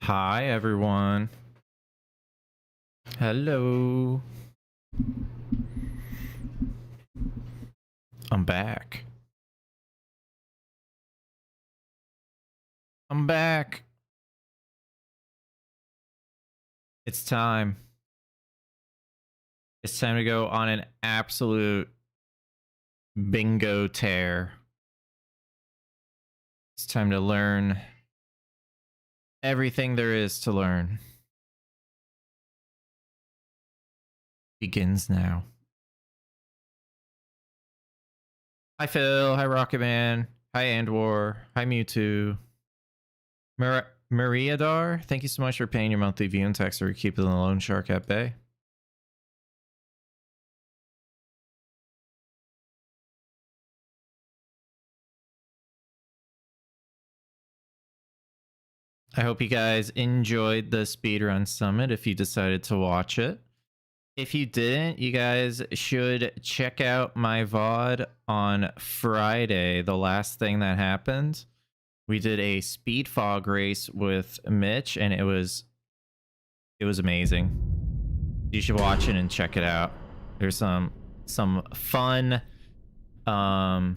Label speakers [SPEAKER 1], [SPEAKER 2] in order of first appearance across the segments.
[SPEAKER 1] Hi, everyone. Hello. I'm back. I'm back. It's time. It's time to go on an absolute bingo tear. It's time to learn everything there is to learn. Begins now. Hi Phil, hi Rocket Man, hi Andwar, hi Mewtwo. Mariadar, thank you so much for paying your monthly viewing tax or keeping the loan shark at bay. I hope you guys enjoyed the speedrun summit if you decided to watch it. If you didn't, you guys should check out my VOD on Friday, the last thing that happened. We did a speed fog race with Mitch, and it was amazing. You should watch it and check it out. There's some fun IRL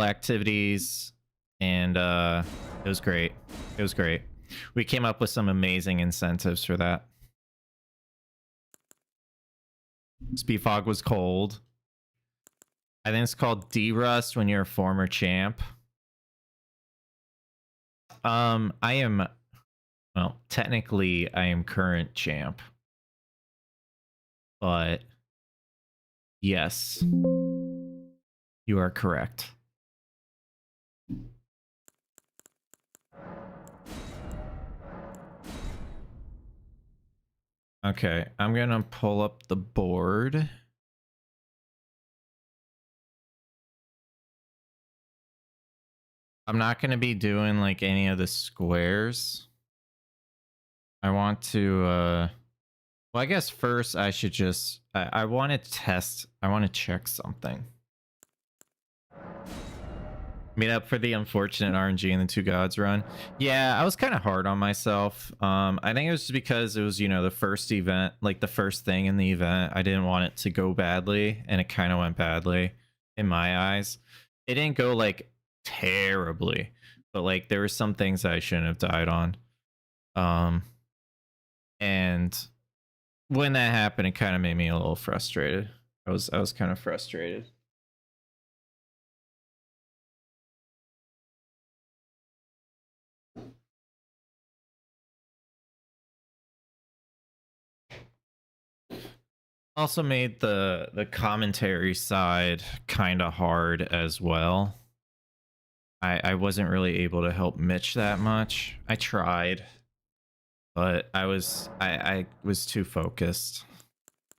[SPEAKER 1] activities, and it was great. It was great. We came up with some amazing incentives for that. Speed fog was cold. I think it's called D-Rust when you're a former champ. I am, well, technically I am current champ. But yes, you are correct. Okay, I'm gonna pull up the board. I'm not gonna be doing like any of the squares. I want to well, I guess first I should just I want to test, I want to check something. Meet up for the unfortunate RNG and the Two Gods run. Yeah, I was kind of hard on myself. I think it was just because it was, you know, the first event, like the first thing in the event. I didn't want it to go badly, and it kind of went badly in my eyes. It didn't go like terribly, but like there were some things I shouldn't have died on. And when that happened, it kind of made me a little frustrated. I was kind of frustrated. Also made the commentary side kind of hard as well. I wasn't really able to help Mitch that much. I tried, but I was too focused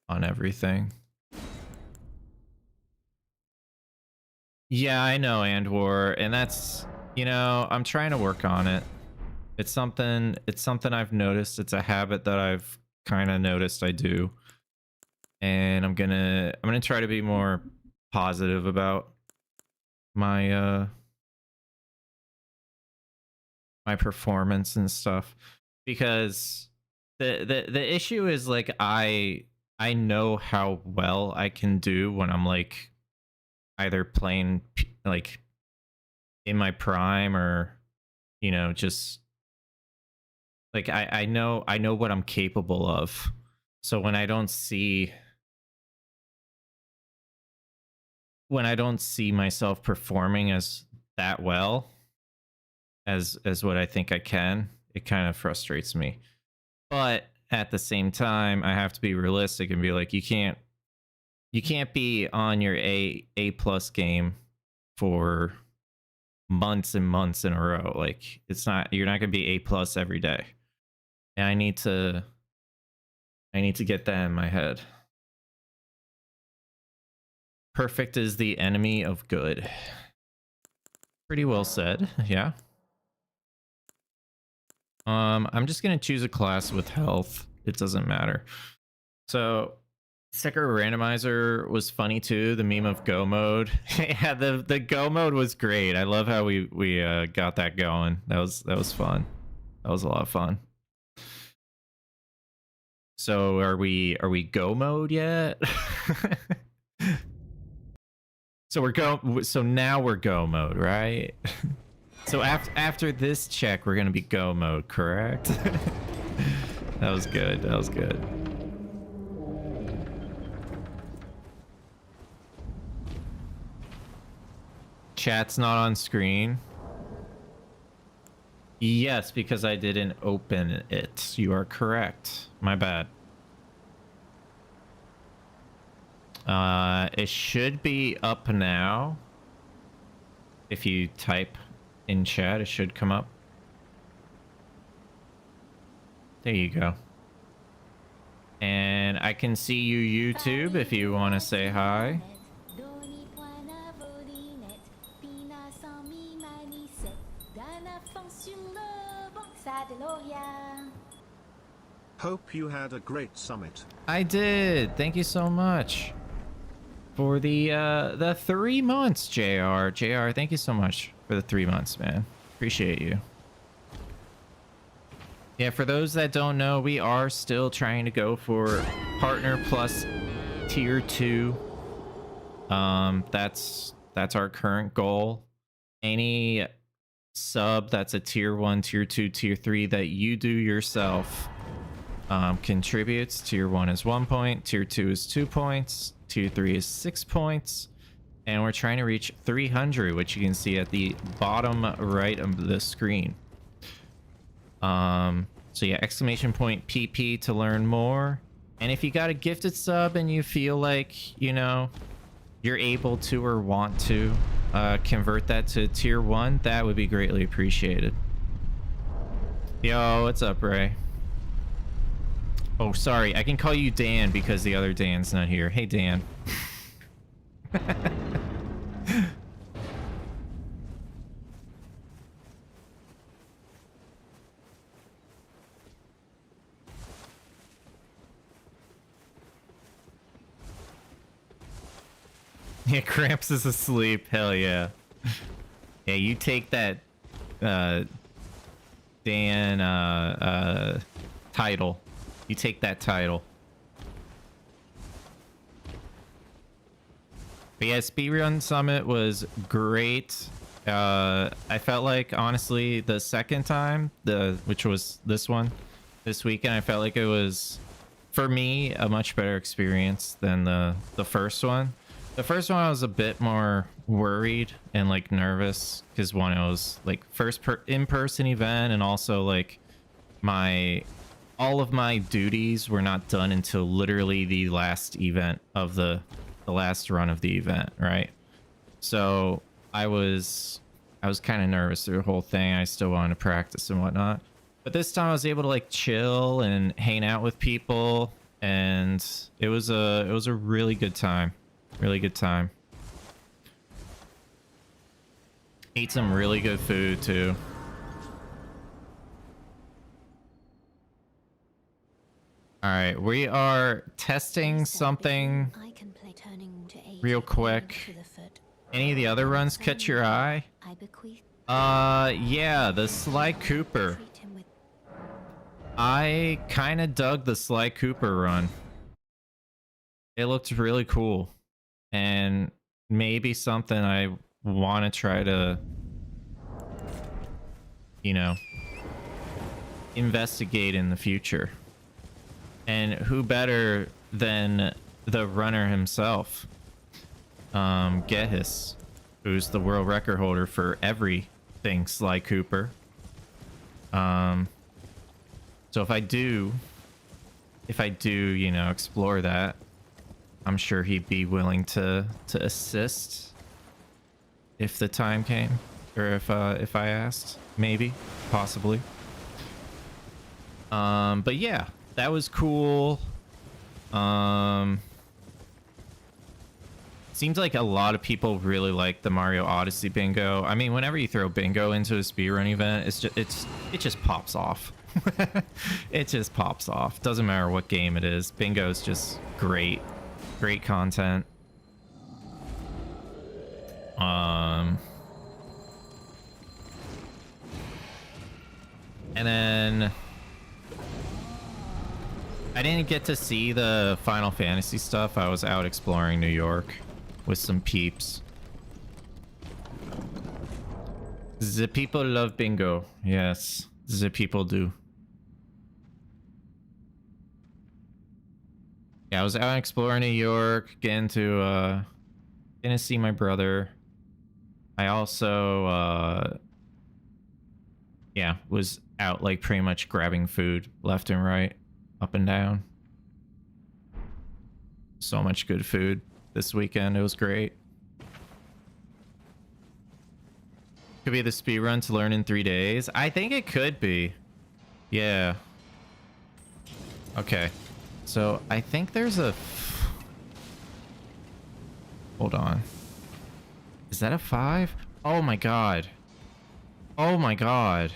[SPEAKER 1] on everything. Yeah, I know, Andwar, and that's, you know, I'm trying to work on it. It's something I've noticed. It's a habit that I've kind of noticed I do. And I'm gonna try to be more positive about my my performance and stuff, because the issue is like I know how well I can do when I'm like either playing like in my prime, or, you know, just like I know what I'm capable of. So when I don't see myself performing as that well as what I think I can, it kind of frustrates me. But at the same time, I have to be realistic and be like, you can't be on your A+ game for months and months in a row. Like, you're not gonna be A+ every day. And I need to get that in my head. Perfect is the enemy of good. Pretty well said, yeah. I'm just gonna choose a class with health. It doesn't matter. So, Secker Randomizer was funny too. The meme of Go mode. Yeah, the Go mode was great. I love how we got that going. That was fun. That was a lot of fun. So are we go mode yet? So now we're go mode, right? So after this check, we're gonna be go mode, correct? That was good. That was good. Chat's not on screen. Yes, because I didn't open it. You are correct. My bad. It should be up now. If you type in chat, it should come up. There you go. And I can see you, YouTube, if you want to say hi.
[SPEAKER 2] Hope you had a great summit.
[SPEAKER 1] I did. Thank you so much for the 3 months, JR. JR, thank you so much for the 3 months, man. Appreciate you. Yeah, for those that don't know, we are still trying to go for partner plus tier 2. That's our current goal. Any sub that's a tier 1, tier 2, tier 3 that you do yourself contributes. Tier 1 is 1 point, tier 2 is 2 points, tier 3 is 6 points, and we're trying to reach 300, which you can see at the bottom right of the screen. So yeah, exclamation point PP to learn more. And if you got a gifted sub and you feel like, you know, you're able to or want to convert that to tier 1, that would be greatly appreciated. Yo, what's up, Ray? Oh, sorry, I can call you Dan because the other Dan's not here. Hey, Dan. Yeah, Cramps is asleep. Hell yeah. Yeah, you take that Dan title. You take that title. But yeah, Speedrun Summit was great. I felt like, honestly, the second time, which was this weekend, I felt like it was, for me, a much better experience than the first one. The first one I was a bit more worried and like nervous because one, it was like first in-person event, and also like all of my duties were not done until literally the last event of the last run of the event, right? So I was kind of nervous through the whole thing. I still wanted to practice and whatnot, but this time I was able to like chill and hang out with people, and it was a really good time. Really good time. Ate some really good food too. All right, we are testing something real quick. Any of the other runs catch your eye? Yeah, the Sly Cooper. I kind of dug the Sly Cooper run. It looked really cool. And maybe something I want to try to, you know, investigate in the future. And who better than the runner himself, Gehis, who's the world record holder for everything Sly Cooper. So if I do, you know, explore that, I'm sure he'd be willing to assist if the time came, or if I asked, maybe, possibly. But yeah, that was cool. Seems like a lot of people really like the Mario Odyssey bingo. I mean, whenever you throw bingo into a speedrun event, it just pops off. It just pops off. Doesn't matter what game it is. Bingo is just great. Great content. And then I didn't get to see the Final Fantasy stuff. I was out exploring New York with some peeps. The people love bingo. Yes, the people do. Yeah, I was out exploring New York, getting to see my brother. I also yeah, was out like pretty much grabbing food left and right, up and down. So much good food this weekend. It was great. Could be the speed run to learn in 3 days. I think it could be. Yeah. Okay. So I think there's a... Hold on. Is that a 5? Oh my god. Oh my god.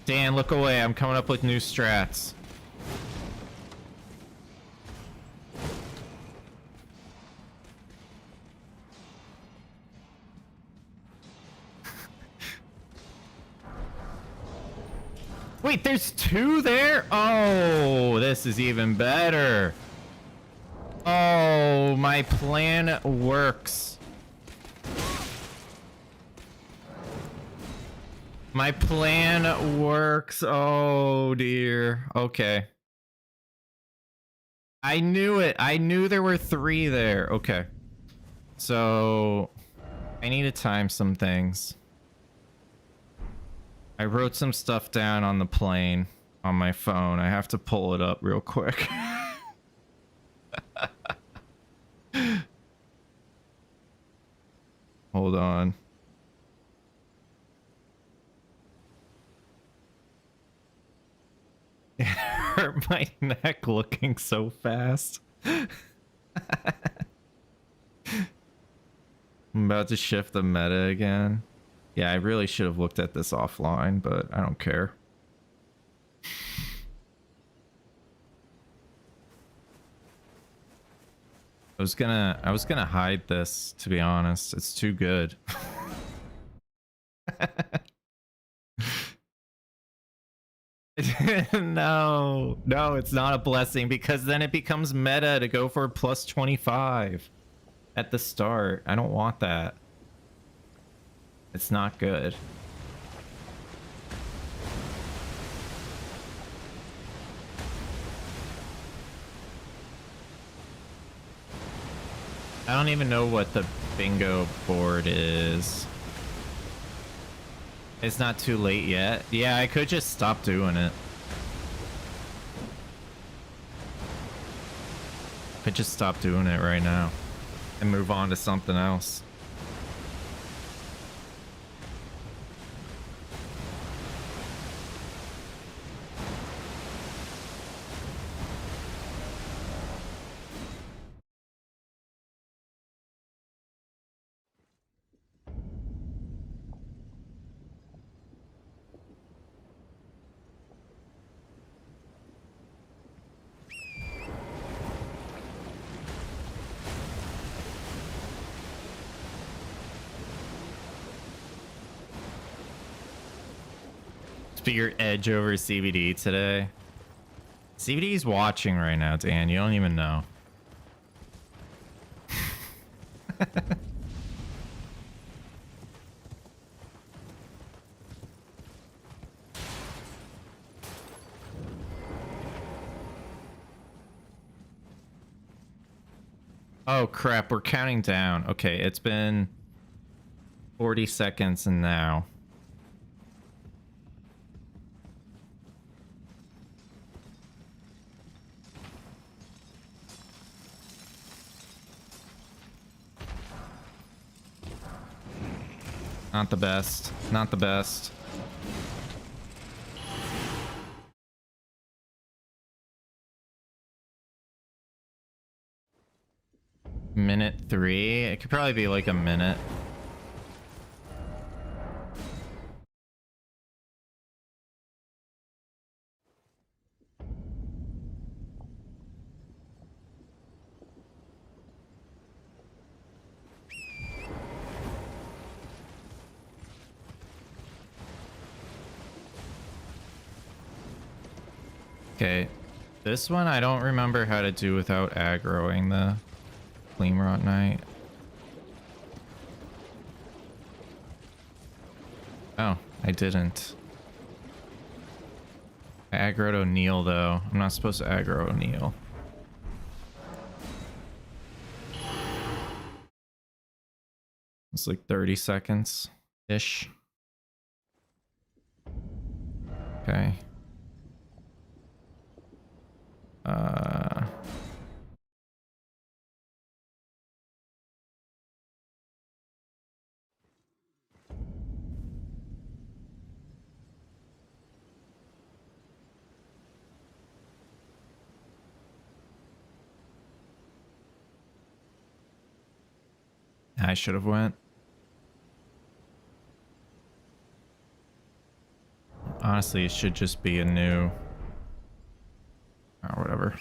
[SPEAKER 1] Dan, look away. I'm coming up with new strats. Wait, there's 2 there? Oh, this is even better. Oh, my plan works. My plan works. Oh, dear. Okay. I knew it. I knew there were 3 there. Okay. So, I need to time some things. I wrote some stuff down on the plane on my phone. I have to pull it up real quick. Hold on. It hurt my neck looking so fast. I'm about to shift the meta again. Yeah, I really should have looked at this offline, but I don't care. I was gonna hide this, to be honest. It's too good. No, it's not a blessing, because then it becomes meta to go for plus 25 at the start. I don't want that. It's not good. I don't even know what the bingo board is. It's not too late yet. Yeah, I could just stop doing it. Could just stop doing it right now and move on to something else. Be your edge over CBD today. CBD's watching right now, Dan. You don't even know. Oh crap, we're counting down. Okay, it's been 40 seconds and now. Not the best. Not the best. Minute 3. It could probably be like a minute. Okay, this one I don't remember how to do without aggroing the Gleamrot Knight. Oh, I didn't. I aggroed O'Neil though. I'm not supposed to aggro O'Neil. It's like 30 seconds-ish. Okay. I should have went. Honestly, it should just be a new or whatever.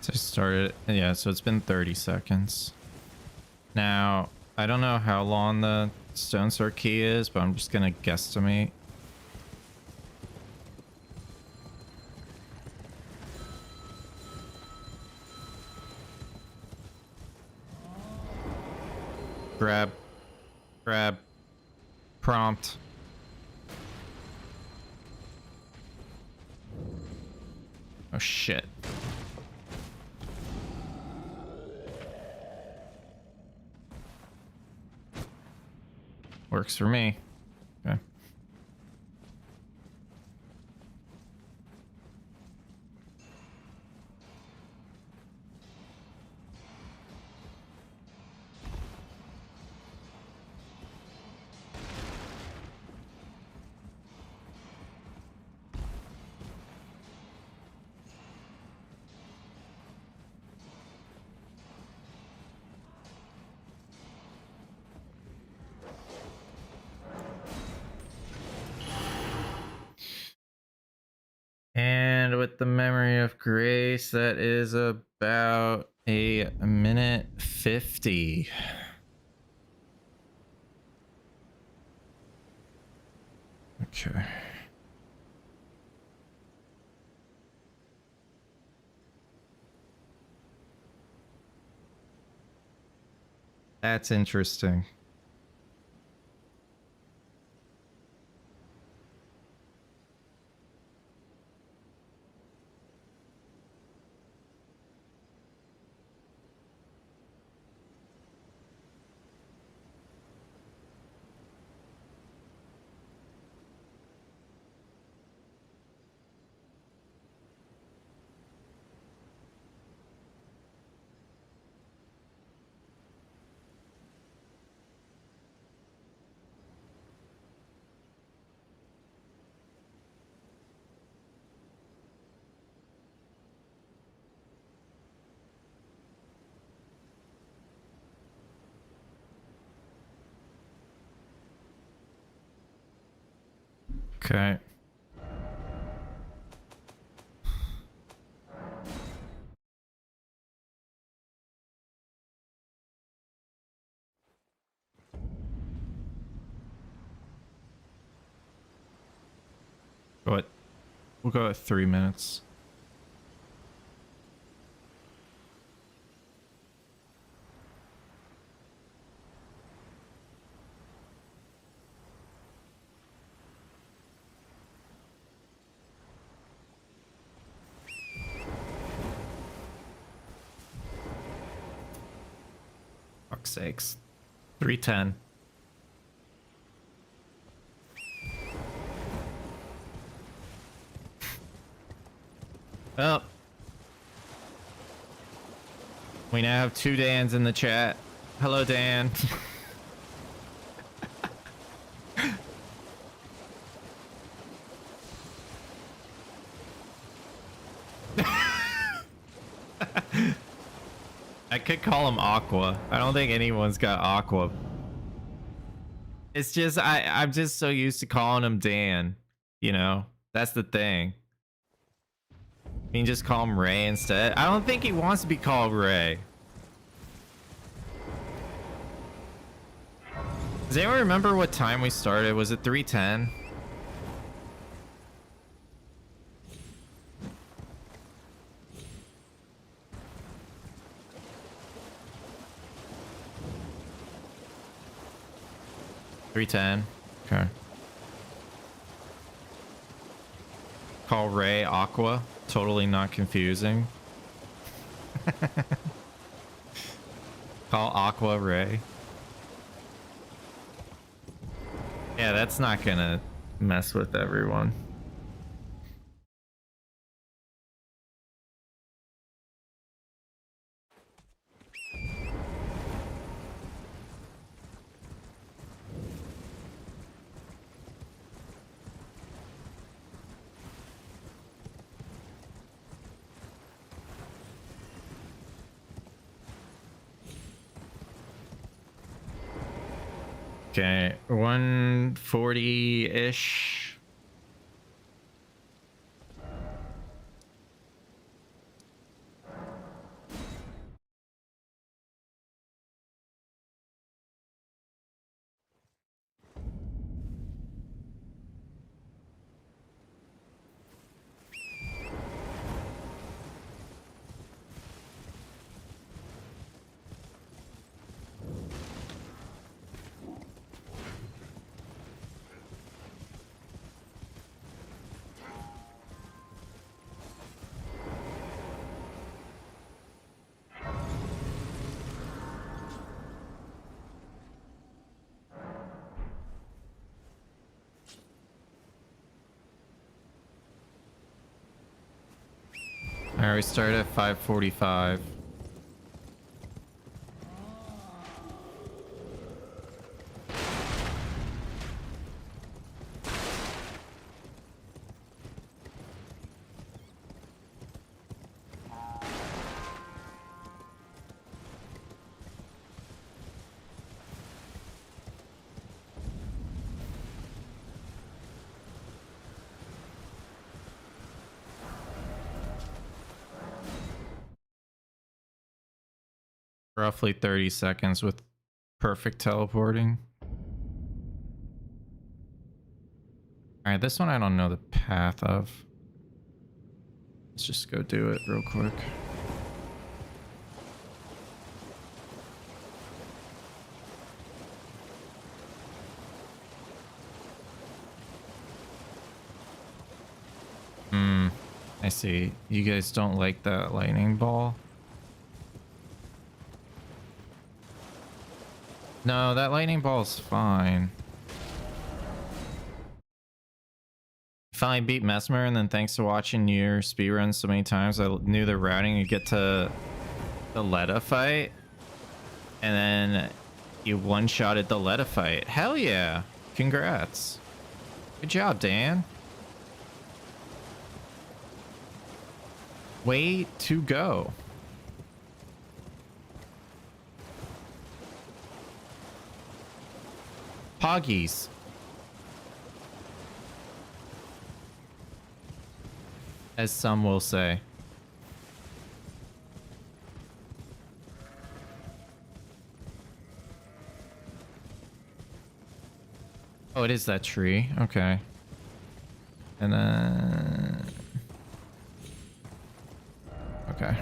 [SPEAKER 1] So I started, yeah, so it's been 30 seconds. Now, I don't know how long the Stone Sword key is, but I'm just gonna guesstimate. Grab. Grab. Prompt. Oh shit. Works for me. Okay. And with the memory of grace, that is about a minute 50. Okay. That's interesting. Okay. What? We'll go at 3 minutes. Fuck's sakes. 3:10. Oh. We now have 2 Dans in the chat. Hello, Dan. I could call him Aqua. I don't think anyone's got Aqua. It's just I'm just so used to calling him Dan. You know, that's the thing. You can just call him Ray instead. I don't think he wants to be called Ray. Does anyone remember what time we started? Was it 3:10? $3:10. Okay. Call Ray Aqua. Totally not confusing. Call Aqua Ray. Yeah, that's not gonna mess with everyone. Okay, 140-ish. All right, we started at 5:45. Roughly 30 seconds with perfect teleporting. All right, this one I don't know the path of. Let's just go do it real quick. I see. You guys don't like that lightning ball? No, that lightning ball is fine. Finally beat Mesmer, and then thanks to watching your speedrun so many times, I knew the routing. You get to the Letta fight, and then you one-shotted the Letta fight. Hell yeah! Congrats. Good job, Dan. Way to go. Poggies. As some will say. Oh, it is that tree. Okay. And then... Okay.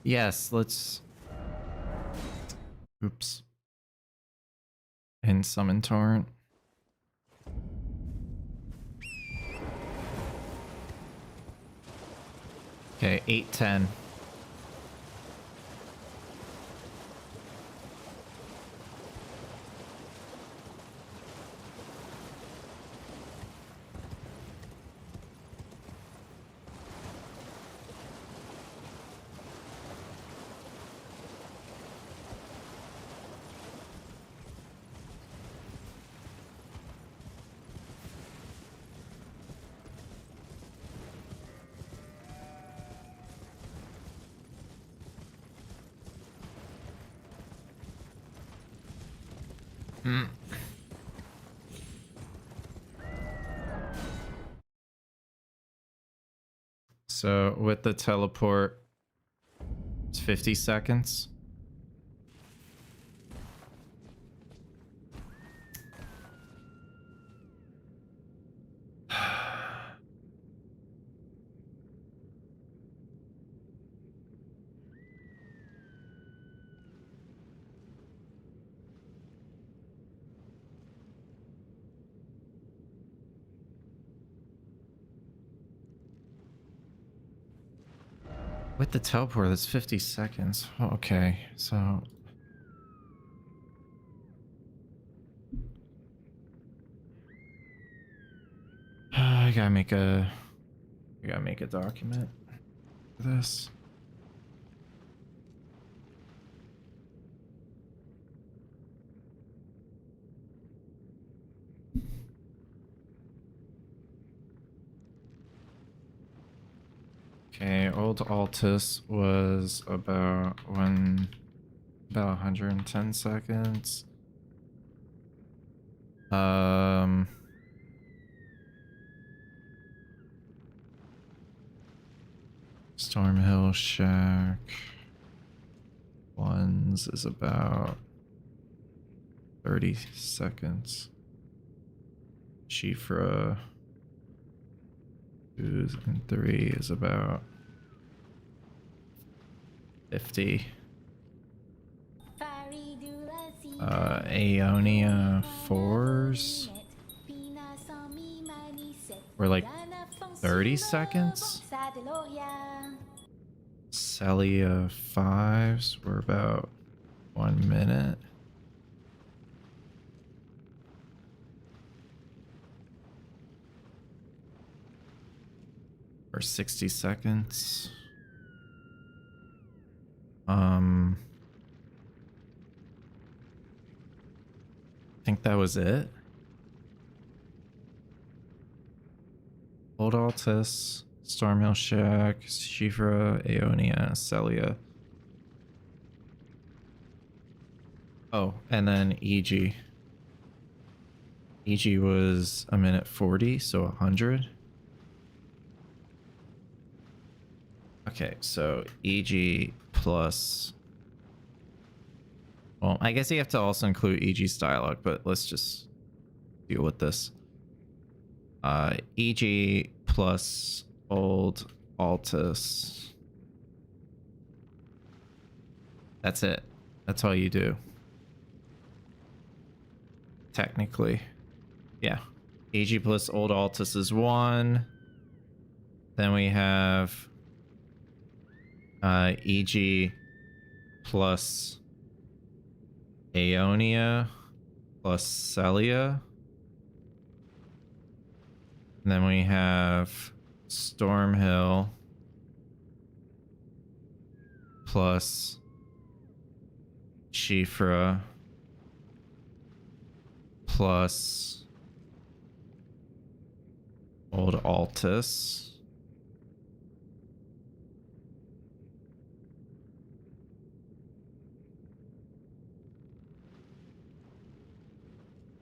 [SPEAKER 1] Yes, let's... Oops. And summon torrent. Okay, 8:10. Mm. So with the teleport, it's 50 seconds. With the teleport, that's 50 seconds. Oh, okay, so I gotta make a document for this. Okay, old Altus was about 110 seconds. Stormhill Shack ones is about 30 seconds. Shifra 2 and 3 is about 50. Aeonia 4s were like 30 seconds. Celia 5s were about 1 minute. Or 60 seconds. I think that was it. Old Altus, Stormhill Shack, Shifra, Aeonia, Celia. Oh, and then EG. EG was 1:40, so 100. Okay, so EG plus... Well, I guess you have to also include EG's dialogue, but let's just deal with this. EG plus old Altus. That's it. That's all you do. Technically. Yeah. EG plus old Altus is 1. Then we have EG plus Aeonia plus Celia. And then we have Stormhill plus Shifra plus old Altus.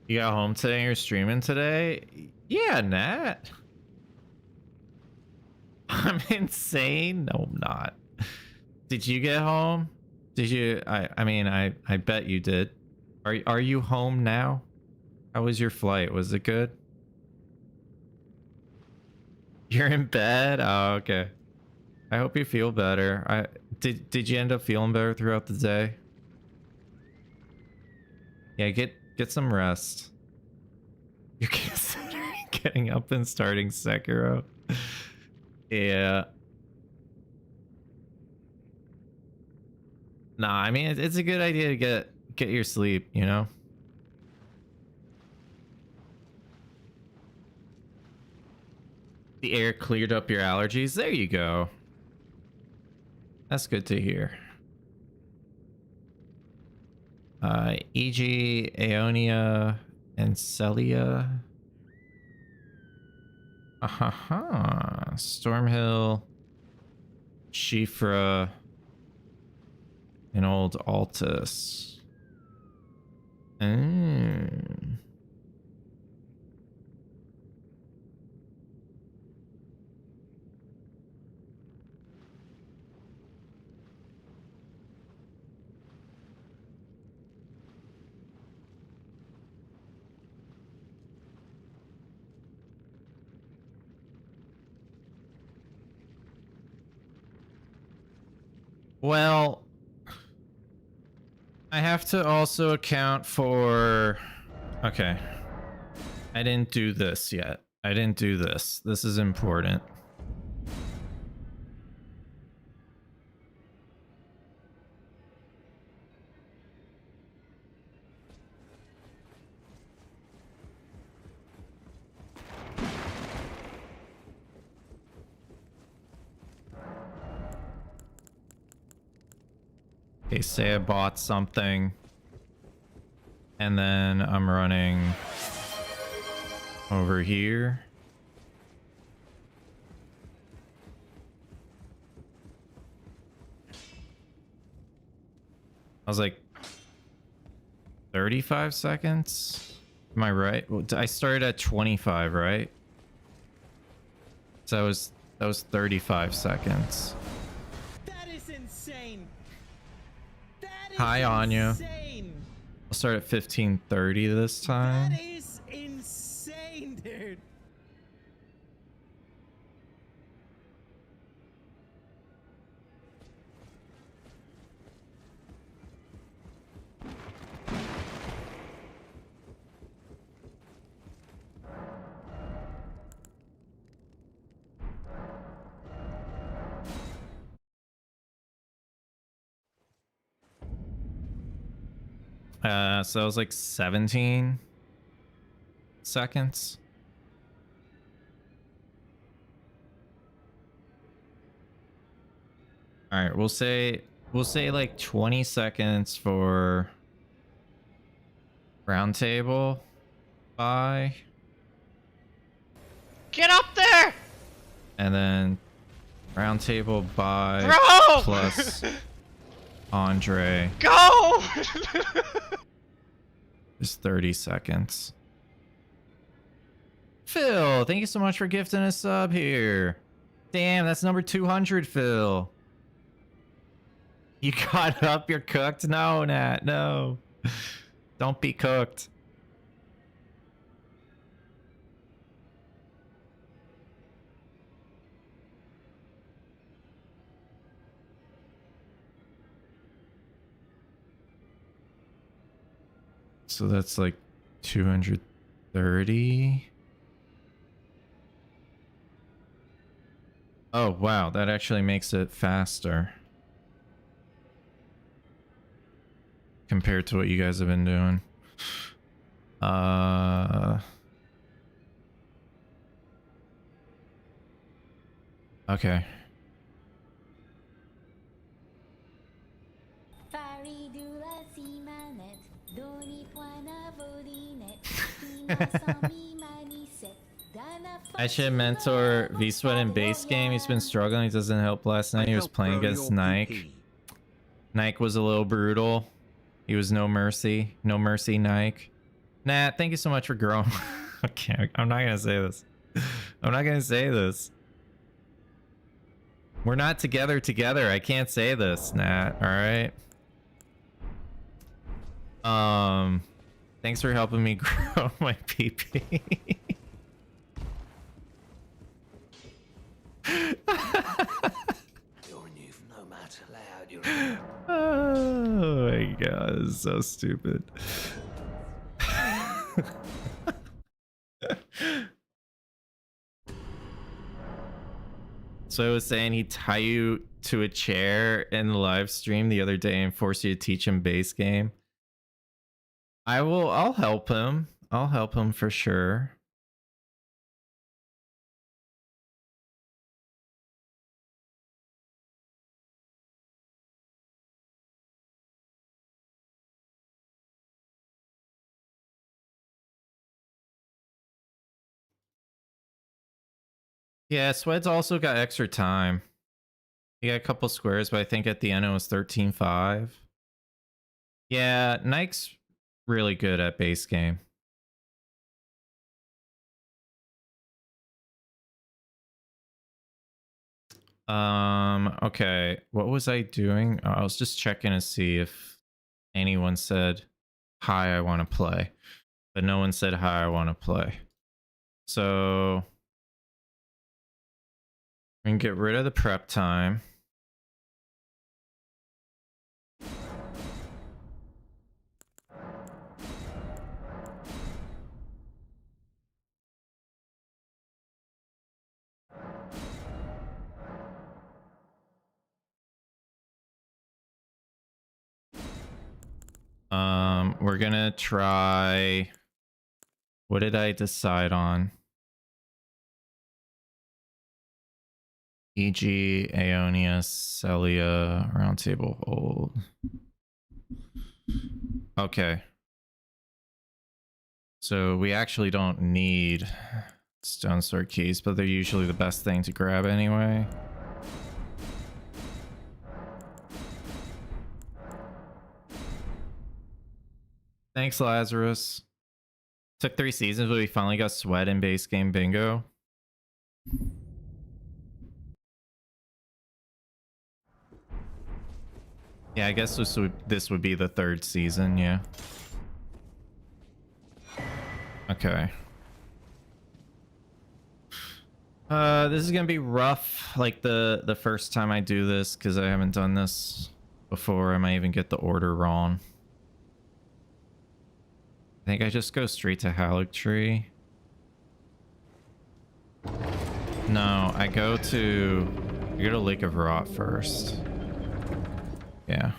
[SPEAKER 1] You got home today and you're streaming today? Yeah, Nat. I'm insane. No, I'm not. Did you get home? Did you? I mean, I bet you did. Are you home now? How was your flight? Was it good? You're in bed? Oh, okay. I hope you feel better. Did you end up feeling better throughout the day? Yeah, get some rest. You're considering getting up and starting Sekiro. Yeah. Nah, I mean it's a good idea to get your sleep, you know? The air cleared up your allergies. There you go. That's good to hear. EG, Aeonia, and Celia. Stormhill, Shifra, and old Altus. Mm. Well, I have to also account for... Okay. I didn't do this yet. I didn't do this. This is important. Okay, say I bought something. And then I'm running over here. I was like 35 seconds. Am I right? Well, I started at 25, right? So that was 35 seconds.
[SPEAKER 3] That is insane. That is
[SPEAKER 1] Hi, Anya.
[SPEAKER 3] insane.
[SPEAKER 1] I'll start at 15:30 this time.
[SPEAKER 3] That is insane, dude.
[SPEAKER 1] So it was like 17 seconds. All right, we'll say like 20 seconds for round table. Bye.
[SPEAKER 4] Get up there!
[SPEAKER 1] And then round table by
[SPEAKER 4] Bro!
[SPEAKER 1] plus Andre
[SPEAKER 4] Go!
[SPEAKER 1] is 30 seconds. Phil, thank you so much for gifting a sub here. Damn, that's number 200, Phil. You got up, you're cooked? No, Nat, no. Don't be cooked. So that's like 230. Oh, wow. That actually makes it faster compared to what you guys have been doing. Okay. I should mentor Vswed in base game. He's been struggling. He doesn't help. Last night he was playing against Nike. Nike was a little brutal. He was no mercy. No mercy, Nike. Nat, thank you so much for growing. Okay, I'm not gonna say this. I'm not gonna say this. We're not together. I can't say this, Nat. All right. Thanks for helping me grow my PP. Oh my god, this is so stupid. So I was saying he'd tie you to a chair in the live stream the other day and force you to teach him base game. I'll help him. I'll help him for sure. Yeah, Swed's also got extra time. He got a couple squares, but I think at the end it was 13-5. Yeah, Nike's really good at base game. Okay, what was I doing? I was just checking to see if anyone said hi, I want to play, but no one said hi, I want to play. So we can get rid of the prep time. We're gonna try. What did I decide on? E.g. Aeonia, Celia, Roundtable, Hold. Okay. So we actually don't need Stone Sword keys, but they're usually the best thing to grab anyway. Thanks, Lazarus. Took 3 seasons, but we finally got Sweat in base game bingo. Yeah, I guess this would be the 3rd season, yeah. Okay. This is gonna be rough, like the first time I do this, because I haven't done this before. I might even get the order wrong. I think I just go straight to Haligtree. No, I go to Lake of Rot first. Yeah.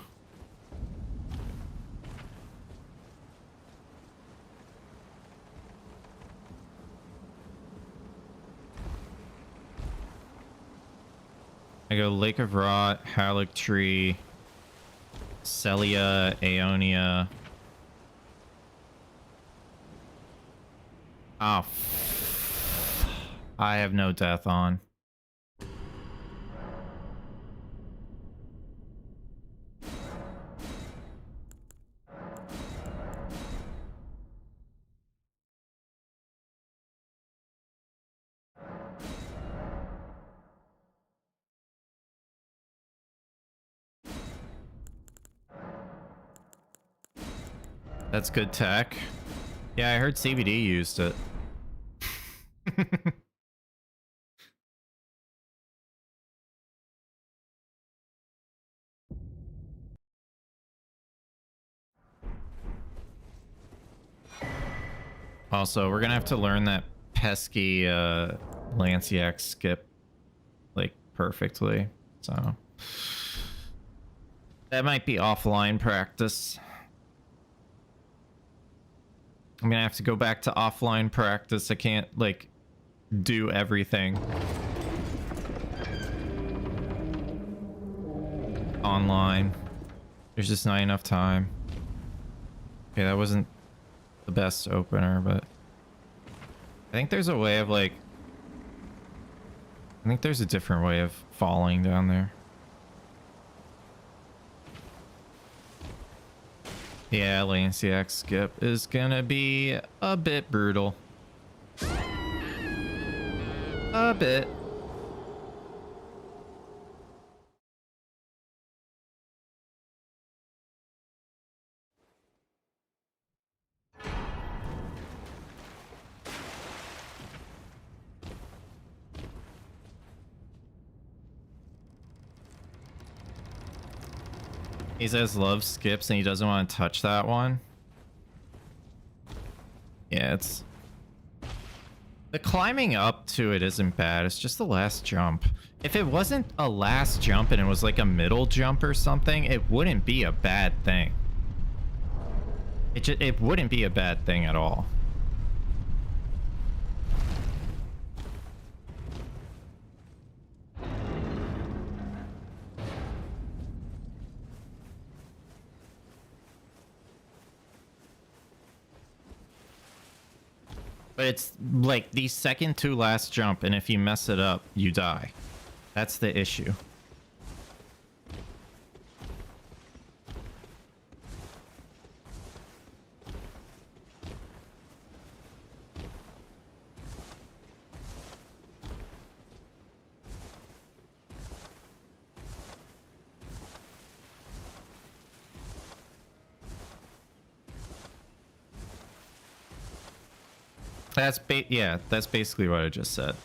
[SPEAKER 1] I go Lake of Rot, Haligtree, Celia, Aeonia. Oh, I have no death on. That's good tech. Yeah, I heard CBD used it. Also, we're gonna have to learn that pesky Lanciac skip like perfectly. So that might be offline practice. I'm gonna have to go back to offline practice. I can't like do everything online. There's just not enough time. Okay, that wasn't the best opener, but I think there's a way of like, I think there's a different way of falling down there. Yeah, Lanciac skip is gonna be a bit brutal. A bit. He says love skips and he doesn't want to touch that one. Yeah, it's... The climbing up to it isn't bad. It's just the last jump. If it wasn't a last jump and it was like a middle jump or something, it wouldn't be a bad thing. It wouldn't be a bad thing at all. But it's like the second to last jump, and if you mess it up, you die. That's the issue. Yeah, that's basically what I just said.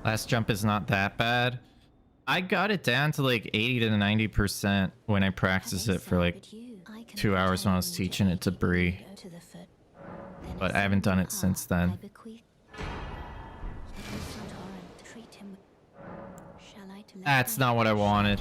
[SPEAKER 1] Last jump is not that bad. I got it down to like 80 to 90% when I practiced it for like 2 hours when I was teaching it to Bree. But I haven't done it since then. That's not what I wanted.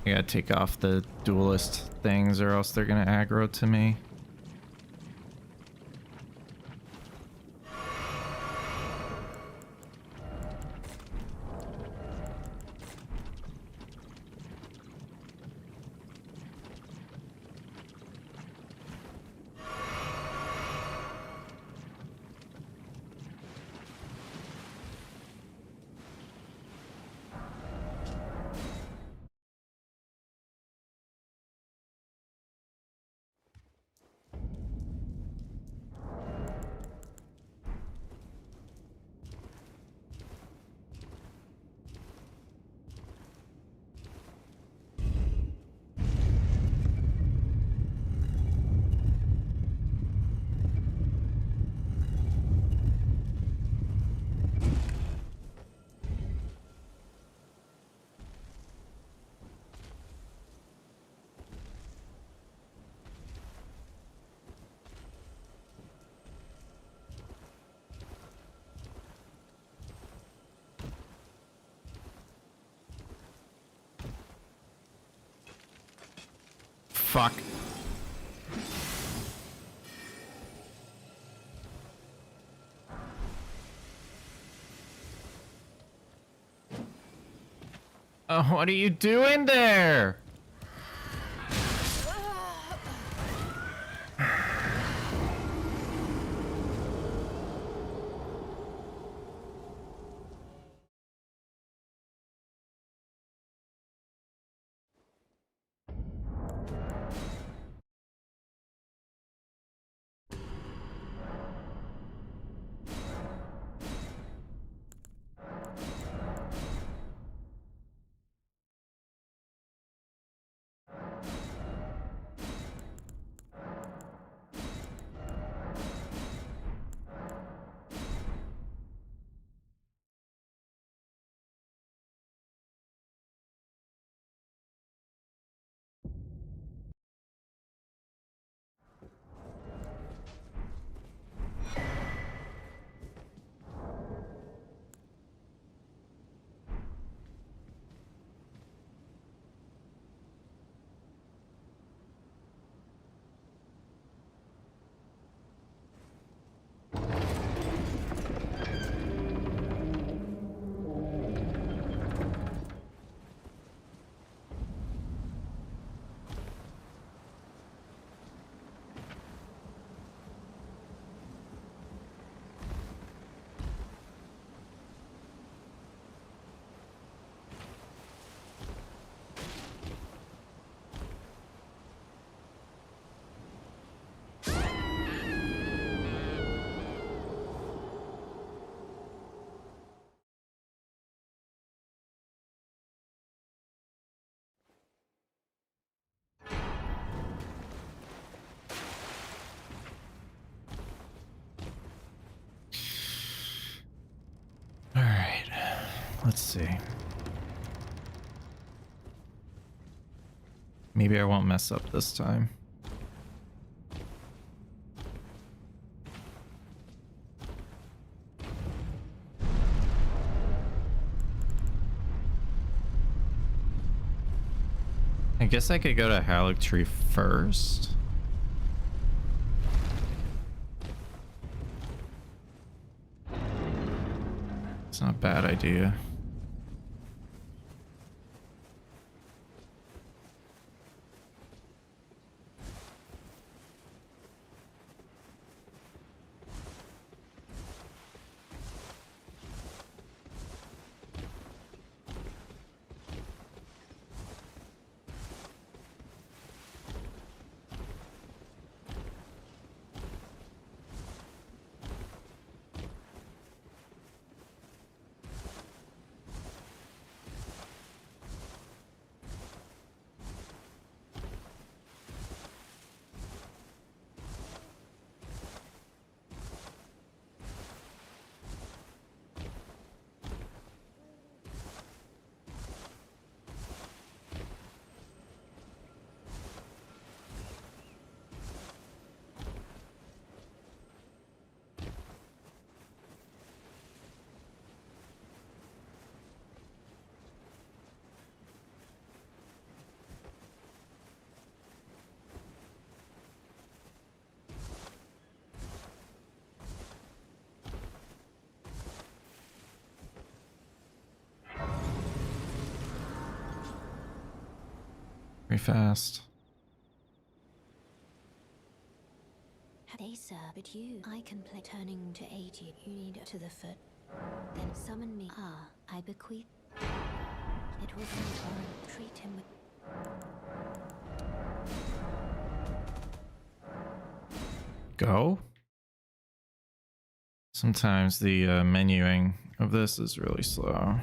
[SPEAKER 1] I gotta take off the duelist things or else they're gonna aggro to me. Fuck. Oh, what are you doing there? All right, let's see. Maybe I won't mess up this time. guess I could go to Haligtree first. It's not a bad idea. Very fast.
[SPEAKER 4] They sir, but you, I can play turning to aid you. You need to the foot. Then summon me. Ah, I bequeath. It was not wrong. Treat him with.
[SPEAKER 1] Go? Sometimes the menuing of this is really slow.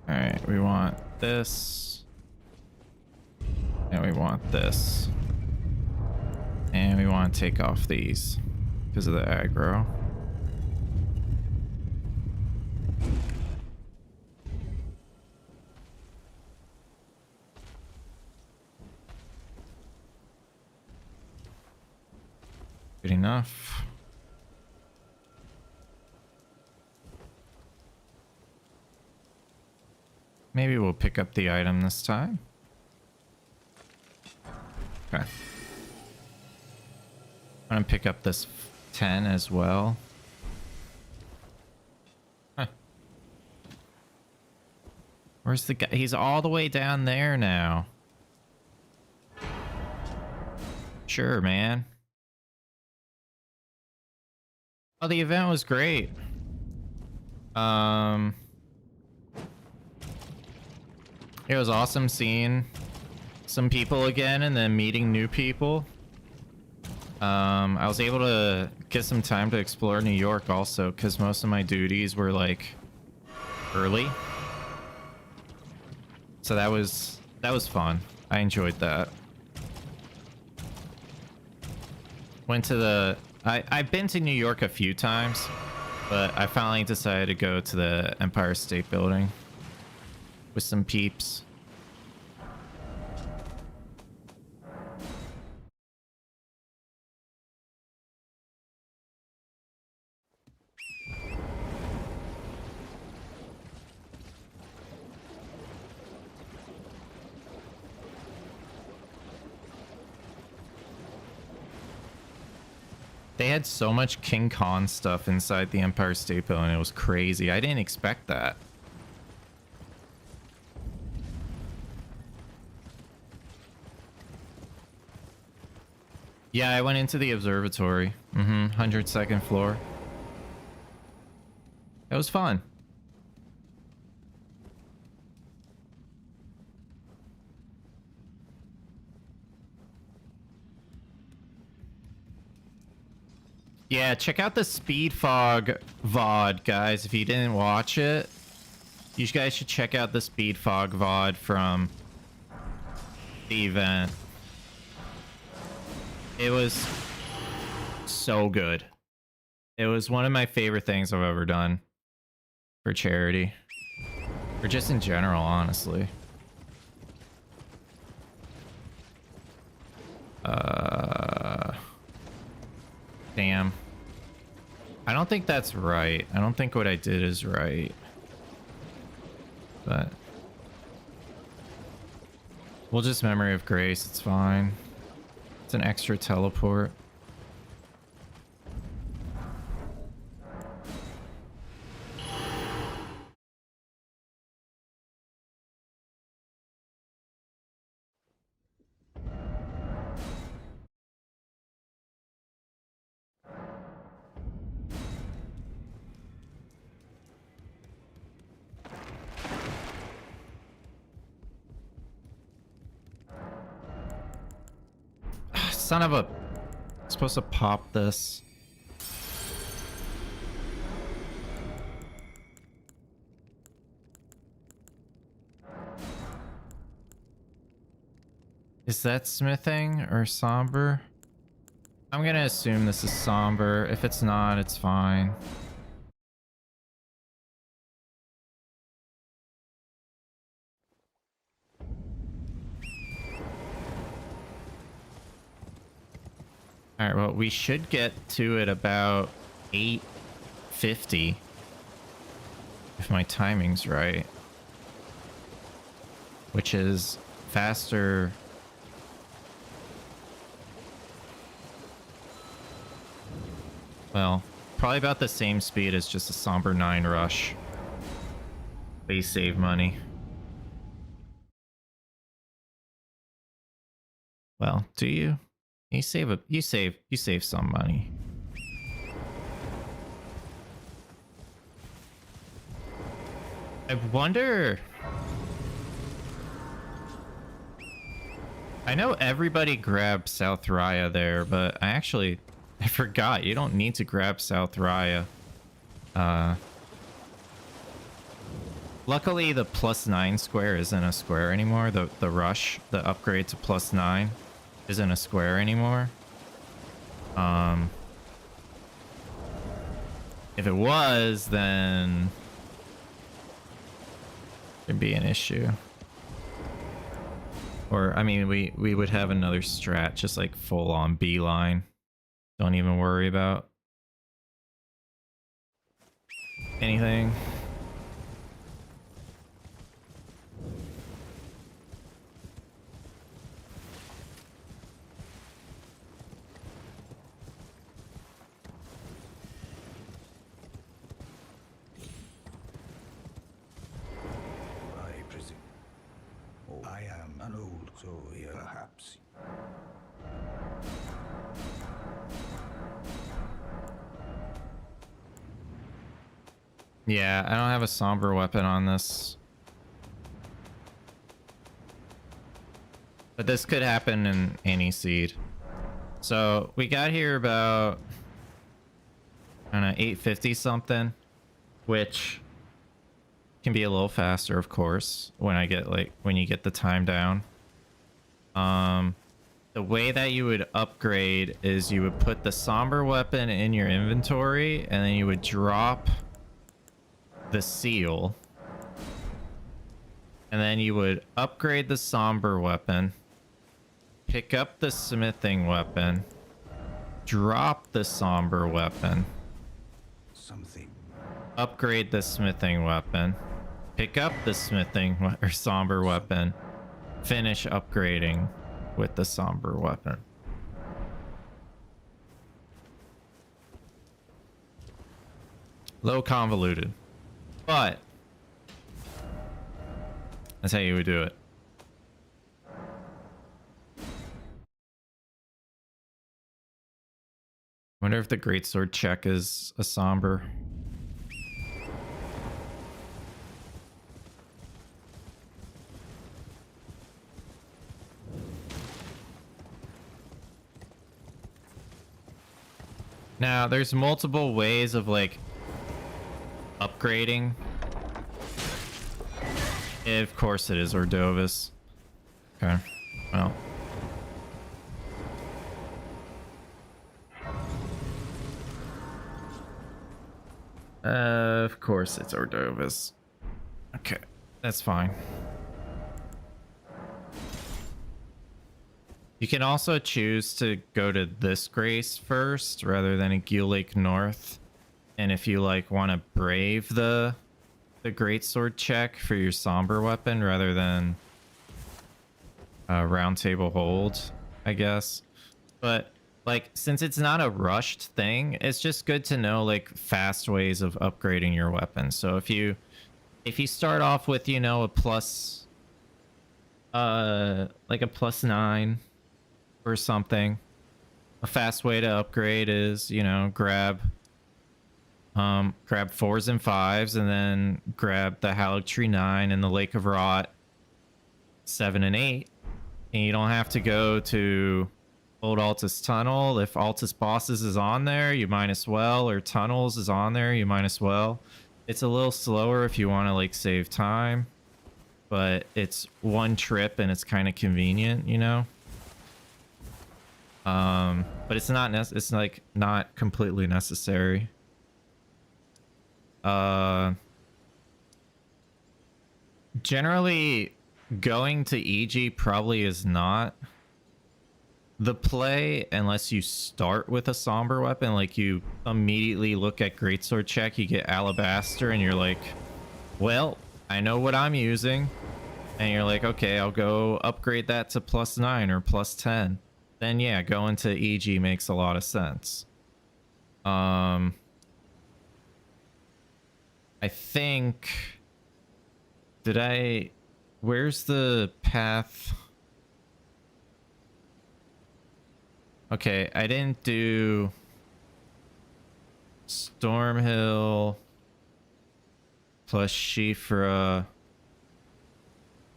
[SPEAKER 1] Alright, we want this. And we want this. And we want to take off these because of the aggro. Good enough. Maybe we'll pick up the item this time. Okay. I'm gonna pick up this 10 as well. Huh. Where's the guy? He's all the way down there now. Sure, man. Oh, the event was great. It was awesome seeing some people again and then meeting new people. I was able to get some time to explore New York also because most of my duties were like early. So that was fun. I enjoyed that. Went to the I've been to New York a few times, but I finally decided to go to the Empire State Building with some peeps. They had so much King Kong stuff inside the Empire State Building. It was crazy. I didn't expect that. Yeah, I went into the observatory. 102nd floor. It was fun. Yeah, check out the Speed Fog VOD, guys. If you didn't watch it, you guys should check out the Speed Fog VOD from the event. It was so good. It was one of my favorite things I've ever done for charity. Or just in general, honestly. Damn. I don't think that's right. I don't think what I did is right. But we'll just Memory of Grace. It's fine. It's an extra teleport. Son of a... I'm supposed to pop this. Is that smithing or somber? I'm gonna assume this is somber. If it's not, it's fine. All right, well, we should get to it about 8:50 if my timing's right, which is faster. Well, probably about the same speed as just a Somber 9 rush. They save money. Well, do you? You save some money. I wonder. I know everybody grabbed South Raya there, but I forgot. You don't need to grab South Raya. Luckily, the +9 square isn't a square anymore. The rush, the upgrade to +9, isn't a square anymore. If it was, then there'd be an issue. Or, I mean, we would have another strat, just like full on beeline. Don't even worry about anything.
[SPEAKER 5] I presume. Oh, I am an old soul here, perhaps.
[SPEAKER 1] Yeah, I don't have a somber weapon on this. But this could happen in any seed. So we got here about, I don't know, 850 something, which can be a little faster, of course, when you get the time down. The way that you would upgrade is you would put the somber weapon in your inventory, and then you would drop the seal, and then you would upgrade the somber weapon, pick up the smithing weapon, drop the somber weapon,
[SPEAKER 5] Something.
[SPEAKER 1] upgrade the smithing weapon, pick up the smithing or somber weapon, finish upgrading with the somber weapon. Low convoluted, but that's how you would do it. Wonder if the greatsword check is a somber. Now, there's multiple ways of like upgrading. Of course it is Ordovis. Okay, well. Of course it's Ordovis. Okay, that's fine. You can also choose to go to this grace first rather than a Gil Lake North And if you like want to brave the greatsword check for your somber weapon rather than round table hold, I guess. But like, since it's not a rushed thing, it's just good to know like fast ways of upgrading your weapon. So if you start off with, you know, a plus like a +9 or something, a fast way to upgrade is, you know, grab 4s and 5s, and then grab the Haligtree 9 and the Lake of Rot 7 and 8. And you don't have to go to Old Altus Tunnel. If Altus Bosses is on there, you might as well, or Tunnels is on there, you might as well. It's a little slower if you want to like save time, but it's one trip and it's kind of convenient, you know. But it's not it's like not completely necessary. Generally going to EG probably is not the play unless you start with a somber weapon. Like, you immediately look at greatsword check, you get alabaster, and you're like, well, I know what I'm using. And you're like, okay, I'll go upgrade that to +9 or +10. Then yeah, going to EG makes a lot of sense. I think, where's the path? Okay, I didn't do Stormhill plus Shifra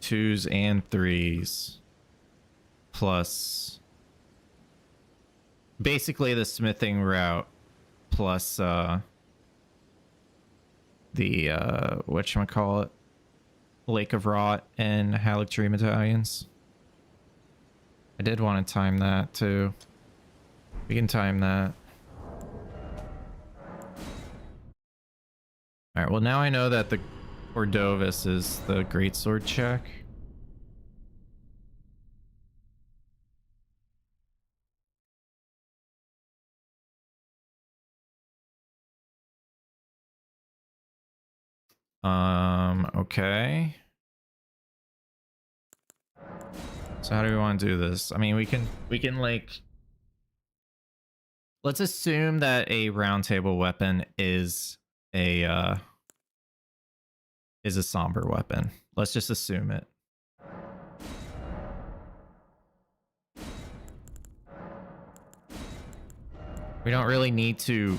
[SPEAKER 1] 2s and 3s plus basically the smithing route plus the whatchamacallit, Lake of Rot and Haligtree medallions. I did want to time that too. We can time that. All right, well now I know that the Cordovis is the greatsword check. Okay. So how do we want to do this? I mean, we can like, let's assume that a round table weapon is a somber weapon. Let's just assume it. We don't really need to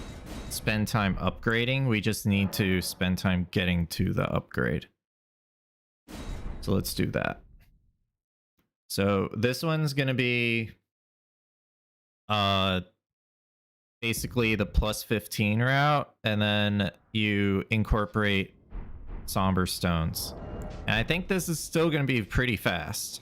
[SPEAKER 1] spend time upgrading. We just need to spend time getting to the upgrade. So let's do that. So this one's gonna be basically the +15 route, and then you incorporate somber stones. And I think this is still gonna be pretty fast.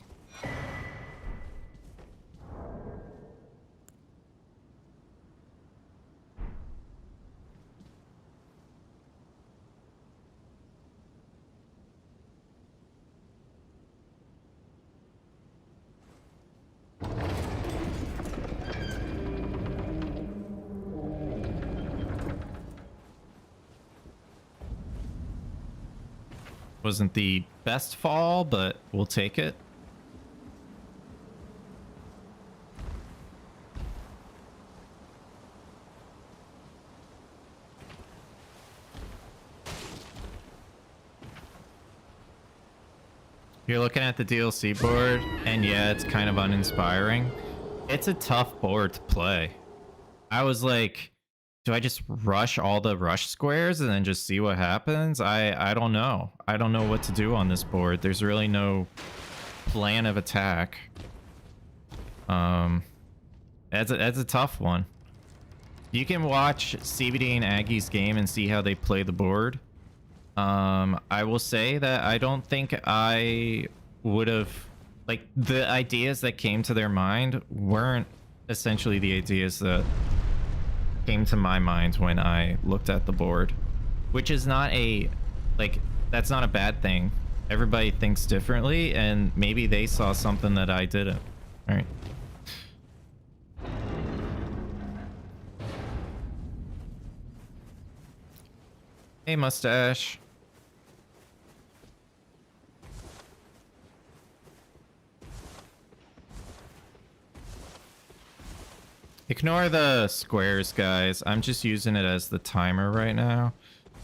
[SPEAKER 1] Wasn't the best fall, but we'll take it. You're looking at the DLC board, and yeah, it's kind of uninspiring. It's a tough board to play. I was like, do I just rush all the rush squares and then just see what happens? I don't know. I don't know what to do on this board. There's really no plan of attack. That's a tough one. You can watch CBD and Aggie's game and see how they play the board. I will say that I don't think I would have, like, the ideas that came to their mind weren't essentially the ideas that came to my mind when I looked at the board, which is not a, like, that's not a bad thing. Everybody thinks differently, and maybe they saw something that I didn't. All right. Hey, mustache. Ignore the squares, guys. I'm just using it as the timer right now.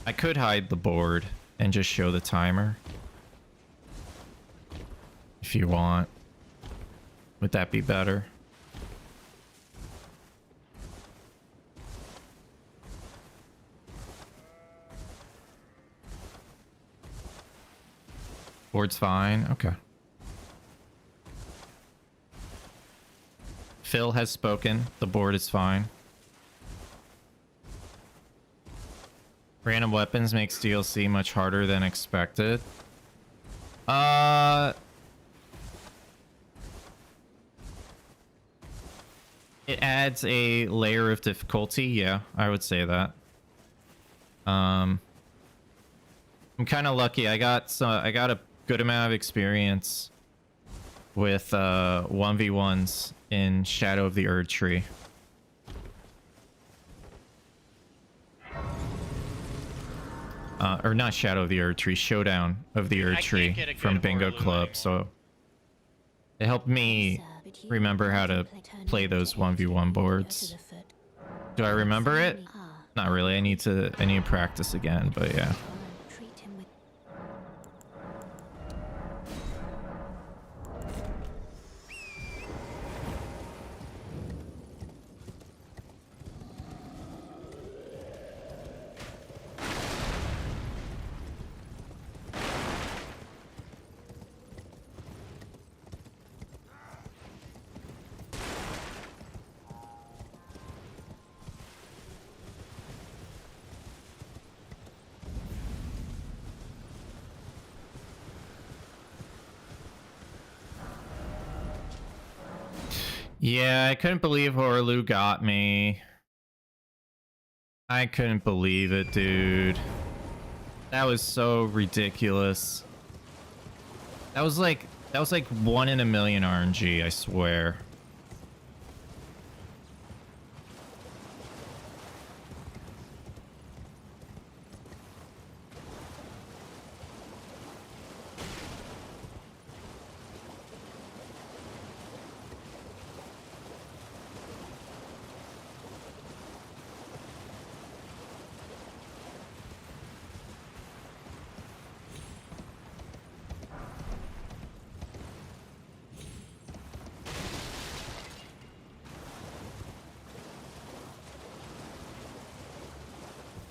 [SPEAKER 1] I could hide the board and just show the timer. If you want. Would that be better? Board's fine. Okay. Phil has spoken. The board is fine. Random weapons makes DLC much harder than expected. It adds a layer of difficulty. Yeah, I would say that. I'm kind of lucky. I got a good amount of experience with 1v1s in Shadow of the Erd Tree. Or not Shadow of the Erd Tree, Showdown of the Erd Tree from Bingo Club. So it helped me remember how to play those 1v1 boards. Do I remember it? Not really. I need to practice again, but yeah. Yeah, I couldn't believe Horlu got me. I couldn't believe it, dude. That was so ridiculous. That was like 1 in a million RNG, I swear.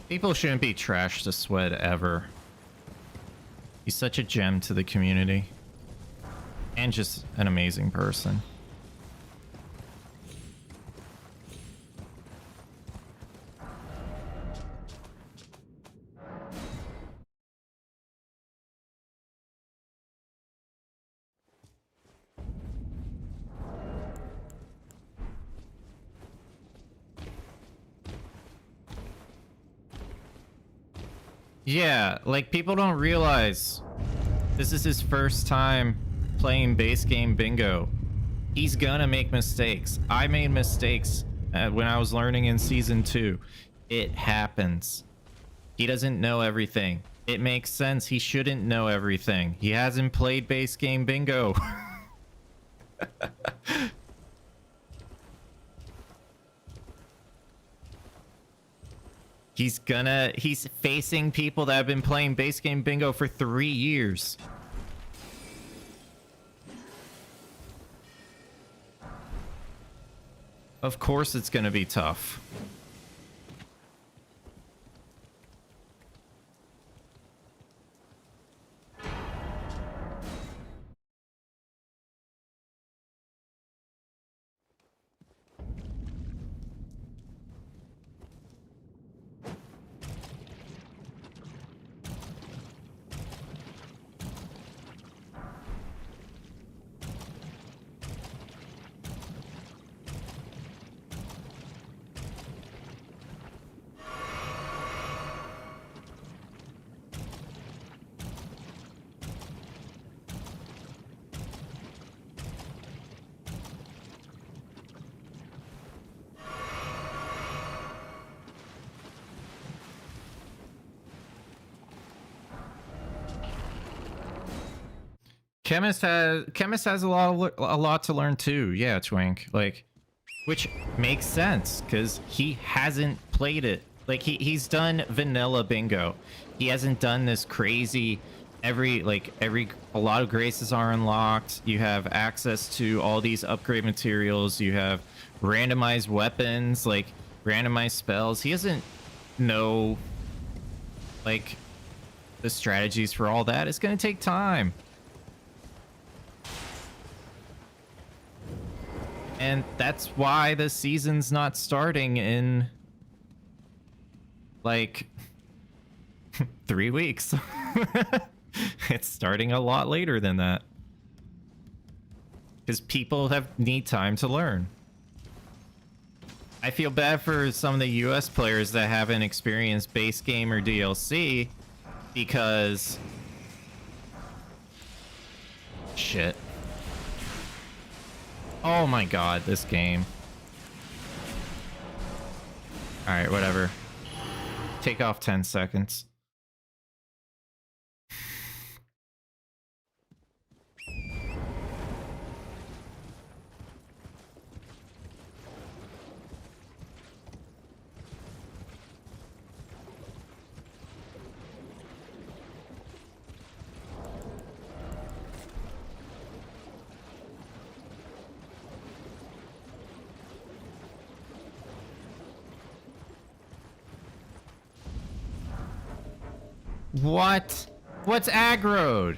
[SPEAKER 1] People shouldn't be trash to Swed ever. He's such a gem to the community. And just an amazing person. Yeah, like people don't realize this is his first time playing base game bingo. He's gonna make mistakes. I made mistakes when I was learning in season 2. It happens. He doesn't know everything. It makes sense. He shouldn't know everything. He hasn't played base game bingo. He's facing people that have been playing base game bingo for 3 years. Of course it's gonna be tough. Kemist has a lot to learn too. Yeah, Twink. Like, which makes sense because he hasn't played it. Like he's done vanilla bingo. He hasn't done this crazy a lot of graces are unlocked. You have access to all these upgrade materials. You have randomized weapons, like randomized spells. He doesn't know like the strategies for all that. It's gonna take time. And that's why the season's not starting in like 3 weeks. It's starting a lot later than that. Because people need time to learn. I feel bad for some of the US players that haven't experienced base game or DLC because shit. Oh my god, this game. Alright, whatever. Take off 10 seconds. What? What's aggroed?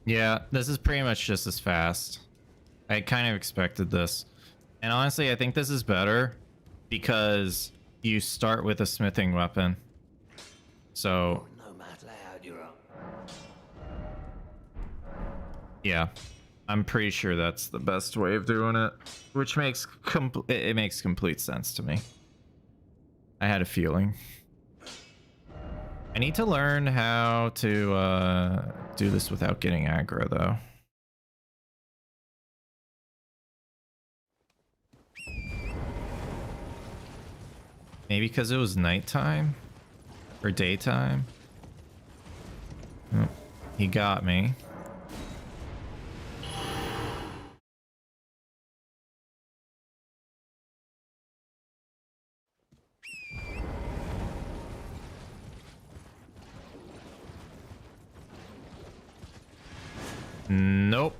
[SPEAKER 1] Yeah, this is pretty much just as fast. I kind of expected this. And honestly, I think this is better because you start with a smithing weapon. So, yeah, I'm pretty sure that's the best way of doing it, which makes it makes complete sense to me. I had a feeling. I need to learn how to do this without getting aggro, though. Maybe because it was nighttime or daytime. Oh, he got me. Nope.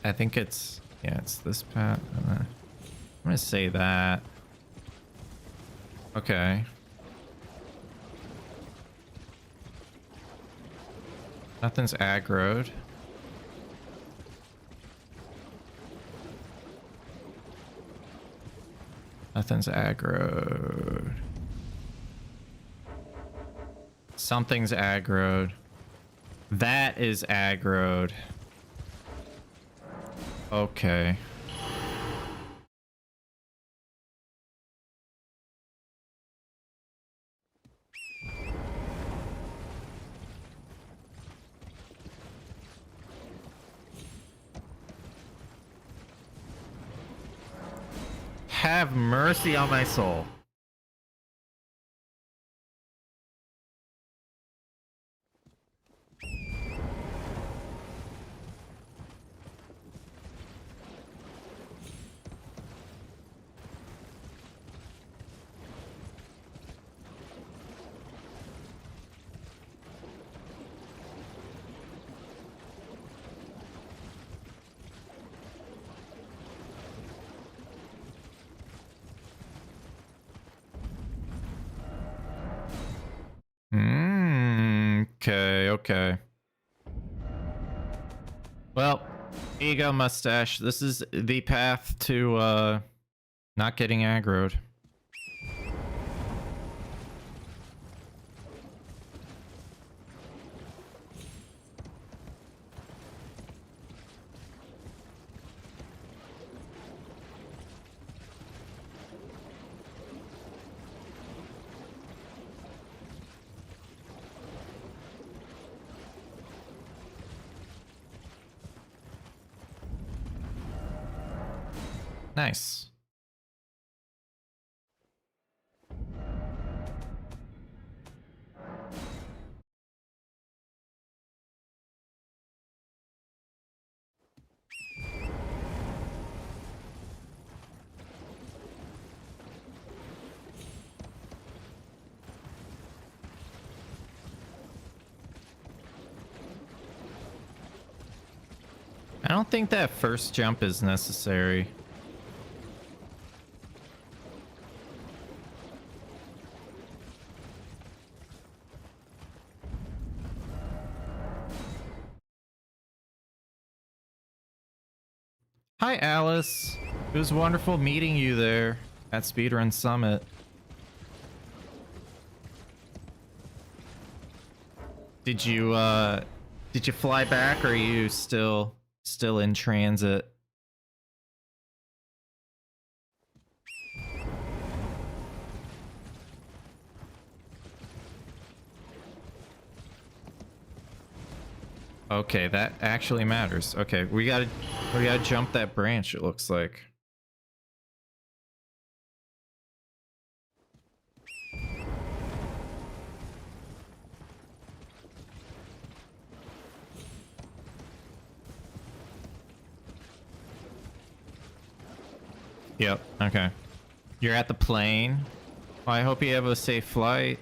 [SPEAKER 1] I think it's, yeah, it's this path. I'm gonna say that. Okay. Nothing's aggroed. Nothing's aggroed. Something's aggroed. That is aggroed. Okay. Have mercy on my soul. Okay, okay. Well, here you go, mustache. This is the path to not getting aggroed. Nice. I don't think that first jump is necessary. Hi, Alice. It was wonderful meeting you there at Speedrun Summit. Did you fly back, or are you still in transit? Okay, that actually matters. Okay, we gotta jump that branch, it looks like. Yep, okay. You're at the plane. Well, I hope you have a safe flight.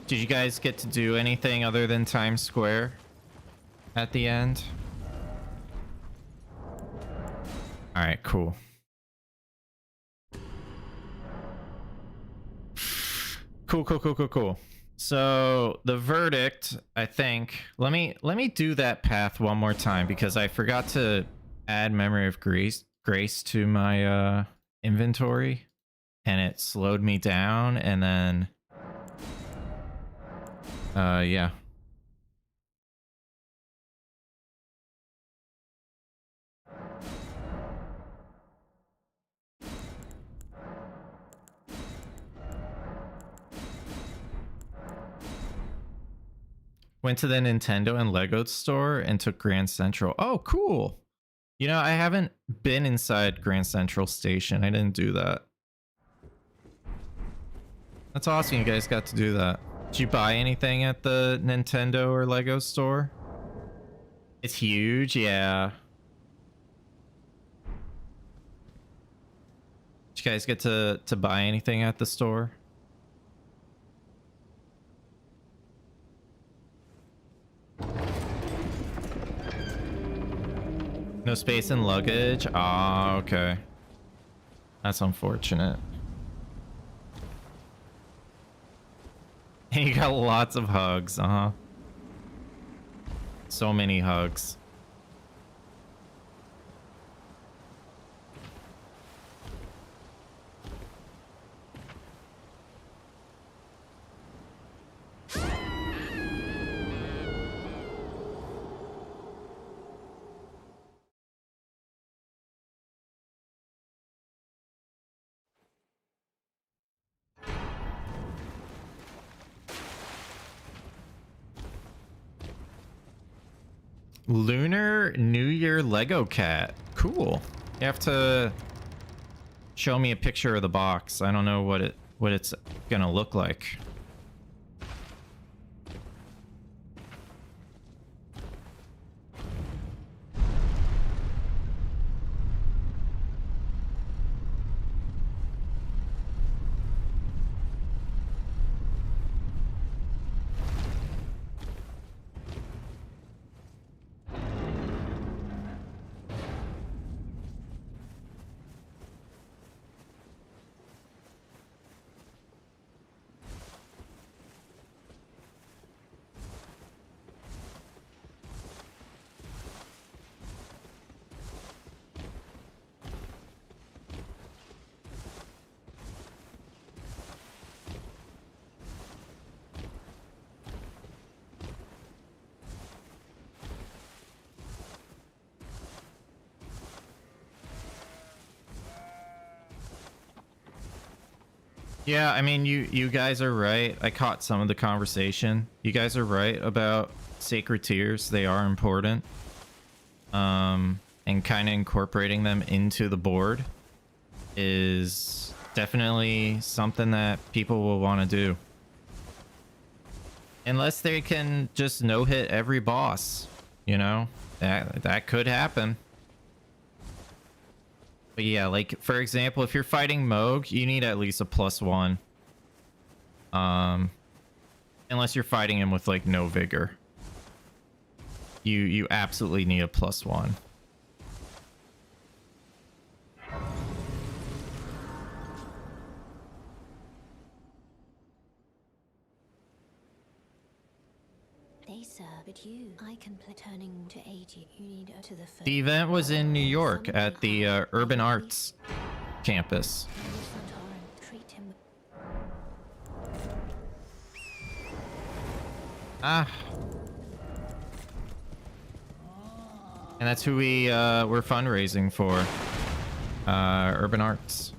[SPEAKER 1] Did you guys get to do anything other than Times Square at the end? Alright, cool. Cool. So the verdict, I think, let me do that path one more time because I forgot to add Memory of Grace to my inventory, and it slowed me down, and then yeah. Went to the Nintendo and Lego store and took Grand Central. Oh, cool. You know, I haven't been inside Grand Central Station. I didn't do that. That's awesome you guys got to do that. Did you buy anything at the Nintendo or Lego store? It's huge, yeah. Did you guys get to buy anything at the store? No space in luggage? Ah, okay. That's unfortunate. And you got lots of hugs, uh-huh. So many hugs. Lunar New Year Lego cat. Cool. You have to show me a picture of the box. I don't know what it's gonna look like. Yeah, I mean, you guys are right. I caught some of the conversation. You guys are right about sacred tiers. They are important. And kind of incorporating them into the board is definitely something that people will want to do. Unless they can just no-hit every boss, you know? That could happen. But yeah, like, for example, if you're fighting Moog, you need at least a +1. Unless you're fighting him with, like, no vigor. You absolutely need a +1.
[SPEAKER 4] They sir, but you, I can play turning to 80. You need to the foot.
[SPEAKER 1] The event was in New York at the Urban Arts campus.
[SPEAKER 4] Treat him.
[SPEAKER 1] Ah. And that's who we were fundraising for. Urban Arts.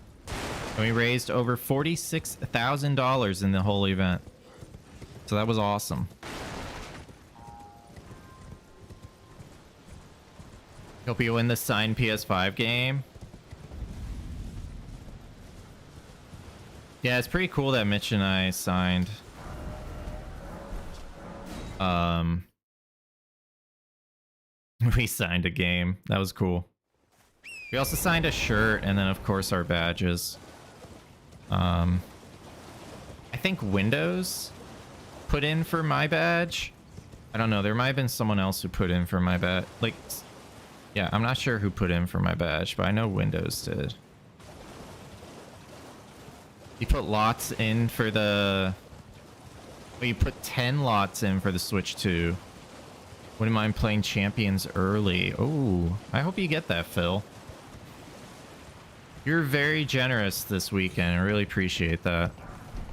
[SPEAKER 1] And we raised over $46,000 in the whole event. So that was awesome. Hope you win the signed PS5 game. Yeah, it's pretty cool that Mitch and I signed. We signed a game. That was cool. We also signed a shirt and then of course our badges. I think Windows put in for my badge. I don't know. There might have been someone else who put in for my badge. Like, yeah, I'm not sure who put in for my badge, but I know Windows did. You put lots in for the... Well, you put 10 lots in for the Switch 2. Wouldn't mind playing Champions early. Oh, I hope you get that, Phil. You're very generous this weekend. I really appreciate that.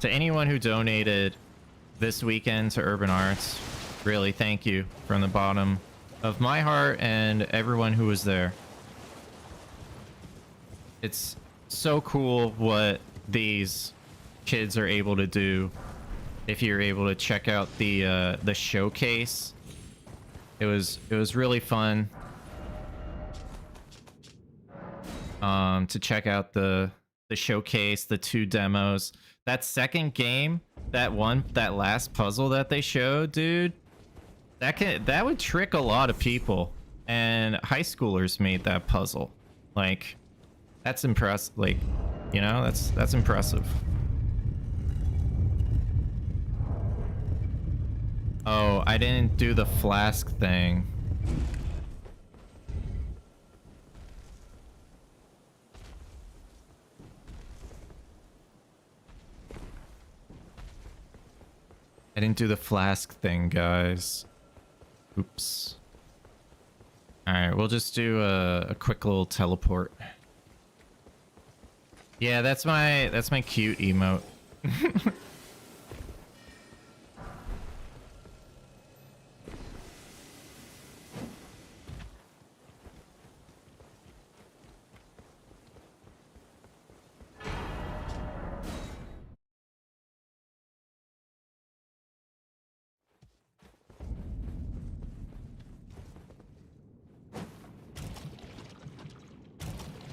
[SPEAKER 1] To anyone who donated this weekend to Urban Arts, really thank you from the bottom of my heart and everyone who was there. It's so cool what these kids are able to do. If you're able to check out the showcase, it was really fun to check out the showcase, the 2 demos. That second game, that last puzzle that they showed, dude, that would trick a lot of people, and high schoolers made that puzzle. Like, that's impressive. Like, you know, that's impressive. Oh, I didn't do the flask thing. I didn't do the flask thing, guys. Oops. Alright, we'll just do a quick little teleport. Yeah, that's my cute emote.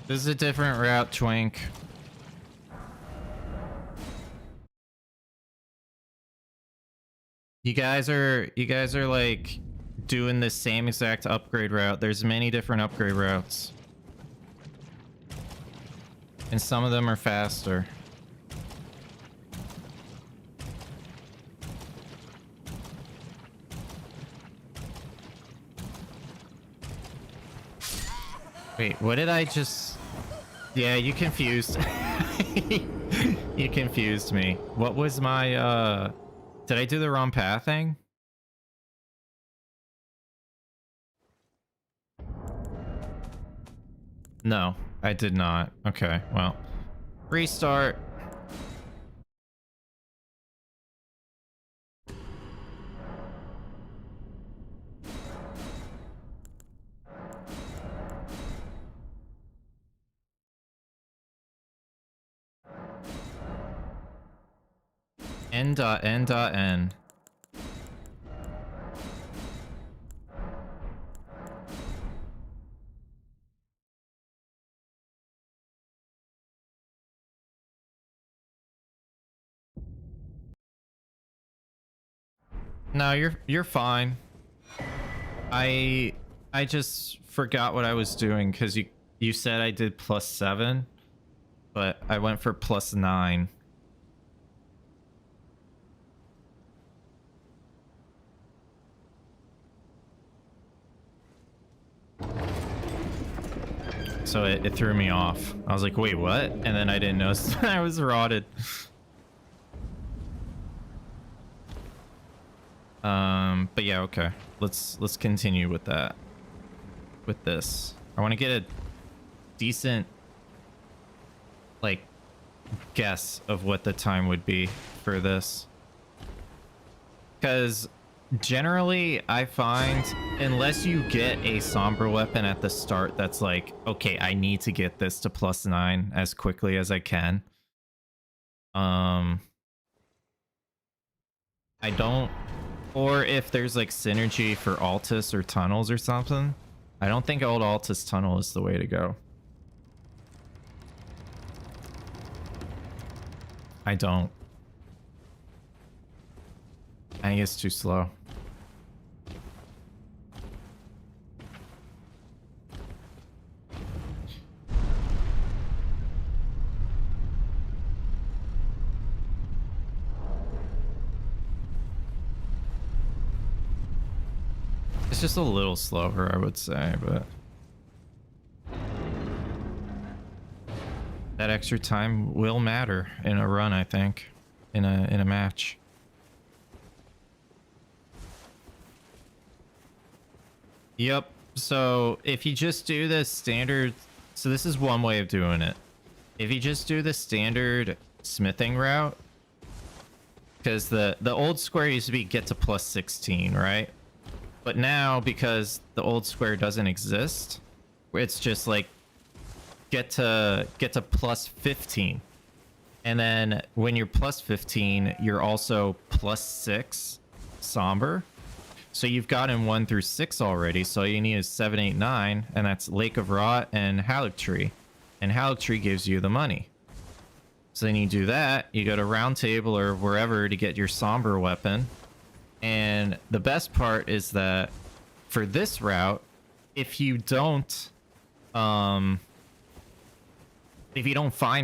[SPEAKER 1] This is a different route, Twink. You guys are like doing the same exact upgrade route. There's many different upgrade routes. And some of them are faster. Wait, what did I just... Yeah, you confused. You confused me. What was my, Did I do the wrong pathing? No, I did not. Okay, well. Restart. N.N.N. No, you're fine. I just forgot what I was doing because you said I did +7, but I went for +9. So it threw me off. I was like, wait, what? And then I didn't notice I was rotted. But yeah, okay. Let's continue with that. With this. I want to get a decent like guess of what the time would be for this. Because generally I find unless you get a somber weapon at the start that's like, okay, I need to get this to +9 as quickly as I can. I don't, or if there's like synergy for Altus or tunnels or something, I don't think old Altus tunnel is the way to go. I don't. I think it's too slow. It's just a little slower, I would say, but that extra time will matter in a run, I think, in a match. Yep. So if you just do the standard, so this is one way of doing it. If you just do the standard smithing route, because the old square used to be get to +16, right? But now, because the old square doesn't exist, it's just like get to +15. And then when you're +15, you're also +6 somber. So you've gotten 1 through 6 already. So all you need is 7, 8, 9, and that's Lake of Rot and Haligtree. And Haligtree gives you the money. So then you do that, you go to Round Table or wherever to get your somber weapon. And the best part is that for this route, if you don't find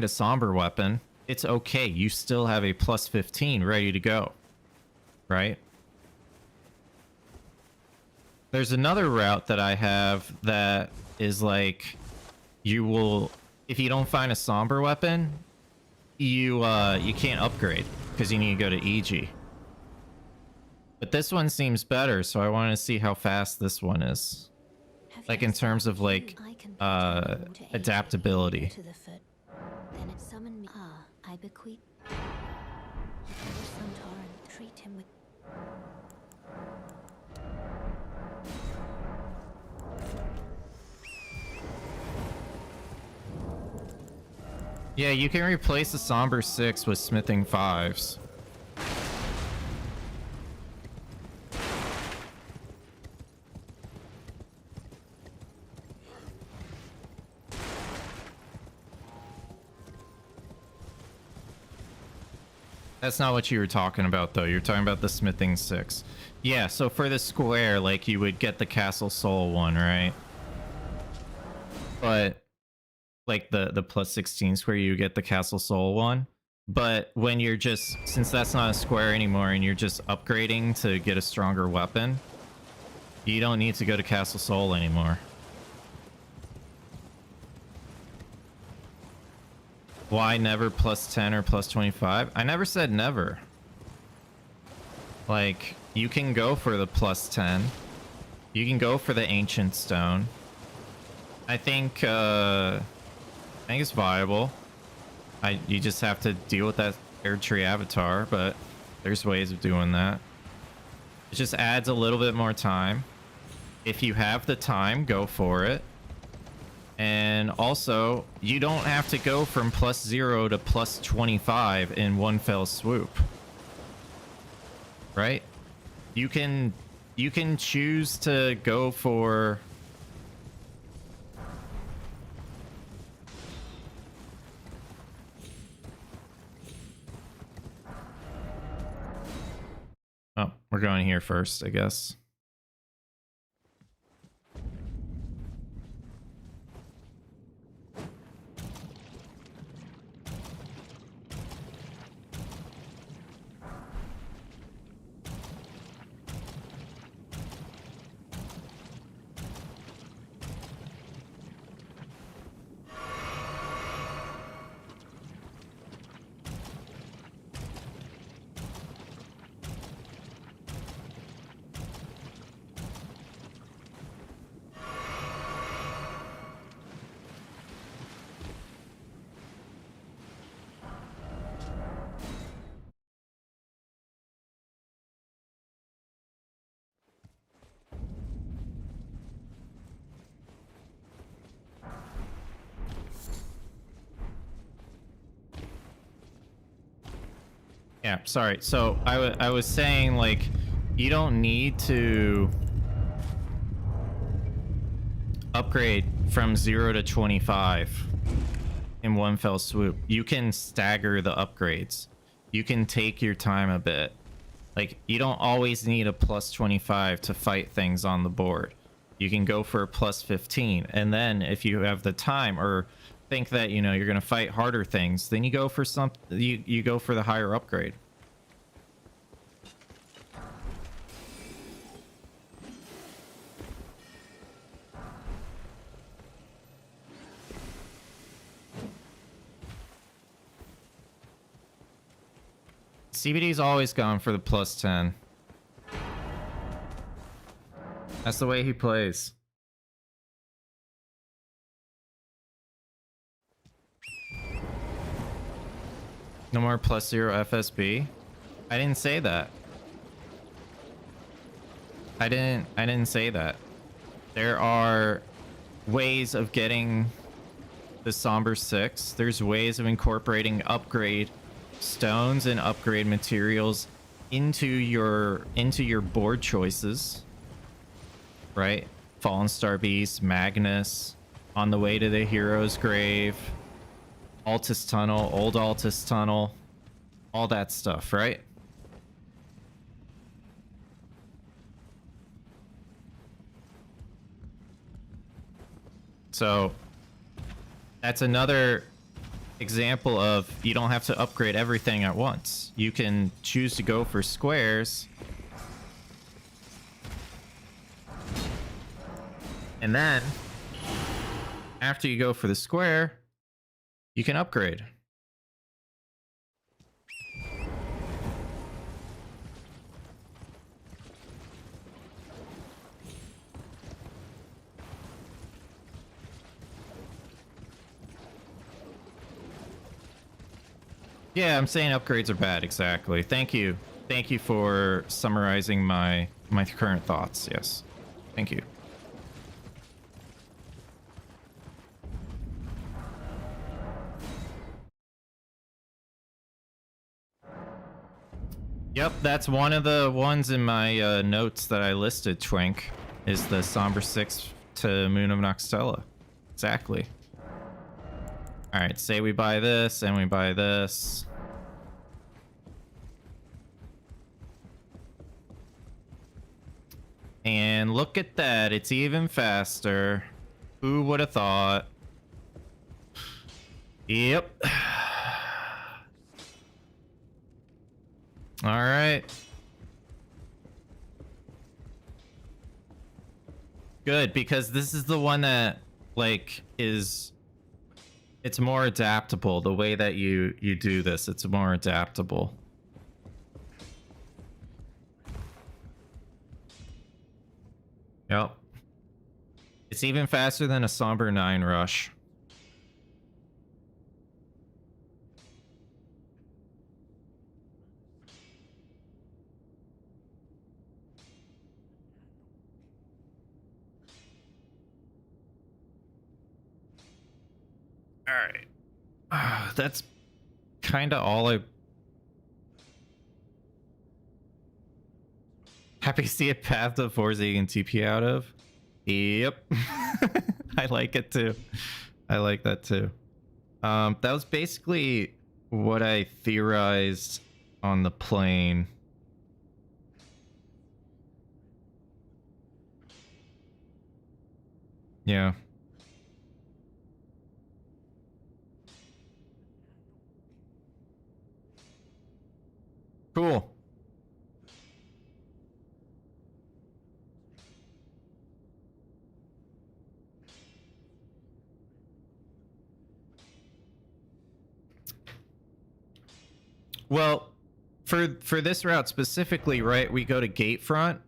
[SPEAKER 1] a somber weapon, it's okay. You still have a +15 ready to go, right? There's another route that I have that is like, you will, if you don't find a somber weapon, you can't upgrade because you need to go to EG. But this one seems better, so I want to see how fast this one is. Like in terms of like adaptability.
[SPEAKER 4] Then it summoned me. I bequeath. Treat him with.
[SPEAKER 1] Yeah, you can replace the somber 6 with smithing 5s. That's not what you were talking about, though. You're talking about the smithing 6. Yeah, so for the square, like, you would get the Castle Soul one, right? But, like, the +16 square, you get the Castle Soul one. But when you're just, since that's not a square anymore, and you're just upgrading to get a stronger weapon, you don't need to go to Castle Soul anymore. Why never +10 or +25? I never said never. Like, you can go for the +10. You can go for the Ancient Stone. I think it's viable. You just have to deal with that Erdtree avatar, but there's ways of doing that. It just adds a little bit more time. If you have the time, go for it. And also, you don't have to go from +0 to +25 in one fell swoop. right? You can choose to go for oh, we're going here first, I guess. Yeah, sorry. So I was saying, like, you don't need to upgrade from 0 to 25 in one fell swoop. You can stagger the upgrades. You can take your time a bit. Like, you don't always need a plus 25 to fight things on the board. You can go for a plus 15, and then if you have the time or think that, you know, you're going to fight harder things, then you go for you go for the higher upgrade. CBD's always gone for the plus 10. That's the way he plays. No more plus 0 FSB. I didn't say that. I didn't say that. There are ways of getting the Somber 6. There's ways of incorporating upgrade stones and upgrade materials into your board choices, right? Fallen Star Beast, Magnus, On the Way to the Hero's Grave, Altus Tunnel, Old Altus Tunnel, all that stuff, right? So that's another example of you don't have to upgrade everything at once. You can choose to go for squares, and then after you go for the square, you can upgrade. Yeah, I'm saying upgrades are bad. Exactly. Thank you. Thank you for summarizing my current thoughts. Yes. Thank you. Yep, that's one of the ones in my notes that I listed, Twink, is the Somber 6 to Moon of Noxtella. Exactly. Alright, say we buy this and we buy this. And look at that, it's even faster. Who would have thought? Yep. Alright. Good, because this is the one that, like, is... It's more adaptable, the way that you do this. It's more adaptable. Yep. It's even faster than a Somber 9 rush. Alright. That's kind of all I... Happy to see a path to Forza you can TP out of. Yep. I like it too. I like that too. That was basically what I theorized on the plane. Yeah. Cool. Well, for this route specifically, right, we go to Gatefront,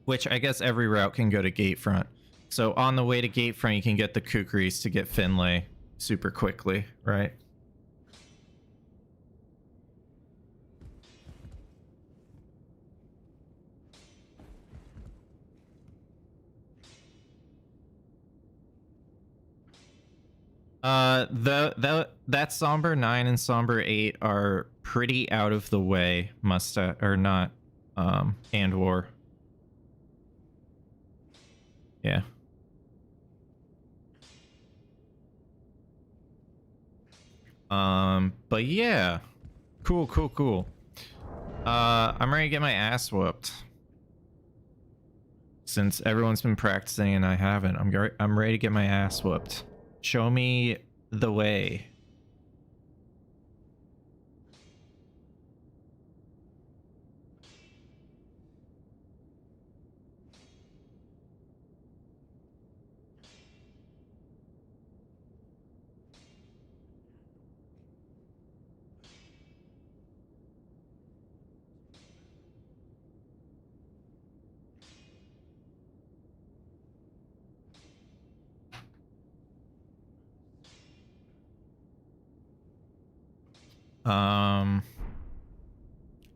[SPEAKER 1] which I guess every route can go to Gatefront. So on the way to Gatefront, you can get the Kukris to get Finlay super quickly, right? That Somber 9 and Somber 8 are pretty out of the way, or not, and War. Yeah. But yeah. Cool, cool, cool. I'm ready to get my ass whooped. Since everyone's been practicing and I haven't, I'm ready to get my ass whooped. Show me the way.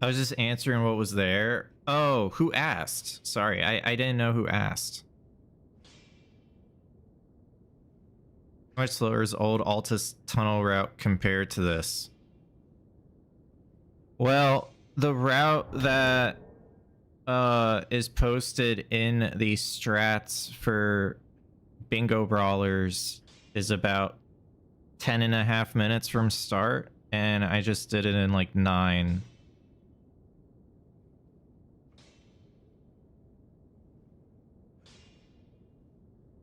[SPEAKER 1] I was just answering what was there. Oh, who asked? Sorry, I didn't know who asked. How much slower is old Altus tunnel route compared to this? Well, the route that is posted in the strats for bingo brawlers is about 10.5 minutes from start, and I just did it in like 9.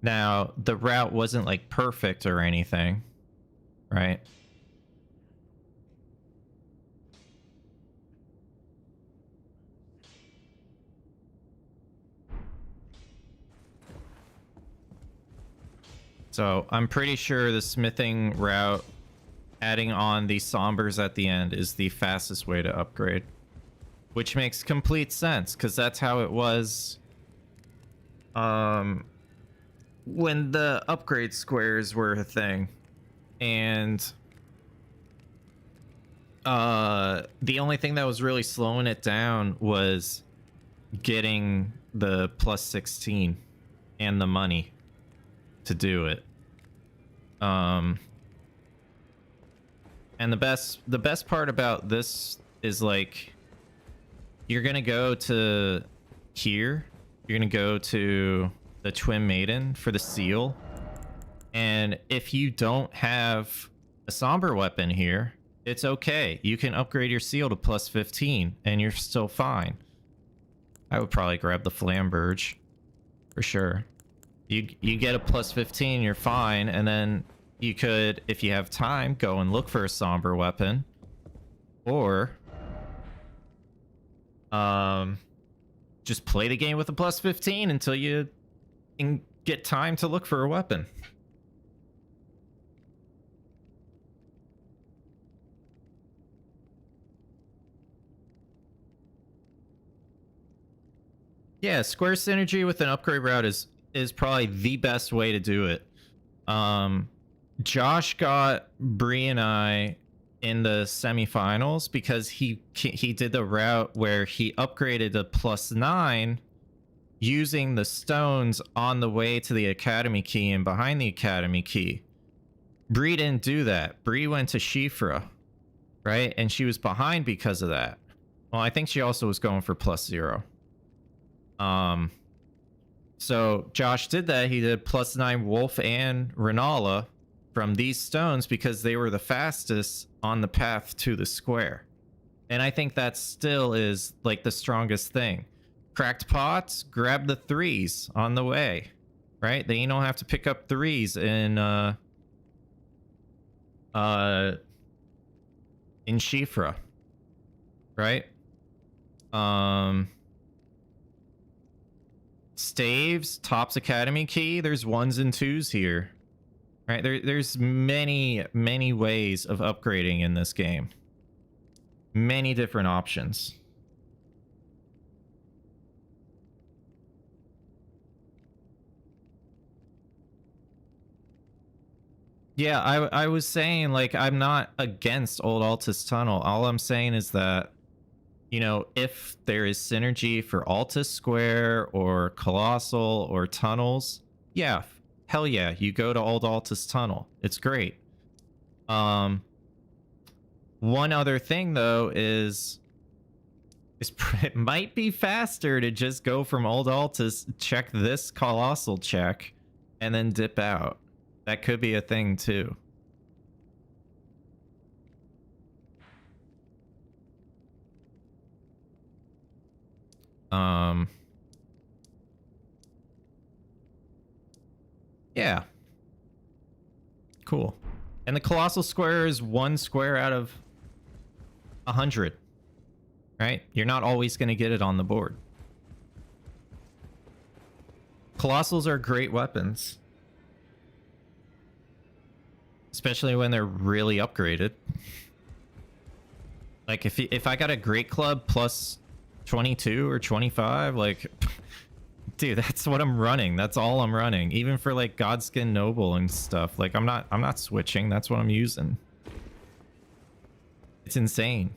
[SPEAKER 1] Now, the route wasn't like perfect or anything, right? So I'm pretty sure the smithing route, adding on the sombers at the end, is the fastest way to upgrade. Which makes complete sense, because that's how it was when the upgrade squares were a thing. And the only thing that was really slowing it down was getting the plus 16 and the money to do it. And the best part about this is, like, you're gonna go to here, you're gonna go to the Twin Maiden for the seal, and if you don't have a somber weapon here, it's okay. You can upgrade your seal to plus 15 and you're still fine. I would probably grab the Flamberge for sure. You get a plus 15, you're fine, and then you could, if you have time, go and look for a somber weapon, or just play the game with a plus 15 until you can get time to look for a weapon. Yeah, square synergy with an upgrade route is probably the best way to do it. Josh got Bree and I in the semifinals because he did the route where he upgraded to plus 9 using the stones on the way to the academy key and behind the academy key. Bree didn't do that. Bree went to Shifra, right? And she was behind because of that. Well, I think she also was going for plus 0. So Josh did that. He did +9 Wolf and Renala from these stones because they were the fastest on the path to the square. And I think that still is like the strongest thing. Cracked pots, grab the 3s on the way, right? Then you don't have to pick up 3s in Shifra, right? Staves, Topps Academy key. There's 1s and 2s here, right? There's many ways of upgrading in this game. Many different options. Yeah, I was saying, like, I'm not against Old Altus Tunnel. All I'm saying is that, you know, if there is synergy for Altus Square or Colossal or Tunnels, yeah, hell yeah, you go to Old Altus Tunnel. It's great. One other thing, though, is it might be faster to just go from Old Altus, check this Colossal check, and then dip out. That could be a thing, too. Yeah. Cool. And the Colossal Square is 1 square out of 100. Right? You're not always going to get it on the board. Colossals are great weapons. Especially when they're really upgraded. Like, if I got a Great Club plus 22 or 25, like, dude, that's what I'm running. That's all I'm running. Even for, like, Godskin Noble and stuff. Like, I'm not switching. That's what I'm using. It's insane.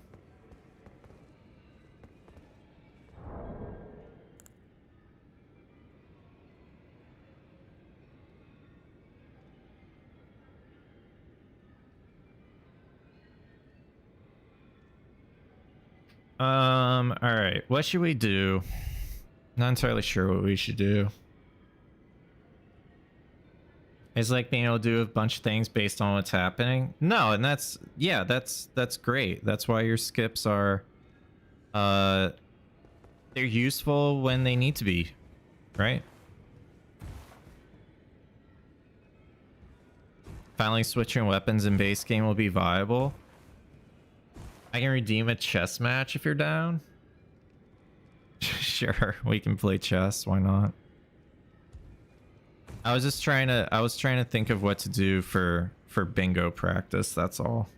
[SPEAKER 1] All right. What should we do? Not entirely sure what we should do. It's like being able to do a bunch of things based on what's happening. No, and that's, yeah, that's great. That's why your skips are, they're useful when they need to be, right? Finally switching weapons in base game will be viable. I can redeem a chess match if you're down. Sure, we can play chess. Why not? I was trying to think of what to do for bingo practice. That's all.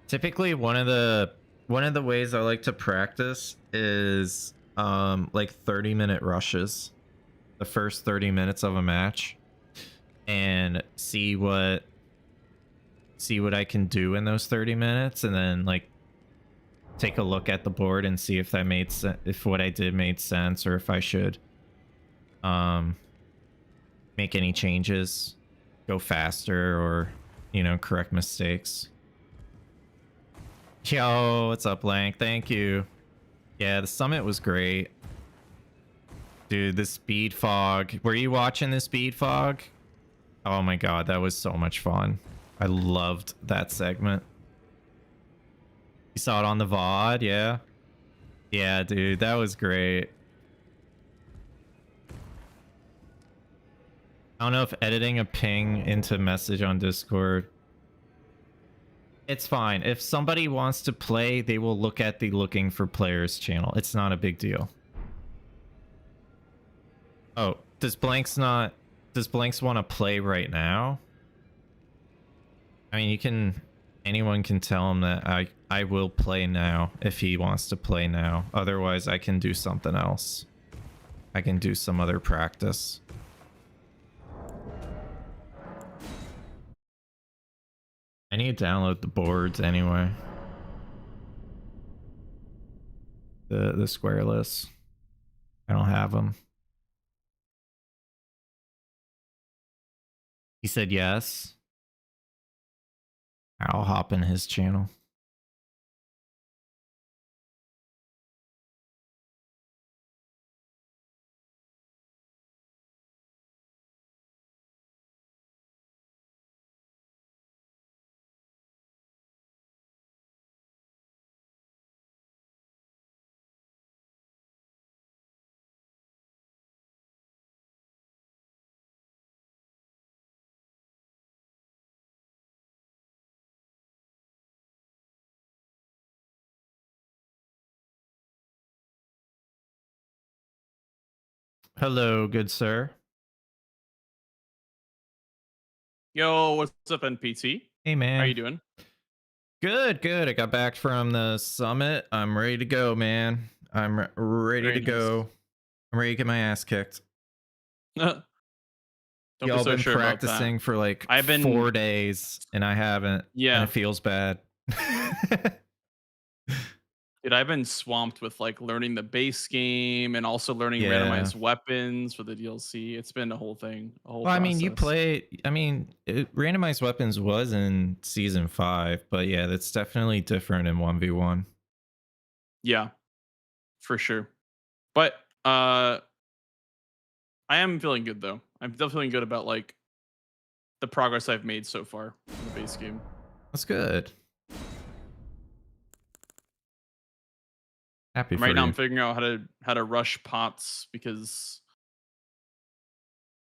[SPEAKER 1] Typically, one of the ways I like to practice is like 30-minute rushes, the first 30 minutes of a match, and see what I can do in those 30 minutes, and then like take a look at the board and see if that made if what I did made sense, or if I should make any changes, go faster, or, you know, correct mistakes. Yo, what's up, Lank? Thank you. Yeah, the summit was great. Dude, the speed fog. Were you watching the speed fog? Oh my god, that was so much fun. I loved that segment. You saw it on the VOD, yeah? Yeah, dude, that was great. I don't know if editing a ping into message on Discord. It's fine. If somebody wants to play, they will look at the looking for players channel. It's not a big deal. Oh, does blanxz want to play right now? I mean, anyone can tell him that I will play now if he wants to play now. Otherwise, I can do something else. I can do some other practice. I need to download the boards anyway. The square lists. I don't have them. He said yes. I'll hop in his channel. Hello, good sir.
[SPEAKER 6] Yo, what's up, NPT?
[SPEAKER 1] Hey,
[SPEAKER 6] How
[SPEAKER 1] man.
[SPEAKER 6] you doing?
[SPEAKER 1] Good, good. I got back from the summit. I'm ready to go, man. I'm ready
[SPEAKER 6] Very
[SPEAKER 1] to
[SPEAKER 6] nice.
[SPEAKER 1] go. I'm ready to get my ass kicked.
[SPEAKER 6] Don't be
[SPEAKER 1] Y'all
[SPEAKER 6] so
[SPEAKER 1] been
[SPEAKER 6] sure about that.
[SPEAKER 1] practicing for like
[SPEAKER 6] I've been
[SPEAKER 1] 4 days, and I haven't. And
[SPEAKER 6] Yeah,
[SPEAKER 1] it feels bad.
[SPEAKER 6] dude, I've been swamped with like learning the base game and also learning
[SPEAKER 1] Yeah.
[SPEAKER 6] randomized weapons for the DLC. It's been a whole thing, a whole
[SPEAKER 1] Well, I
[SPEAKER 6] process.
[SPEAKER 1] mean, randomized weapons was in season 5, but yeah, that's definitely different in 1v1.
[SPEAKER 6] Yeah, for sure. But I am feeling good though. I'm still feeling good about like the progress I've made so far in the base game.
[SPEAKER 1] That's good. Happy for
[SPEAKER 6] Right now,
[SPEAKER 1] you.
[SPEAKER 6] I'm figuring out how to rush pots because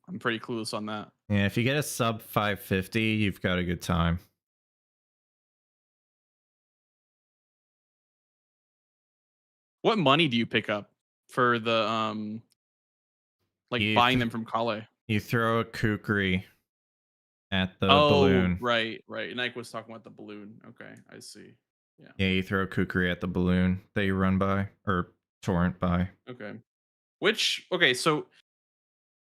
[SPEAKER 6] I'm pretty clueless on that.
[SPEAKER 1] Yeah, if you get a sub 550, you've got a good time.
[SPEAKER 6] What money do you pick up for the like
[SPEAKER 1] You
[SPEAKER 6] buying
[SPEAKER 1] th-
[SPEAKER 6] them from Kale?
[SPEAKER 1] You throw a kukri at the
[SPEAKER 6] Oh,
[SPEAKER 1] balloon.
[SPEAKER 6] right. Nike was talking about the balloon. Okay, I see.
[SPEAKER 1] Yeah, you throw a kukri at the balloon that you run by or torrent by.
[SPEAKER 6] Okay. So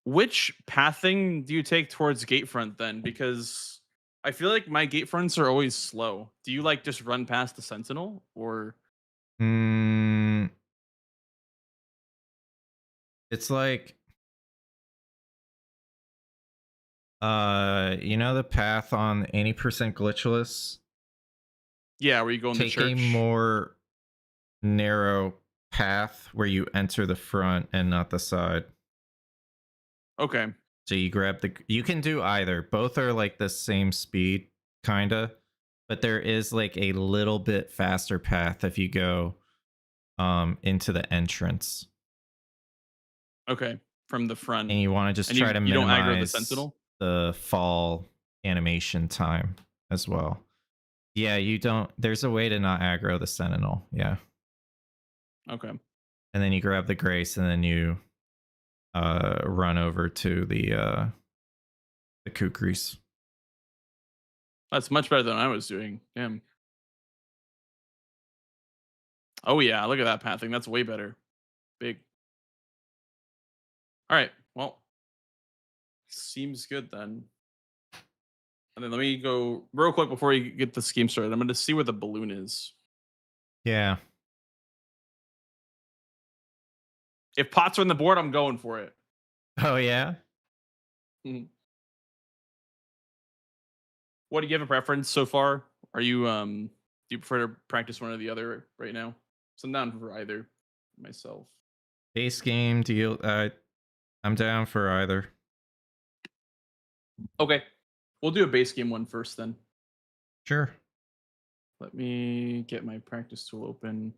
[SPEAKER 6] which pathing do you take towards Gatefront then? Because I feel like my Gatefronts are always slow. Do you like just run past the Sentinel or
[SPEAKER 1] Mm, it's like you know the path on 80% glitchless?
[SPEAKER 6] yeah, where you go in the
[SPEAKER 1] Take
[SPEAKER 6] church?
[SPEAKER 1] a more narrow path where you enter the front and not the side.
[SPEAKER 6] Okay.
[SPEAKER 1] So you can do either. Both are like the same speed, kinda, but there is like a little bit faster path if you go into the entrance.
[SPEAKER 6] Okay. From the front.
[SPEAKER 1] And you want to just
[SPEAKER 6] And
[SPEAKER 1] try to
[SPEAKER 6] you don't aggro the
[SPEAKER 1] minimize
[SPEAKER 6] Sentinel?
[SPEAKER 1] the fall animation time as well. Yeah, there's a way to not aggro the Sentinel. Yeah.
[SPEAKER 6] Okay.
[SPEAKER 1] And then you grab the Grace and then you run over to the Kukris.
[SPEAKER 6] That's much better than I was doing. Damn. Oh yeah, look at that pathing. That's way better. Big. All right. Well, seems good then. And then let me go real quick before you get this game started. I'm going to see where the balloon is.
[SPEAKER 1] Yeah.
[SPEAKER 6] If pots are on the board, I'm going for it.
[SPEAKER 1] Oh yeah.
[SPEAKER 6] Mhm. What do you have a preference so far? Are you do you prefer to practice one or the other right now? So I'm down for either myself.
[SPEAKER 1] Base game deal. I'm down for either.
[SPEAKER 6] Okay. We'll do a base game one first then.
[SPEAKER 1] Sure.
[SPEAKER 6] Let me get my practice tool open.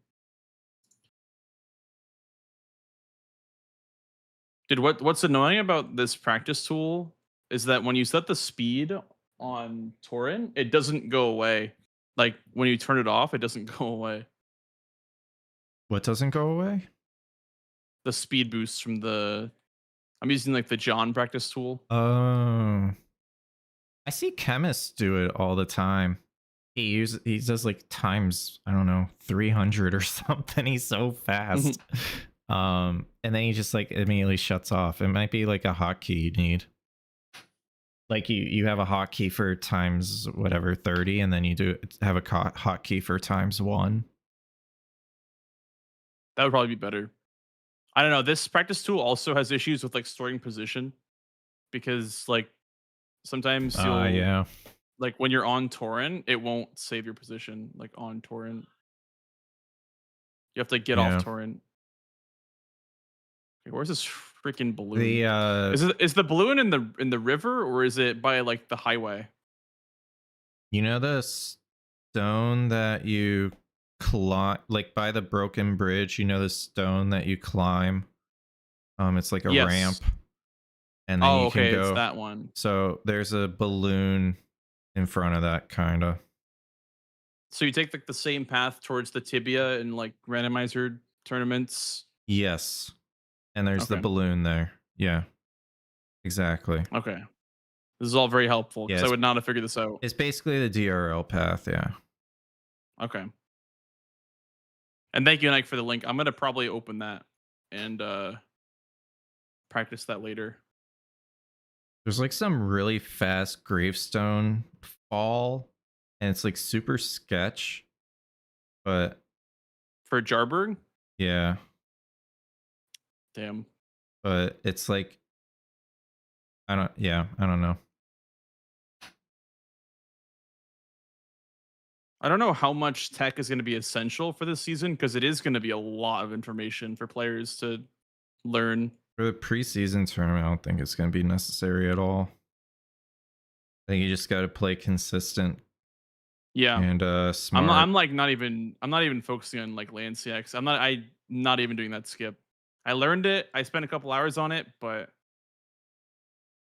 [SPEAKER 6] Dude, what's annoying about this practice tool is that when you set the speed on Torrent, it doesn't go away. Like when you turn it off, it doesn't go away.
[SPEAKER 1] What doesn't go away?
[SPEAKER 6] The speed boost from I'm using like the John practice tool.
[SPEAKER 1] Oh. I see Kemist do it all the time. He does like times, I don't know, 300 or something. He's so fast. And then he just like immediately shuts off. It might be like a hotkey you need. Like you have a hotkey for times whatever 30, and then you have a hotkey for times 1.
[SPEAKER 6] That would probably be better. I don't know. This practice tool also has issues with like storing position because like sometimes
[SPEAKER 1] Yeah.
[SPEAKER 6] like when you're on torrent, it won't save your position like on torrent. You have to get off torrent. Okay, where's this freaking balloon? Is the balloon in the river or is it by like the highway?
[SPEAKER 1] You know the stone that you climb, like by the broken bridge, you know the stone that you climb? It's like a ramp. And then you can go.
[SPEAKER 6] It's that one.
[SPEAKER 1] So there's a balloon in front of that, kind of.
[SPEAKER 6] So you take like the same path towards the tibia in like randomizer tournaments?
[SPEAKER 1] Yes. And there's the balloon there. Yeah, exactly.
[SPEAKER 6] Okay. This is all very helpful because
[SPEAKER 1] Yeah,
[SPEAKER 6] I would not have figured this out.
[SPEAKER 1] It's basically the DRL path. Yeah.
[SPEAKER 6] Okay. And thank you, Nike, for the link. I'm gonna probably open that and practice that later.
[SPEAKER 1] There's like some really fast gravestone fall, and it's like super sketch. But
[SPEAKER 6] For Jarberg?
[SPEAKER 1] yeah,
[SPEAKER 6] Damn.
[SPEAKER 1] but it's like I don't know.
[SPEAKER 6] I don't know how much tech is going to be essential for this season because it is going to be a lot of information for players to learn.
[SPEAKER 1] For the preseason tournament, I don't think it's going to be necessary at all. I think you just got to play consistent.
[SPEAKER 6] Yeah.
[SPEAKER 1] And smart.
[SPEAKER 6] I'm not even focusing on like land CX. I'm not even doing that skip. I learned it. I spent a couple hours on it, but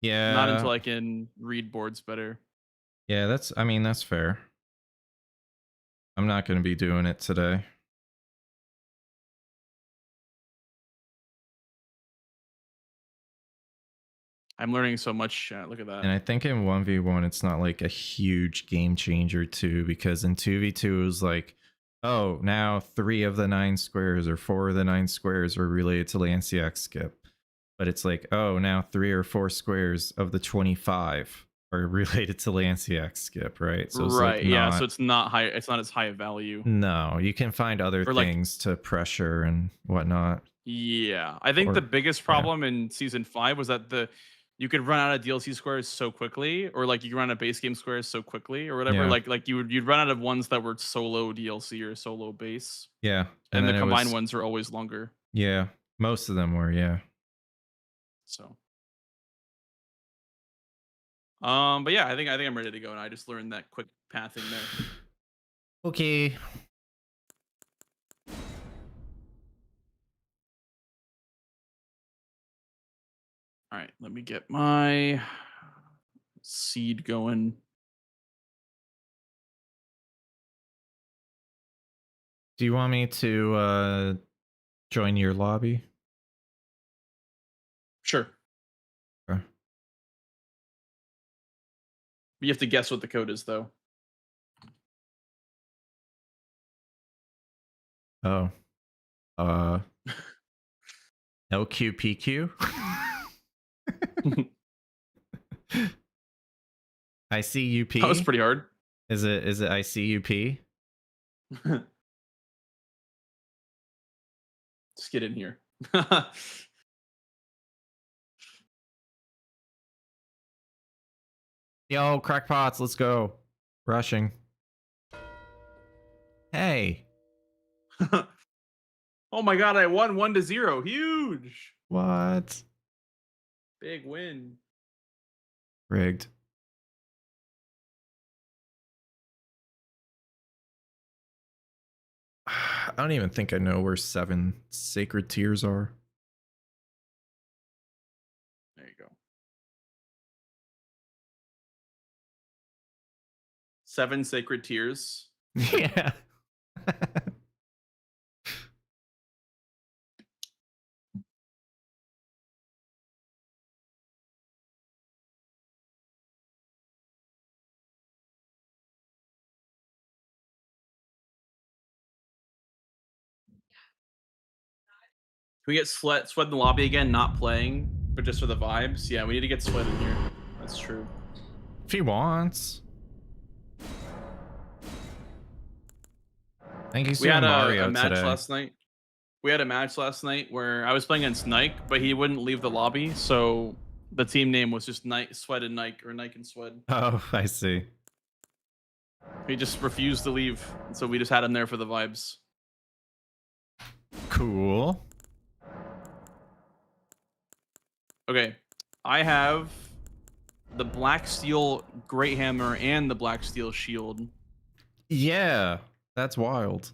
[SPEAKER 1] yeah,
[SPEAKER 6] not until I can read boards better.
[SPEAKER 1] Yeah, that's fair. I'm not going to be doing it today.
[SPEAKER 6] I'm learning so much. Look at that.
[SPEAKER 1] And I think in 1v1, it's not like a huge game changer too, because in 2v2, it was like, oh, now 3 of the 9 squares or 4 of the 9 squares are related to land CX skip. But it's like, oh, now 3 or 4 squares of the 25 are related to land CX skip, right? So it's
[SPEAKER 6] right,
[SPEAKER 1] like
[SPEAKER 6] yeah. So it's not high. It's not as high a value.
[SPEAKER 1] No, you can find other things to pressure and whatnot.
[SPEAKER 6] Yeah, I think the biggest problem in season 5 was that you could run out of DLC squares so quickly, or like you could run out of base game squares so quickly, or whatever.
[SPEAKER 1] Yeah.
[SPEAKER 6] Like you'd run out of ones that were solo DLC or solo base.
[SPEAKER 1] Yeah,
[SPEAKER 6] and the combined ones are always longer.
[SPEAKER 1] Yeah, most of them were. Yeah.
[SPEAKER 6] So. But yeah, I think I'm ready to go, and I just learned that quick pathing there.
[SPEAKER 1] Okay.
[SPEAKER 6] All right, let me get my seed going.
[SPEAKER 1] Do you want me to join your lobby?
[SPEAKER 6] Sure.
[SPEAKER 1] Okay.
[SPEAKER 6] You have to guess what the code is, though.
[SPEAKER 1] Oh. LQPQ? ICUP?
[SPEAKER 6] That was pretty hard.
[SPEAKER 1] Is it ICUP?
[SPEAKER 6] Just get in here.
[SPEAKER 1] Yo, crackpots, let's go. Rushing. Hey.
[SPEAKER 6] Oh my god, I won 1-0. Huge.
[SPEAKER 1] What?
[SPEAKER 6] Big win.
[SPEAKER 1] Rigged. I don't even think I know where 7 sacred tears are.
[SPEAKER 6] There you go. 7 sacred tears.
[SPEAKER 1] Yeah.
[SPEAKER 6] Can we get Sweat in the lobby again, not playing, but just for the vibes? Yeah, we need to get Sweat in here. That's true.
[SPEAKER 1] If he wants. I think he's
[SPEAKER 6] We
[SPEAKER 1] doing
[SPEAKER 6] had
[SPEAKER 1] Mario
[SPEAKER 6] a match
[SPEAKER 1] today.
[SPEAKER 6] last night. We had a match last night where I was playing against Nike, but he wouldn't leave the lobby, so the team name was just Sweat and Nike, or Nike and Sweat.
[SPEAKER 1] Oh, I see.
[SPEAKER 6] He just refused to leave, so we just had him there for the vibes.
[SPEAKER 1] Cool.
[SPEAKER 6] Okay, I have the Black Steel Great Hammer and the Black Steel Shield.
[SPEAKER 1] Yeah, that's wild.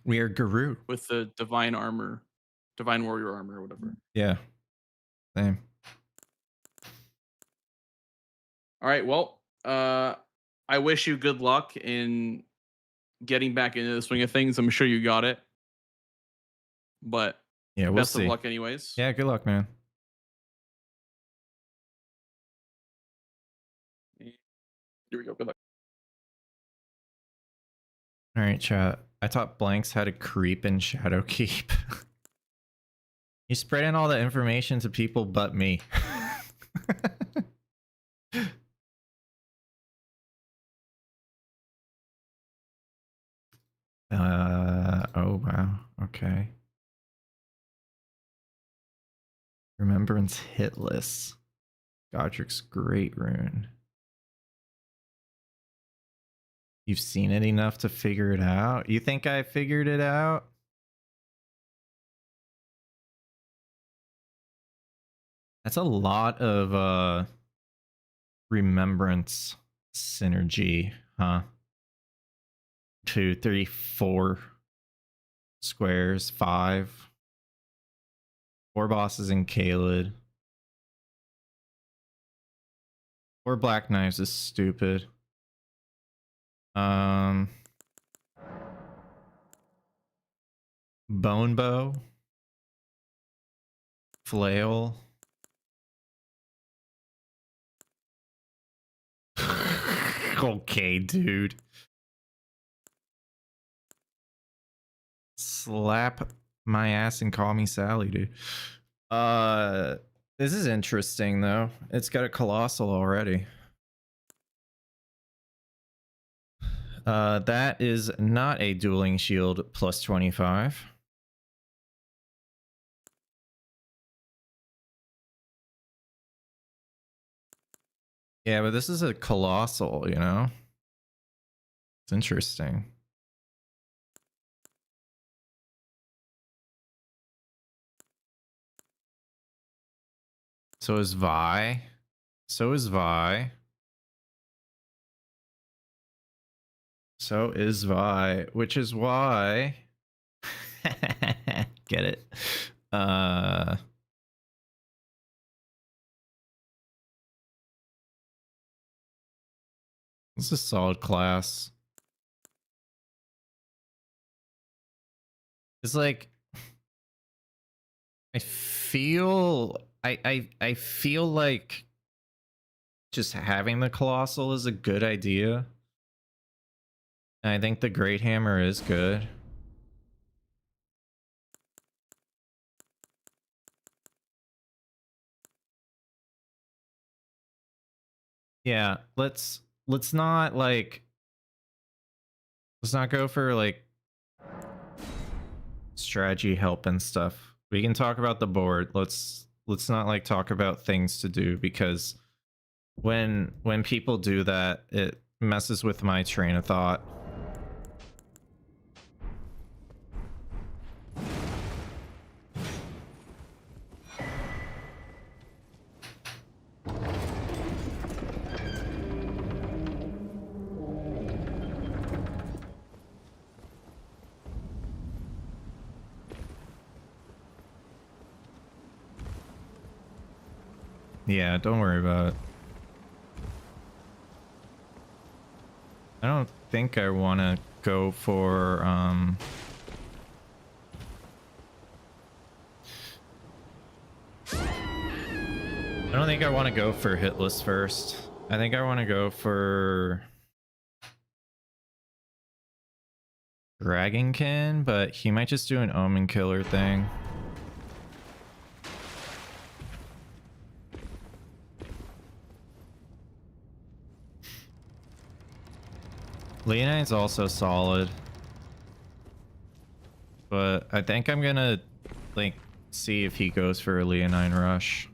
[SPEAKER 1] We are Guru.
[SPEAKER 6] With the Divine Armor. Divine Warrior Armor, or whatever.
[SPEAKER 1] Yeah. Same.
[SPEAKER 6] All right, well, I wish you good luck in getting back into the swing of things. I'm sure you got it. But
[SPEAKER 1] Yeah, we'll
[SPEAKER 6] Best
[SPEAKER 1] see.
[SPEAKER 6] of luck, anyways.
[SPEAKER 1] Yeah, good luck, man.
[SPEAKER 6] Here we go. Good luck.
[SPEAKER 1] All right, chat. I taught blanxz how to creep and shadow keep. You spread in all the information to people but me. Oh wow. Okay. Remembrance hitless. Godric's great rune. You've seen it enough to figure it out? You think I figured it out? That's a lot of remembrance synergy, huh? 2, 3, 4 squares, 5. 4 bosses in Kaled. 4 black knives is stupid. Bone bow. Flail. Okay, dude. Slap my ass and call me Sally, dude. This is interesting though. It's got a colossal already. That is not a dueling shield plus 25. Yeah, but this is a colossal, you know? It's interesting. So is Vi. So is Vi. So is Vi, which is why get it. This is a solid class. It's like I feel like just having the colossal is a good idea. And I think the Great Hammer is good. Yeah, let's not go for like strategy help and stuff. We can talk about the board. Let's not like talk about things to do, because when people do that, it messes with my train of thought. Yeah, don't worry about it. I don't think I want to go for I don't think I want to go for hitless first. I think I want to go for Dragonkin, but he might just do an Omen Killer thing. Leonine's also solid, but I think I'm gonna like see if he goes for a Leonine rush.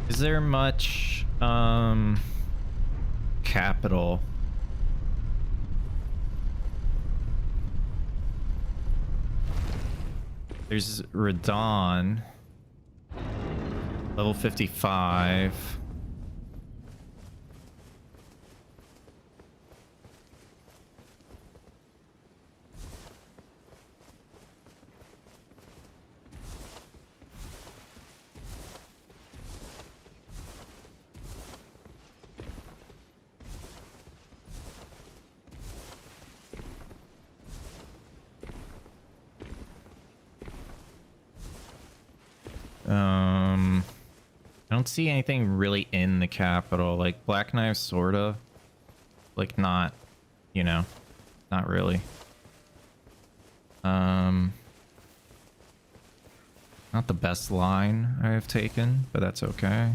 [SPEAKER 1] Is there much capital? There's Radon, level 55. don't see anything really in the capital. Like Black Knife, sorta. Like not, you know, not really. Not the best line I have taken, but that's okay.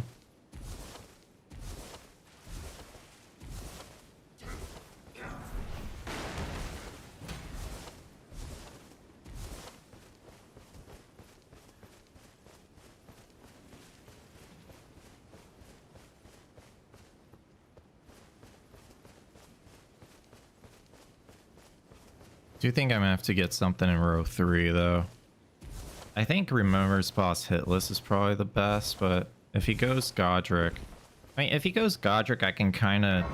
[SPEAKER 1] Do you think I'm gonna have to get something in row 3 though? I think Remember's Boss Hitless is probably the best, but if he goes Godric, I mean, if he goes Godric, I can kind of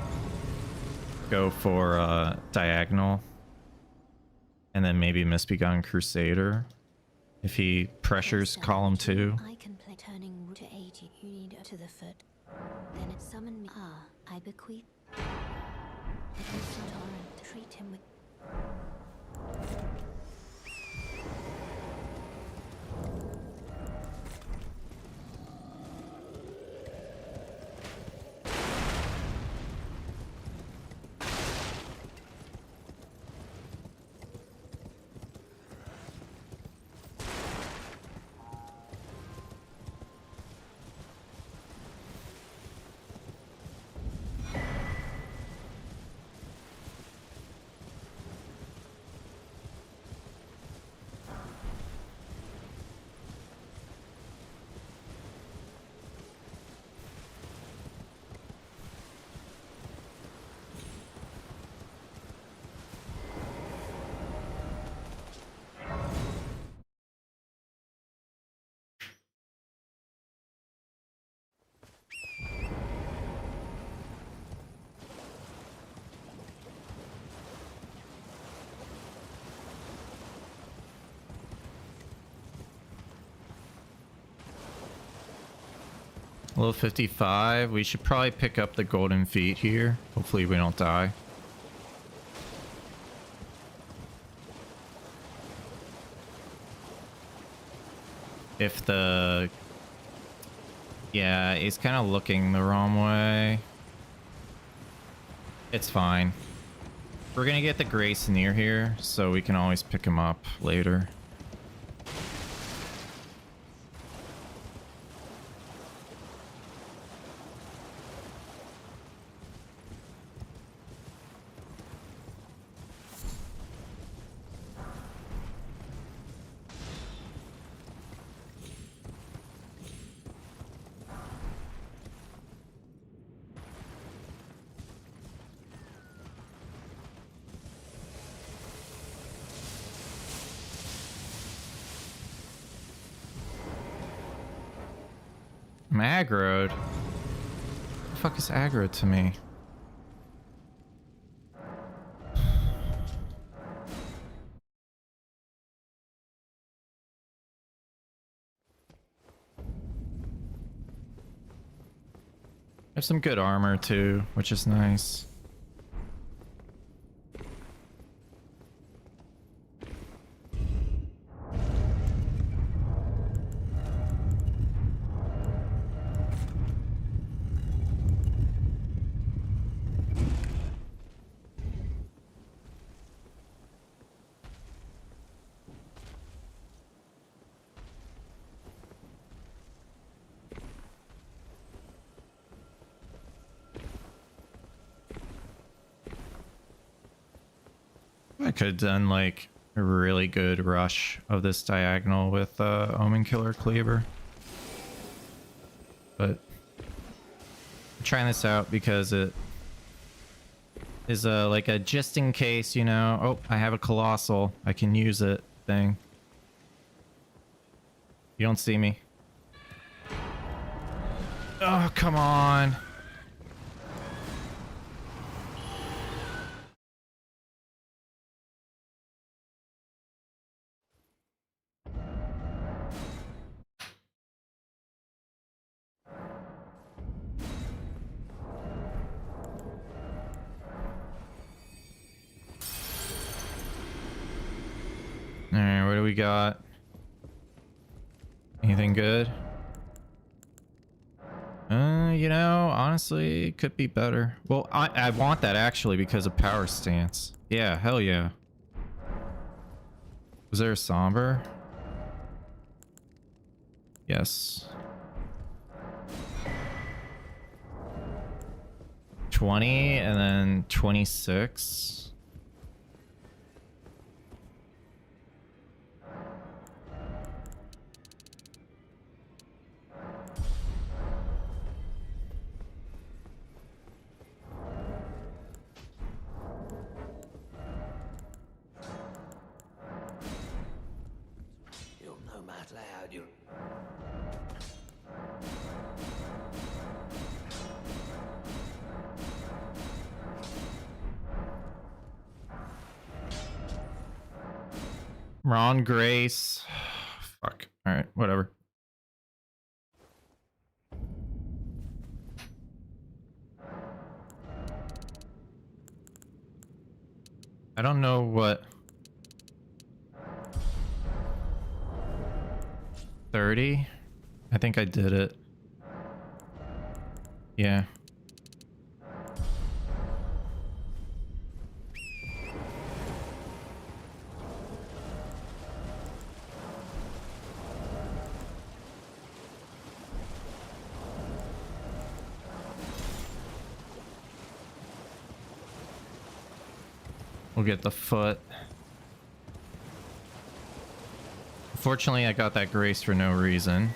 [SPEAKER 1] go for Diagonal, and then maybe Misbegotten Crusader. If he pressures column 2.
[SPEAKER 4] I can play turning to 80. You need to the foot. Then it summon me. Ah, I bequeath. It was torrent. Treat him with.
[SPEAKER 1] Level 55. We should probably pick up the golden feet here. Hopefully we don't die. If the... Yeah, he's kind of looking the wrong way. It's fine. We're gonna get the Grace near here, so we can always pick him up later. I'm aggroed. What the fuck is aggroed to me? I have some good armor too, which is nice. I could have done like a really good rush of this diagonal with Omen Killer Cleaver. But I'm trying this out because it is like a just in case, you know. Oh, I have a Colossal. I can use it thing. You don't see me. Oh, come on. Alright, what do we got? Anything good? You know, honestly, it could be better. Well, I want that actually because of power stance. Yeah, hell yeah. Was there a somber? Yes. 20 and then 26.
[SPEAKER 5] You'll no matter how you.
[SPEAKER 1] Ron Grace. Fuck. All right, whatever. I don't know what 30. I think I did it. Yeah. We'll get the foot. Fortunately, I got that grace for no reason,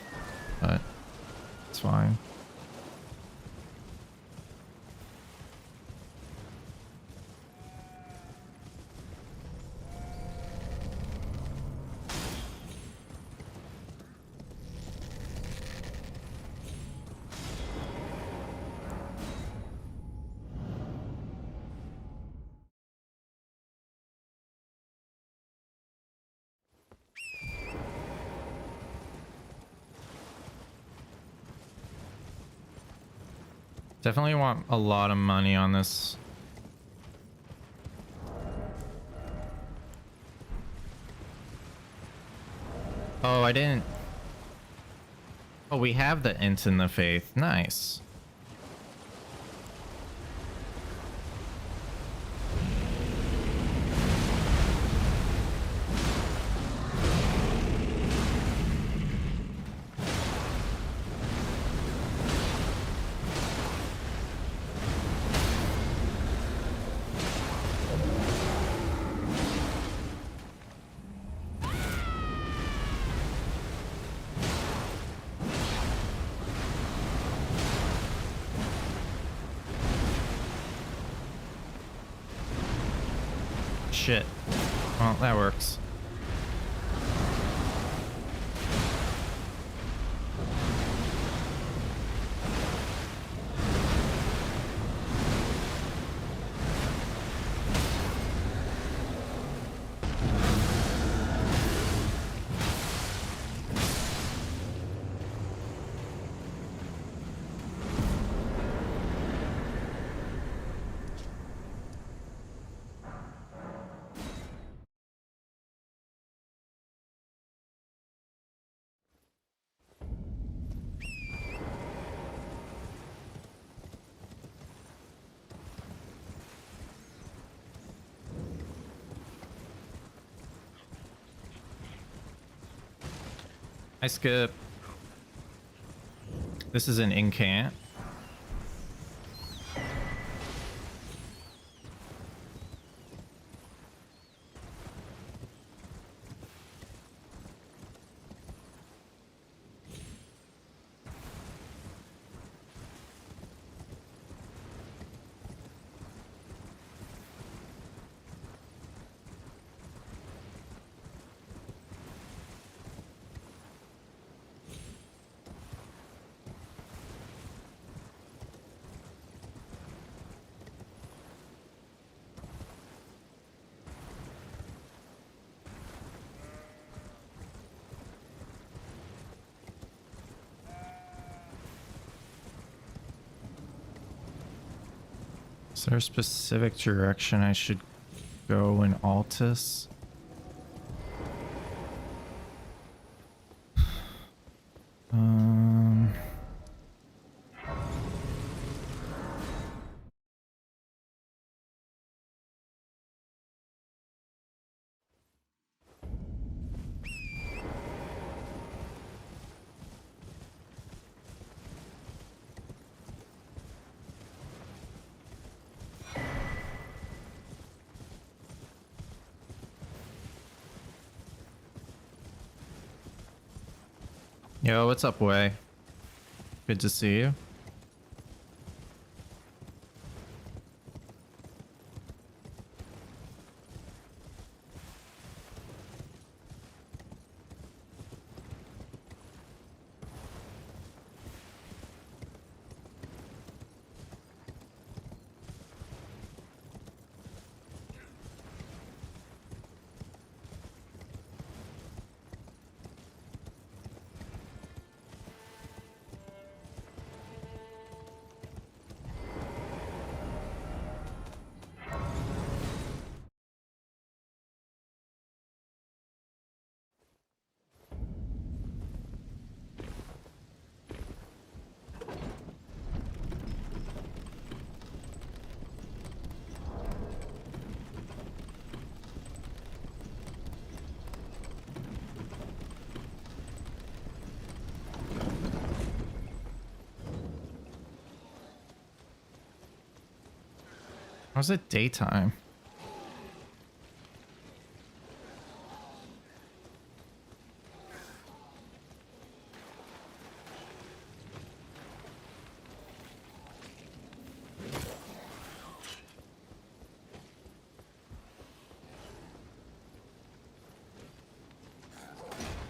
[SPEAKER 1] but it's fine. Definitely want a lot of money on this. Oh, I didn't. Oh, we have the int in the faith. Nice. Shit. Well, that works. I skip. This is an incant. Is there a specific direction I should go in Altus? Yo, what's up, Way? Good to see you. How's it daytime?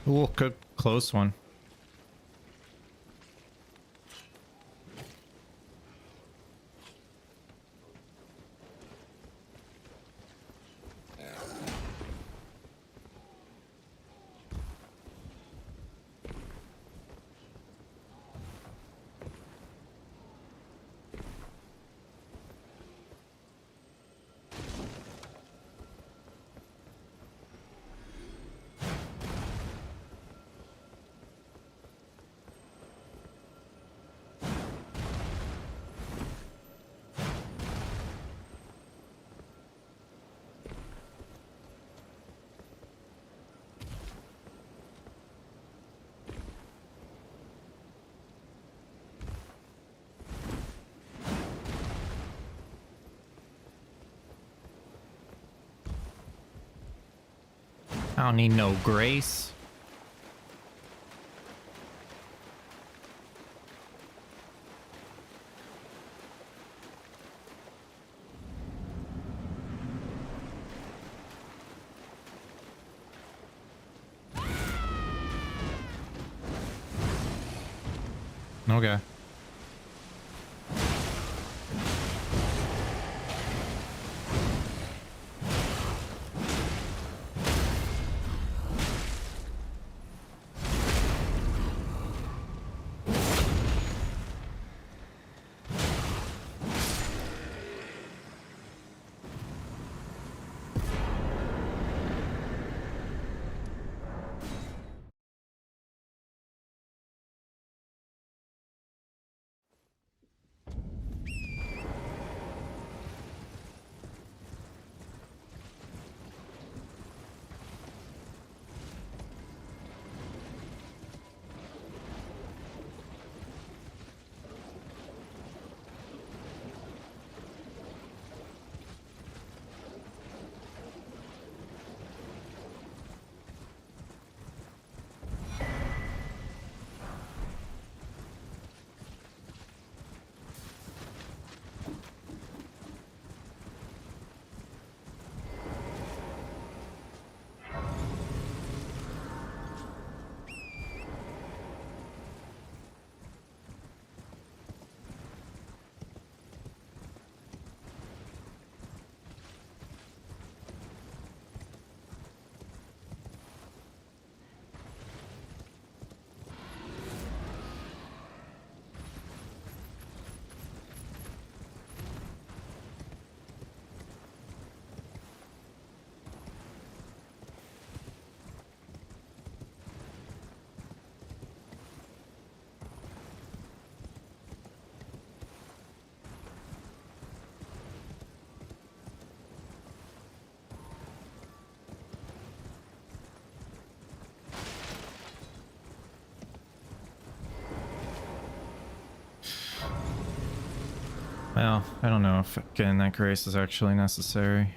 [SPEAKER 1] Ooh, good close one. I don't need no grace. Okay. Well, I don't know if getting that grace is actually necessary.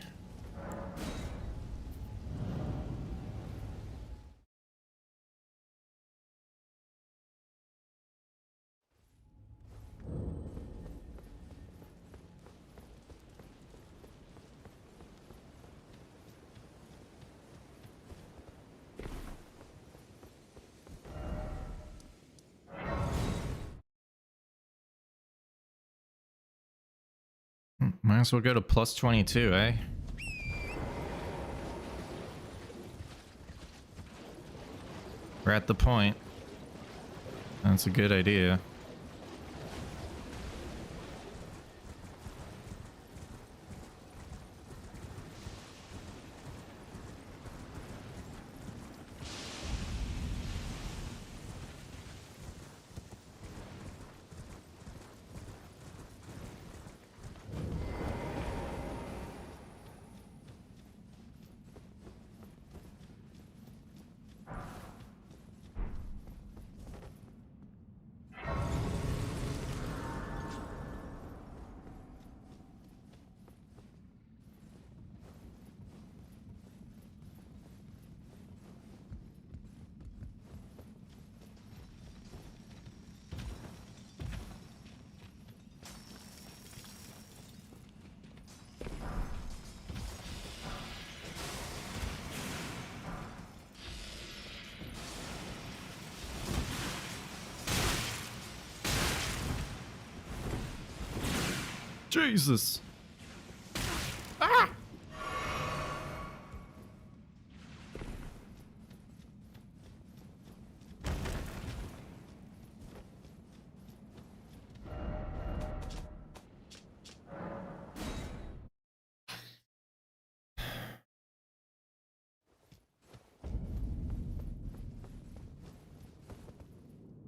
[SPEAKER 1] Might as well go to plus 22, eh? We're at the point. That's a good idea. Jesus. Ah!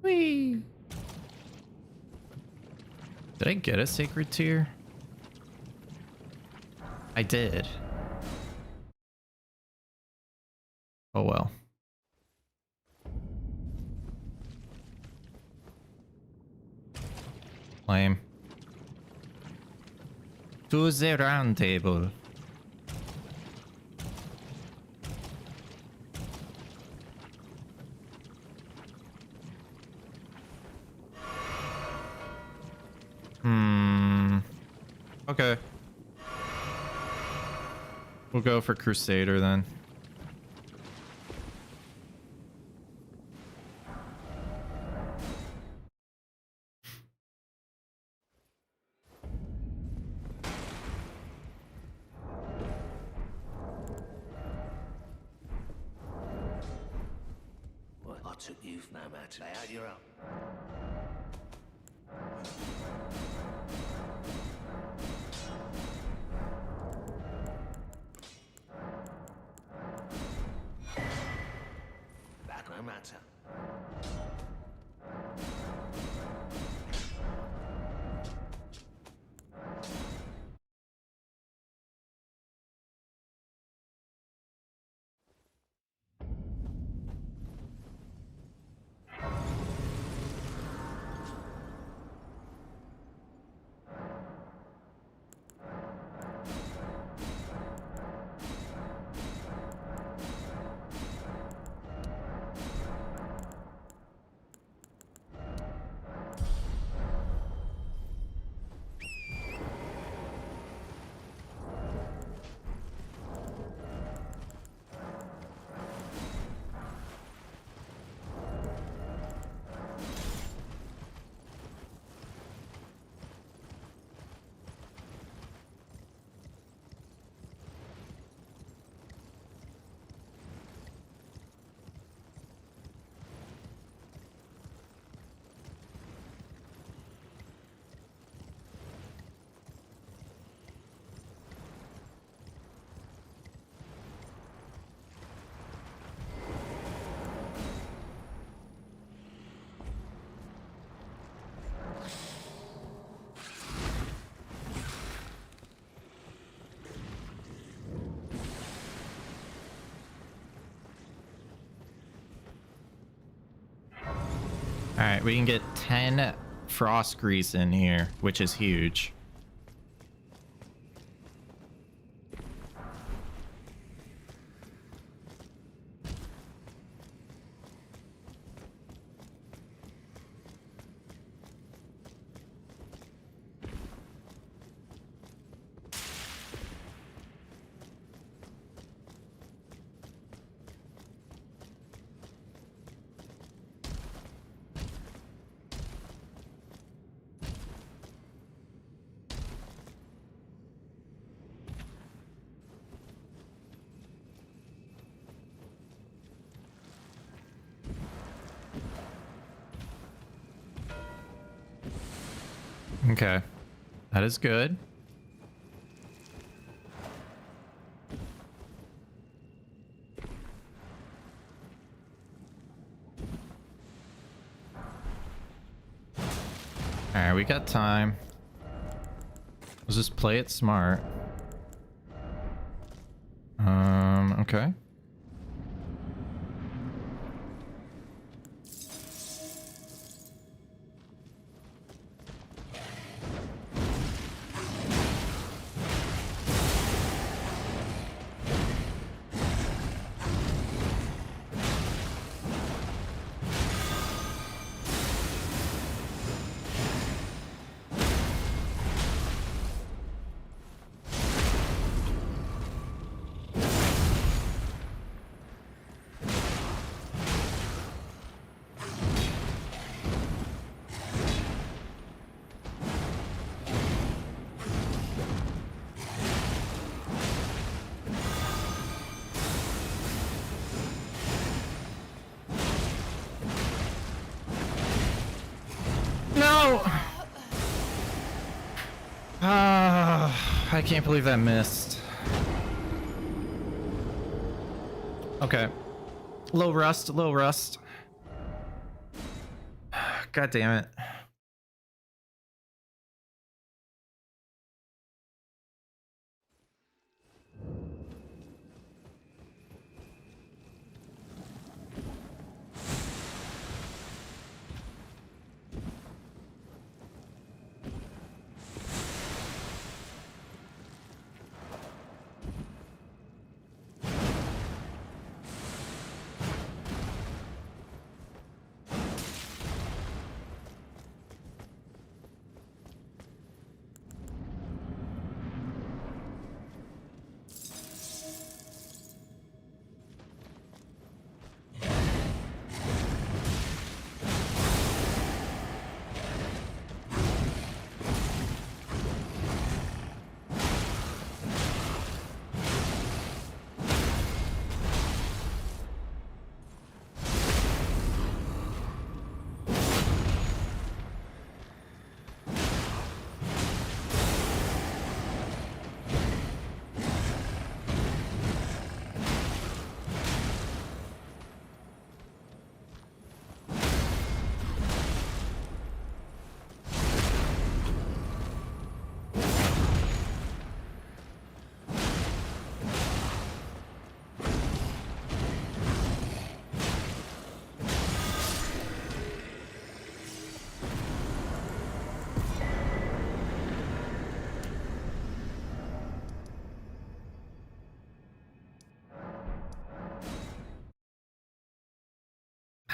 [SPEAKER 1] Whee! Did I get a sacred tear? I did. Oh well. Lame. To the round table. Okay. We'll go for Crusader then.
[SPEAKER 7] Well, I took you no matter. Lay out your own. Back no matter.
[SPEAKER 1] All right, we can get 10 frost grease in here, which is huge. Okay. That is good. Alright, we got time. Let's just play it smart. Okay. No! I can't believe that missed. Okay. Low rust, low rust. God damn it.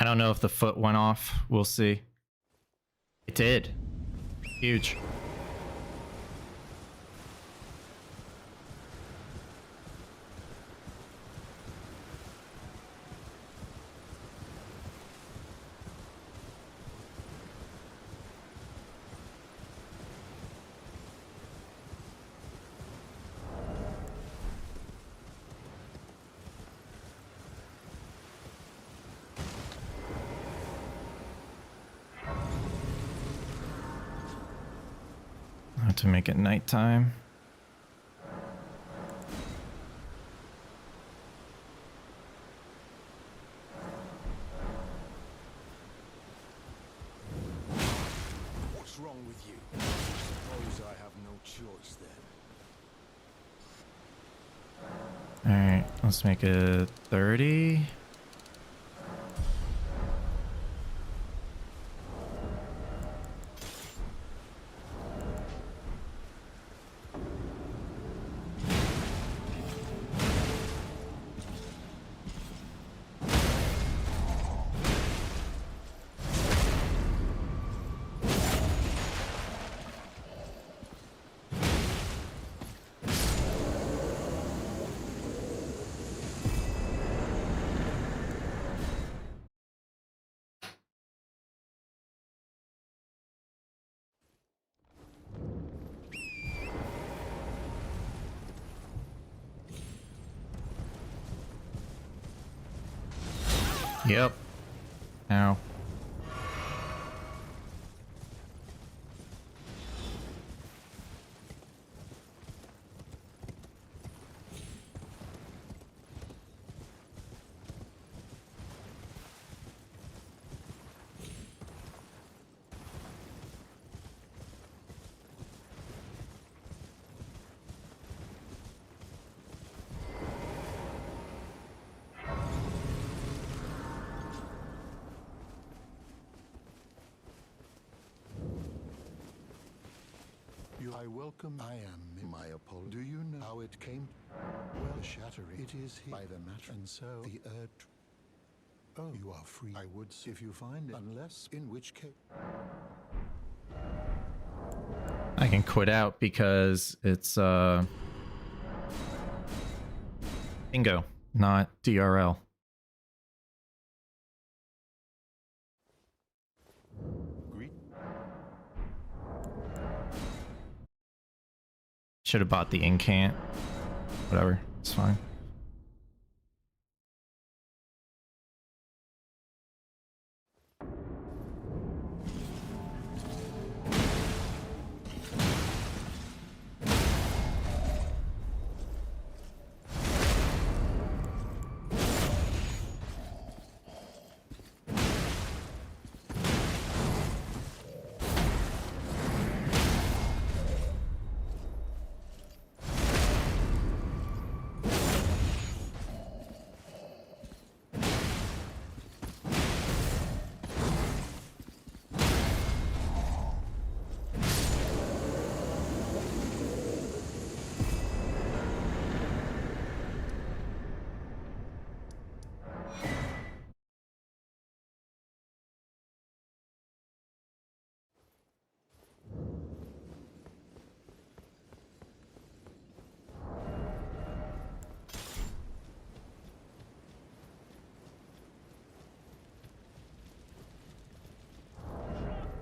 [SPEAKER 1] I don't know if the foot went off. We'll see. It did. Huge. To make it nighttime.
[SPEAKER 5] What's wrong with you? Suppose I have no choice then.
[SPEAKER 1] All right, let's make it 30. Yep. Ow.
[SPEAKER 8] you. I welcome. I am my apology. Do you know how it came? Well, shattering. It is here by the matter, and so the urge. Oh, you are free. I would if you find it, unless in which case.
[SPEAKER 1] I can quit out because it's bingo, not DRL. Should have bought the incant. Whatever, it's fine.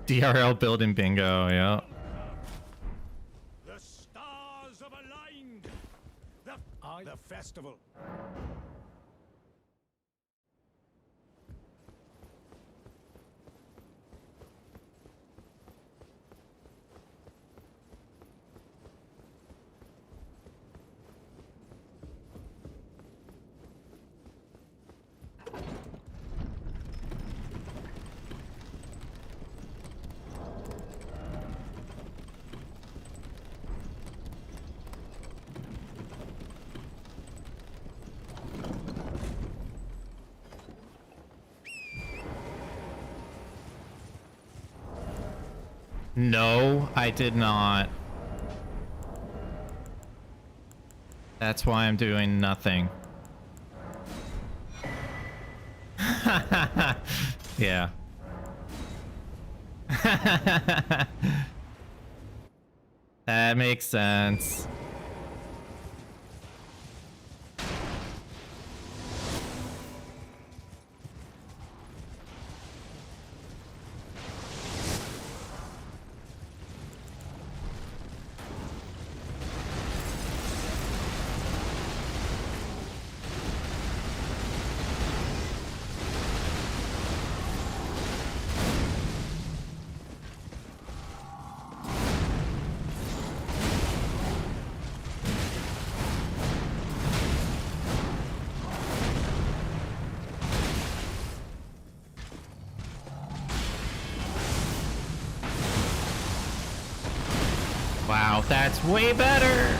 [SPEAKER 1] DRL building bingo, yeah.
[SPEAKER 9] The stars have aligned. The festival.
[SPEAKER 1] No, I did not. That's why I'm doing nothing. Yeah. That makes sense. Wow, that's way better.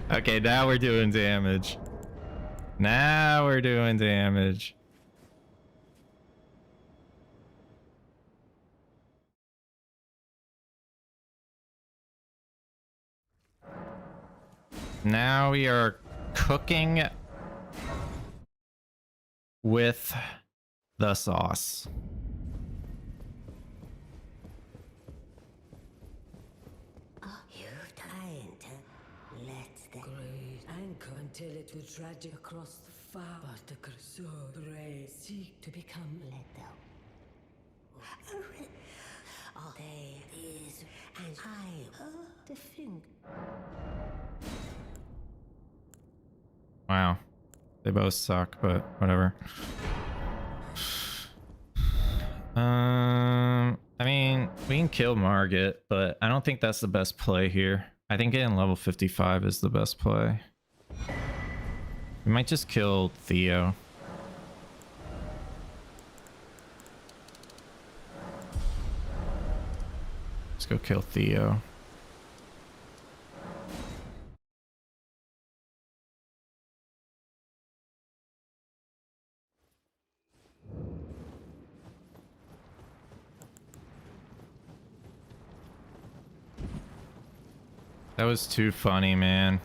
[SPEAKER 1] Okay, now we're doing damage. Now we're doing damage. Now we are cooking with the sauce.
[SPEAKER 10] You've time to let the great anchor until it will tragic across the far. But the Crusoe brave seek to become let down. All day is and I the thing.
[SPEAKER 1] Wow. They both suck, but whatever. I mean, we can kill Margit, but I don't think that's the best play here. I think getting level 55 is the best play. We might just kill Theo. Let's go kill Theo. That was too funny, man.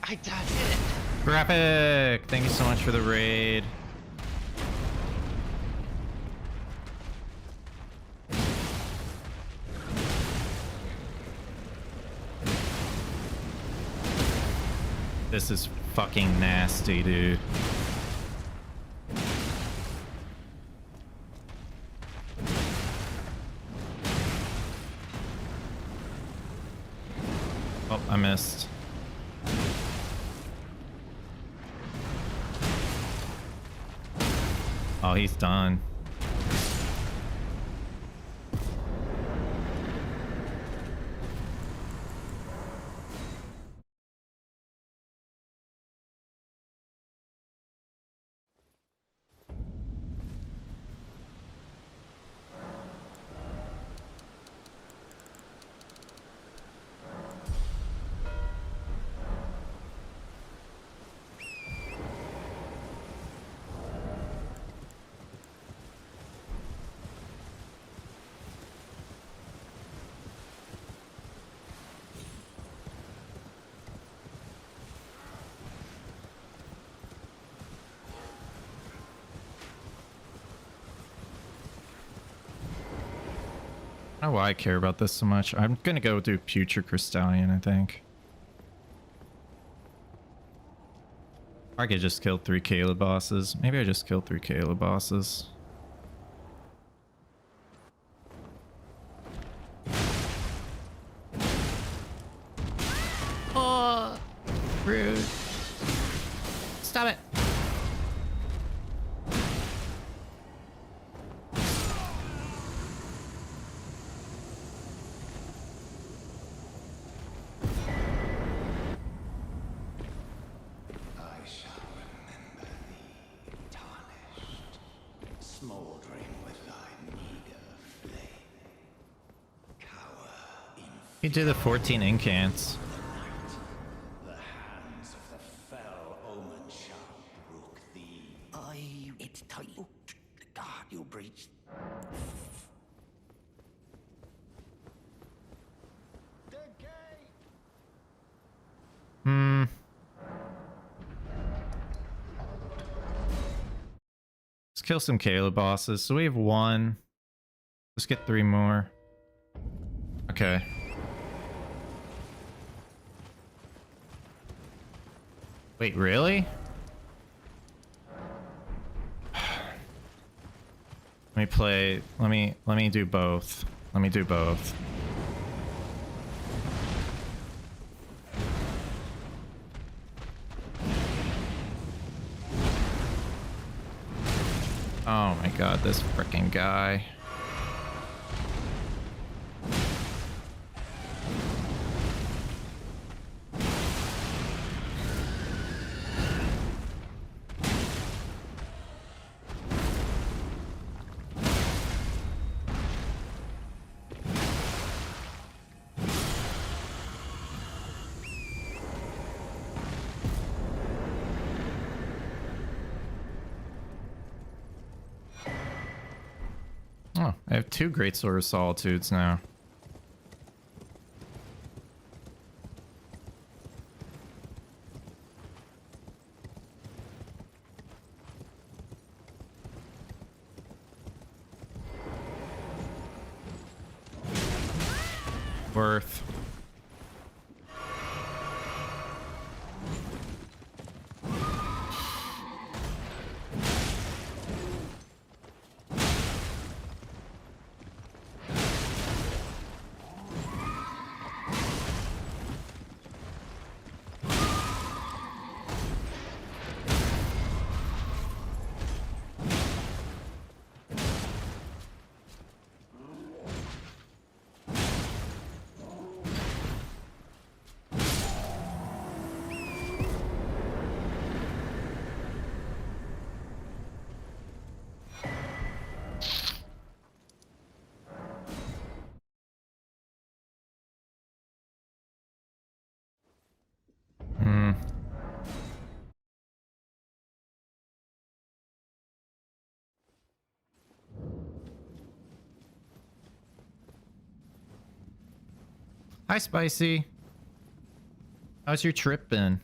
[SPEAKER 11] I did it.
[SPEAKER 1] Graphic, thank you so much for the raid. This is fucking nasty, dude. Oh, I missed. Oh, he's done. I don't know why I care about this so much. I'm gonna go do Putrid Crystallion, I think. I could just kill 3 Caleb bosses. Maybe I just killed 3 Caleb bosses. Oh, rude. Stop it. You do the 14 incants.
[SPEAKER 7] The hands of the fell omen shall brook thee. It's tight. God, you breached.
[SPEAKER 1] Let's kill some Caleb bosses. So we have 1. Let's get 3 more. Okay. Wait, really? Let me play. Let me do both. Let me do both. Oh my god, this freaking guy. Oh, I have 2 Great Sword of Solitudes now. Worth. Hi, Spicy. How's your trip been?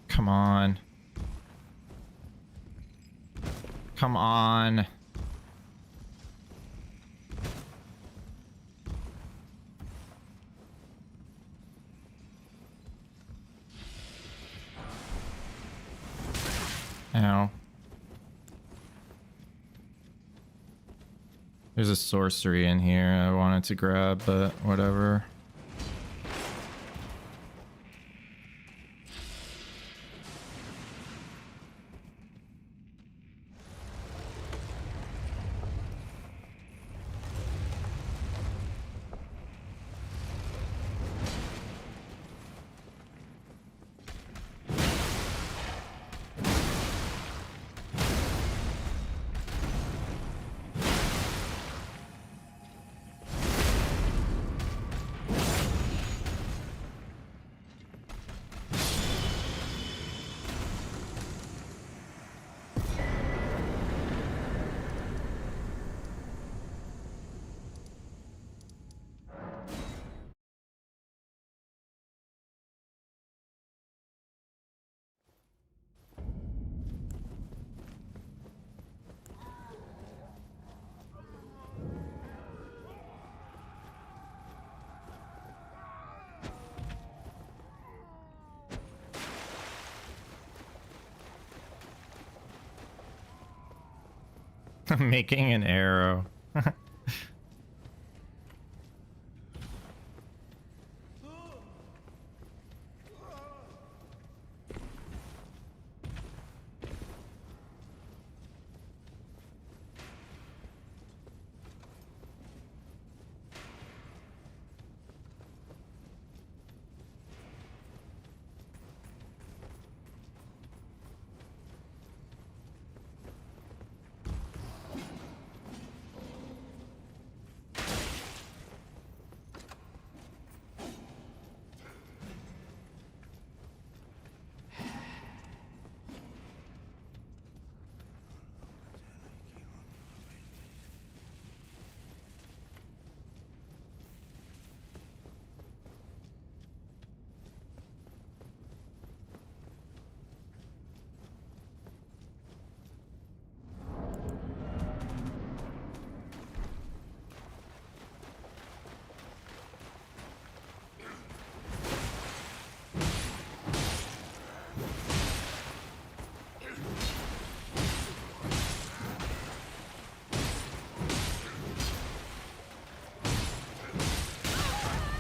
[SPEAKER 1] Come on. Come on. Ow. There's a sorcery in here I wanted to grab, but whatever. I'm making an arrow.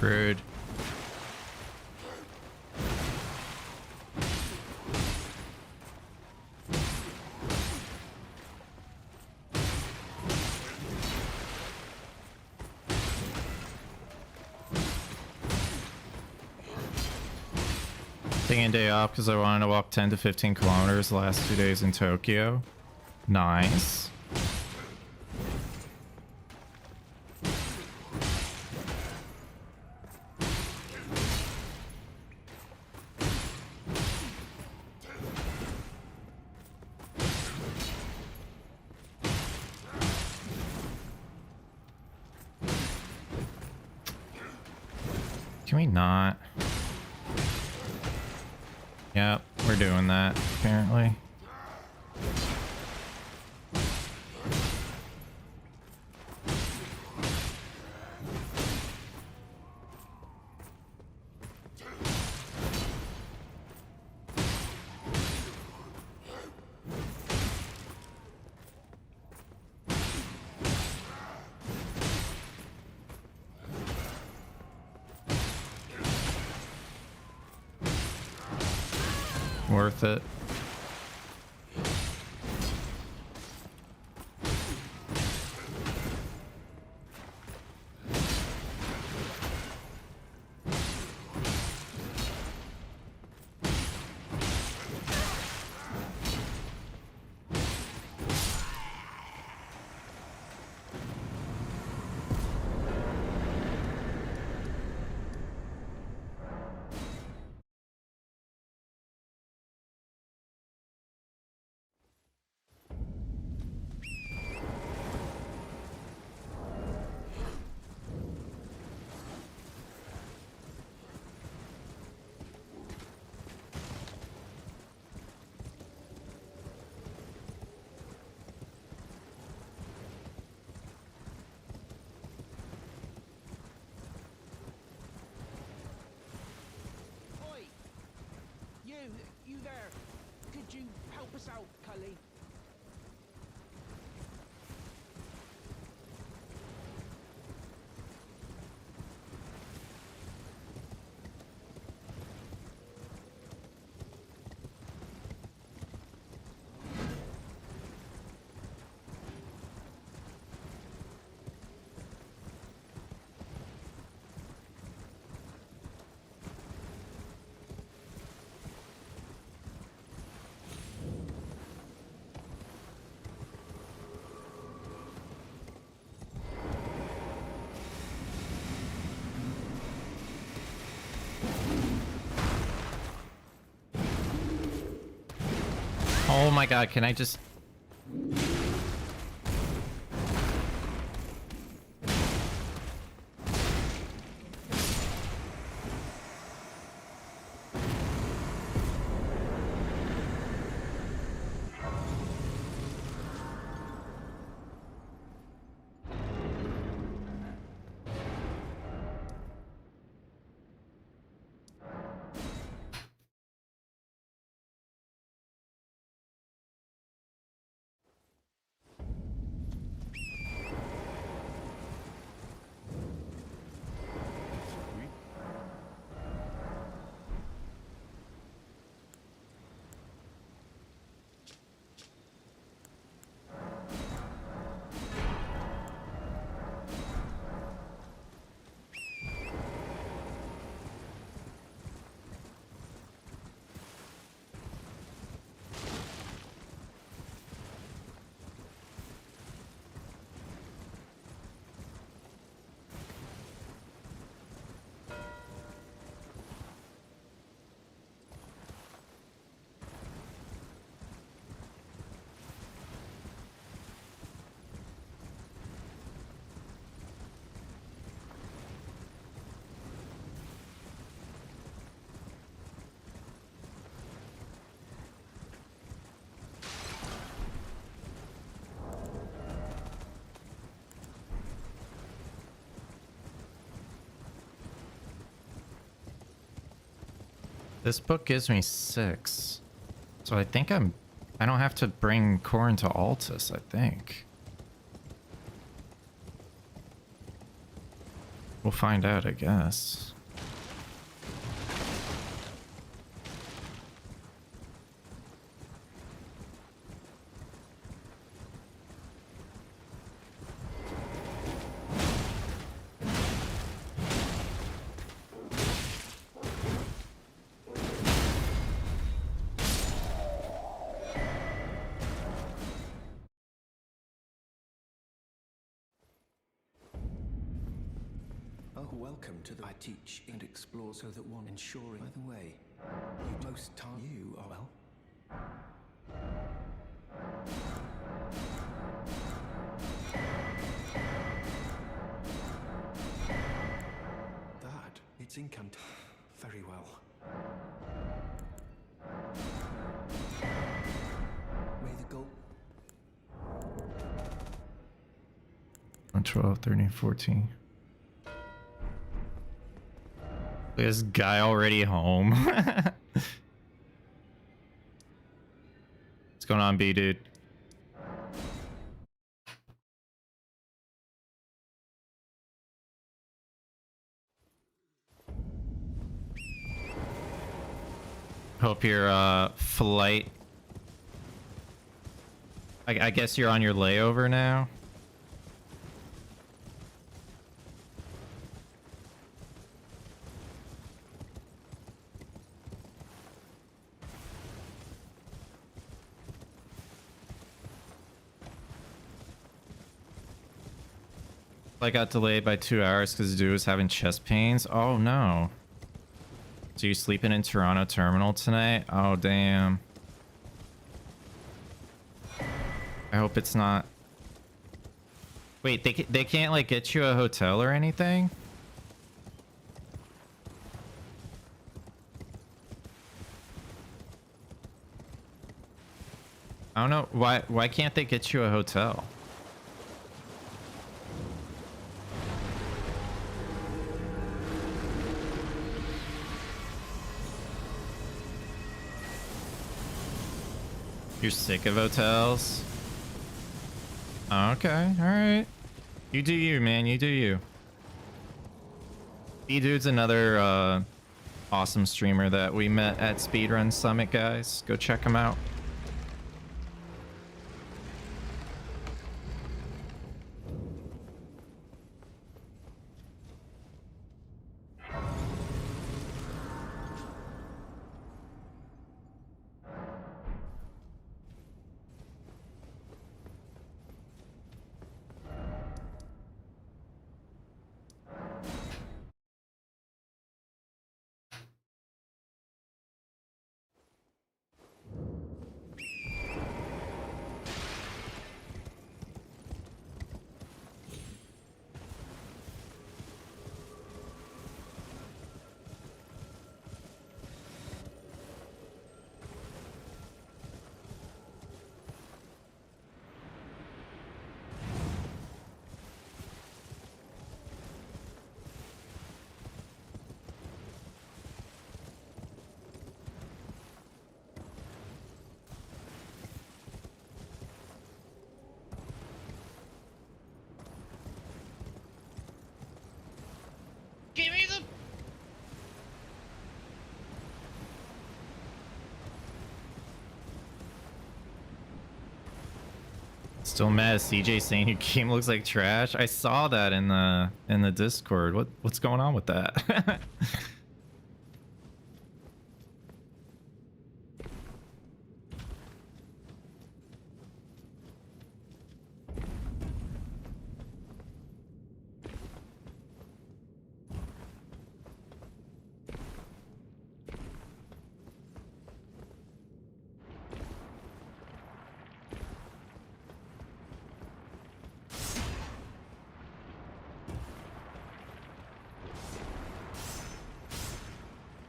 [SPEAKER 1] Rude. Taking a day off because I wanted to walk 10 to 15 kilometers the last 2 days in Tokyo. Nice. Can we not? Yep, we're doing that, apparently. Worth it.
[SPEAKER 3] Could you help us out, Cully?
[SPEAKER 1] Oh my god, can I just... This book gives me 6. So I think I don't have to bring Corn to Altus, I think. We'll find out, I guess.
[SPEAKER 5] Welcome to the I teach and explore so that one ensuring. By the way, you most time you are well. That it's incant. Very well. May the goal
[SPEAKER 1] 12, 13, 14. This guy already home. What's going on, B dude? Hope your flight. I guess you're on your layover now. I got delayed by 2 hours because dude was having chest pains. Oh no. So you sleeping in Toronto Terminal tonight? Oh damn. I hope it's not. Wait, they can't like get you a hotel or anything? I don't know why can't they get you a hotel? You're sick of hotels? Okay, alright. You do you, man. You do you. B-Dude's another awesome streamer that we met at Speedrun Summit, guys. Go check him out.
[SPEAKER 11] Give me the...
[SPEAKER 1] Still mad at CJ saying your game looks like trash. I saw that in the Discord. What's going on with that?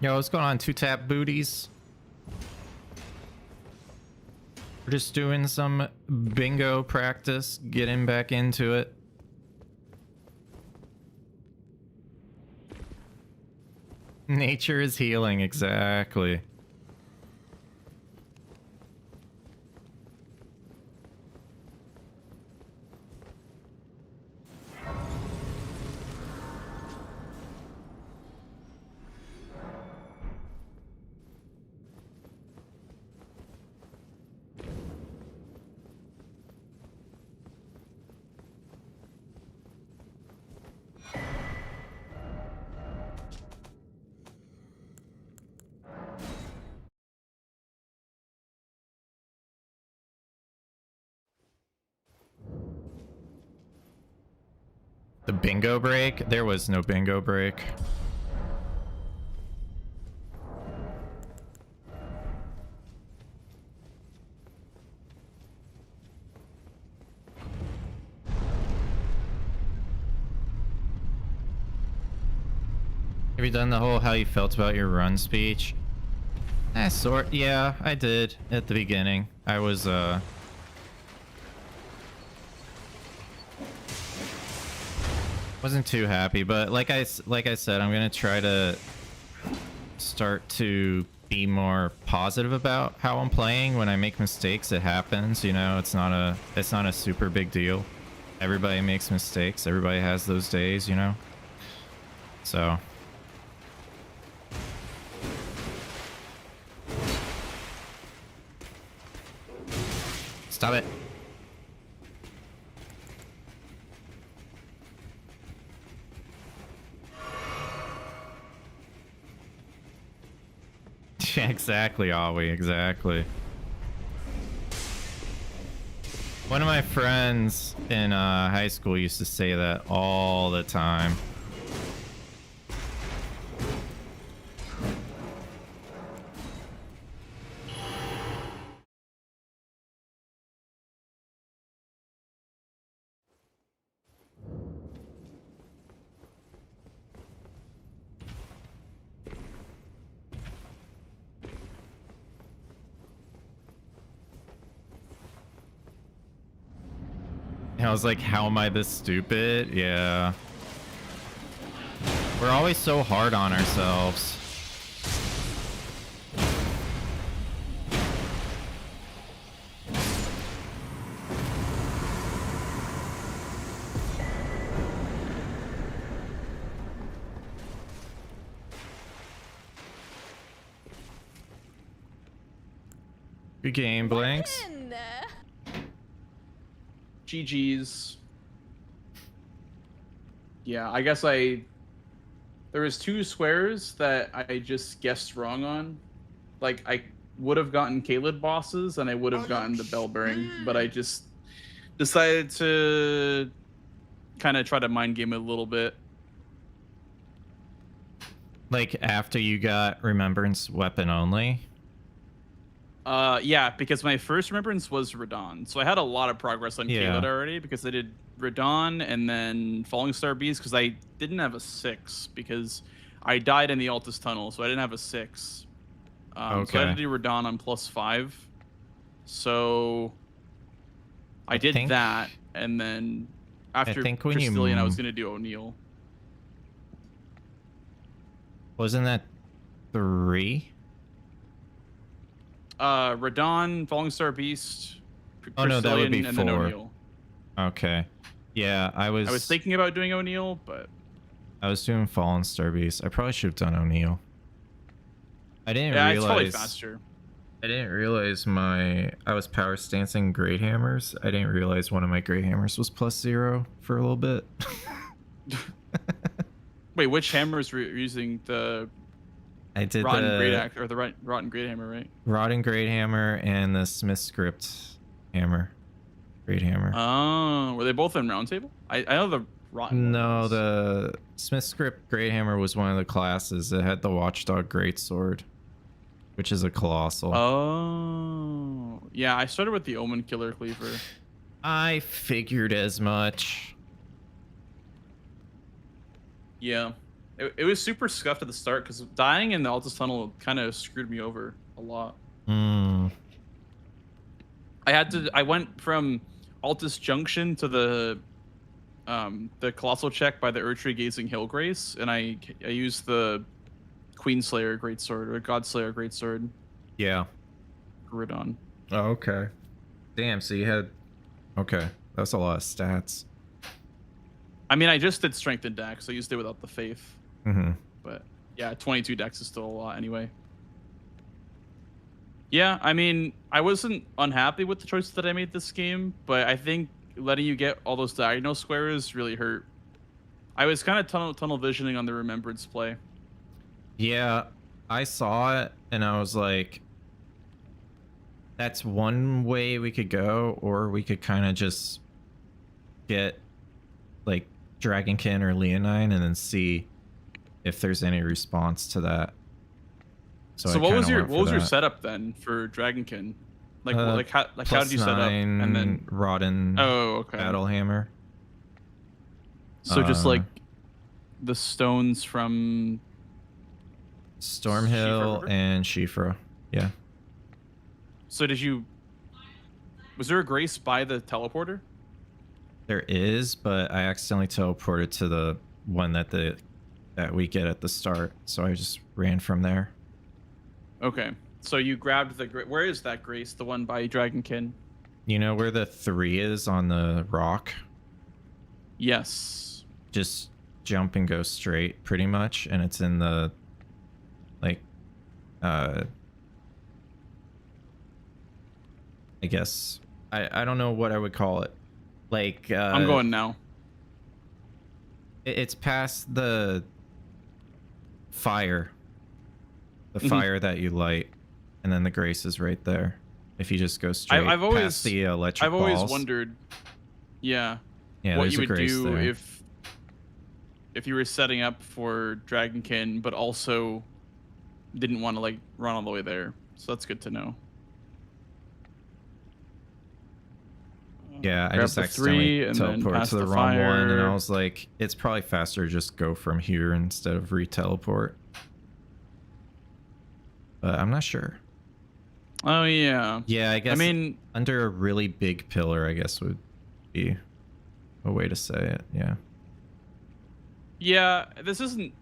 [SPEAKER 1] Yo, what's going on, two-tap booties? We're just doing some bingo practice, getting back into it. Nature is healing, exactly. The bingo break? There was no bingo break. Have you done the whole how you felt about your run speech? Yeah, I did at the beginning. I was wasn't too happy, but like I said, I'm gonna try to start to be more positive about how I'm playing. When I make mistakes, it happens, you know. It's not a super big deal. Everybody makes mistakes. Everybody has those days, you know. So stop it. Exactly, Awi, exactly. One of my friends in high school used to say that all the time. I was like, how am I this stupid? Yeah. We're always so hard on ourselves. Good game, blanxz.
[SPEAKER 6] GG's. Yeah, I guess there was 2 squares that I just guessed wrong on. Like, I would have gotten Kaled bosses and I would have gotten the bell bearing, but I just decided to kind of try to mind game it a little bit.
[SPEAKER 1] Like after you got Remembrance weapon only?
[SPEAKER 6] Yeah, because my first Remembrance was Radon. So I had a lot of progress on Kaled already because I did Radon and then Falling Star Beast because I didn't have a 6 because I died in the Altus Tunnel, so I didn't have a 6. So I had to do Radon on +5. So I did that, and then after Preseason, I was going to do O'Neal.
[SPEAKER 1] Wasn't that 3?
[SPEAKER 6] Radon, Falling Star Beast,
[SPEAKER 1] Oh no, that would be 4.
[SPEAKER 6] And then O'Neal.
[SPEAKER 1] Okay. Yeah, I was
[SPEAKER 6] thinking about doing O'Neal, but
[SPEAKER 1] I was doing Fallen Star Beast. I probably should have done O'Neal. I didn't realize.
[SPEAKER 6] It's probably faster.
[SPEAKER 1] I didn't realize I was power stancing Great Hammers. I didn't realize one of my Great Hammers was +0 for a little bit.
[SPEAKER 6] Wait, which hammers were you using? The
[SPEAKER 1] I did
[SPEAKER 6] Rotten Great Axe or the Rotten Great Hammer, right?
[SPEAKER 1] Rotten Great Hammer and the Smith Script Hammer. Great Hammer.
[SPEAKER 6] Oh, were they both in Round Table? I know the Rotten.
[SPEAKER 1] No, the Smith Script Great Hammer was one of the classes. It had the Watchdog Greatsword, which is a colossal.
[SPEAKER 6] Oh, yeah. I started with the Omen Killer Cleaver.
[SPEAKER 1] I figured as much.
[SPEAKER 6] Yeah, it was super scuffed at the start because dying in the Altus Tunnel kind of screwed me over a lot. I went from Altus Junction to the Colossal check by the Erdtree Gazing Hillgrace, and I used the Queenslayer Greatsword or Godslayer Greatsword.
[SPEAKER 1] Yeah.
[SPEAKER 6] Radon.
[SPEAKER 1] Oh, okay. Damn, so you had... Okay, that's a lot of stats.
[SPEAKER 6] I mean, I just did Strength and Dex. I used it without the Faith.
[SPEAKER 1] Mm-hmm.
[SPEAKER 6] But yeah, 22 Dex is still a lot anyway. Yeah, I mean, I wasn't unhappy with the choices that I made this game, but I think letting you get all those diagonal squares really hurt. I was kind of tunnel visioning on the Remembrance play.
[SPEAKER 1] Yeah, I saw it and I was like, that's one way we could go, or we could kind of just get like Dragonkin or Leonine and then see if there's any response to that.
[SPEAKER 6] So what was your setup then for Dragonkin? Like how did you set up? And then
[SPEAKER 1] Rotten Battle Hammer.
[SPEAKER 6] So just like the stones from
[SPEAKER 1] Stormhill and Shifra. Yeah.
[SPEAKER 6] So was there a Grace by the teleporter?
[SPEAKER 1] There is, but I accidentally teleported to the one that we get at the start, so I just ran from there.
[SPEAKER 6] Okay, so you grabbed where is that Grace? The one by Dragonkin?
[SPEAKER 1] You know where the 3 is on the rock?
[SPEAKER 6] Yes.
[SPEAKER 1] Just jump and go straight, pretty much, and it's in the I guess I don't know what I would call it. Like
[SPEAKER 6] I'm going now.
[SPEAKER 1] It's past the fire. The fire that you light, and then the Grace is right there. If you just go straight past the electric balls.
[SPEAKER 6] I've always wondered, what you would do there. if you were setting up for Dragonkin, but also didn't want to like run all the way there. So that's good to know.
[SPEAKER 1] Yeah, I just accidentally teleported to the wrong one, and I was like, it's probably faster to just go from here instead of re-teleport. But I'm not sure.
[SPEAKER 6] Oh, yeah.
[SPEAKER 1] Yeah, I guess under a really big pillar, I guess would be a way to say it, yeah.
[SPEAKER 6] Yeah, this isn't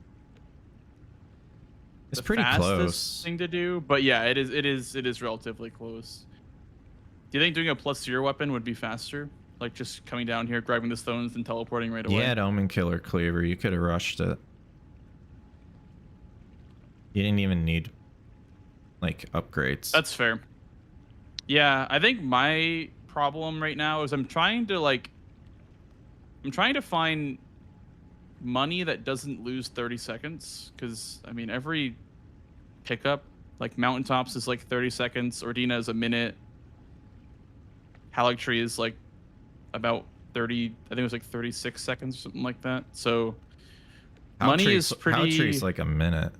[SPEAKER 1] it's pretty close
[SPEAKER 6] thing to do, but yeah, it is relatively close. Do you think doing a +0 weapon would be faster? Like just coming down here, grabbing the stones, and teleporting right away?
[SPEAKER 1] Yeah, Omen Killer Cleaver. You could have rushed it. You didn't even need like upgrades.
[SPEAKER 6] That's fair. Yeah, I think my problem right now is I'm trying to find money that doesn't lose 30 seconds. Because, I mean, every pickup, like Mountaintops is like 30 seconds, Ordina is a minute, Haligtree is like about 30, I think it was like 36 seconds or something like that. So money is pretty...
[SPEAKER 1] Halitree's like a minute.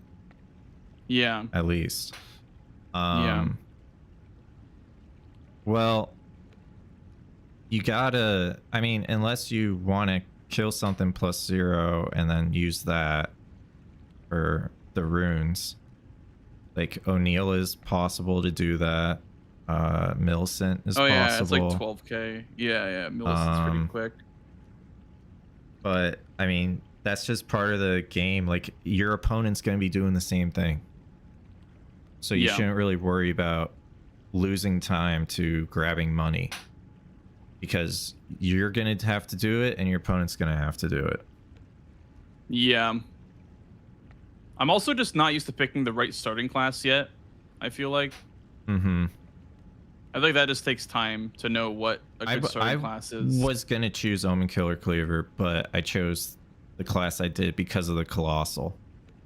[SPEAKER 6] Yeah.
[SPEAKER 1] At least.
[SPEAKER 6] Yeah.
[SPEAKER 1] Well, you gotta, I mean, unless you want to kill something +0 and then use that for the runes. Like O'Neill is possible to do that. Millicent is possible.
[SPEAKER 6] Yeah, it's like 12k. Yeah, Millicent's pretty quick.
[SPEAKER 1] But I mean, that's just part of the game. Like your opponent's going to be doing the same thing. So you shouldn't really worry about losing time to grabbing money. Because you're going to have to do it and your opponent's going to have to do it.
[SPEAKER 6] Yeah. I'm also just not used to picking the right starting class yet, I feel like.
[SPEAKER 1] Mm-hmm.
[SPEAKER 6] I think that just takes time to know what a good starting class is.
[SPEAKER 1] I was going to choose Omen Killer Cleaver, but I chose the class I did because of the Colossal.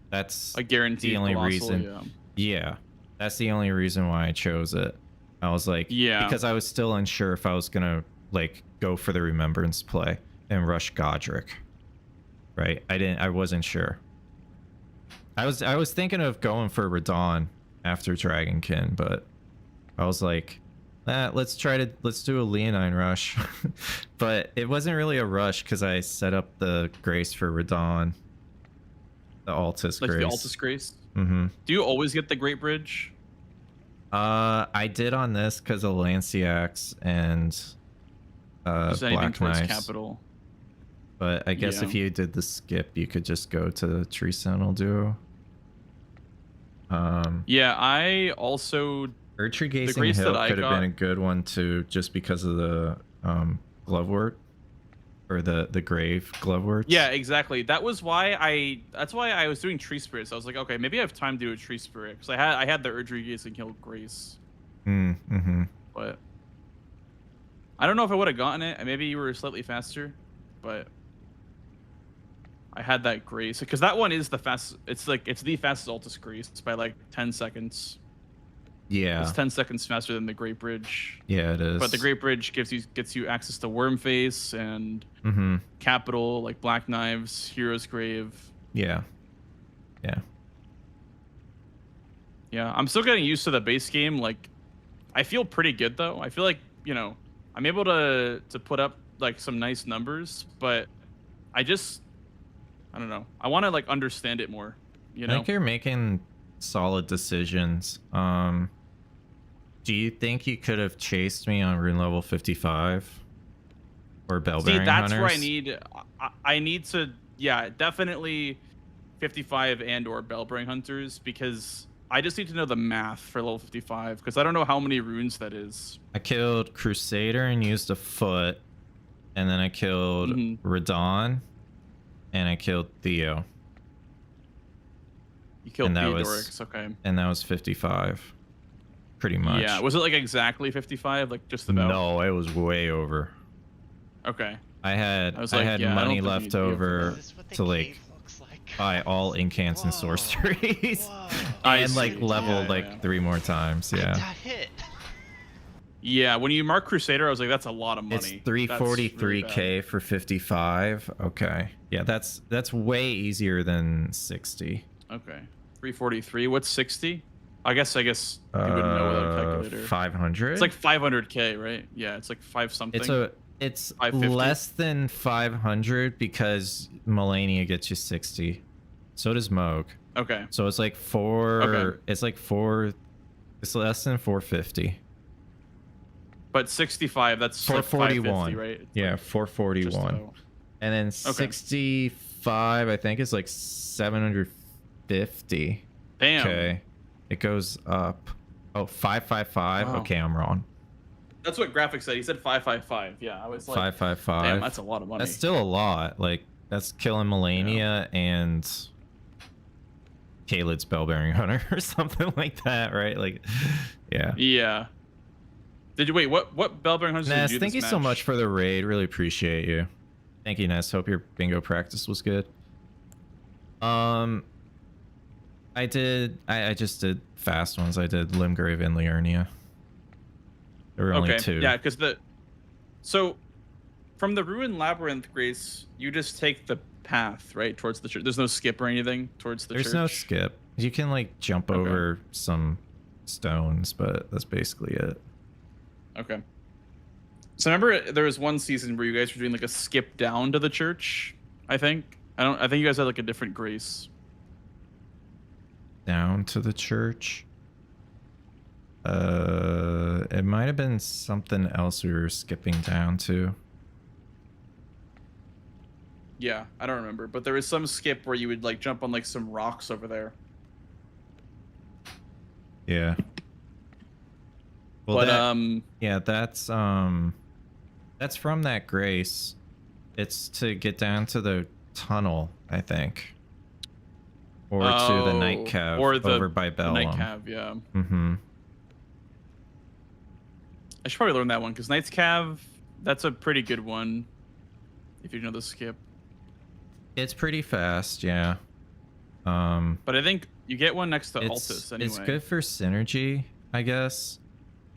[SPEAKER 1] That's
[SPEAKER 6] I guarantee
[SPEAKER 1] the only
[SPEAKER 6] Colossal,
[SPEAKER 1] reason. Yeah, that's the only reason why I chose it. I was like, because I was still unsure if I was going to like go for the Remembrance play and rush Godric. Right? I wasn't sure. I was thinking of going for Radon after Dragonkin, but I was like, let's do a Leonine rush. But it wasn't really a rush because I set up the Grace for Radon. The Altus Grace.
[SPEAKER 6] Like the Altus Grace?
[SPEAKER 1] Mm-hmm.
[SPEAKER 6] Do you always get the Great Bridge?
[SPEAKER 1] I did on this because of Lanciax and Black Knives.
[SPEAKER 6] Capital.
[SPEAKER 1] But I guess if you did the skip, you could just go to the Tree Sentinel duo.
[SPEAKER 6] Yeah, I also...
[SPEAKER 1] Erdtree Gazing Hill could have been a good one too, just because of the Glovewort. Or the Grave Glovewort.
[SPEAKER 6] Yeah, exactly. That's why I was doing Tree Spirits. I was like, okay, maybe I have time to do a Tree Spirit. Because I had the Erdtree Gazing Hill Grace.
[SPEAKER 1] Mm-hmm.
[SPEAKER 6] But... I don't know if I would have gotten it. Maybe you were slightly faster. But... I had that Grace because that one is the fast. It's the fastest Altus Grace by like 10 seconds.
[SPEAKER 1] Yeah,
[SPEAKER 6] it's 10 seconds faster than the Great Bridge.
[SPEAKER 1] Yeah, it is.
[SPEAKER 6] But the Great Bridge gets you access to Wormface and Capital, like Black Knives, Hero's Grave.
[SPEAKER 1] Yeah.
[SPEAKER 6] I'm still getting used to the base game. Like, I feel pretty good though. I feel like I'm able to put up like some nice numbers, but I don't know. I want to like understand it more. I
[SPEAKER 1] think you're making solid decisions. Do you think you could have chased me on rune level 55 or Bellbearing
[SPEAKER 6] See, that's
[SPEAKER 1] Hunters?
[SPEAKER 6] where I need to. Yeah, definitely 55 and or Bellbearing Hunters because I just need to know the math for level 55 because I don't know how many runes that is.
[SPEAKER 1] I killed Crusader and used a foot, and then I killed Radon. And I killed Theo.
[SPEAKER 6] You killed Theodorix, okay.
[SPEAKER 1] And that was 55. Pretty much.
[SPEAKER 6] Yeah, was it like exactly 55? Like just about?
[SPEAKER 1] No, it was way over.
[SPEAKER 6] Okay.
[SPEAKER 1] I had money left over to like buy all incants and sorceries. And like level like 3 more times, yeah.
[SPEAKER 11] I got hit.
[SPEAKER 6] Yeah, when you mark Crusader, I was like, that's a lot of money.
[SPEAKER 1] It's 343k really for 55. Okay. Yeah, that's way easier than 60.
[SPEAKER 6] Okay. 343. What's 60? I guess you wouldn't know without a calculator.
[SPEAKER 1] 500.
[SPEAKER 6] It's like 500k, right? Yeah, it's like 5 something.
[SPEAKER 1] It's less than 500 because Melania gets you 60. So does Moog.
[SPEAKER 6] Okay.
[SPEAKER 1] So it's like 4. Okay. It's like 4. It's less than 450.
[SPEAKER 6] But 65, that's
[SPEAKER 1] 441,
[SPEAKER 6] like right? It's
[SPEAKER 1] yeah,
[SPEAKER 6] like
[SPEAKER 1] 441. And then 65, I think, is like 750.
[SPEAKER 6] Damn.
[SPEAKER 1] Okay. It goes up. Oh, 555. Wow. Okay, I'm wrong.
[SPEAKER 6] That's what graphics said. He said 555. Yeah, I was like
[SPEAKER 1] 555.
[SPEAKER 6] Damn, that's a lot of money.
[SPEAKER 1] That's still a lot. Like that's killing Melania and Caelid's Bellbearing Hunter or something like that, right? Like, yeah.
[SPEAKER 6] Yeah. Did you wait? What Bellbearing Hunters did
[SPEAKER 1] Ness,
[SPEAKER 6] you do
[SPEAKER 1] thank
[SPEAKER 6] this
[SPEAKER 1] you so
[SPEAKER 6] match?
[SPEAKER 1] much for the raid. Really appreciate you. Thank you, Ness. Hope your bingo practice was good. I just did fast ones. I did Limgrave and Liurnia. There were only two.
[SPEAKER 6] Yeah, because so from the Ruined Labyrinth, Grace, you just take the path right towards the church. There's no skip or anything towards the church.
[SPEAKER 1] There's no skip. You can like jump over some stones, but that's basically it.
[SPEAKER 6] Okay. So remember, there was one season where you guys were doing like a skip down to the church. I think I think you guys had like a different Grace.
[SPEAKER 1] Down to the church. It might have been something else we were skipping down to.
[SPEAKER 6] Yeah, I don't remember, but there was some skip where you would like jump on like some rocks over there.
[SPEAKER 1] Yeah. Well,
[SPEAKER 6] but
[SPEAKER 1] yeah, that's from that Grace. It's to get down to the tunnel, I think. Or to the night cave over by Bellum.
[SPEAKER 6] Night cave, yeah.
[SPEAKER 1] Mm-hmm.
[SPEAKER 6] I should probably learn that one because Knight's Cave, that's a pretty good one. If you know the skip.
[SPEAKER 1] It's pretty fast, yeah.
[SPEAKER 6] But I think you get one next to Altus anyway.
[SPEAKER 1] It's good for synergy, I guess.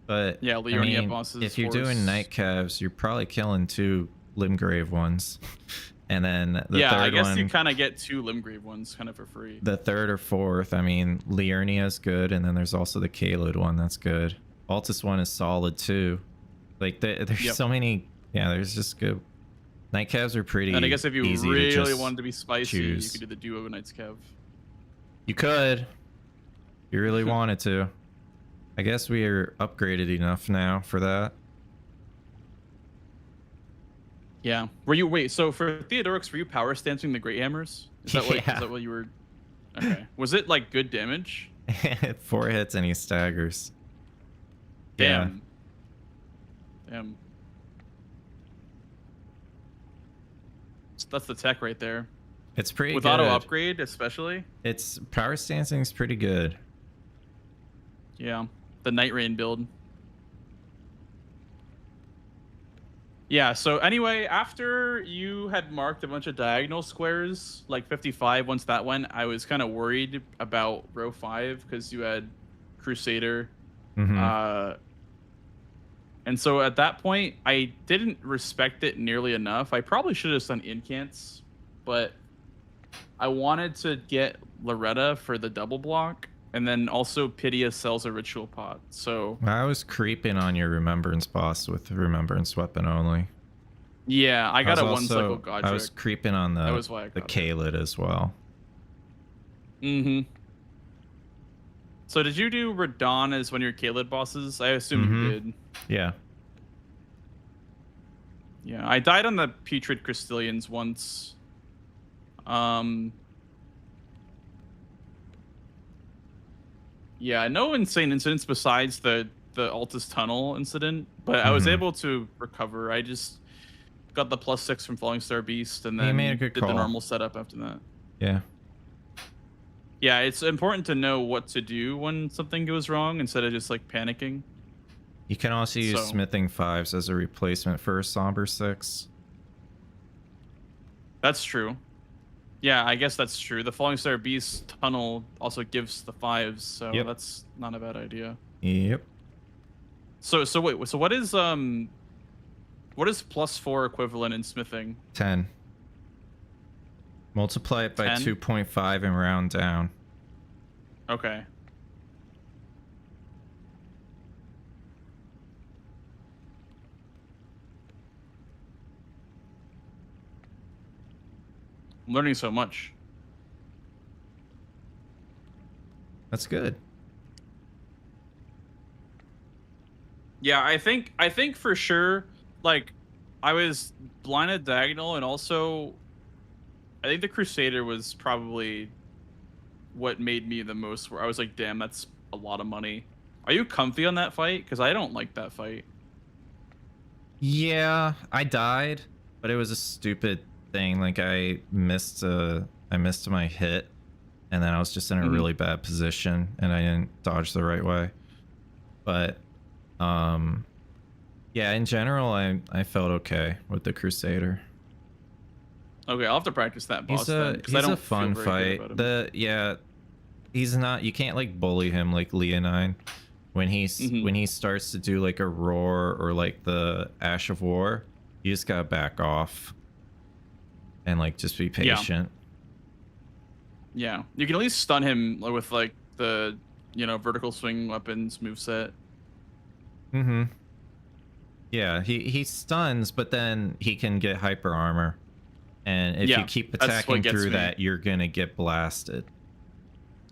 [SPEAKER 1] But
[SPEAKER 6] yeah, Liurnia bosses.
[SPEAKER 1] If you're doing night caves, you're probably killing 2 Limgrave ones. And then the third
[SPEAKER 6] I guess
[SPEAKER 1] one,
[SPEAKER 6] you kind of get 2 Limgrave ones kind of for free.
[SPEAKER 1] The third or fourth, I mean, Liurnia's good, and then there's also the Caelid one that's good. Altus one is solid too. Like there's so many. Yeah, there's just good. Night caves are pretty.
[SPEAKER 6] And I guess if you
[SPEAKER 1] easy
[SPEAKER 6] really
[SPEAKER 1] to just
[SPEAKER 6] wanted to be spicy,
[SPEAKER 1] choose.
[SPEAKER 6] you could do the duo Knight's Cave.
[SPEAKER 1] You could. If you really wanted to. I guess we are upgraded enough now for that.
[SPEAKER 6] Yeah. Were you so for Theodorix, were you power stancing the Great Hammers? Is that what? Is that what you were? Okay. Was it like good damage?
[SPEAKER 1] 4 hits and he staggers.
[SPEAKER 6] Damn.
[SPEAKER 1] Yeah.
[SPEAKER 6] Damn. So that's the tech right there.
[SPEAKER 1] It's pretty
[SPEAKER 6] with
[SPEAKER 1] good.
[SPEAKER 6] auto upgrade, especially.
[SPEAKER 1] It's power stancing is pretty good.
[SPEAKER 6] Yeah, the Night Rain build. Yeah, so anyway, after you had marked a bunch of diagonal squares, like 55, once that went, I was kind of worried about row 5 because you had Crusader.
[SPEAKER 1] Mm-hmm.
[SPEAKER 6] And so at that point, I didn't respect it nearly enough. I probably should have done incants, but I wanted to get Loretta for the double block. And then also Pydia sells a ritual pot. So
[SPEAKER 1] I was creeping on your remembrance boss with remembrance weapon only.
[SPEAKER 6] Yeah, I got a one cycle Godric.
[SPEAKER 1] I was creeping on the Caelid as well.
[SPEAKER 6] Mm-hmm. So did you do Radon as one of your Caelid bosses? I assume you did.
[SPEAKER 1] Yeah.
[SPEAKER 6] Yeah, I died on the Putrid Crystallians once. Yeah, no insane incidents besides the Altus Tunnel incident, but I was able to recover. I just got the +6 from Falling Star Beast and then did the normal setup after that.
[SPEAKER 1] Yeah.
[SPEAKER 6] Yeah, it's important to know what to do when something goes wrong instead of just like panicking.
[SPEAKER 1] You can also use Smithing 5s as a replacement for a Somber 6.
[SPEAKER 6] That's true. Yeah, I guess that's true. The Falling Star Beast tunnel also gives the 5s, so that's not a bad idea.
[SPEAKER 1] Yep.
[SPEAKER 6] So wait, so what is +4 equivalent in smithing?
[SPEAKER 1] 10. Multiply it by 2.5 and round down.
[SPEAKER 6] Okay. I'm learning so much.
[SPEAKER 1] That's good.
[SPEAKER 6] Yeah, I think for sure, like, I was blinded diagonal, and also I think the Crusader was probably what made me the most, where I was like, damn, that's a lot of money. Are you comfy on that fight? Because I don't like that fight.
[SPEAKER 1] Yeah, I died, but it was a stupid thing. Like, I missed my hit, and then I was just in a really bad position, and I didn't dodge the right way. But Yeah, in general, I felt okay with the Crusader.
[SPEAKER 6] Okay, I'll have to practice that boss then.
[SPEAKER 1] He's
[SPEAKER 6] I don't
[SPEAKER 1] a fun
[SPEAKER 6] feel very
[SPEAKER 1] fight.
[SPEAKER 6] good about him.
[SPEAKER 1] He's not. You can't like bully him like Leonine. When
[SPEAKER 6] Mm-hmm.
[SPEAKER 1] when he starts to do like a roar or like the Ash of War, you just gotta back off and like just be patient.
[SPEAKER 6] Yeah, you can at least stun him with like the vertical swing weapons moveset.
[SPEAKER 1] Mm-hmm. Yeah, he stuns, but then he can get hyper armor, and if you keep attacking through that, you're gonna get blasted.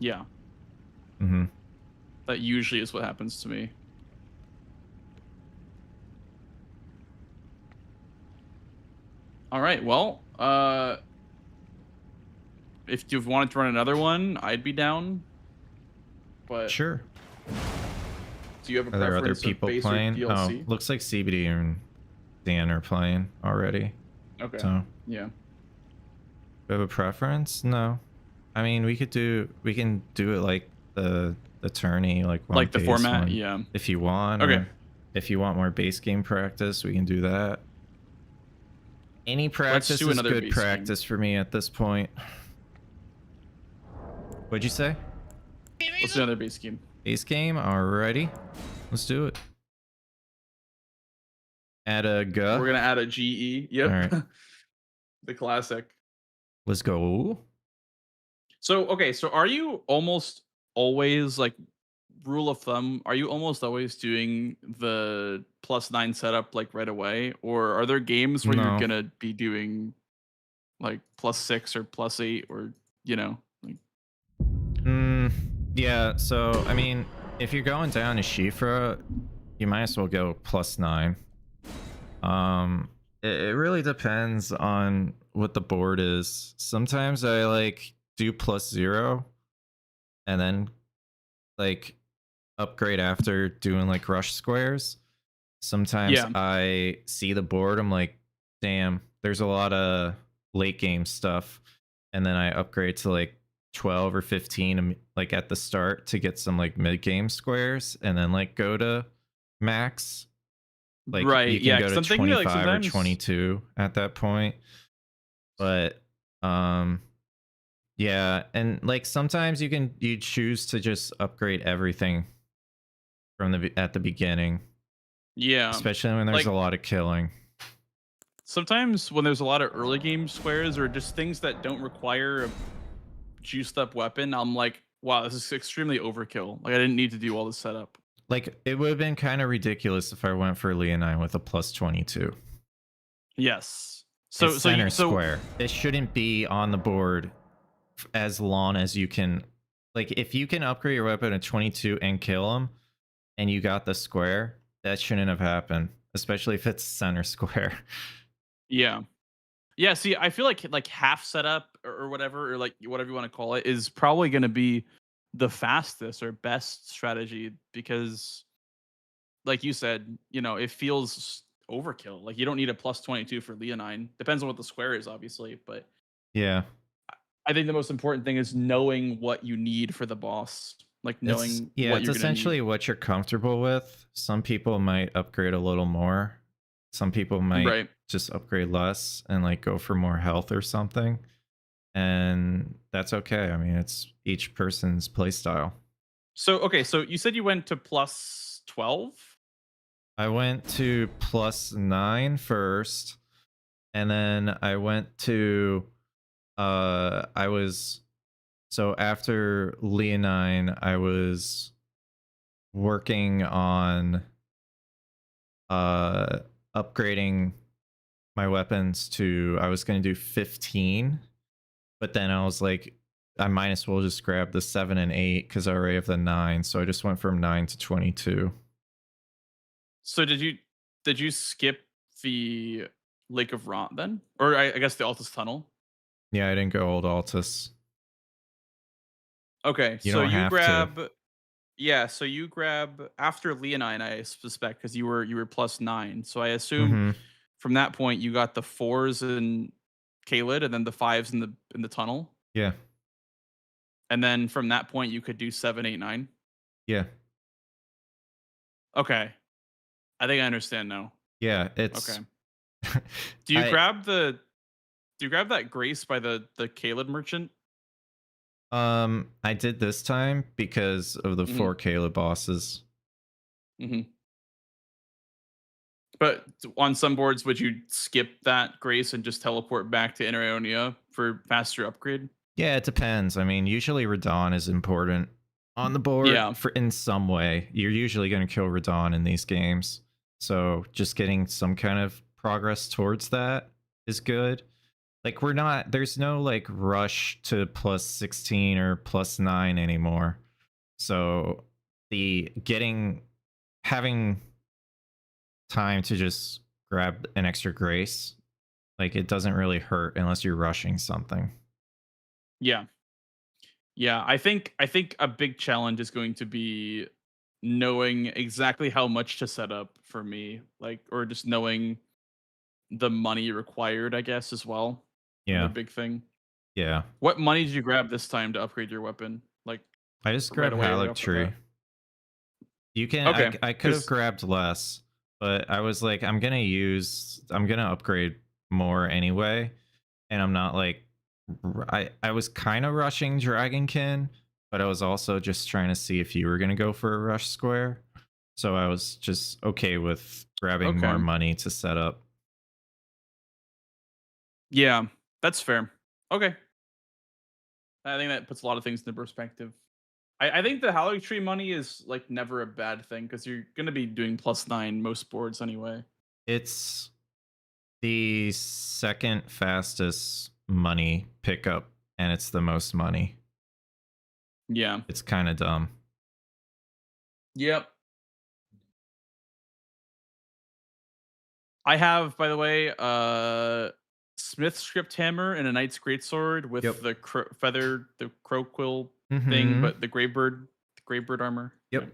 [SPEAKER 6] Yeah.
[SPEAKER 1] Mm-hmm.
[SPEAKER 6] That usually is what happens to me. All right, well, if you've wanted to run another one, I'd be down. But
[SPEAKER 1] sure.
[SPEAKER 6] Do you have a
[SPEAKER 1] Are there
[SPEAKER 6] preference
[SPEAKER 1] other people
[SPEAKER 6] of base
[SPEAKER 1] playing?
[SPEAKER 6] or DLC?
[SPEAKER 1] Oh, looks like CBD and Dan are playing already.
[SPEAKER 6] Okay.
[SPEAKER 1] So,
[SPEAKER 6] yeah.
[SPEAKER 1] Do you have a preference? No. I mean, we can do it like the tourney, like
[SPEAKER 6] the format,
[SPEAKER 1] one,
[SPEAKER 6] yeah.
[SPEAKER 1] if you want.
[SPEAKER 6] Okay.
[SPEAKER 1] Or if you want more base game practice, we can do that. Any practice is good practice for me at this point. What'd you say?
[SPEAKER 6] Let's do another base game.
[SPEAKER 1] Base game? Alrighty. Let's do it. Add a G.
[SPEAKER 6] We're gonna add a GE. Yep.
[SPEAKER 1] All right.
[SPEAKER 6] The classic.
[SPEAKER 1] Let's go.
[SPEAKER 6] So okay, so are you almost always like rule of thumb? Are you almost always doing the +9 setup like right away, or are there games where you're gonna be doing like +6 or +8 or like?
[SPEAKER 1] Yeah. So I mean, if you're going down to Shifra, you might as well go +9. It really depends on what the board is. Sometimes I like do +0 and then like upgrade after doing like rush squares. Sometimes I see the board, I'm like, damn, there's a lot of late game stuff, and then I upgrade to like 12 or 15 like at the start to get some like mid game squares, and then like go to max. Like you can go to 25 or 22 at that point. But yeah, and like sometimes you choose to just upgrade everything from at the beginning.
[SPEAKER 6] Yeah.
[SPEAKER 1] Especially when there's a lot of killing.
[SPEAKER 6] Sometimes when there's a lot of early game squares or just things that don't require a juiced up weapon, I'm like, wow, this is extremely overkill. Like I didn't need to do all this setup.
[SPEAKER 1] Like it would have been kind of ridiculous if I went for Leonine with a +22.
[SPEAKER 6] Yes.
[SPEAKER 1] So center square. It shouldn't be on the board as long as you can. Like if you can upgrade your weapon to 22 and kill him, and you got the square, that shouldn't have happened. Especially if it's center square.
[SPEAKER 6] Yeah. Yeah. See, I feel like half setup or whatever, or like whatever you want to call it, is probably going to be the fastest or best strategy because, like you said, it feels overkill. Like you don't need a +22 for Leonine. Depends on what the square is, obviously, but
[SPEAKER 1] yeah,
[SPEAKER 6] I think the most important thing is knowing what you need for the boss. Like knowing
[SPEAKER 1] it's essentially what you're comfortable with. Some people might upgrade a little more. Some people might just upgrade less and like go for more health or something. And that's okay. I mean, it's each person's playstyle.
[SPEAKER 6] So, okay. So you said you went to +12?
[SPEAKER 1] I went to +9 first. And then I went to, so after Leonine, I was working on upgrading my weapons to, I was going to do 15, but then I was like, I might as well just grab the 7 and 8 because I already have the 9, so I just went from 9 to 22.
[SPEAKER 6] So did you skip the Lake of Rot then? Or I guess the Altus Tunnel?
[SPEAKER 1] Yeah, I didn't go old Altus.
[SPEAKER 6] Okay, so you grab... Yeah, so you grab after Leonine, I suspect, because you were +9. So I assume from that point you got the 4s in Kaled and then the 5s in the tunnel.
[SPEAKER 1] Yeah.
[SPEAKER 6] And then from that point you could do 7, 8, 9.
[SPEAKER 1] Yeah.
[SPEAKER 6] Okay. I think I understand now.
[SPEAKER 1] Yeah, it's
[SPEAKER 6] Okay. Do you
[SPEAKER 1] I-
[SPEAKER 6] grab the? Do you grab that Grace by the Caleb merchant?
[SPEAKER 1] I did this time because of the
[SPEAKER 6] Mhm.
[SPEAKER 1] 4 Caleb bosses.
[SPEAKER 6] Mm-hmm. But on some boards, would you skip that Grace and just teleport back to Inner Ionia for faster upgrade?
[SPEAKER 1] Yeah, it depends. I mean, usually Radon is important on the board
[SPEAKER 6] Yeah.
[SPEAKER 1] for in some way. You're usually going to kill Radon in these games. So just getting some kind of progress towards that is good. Like there's no like rush to plus 16 or plus 9 anymore. So having time to just grab an extra grace, like it doesn't really hurt unless you're rushing something.
[SPEAKER 6] Yeah. Yeah, I think a big challenge is going to be knowing exactly how much to set up for me, like, or just knowing the money required, I guess, as well.
[SPEAKER 1] Yeah.
[SPEAKER 6] A big thing.
[SPEAKER 1] Yeah.
[SPEAKER 6] What money did you grab this time to upgrade your weapon? Like,
[SPEAKER 1] I just
[SPEAKER 6] right
[SPEAKER 1] grabbed
[SPEAKER 6] away, right
[SPEAKER 1] Halleck
[SPEAKER 6] off the
[SPEAKER 1] Tree.
[SPEAKER 6] bat?
[SPEAKER 1] You can
[SPEAKER 6] Okay,
[SPEAKER 1] I could have
[SPEAKER 6] 'cause-
[SPEAKER 1] grabbed less, but I was like, I'm gonna upgrade more anyway. And I'm not like I was kind of rushing Dragonkin, but I was also just trying to see if you were gonna go for a rush square. So I was just okay with grabbing more
[SPEAKER 6] Okay.
[SPEAKER 1] money to set up.
[SPEAKER 6] Yeah, that's fair. Okay. I think that puts a lot of things into perspective. I think the Halleck Tree money is like never a bad thing because you're gonna be doing +9 most boards anyway.
[SPEAKER 1] It's the second fastest money pickup, and it's the most money.
[SPEAKER 6] Yeah.
[SPEAKER 1] It's kind of dumb.
[SPEAKER 6] Yep. I have, by the way, Smith script hammer and a knight's greatsword with
[SPEAKER 1] Yep.
[SPEAKER 6] the the crow quill thing,
[SPEAKER 1] Mhm.
[SPEAKER 6] but the graybird armor.
[SPEAKER 1] Yep.
[SPEAKER 6] Yeah.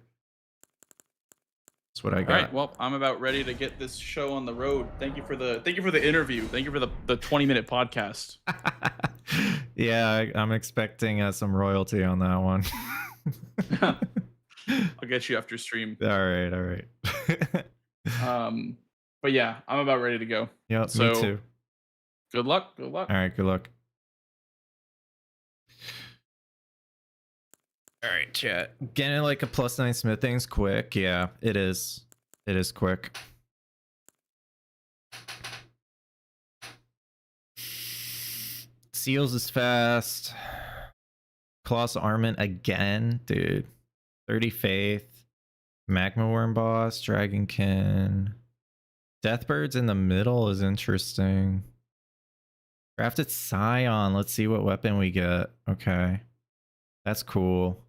[SPEAKER 1] That's what I
[SPEAKER 6] All
[SPEAKER 1] got.
[SPEAKER 6] right. Well, I'm about ready to get this show on the road. Thank you for the interview. Thank you for the 20-minute podcast.
[SPEAKER 1] Yeah, I'm expecting some royalty on that one.
[SPEAKER 6] I'll get you after stream.
[SPEAKER 1] All right.
[SPEAKER 6] But yeah, I'm about ready to go.
[SPEAKER 1] Yeah,
[SPEAKER 6] So,
[SPEAKER 1] me too.
[SPEAKER 6] Good luck. Good luck.
[SPEAKER 1] All right, good luck. All right, chat. Getting like a +9 smithing's quick. Yeah, it is. It is quick. Seals is fast. Colossal Armament again, dude. 30 Faith. Magma Worm Boss. Dragonkin. Deathbird's in the middle is interesting. Crafted Scion. Let's see what weapon we get. Okay. That's cool.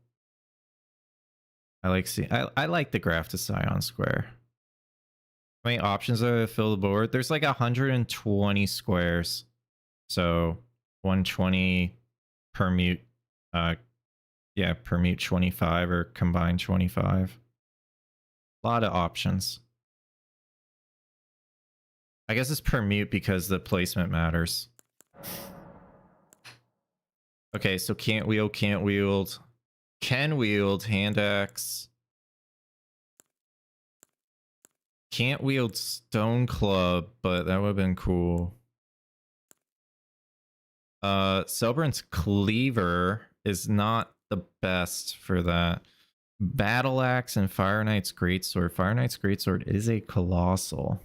[SPEAKER 1] I like the Grafted Scion square. How many options are there to fill the board? There's like 120 squares. So 120 permute permute 25 or combine 25. A lot of options. I guess it's permute because the placement matters. Okay, so can't wield, can wield, hand axe. Can't wield stone club, but that would have been cool. Selbrin's cleaver is not the best for that. Battle axe and Fire Knight's greatsword. Fire Knight's greatsword is a colossal.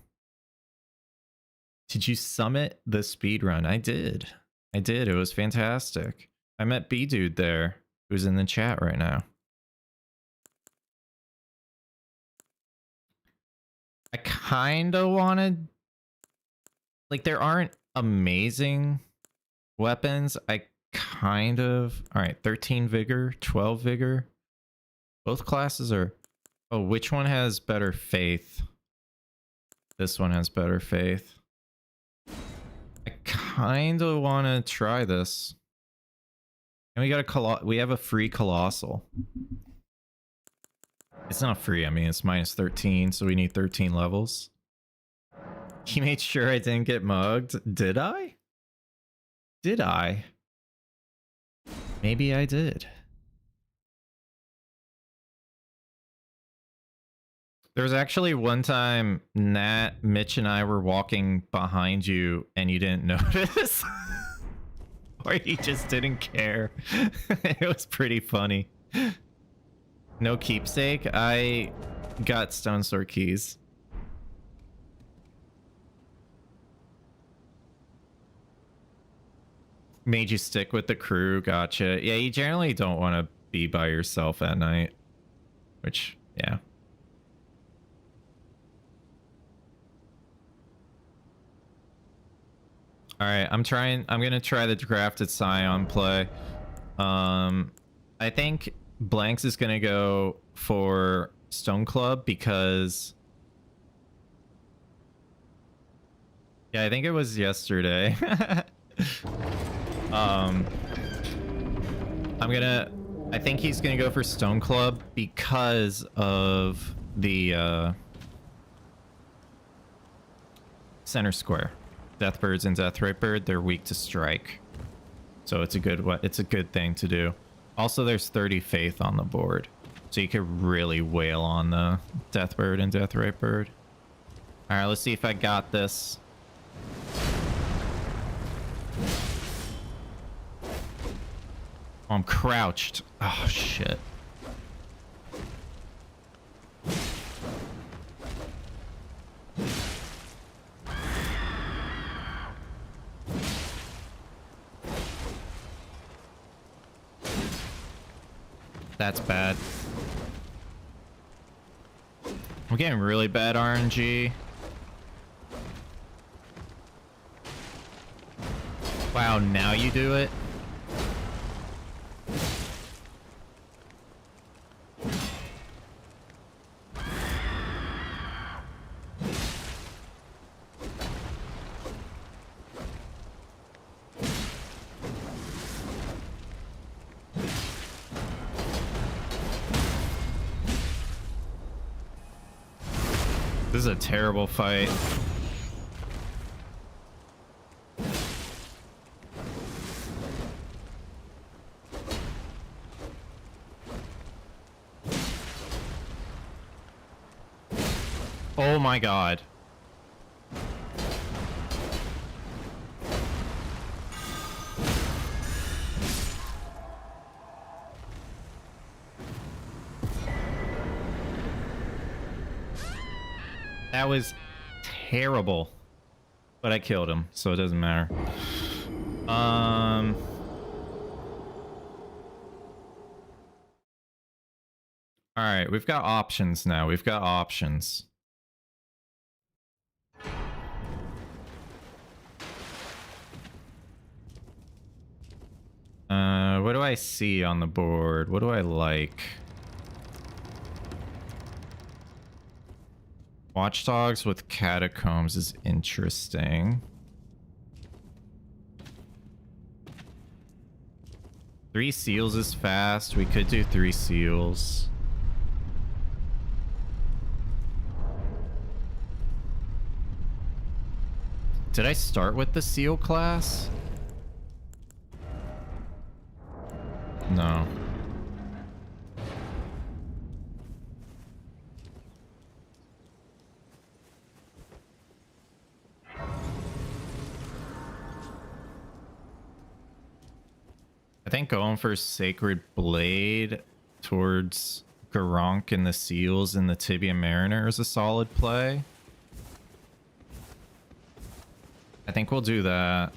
[SPEAKER 1] Did you summit the speedrun? I did. It was fantastic. I met B-Dude there, who's in the chat right now. I kind of wanted... Like, there aren't amazing weapons. I kind of... Alright, 13 vigor, 12 vigor. Both classes are... Oh, which one has better faith? This one has better faith. I kind of want to try this. And we got we have a free colossal. It's not free. I mean, it's minus 13, so we need 13 levels. He made sure I didn't get mugged. Did I? Did I? Maybe I did. There was actually one time Nat, Mitch, and I were walking behind you and you didn't notice. Or you just didn't care. It was pretty funny. No keepsake. I got Stone Sword keys. Made you stick with the crew. Gotcha. Yeah, you generally don't want to be by yourself at night. Which, yeah. Alright, I'm gonna try the drafted Scion play. I think blanxz is gonna go for Stone Club because... Yeah, I think it was yesterday. I think he's gonna go for Stone Club because of the center square. Deathbirds and Deathrite Bird, they're weak to strike. So it's a good thing to do. Also, there's 30 faith on the board. So you could really wail on the Deathbird and Deathrite Bird. Alright, let's see if I got this. Oh, I'm crouched. Oh, shit. That's bad. I'm getting really bad RNG. Wow, now you do it? This is a terrible fight. Oh my god. That was terrible. But I killed him, so it doesn't matter. Alright, we've got options now. We've got options. What do I see on the board? What do I like? Watchdogs with Catacombs is interesting. 3 seals is fast. We could do 3 seals. Did I start with the seal class? No. I think going for Sacred Blade towards Garunk and the Seals and the Tibia Mariner is a solid play. I think we'll do that.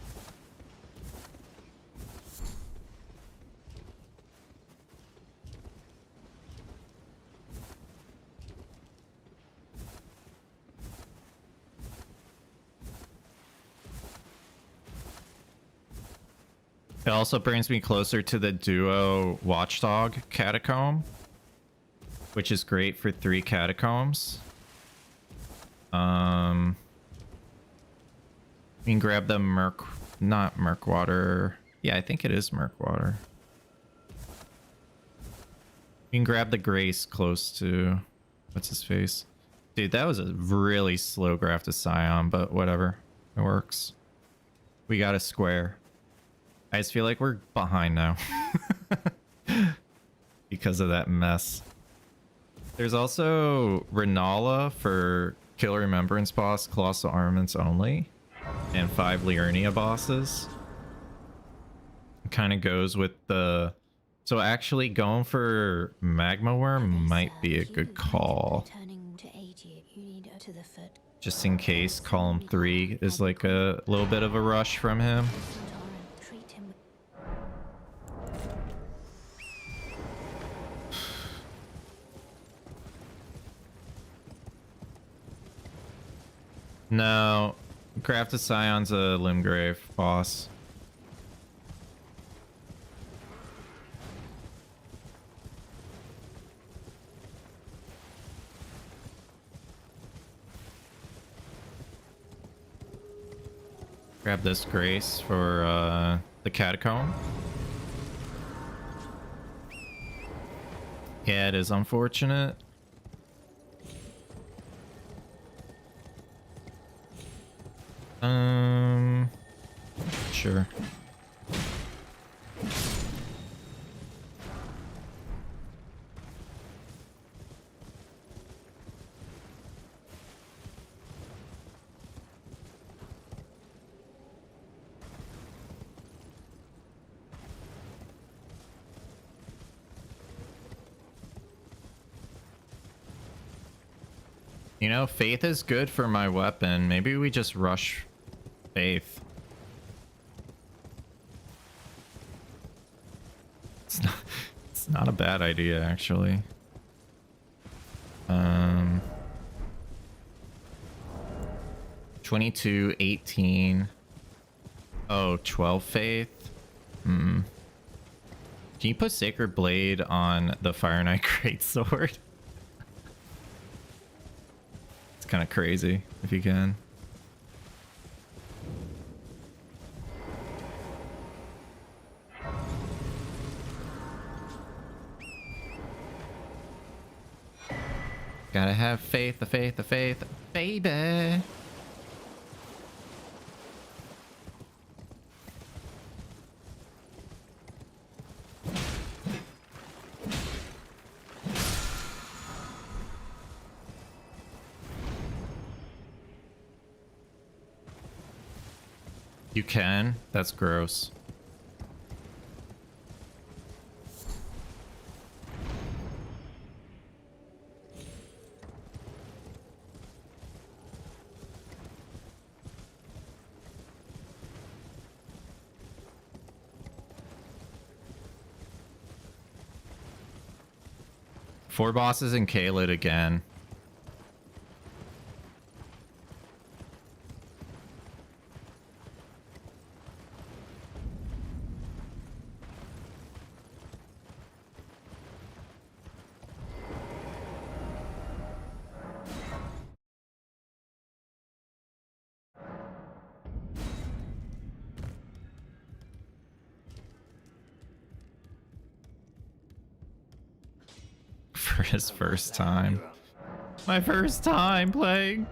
[SPEAKER 1] It also brings me closer to the duo Watchdog Catacomb, which is great for 3 catacombs. We can grab the not Murkwater. Yeah, I think it is Murkwater. We can grab the Grace close to what's his face. Dude, that was a really slow graph to Scion, but whatever. It works. We got a square. I just feel like we're behind now. Because of that mess. There's also Renala for Kill Remembrance boss, Colossal Armaments only, and 5 Liurnia bosses. Kind of goes with the... So actually going for Magma Worm might be a good call. Just in case column 3 is like a little bit of a rush from him. No, Craft of Scion's a Limgrave boss. Grab this Grace for the Catacomb. Yeah, it is unfortunate. Sure. You know, Faith is good for my weapon. Maybe we just rush Faith. It's not a bad idea, actually. 22, 18. Oh, 12 Faith. Can you put Sacred Blade on the Fire Knight Greatsword? It's kind of crazy if you can. Gotta have faith, the faith, baby. You can? That's gross. Four bosses in Kaled again. For his first time. My first time playing.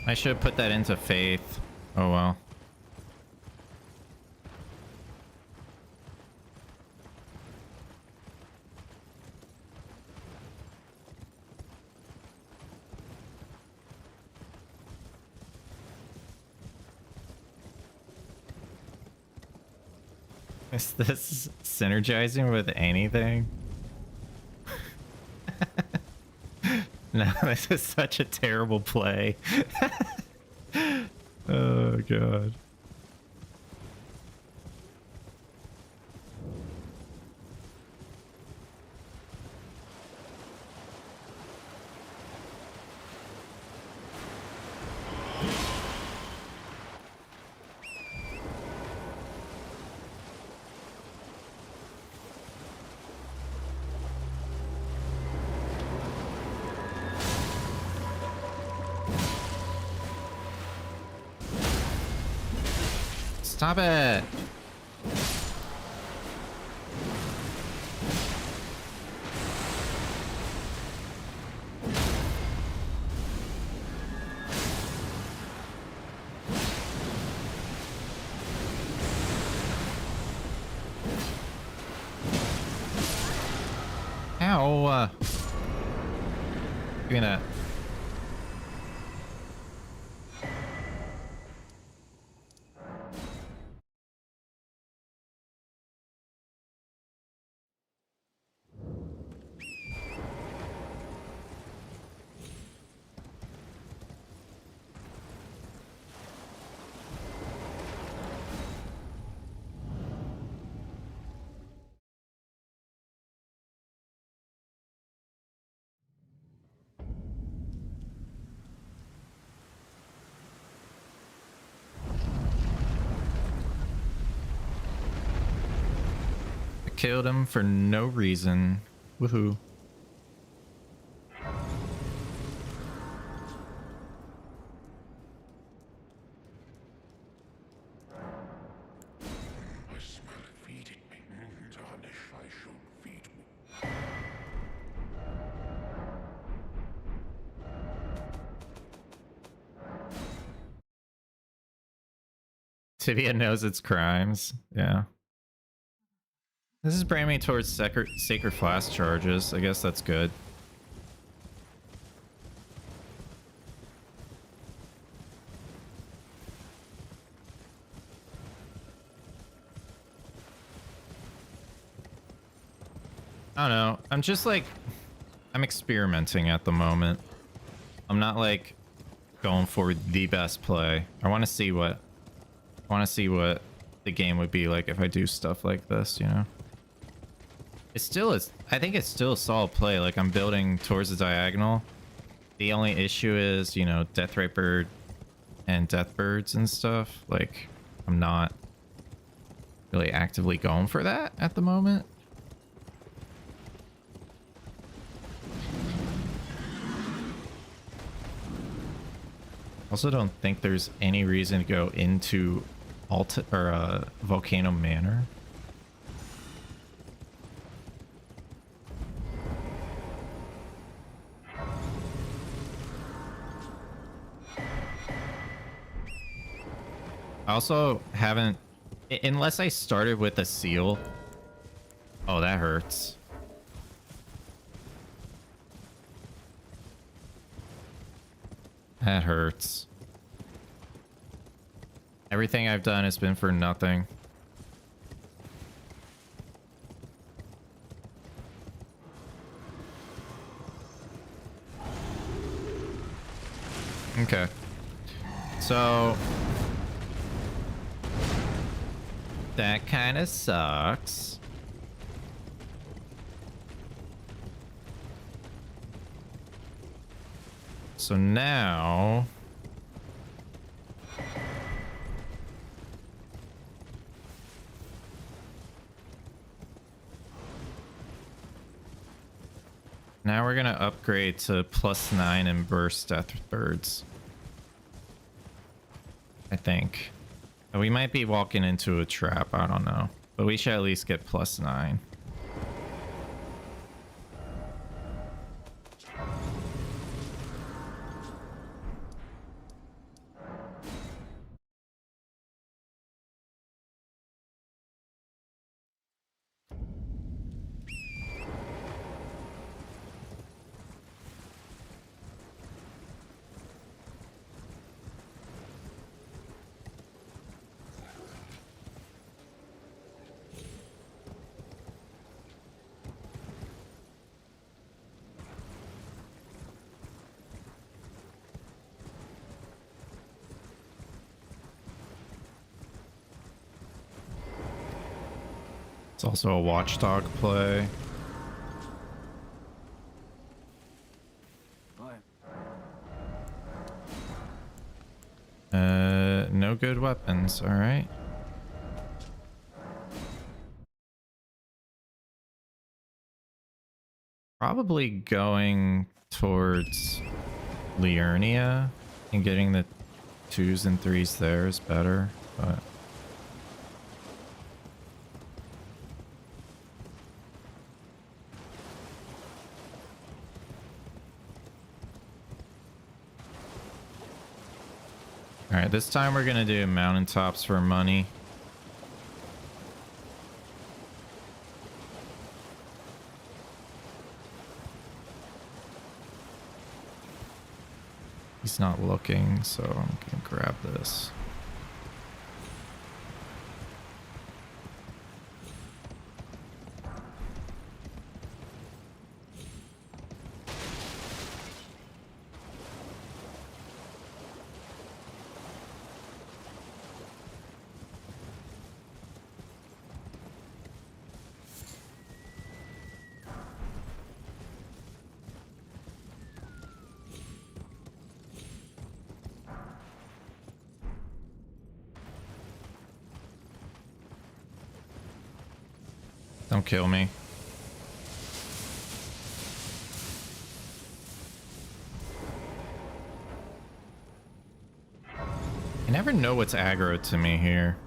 [SPEAKER 1] I should have put that into Faith. Oh well. Is this synergizing with anything? No, this is such a terrible play. Oh god. Stop it! Ow! Give me that. Killed him for no reason. Woohoo.
[SPEAKER 9] I smell it feeding me. Tarnish, I should feed me.
[SPEAKER 1] Tibia knows its crimes. Yeah. This is bringing me towards Sacred Flask charges. I guess that's good. I don't know. I'm just like... I'm experimenting at the moment. I'm not like going for the best play. I want to see what... the game would be like if I do stuff like this, you know? It still is. I think it's still a solid play. Like, I'm building towards the diagonal. The only issue is, you know, Deathrite Bird and Death Birds and stuff. Like, I'm not really actively going for that at the moment. Also don't think there's any reason to go into Volcano Manor. I also haven't, unless I started with a seal. Oh, that hurts. That hurts. Everything I've done has been for nothing. Okay. So that kind of sucks. So now we're gonna upgrade to +9 and burst Death Birds. I think. We might be walking into a trap, I don't know. But we should at least get +9. It's also a watchdog play. No good weapons, all right. Probably going towards Liurnia and getting the 2s and 3s there is better, but All right, this time we're gonna do mountaintops for money. He's not looking, so I'm gonna grab this. Don't kill me. I never know what's aggro to me here.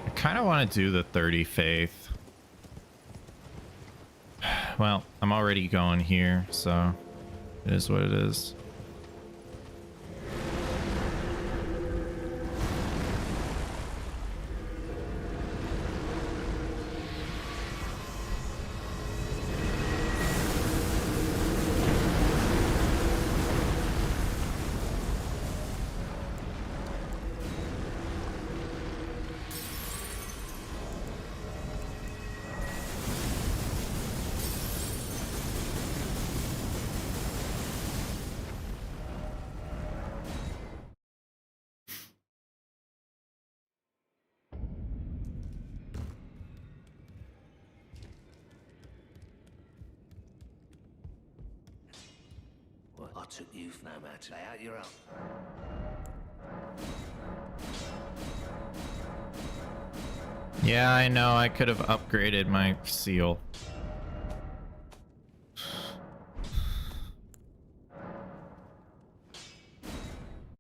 [SPEAKER 1] I kind of want to do the 30 faith. Well, I'm already going here, so it is what it is.
[SPEAKER 7] I took you for no matter. Lay out your own.
[SPEAKER 1] Yeah, I know. I could have upgraded my seal.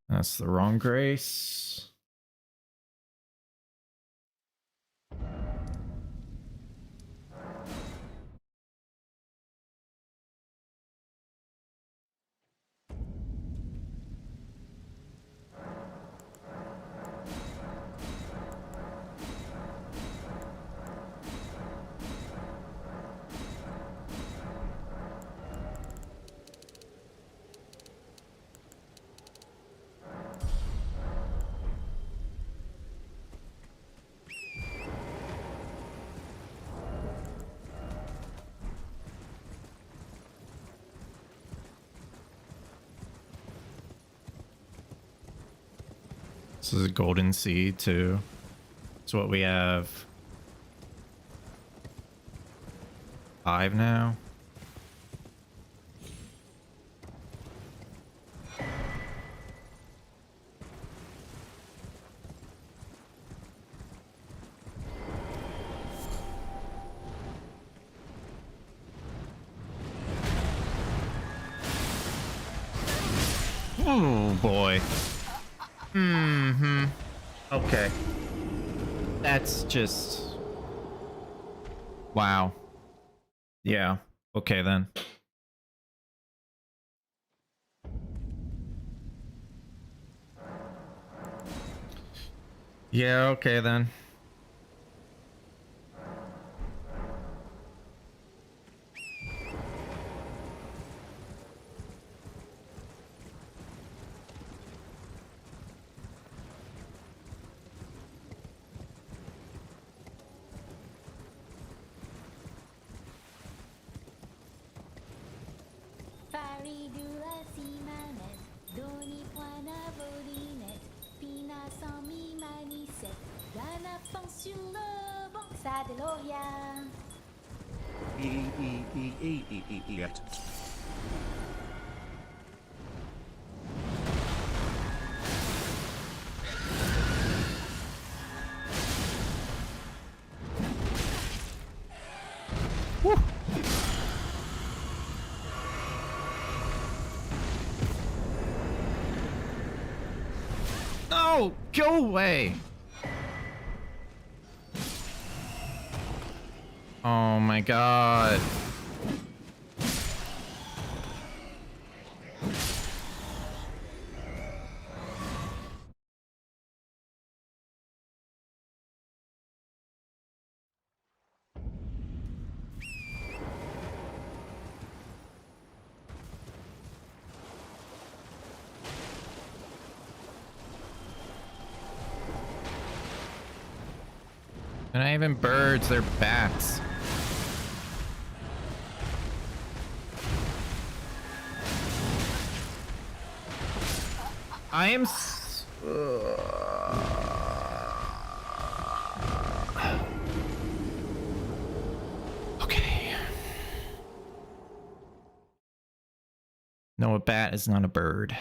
[SPEAKER 1] That's the wrong grace. This is a golden seed too. It's what we have. 5 now. Oh boy. Mm-hmm. Okay. That's just... Wow. Yeah. Okay then. Yeah, okay then.
[SPEAKER 4] Sur le banc, ça de Lorian.
[SPEAKER 1] No, go away. Oh my god. They're not even birds, they're bats. I am okay. No, a bat is not a bird.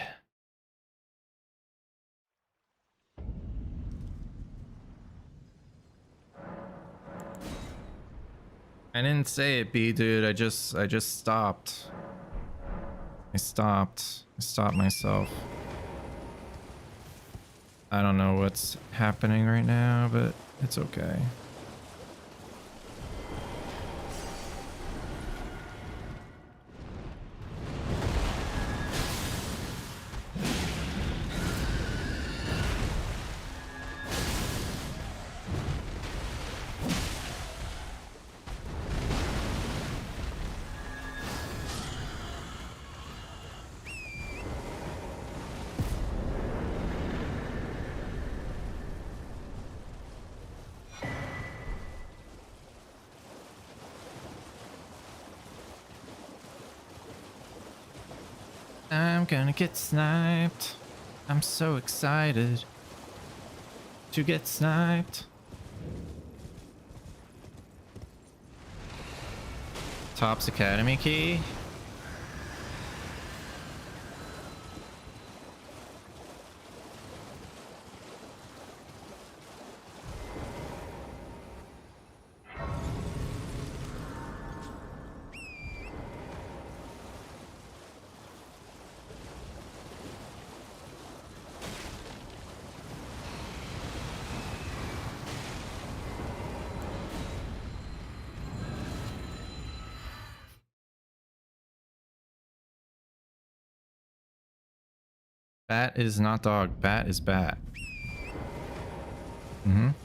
[SPEAKER 1] I didn't say it, B dude. I just stopped. I stopped myself. I don't know what's happening right now, but it's okay. I'm gonna get sniped. I'm so excited to get sniped. Topps Academy key. Bat is not dog. Bat is bat. I'm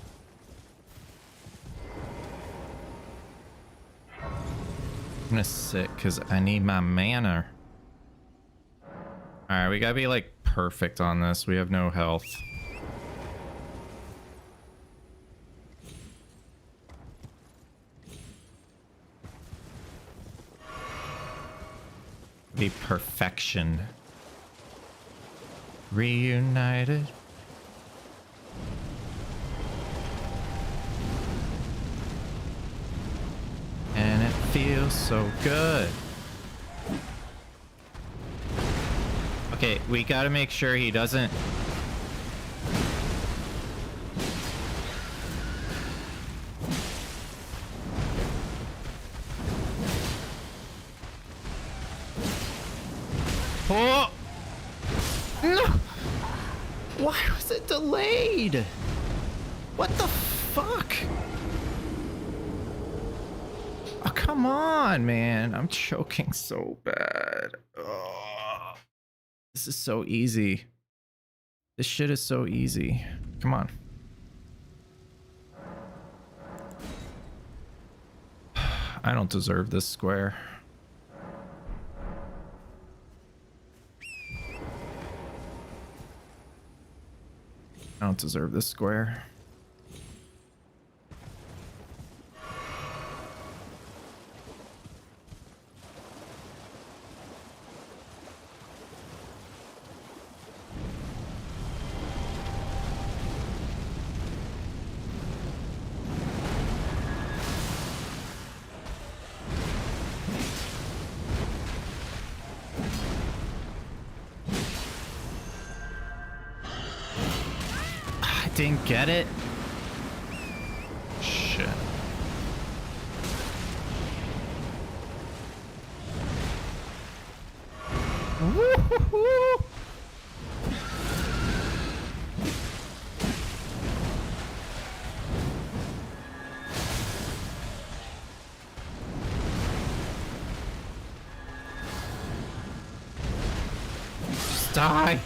[SPEAKER 1] gonna sit because I need my mana. Alright, we gotta be like perfect on this. We have no health. Be perfection. Reunited. And it feels so good. Okay, we gotta make sure he doesn't... Oh! No! Why was it delayed? What the fuck? Oh, come on, man. I'm choking so bad. Ugh. This is so easy. This shit is so easy. Come on. I don't deserve this square. I don't deserve this square. Didn't get it. Shit. Woo-hoo-hoo. Die!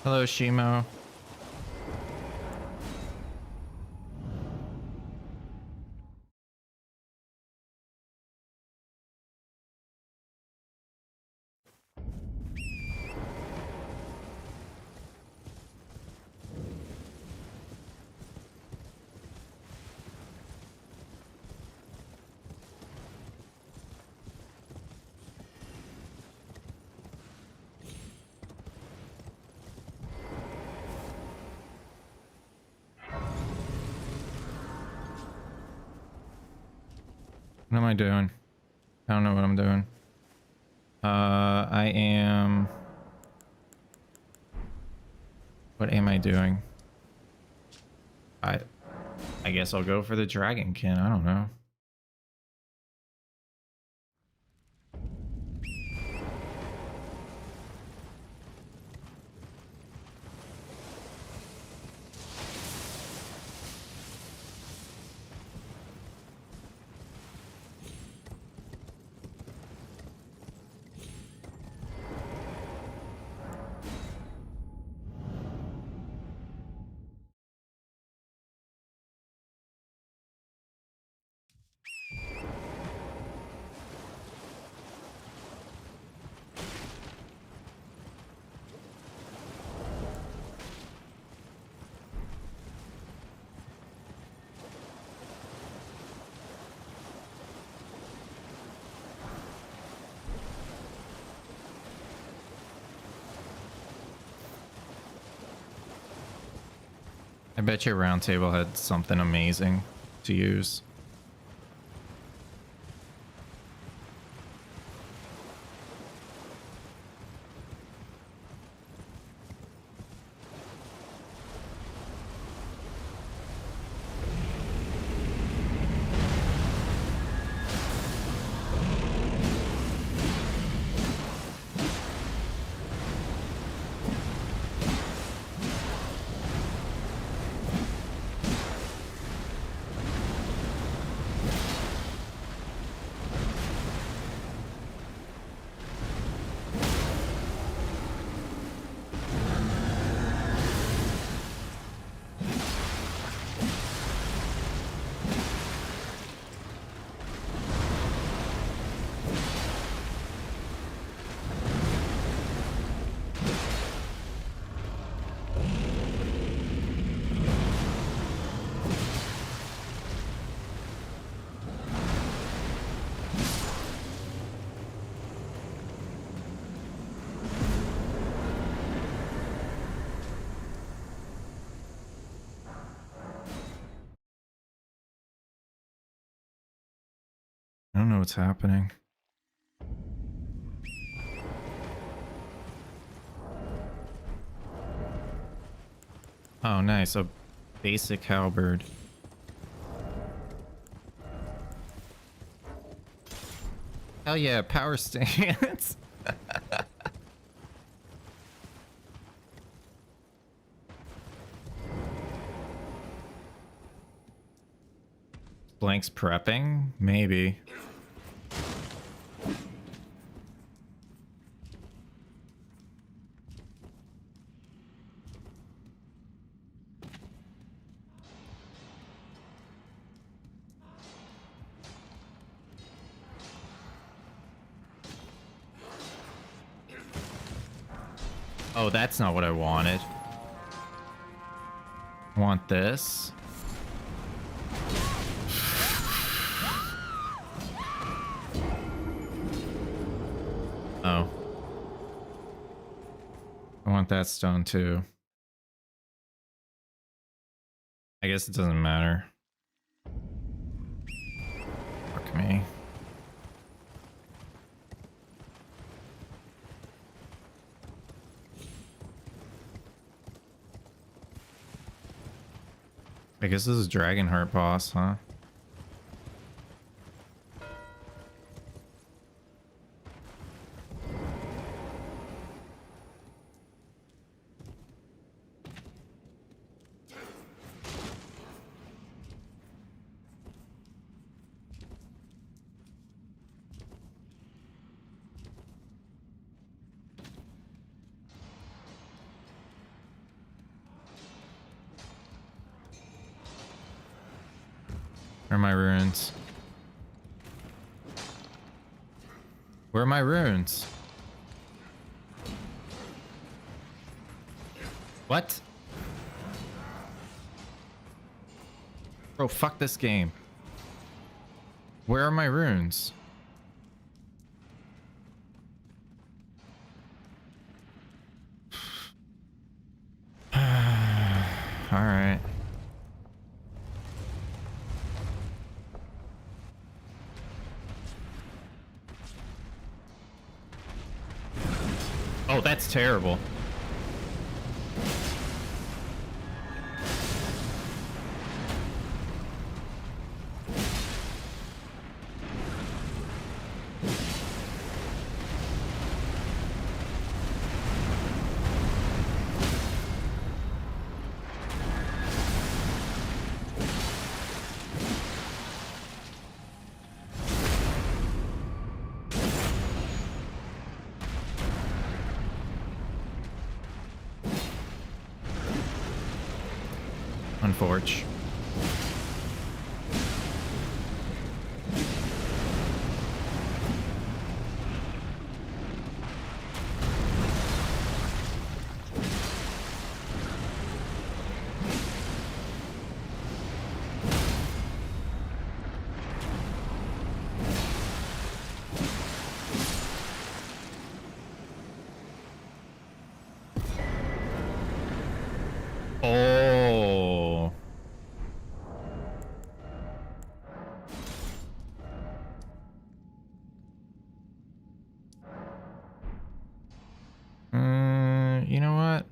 [SPEAKER 1] Hello, Shimo. What am I doing? I don't know what I'm doing. I am... What am I doing? I guess I'll go for the dragonkin. I don't know. I bet your round table had something amazing to use. I don't know what's happening. Oh, nice. A basic halberd. Hell yeah, power stance. Blanxz prepping? Maybe. Oh, that's not what I wanted. I want this. Oh. I want that stone too. I guess it doesn't matter. Fuck me. I guess this is Dragonheart boss, huh? Where are my runes? Where are my runes? What? Bro, fuck this game. Where are my runes? Alright. Oh, that's terrible. Unforge. Oh. You know what?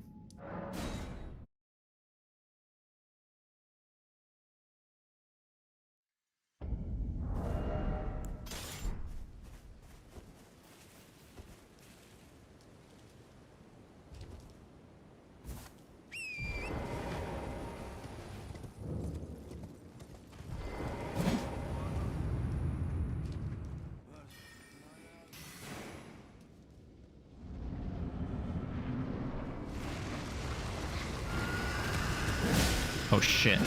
[SPEAKER 1] Oh shit.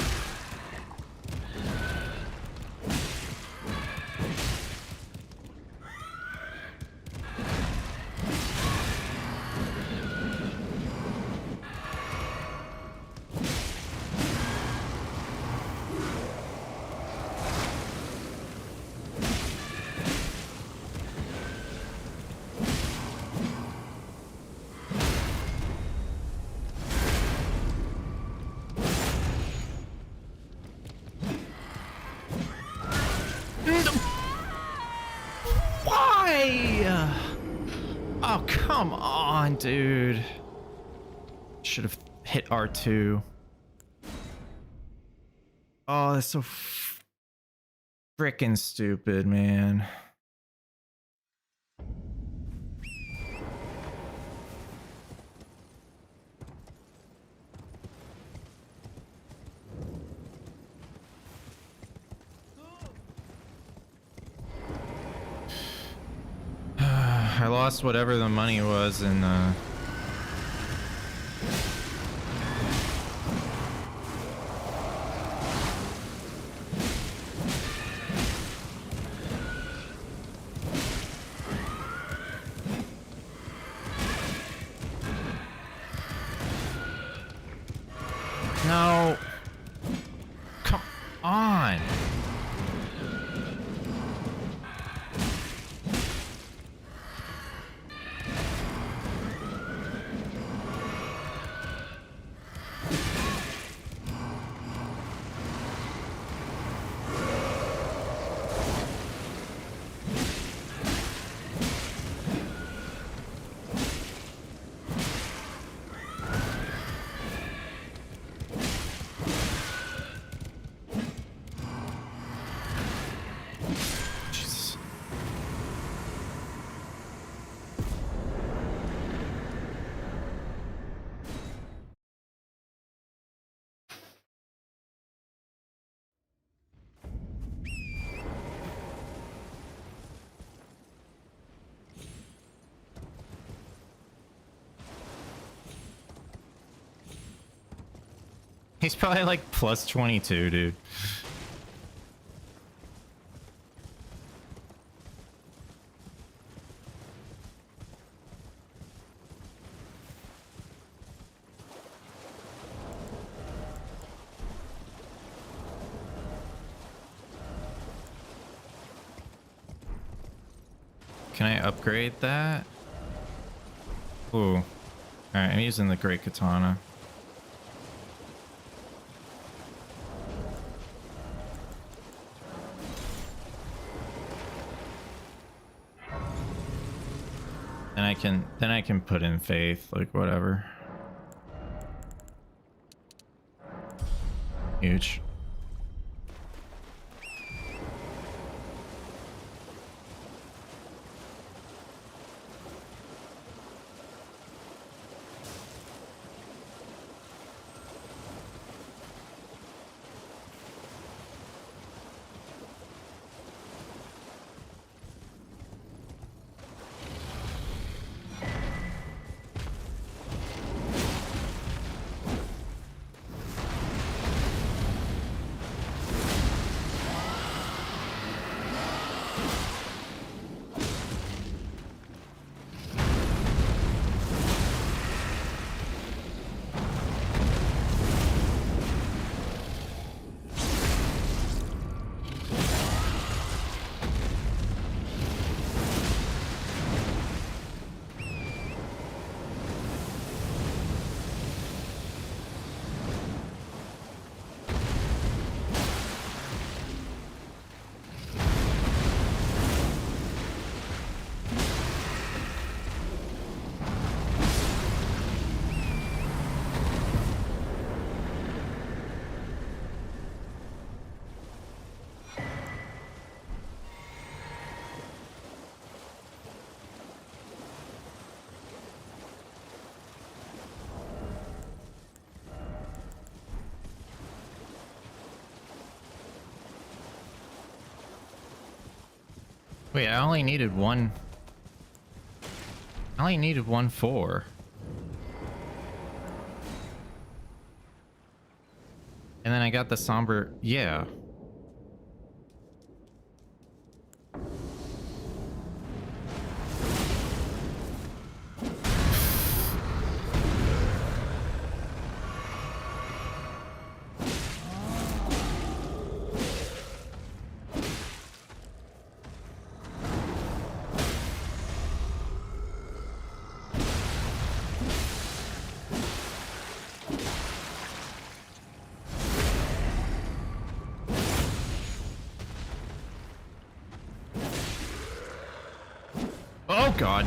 [SPEAKER 1] Why? Oh, come on, dude. Should have hit R2. Oh, that's so freaking stupid, man. I lost whatever the money was in No. Come on. He's probably like plus 22, dude. Can I upgrade that? Ooh. Alright, I'm using the Great Katana. Then I can put in faith, like whatever. Huge. Wait, I only needed one. I only needed 1-4. And then I got the somber. Yeah. Oh God.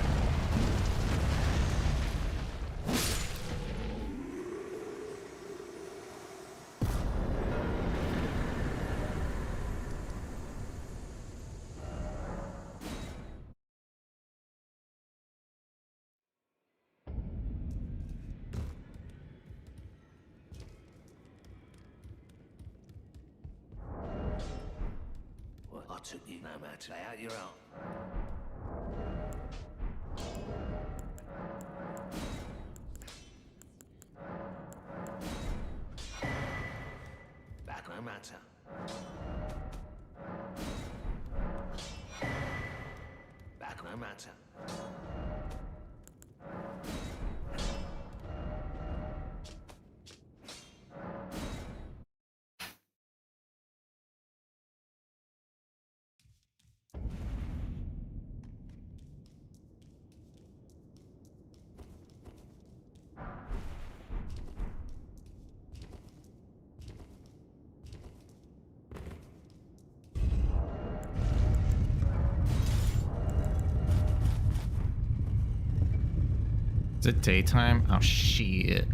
[SPEAKER 7] What? I took you. No matter. Lay out your arm. Back no matter. Back no matter.
[SPEAKER 1] Is it daytime? Oh shit.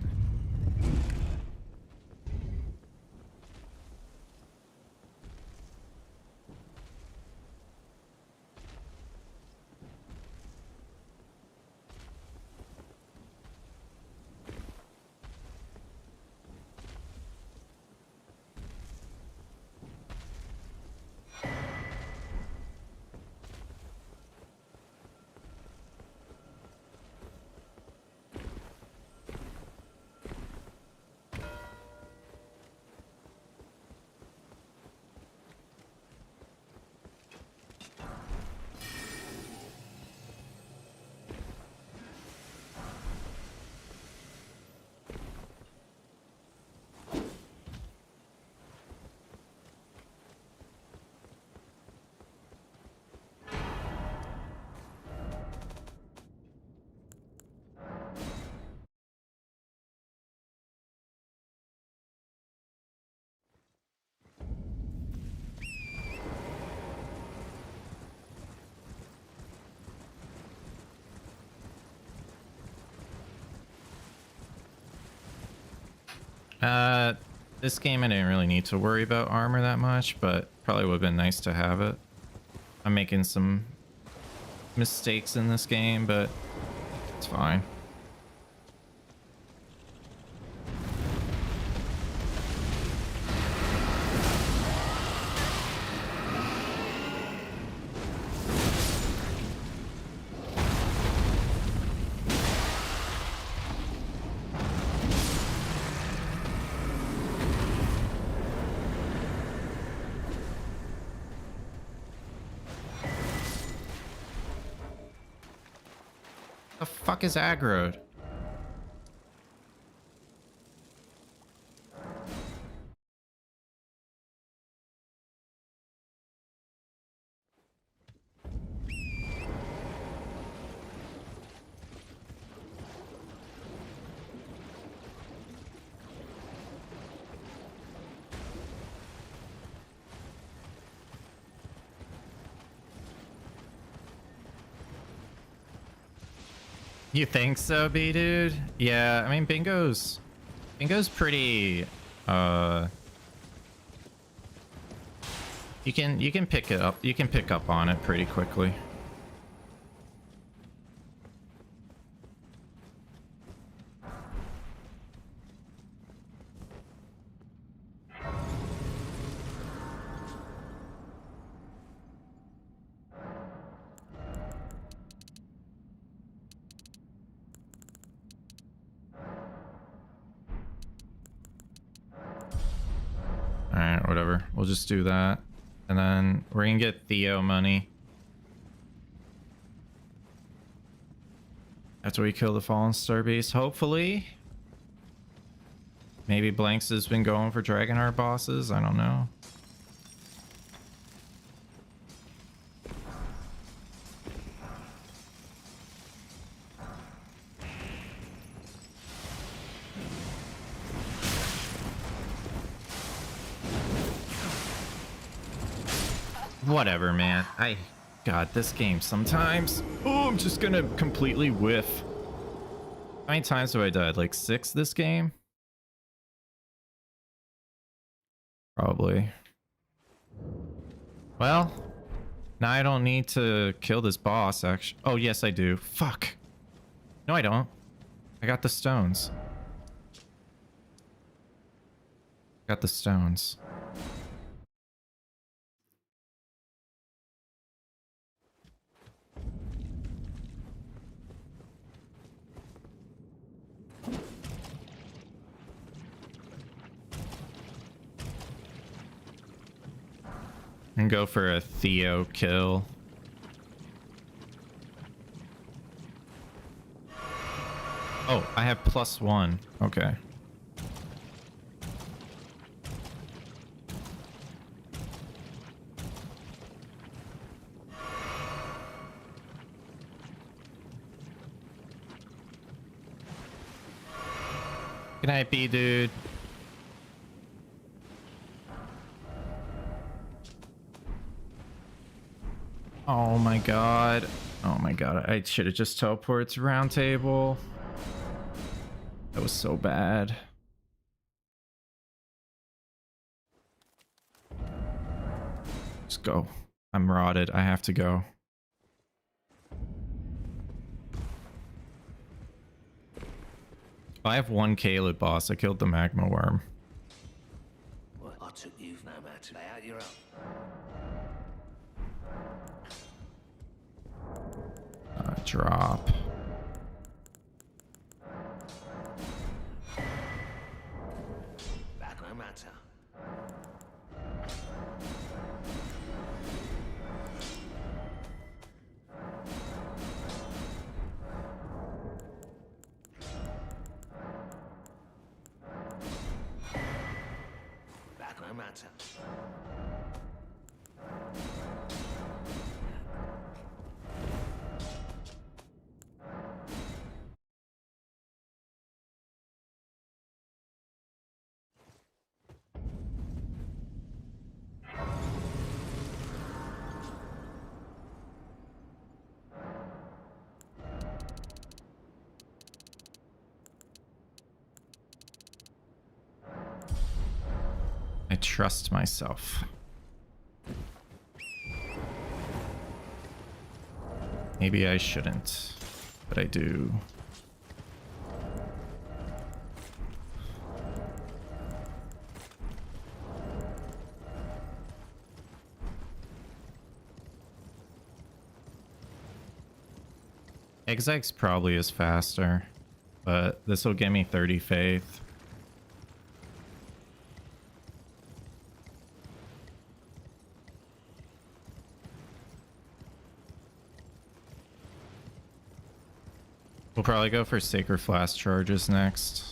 [SPEAKER 1] This game I didn't really need to worry about armor that much, but probably would have been nice to have it. I'm making some mistakes in this game, but it's fine. The fuck is aggroed? You think so, B dude? Yeah, I mean Bingo's pretty you can pick it up. You can pick up on it pretty quickly. Alright, whatever. We'll just do that. And then we're gonna get Theo money. After we kill the Fallen Star base, hopefully. Maybe blanxz has been going for Dragonheart bosses. I don't know. Whatever, man. God, this game sometimes. Oh, I'm just gonna completely whiff. How many times have I died? Like 6 this game? Probably. Well, now I don't need to kill this boss, actually. Oh, yes, I do. Fuck. No, I don't. I got the stones. Got the stones. And go for a Theo kill. Oh, I have +1. Okay. Good night, B dude. Oh my god. Oh my god. I should have just teleported to round table. That was so bad. Just go. I'm rotted. I have to go. I have 1 Caleb boss. I killed the magma worm.
[SPEAKER 7] What? I took you no matter. Lay out your own.
[SPEAKER 1] Drop.
[SPEAKER 7] That no matter. That no matter.
[SPEAKER 1] trust myself. Maybe I shouldn't, but I do. Exex probably is faster, but this will give me 30 faith. We'll probably go for Sacred Flask charges next.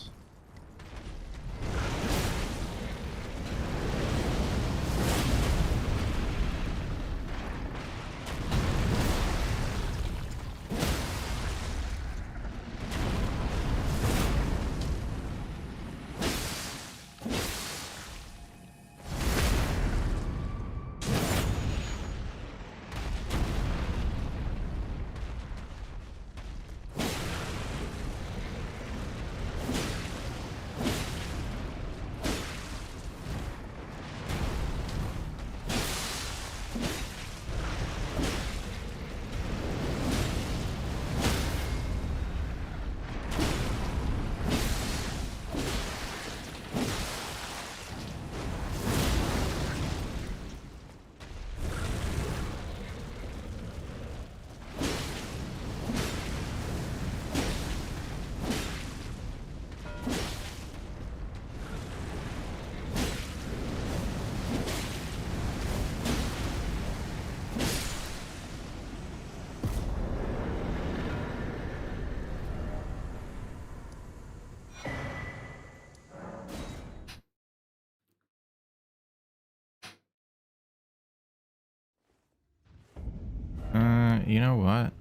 [SPEAKER 1] You know what?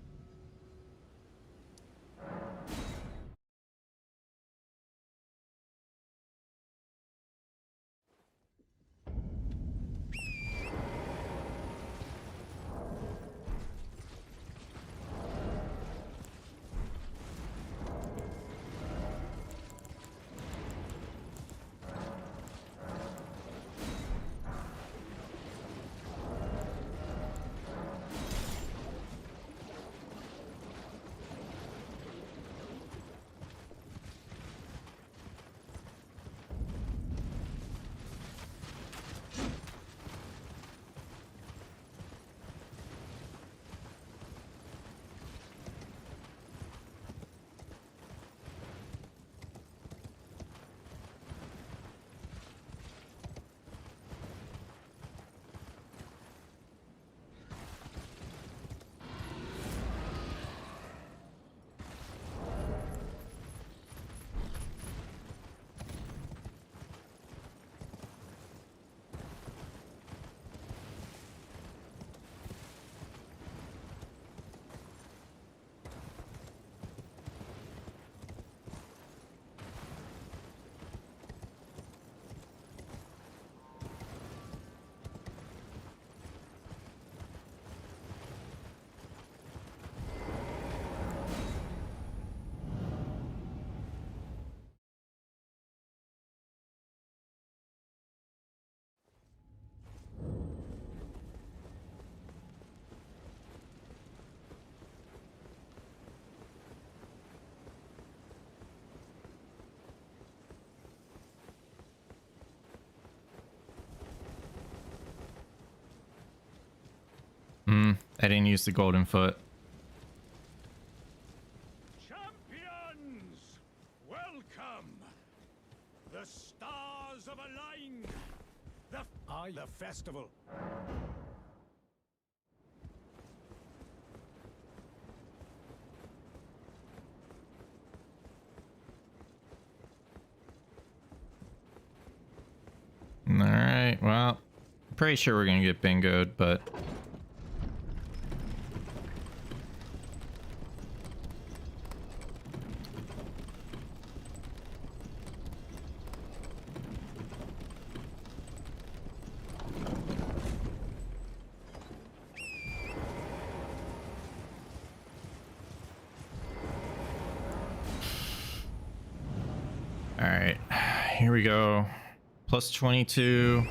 [SPEAKER 1] I didn't use the golden foot.
[SPEAKER 12] Champions, welcome. The stars have aligned. The festival.
[SPEAKER 1] All right. Well, I'm pretty sure we're gonna get bingoed, but. All right, here we go. Plus 22.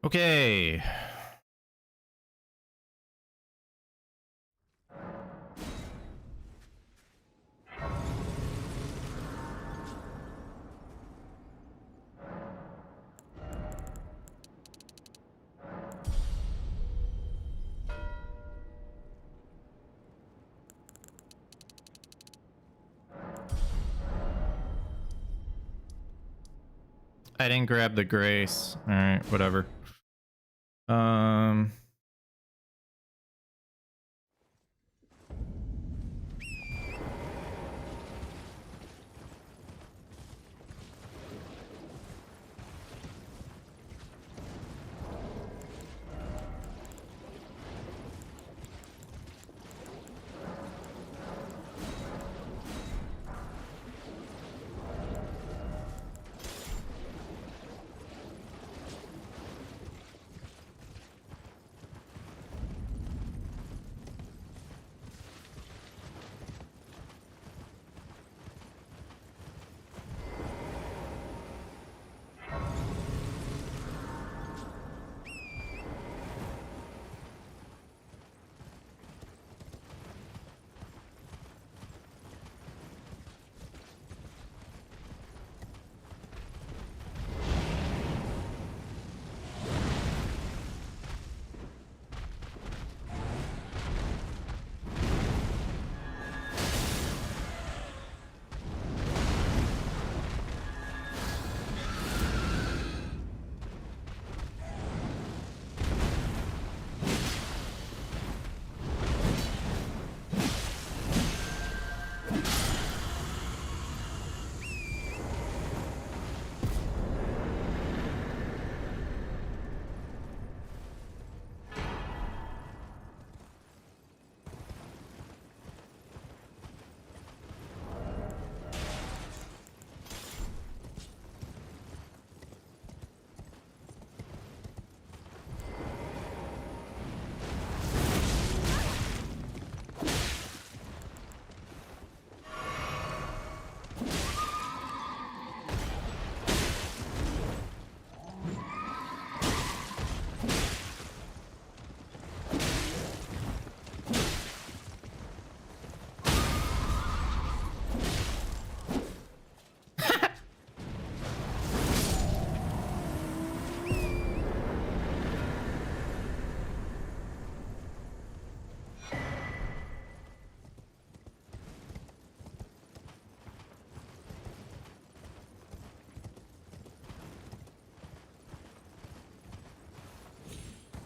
[SPEAKER 1] Okay. I didn't grab the grace. All right, whatever.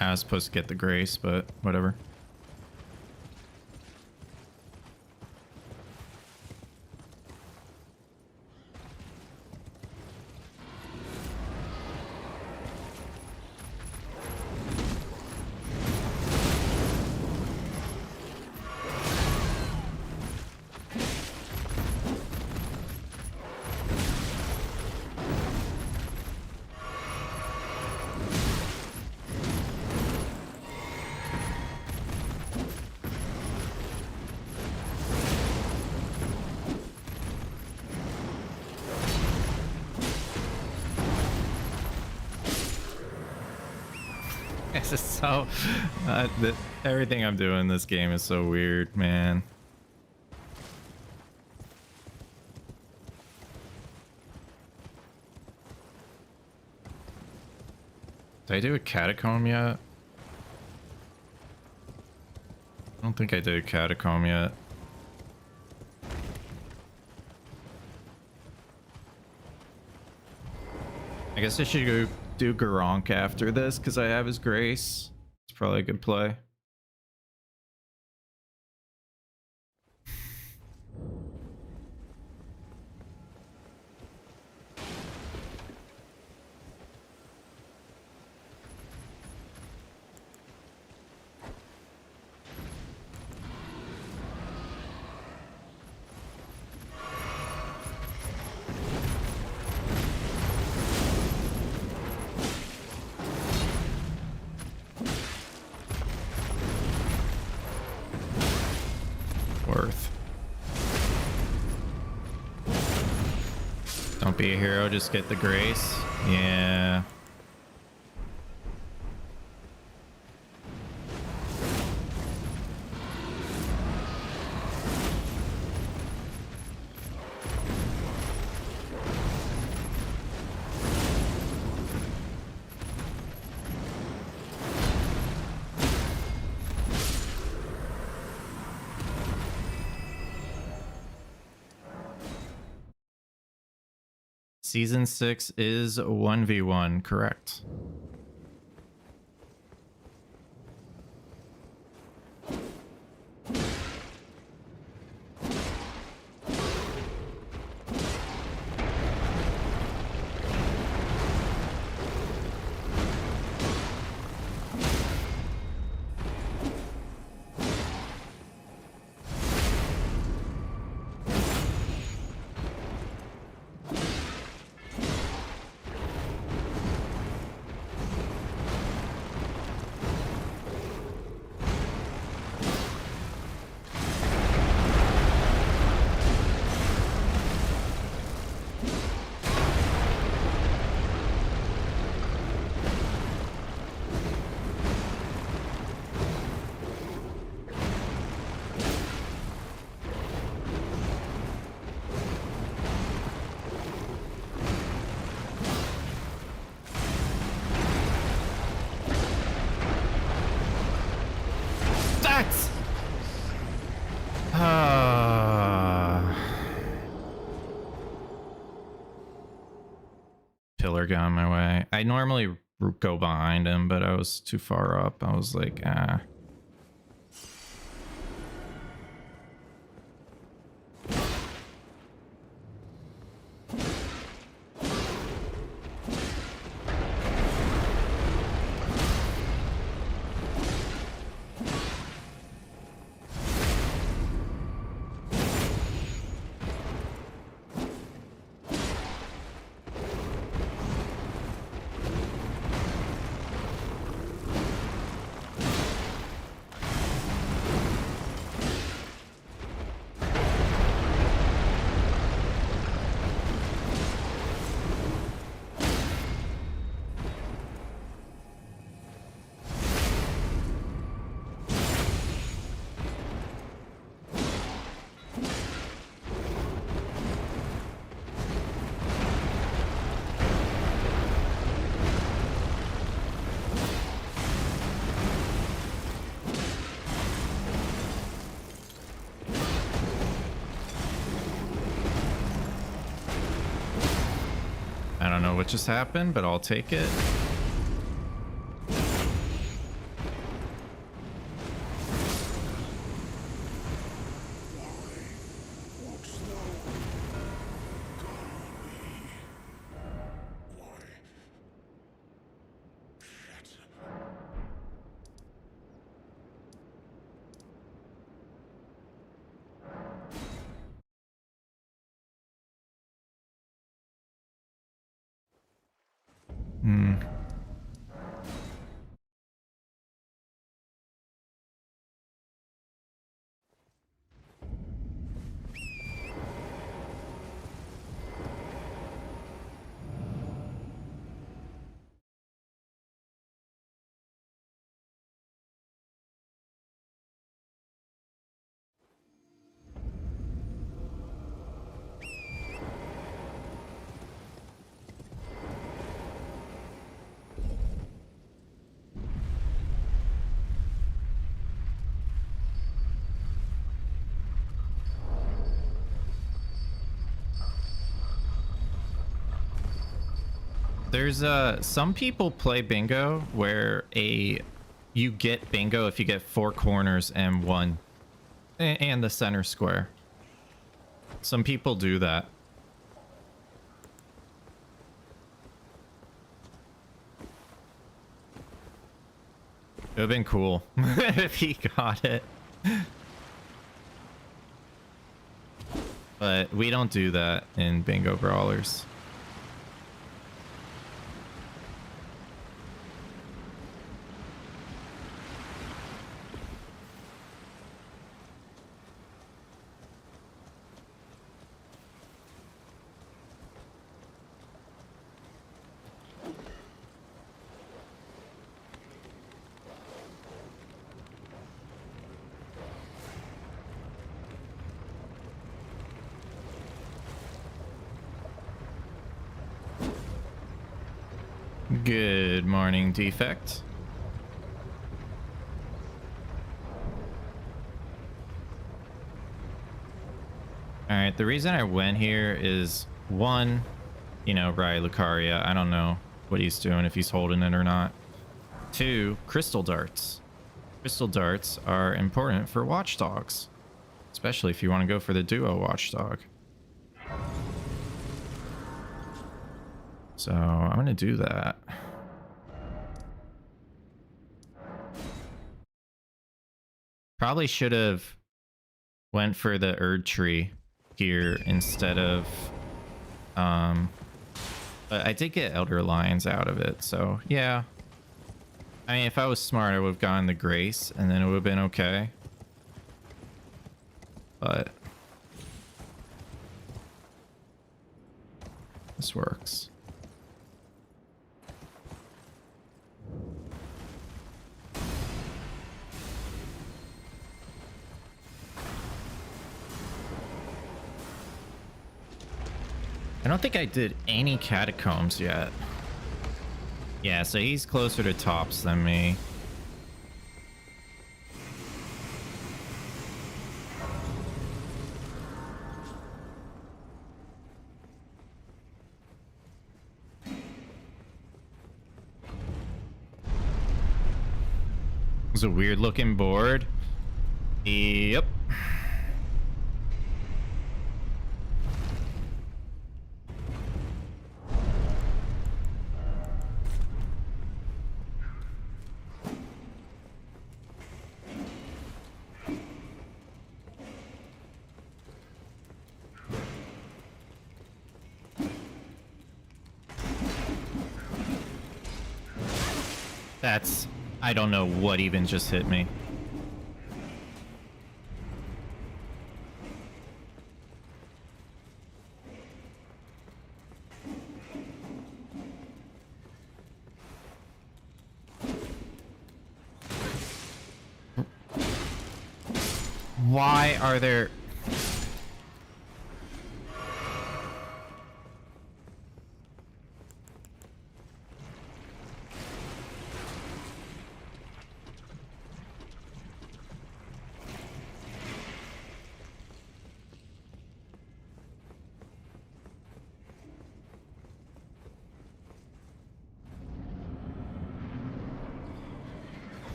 [SPEAKER 1] I was supposed to get the grace, but whatever. This is so everything I'm doing in this game is so weird, man. Did I do a catacomb yet? I don't think I did a catacomb yet. I guess I should go do Garank after this because I have his grace. It's probably a good play. Worth. Don't be a hero, just get the grace. Yeah. Season 6 is 1v1, correct? Pillar got in my way. I normally go behind him, but I was too far up. I was like, ah. I don't know what just happened, but I'll take it. Hmm. There's some people play bingo where you get bingo if you get 4 corners and and the center square. Some people do that. It would have been cool if he got it. But we don't do that in bingo brawlers. Good morning, Defect. Alright, the reason I went here is, one, you know, Rye Lucaria. I don't know what he's doing, if he's holding it or not. 2, crystal darts. Crystal darts are important for watchdogs, especially if you want to go for the duo watchdog. So I'm gonna do that. Probably should have went for the Erd tree here instead of but I did get Elder Lions out of it, so yeah. I mean, if I was smart, I would have gotten the Grace and then it would have been okay. But this works. I don't think I did any catacombs yet. Yeah, so he's closer to tops than me. It's a weird looking board. Yep. I don't know what even just hit me. Why are there...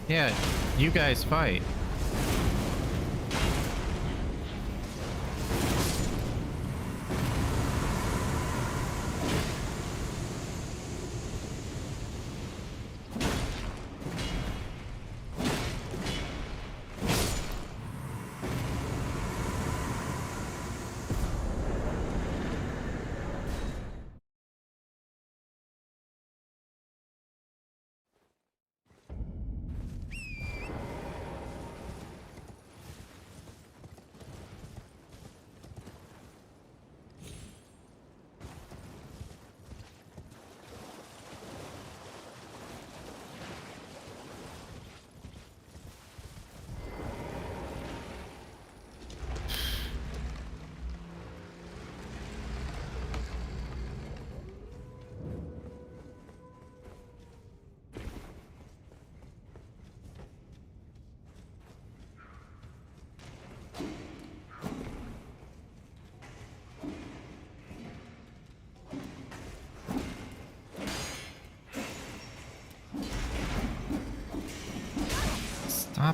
[SPEAKER 1] Yeah, you guys fight.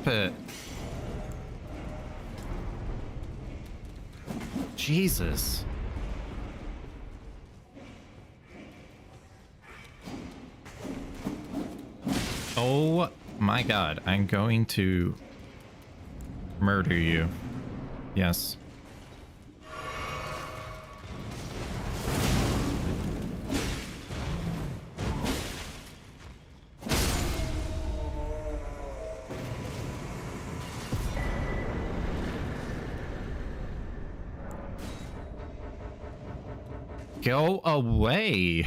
[SPEAKER 1] stop it. Jesus. Oh my god, I'm going to murder you. Yes. Go away.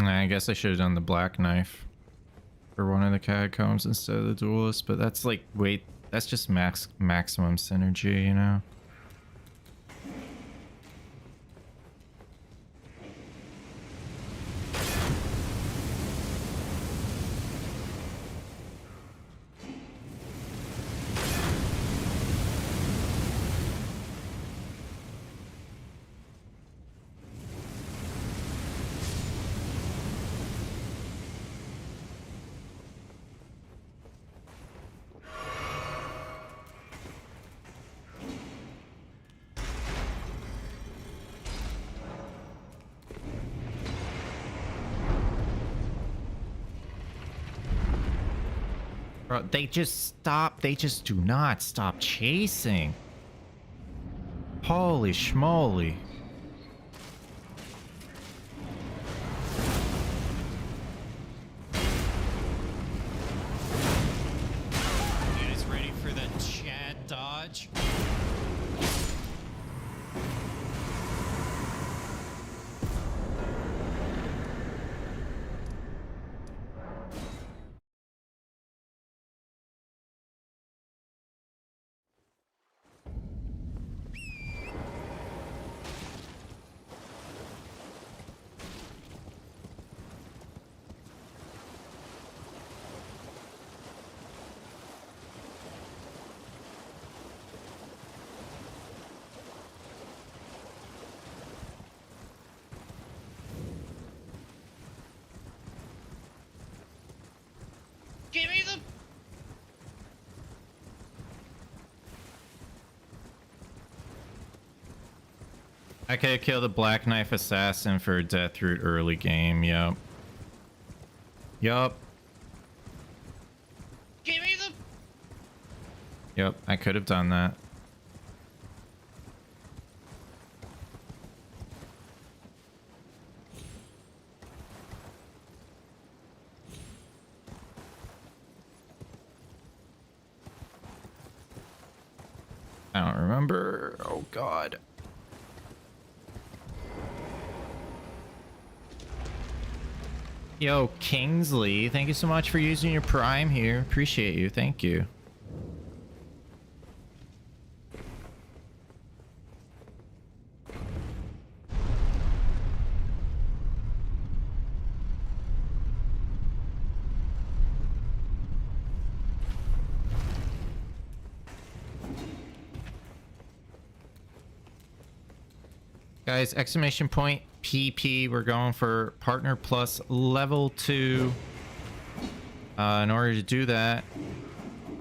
[SPEAKER 1] I guess I should have done the black knife for one of the catacombs instead of the duelist, but that's like, wait, that's just maximum synergy, you know? Bro, they just stop. They just do not stop chasing. Holy schmoly. You guys ready for the Chad dodge?
[SPEAKER 11] Give me the...
[SPEAKER 1] I could kill the Black Knife Assassin for a Death Root early game, yup. Yup.
[SPEAKER 11] Give me the...
[SPEAKER 1] Yep, I could have done that. I don't remember. Oh god. Yo, Kingsley, thank you so much for using your Prime here. Appreciate you. Thank you. Guys, exclamation point PP. We're going for partner plus level 2. In order to do that,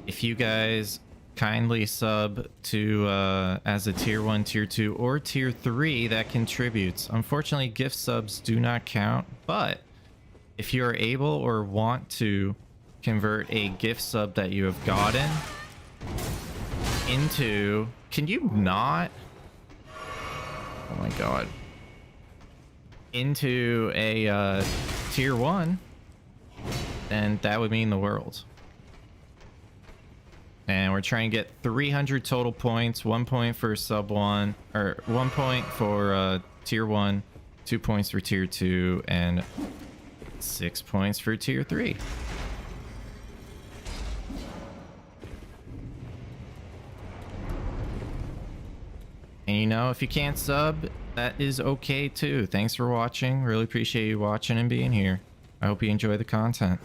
[SPEAKER 1] if you guys kindly sub to as a tier 1, tier 2, or tier 3 that contributes. Unfortunately, gift subs do not count, but if you are able or want to convert a gift sub that you have gotten into... Can you not? Oh my god. Into a tier 1, then that would mean the world. And we're trying to get 300 total points, 1 point for sub 1, or 1 point for tier 1, 2 points for tier 2, and 6 points for tier 3. And you know, if you can't sub, that is okay too. Thanks for watching. Really appreciate you watching and being here. I hope you enjoy the content.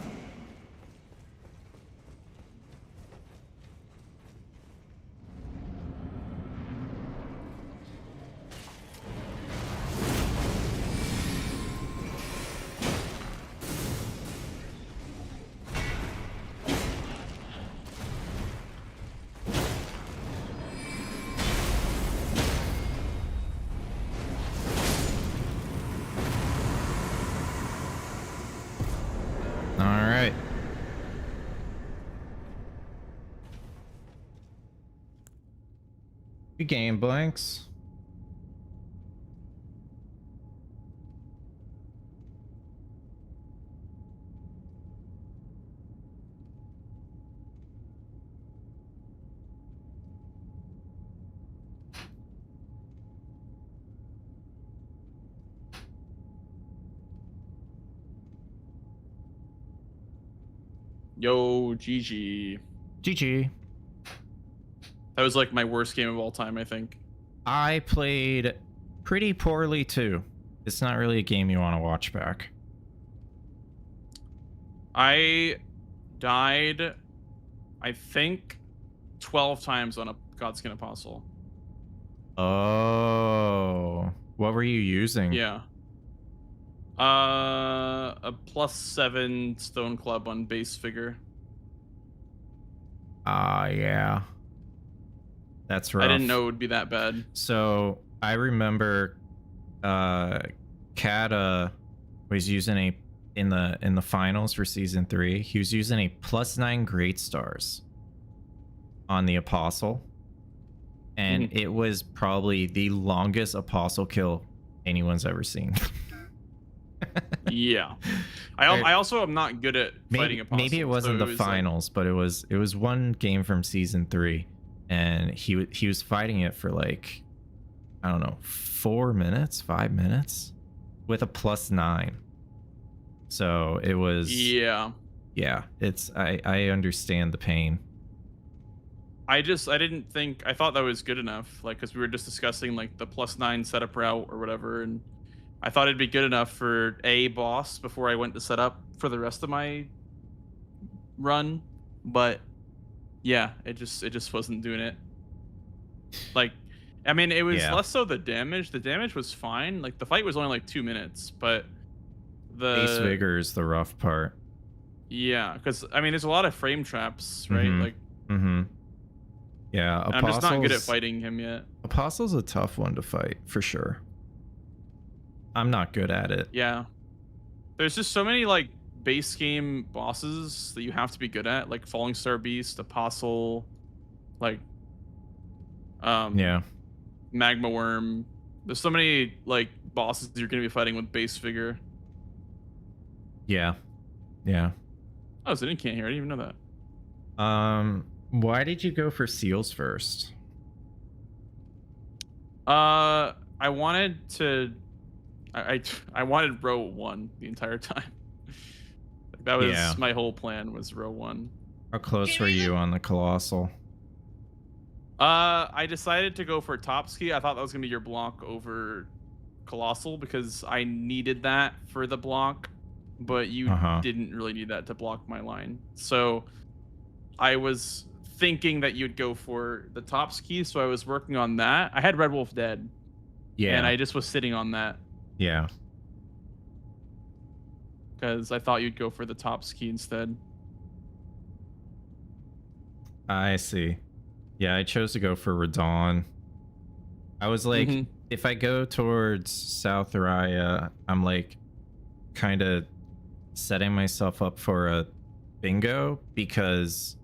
[SPEAKER 1] Good game, blanxz.
[SPEAKER 6] Yo, GG.
[SPEAKER 1] GG.
[SPEAKER 6] That was like my worst game of all time, I think.
[SPEAKER 1] I played pretty poorly too. It's not really a game you want to watch back.
[SPEAKER 6] I died, I think, 12 times on a Godskin Apostle.
[SPEAKER 1] Oh, what were you using?
[SPEAKER 6] Yeah. A +7 Stone Club on base figure.
[SPEAKER 1] Yeah. That's rough.
[SPEAKER 6] I didn't know it would be that bad.
[SPEAKER 1] So I remember Kata was using in the finals for season 3, he was using a +9 great stars on the Apostle. And it was probably the longest Apostle kill anyone's ever seen.
[SPEAKER 6] Yeah. I also am not good at fighting Apostles.
[SPEAKER 1] Maybe it wasn't the finals, but it was one game from season 3. And he was fighting it for like, I don't know, 4 minutes, 5 minutes with a +9. So it was, yeah, it's, I understand the pain.
[SPEAKER 6] I thought that was good enough, like, because we were just discussing like the +9 setup route or whatever, and I thought it'd be good enough for a boss before I went to set up for the rest of my run, but yeah, it just wasn't doing it. Like, I mean, it was less so the damage. The damage was fine. Like, the fight was only like 2 minutes, but the
[SPEAKER 1] base vigor is the rough part.
[SPEAKER 6] Yeah, because I mean, there's a lot of frame traps, right? Like,
[SPEAKER 1] yeah,
[SPEAKER 6] I'm just not good at fighting him yet.
[SPEAKER 1] Apostle's a tough one to fight for sure. I'm not good at it.
[SPEAKER 6] Yeah, there's just so many like base game bosses that you have to be good at, like Falling Star Beast, Apostle, like Magma Worm. There's so many like bosses you're gonna be fighting with base figure.
[SPEAKER 1] Yeah.
[SPEAKER 6] Oh, Zidane can't hear. I didn't even know
[SPEAKER 1] that. Why did you go for seals first?
[SPEAKER 6] I wanted to. I wanted row 1 the entire time. That was my whole plan, was row 1.
[SPEAKER 1] How close were you on the Colossal?
[SPEAKER 6] I decided to go for top ski. I thought that was gonna be your block over Colossal because I needed that for the block, but you didn't really need that to block my line. So I was thinking that you'd go for the top ski, so I was working on that. I had Red Wolf dead. Yeah. And I just was sitting on that.
[SPEAKER 1] Yeah.
[SPEAKER 6] Because I thought you'd go for the top ski instead.
[SPEAKER 1] I see. Yeah, I chose to go for Radon. I was like,
[SPEAKER 6] Mhm.
[SPEAKER 1] if I go towards South Raya, I'm like kind of setting myself up for a bingo because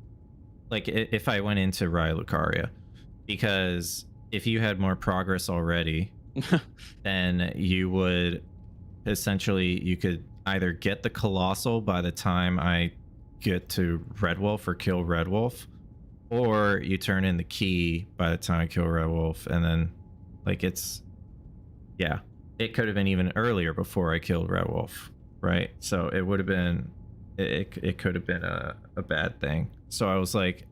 [SPEAKER 1] like if I went into Raya Lucaria, because if you had more progress already, then you would essentially, you could either get the Colossal by the time I get to Red Wolf or kill Red Wolf, or you turn in the key by the time I kill Red Wolf, and then like it's, yeah, it could have been even earlier before I killed Red Wolf, right? So it would have been, it could have been a bad thing. So I was like,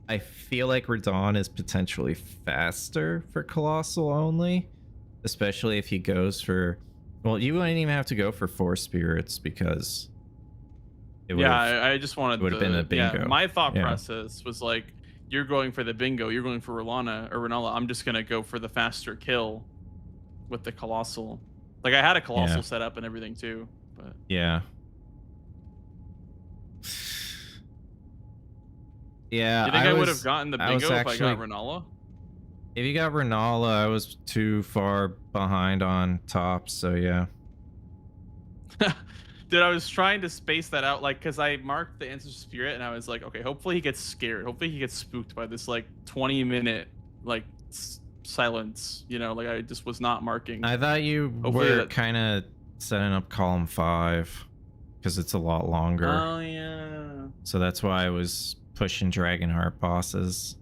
[SPEAKER 1] I feel like Radon is potentially faster for Colossal only, especially if he goes for, well, you wouldn't even have to go for 4 spirits because it would
[SPEAKER 6] I just wanted
[SPEAKER 1] would have been a bingo.
[SPEAKER 6] Yeah, my thought
[SPEAKER 1] Yeah.
[SPEAKER 6] process was like, you're going for the bingo, you're going for Renala. I'm just gonna go for the faster kill with the Colossal. Like I had a Colossal set up and everything too, but
[SPEAKER 1] yeah. Yeah,
[SPEAKER 6] you think I would have
[SPEAKER 1] was-
[SPEAKER 6] gotten the
[SPEAKER 1] I was
[SPEAKER 6] bingo if I got
[SPEAKER 1] actually-
[SPEAKER 6] Renala?
[SPEAKER 1] If you got Renala, I was too far behind on tops, so yeah.
[SPEAKER 6] Dude, I was trying to space that out, like, because I marked the Ancestor Spirit, and I was like, okay, hopefully he gets scared. Hopefully he gets spooked by this, like, 20-minute, like, silence. You know, like, I just was not marking.
[SPEAKER 1] I thought you
[SPEAKER 6] Hopefully
[SPEAKER 1] were
[SPEAKER 6] that-
[SPEAKER 1] kind of setting up column 5 because it's a lot longer.
[SPEAKER 6] Oh, yeah.
[SPEAKER 1] So that's why I was pushing Dragonheart bosses.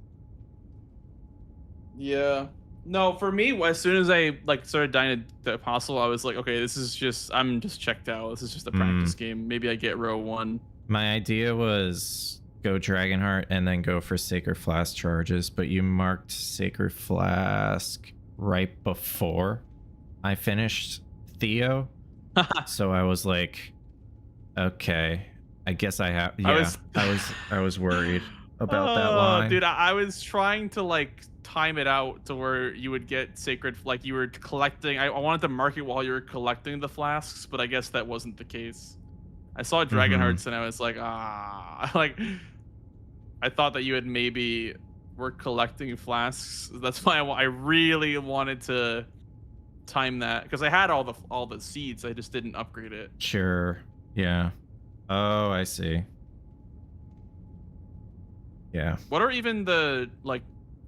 [SPEAKER 6] Yeah. No, for me, as soon as I, like, started dying to the Apostle, I was like, okay, this is just, I'm just checked out. This is just a practice game. Maybe I get row 1.
[SPEAKER 1] My idea was go Dragonheart and then go for Sacred Flask charges, but you marked Sacred Flask right before I finished Theo. So I was like, okay, I guess I have. Yeah, I was worried about that line.
[SPEAKER 6] Dude, I was trying to, like, time it out to where you would get sacred, like you were collecting. I wanted to mark it while you were collecting the flasks, but I guess that wasn't the case. I saw Dragonhearts and I was like, like I thought that you had maybe were collecting flasks. That's why I really wanted to time that, because I had all the seeds. I just didn't upgrade it.
[SPEAKER 1] Sure. Yeah. Oh, I see. Yeah.
[SPEAKER 6] What are even the, like,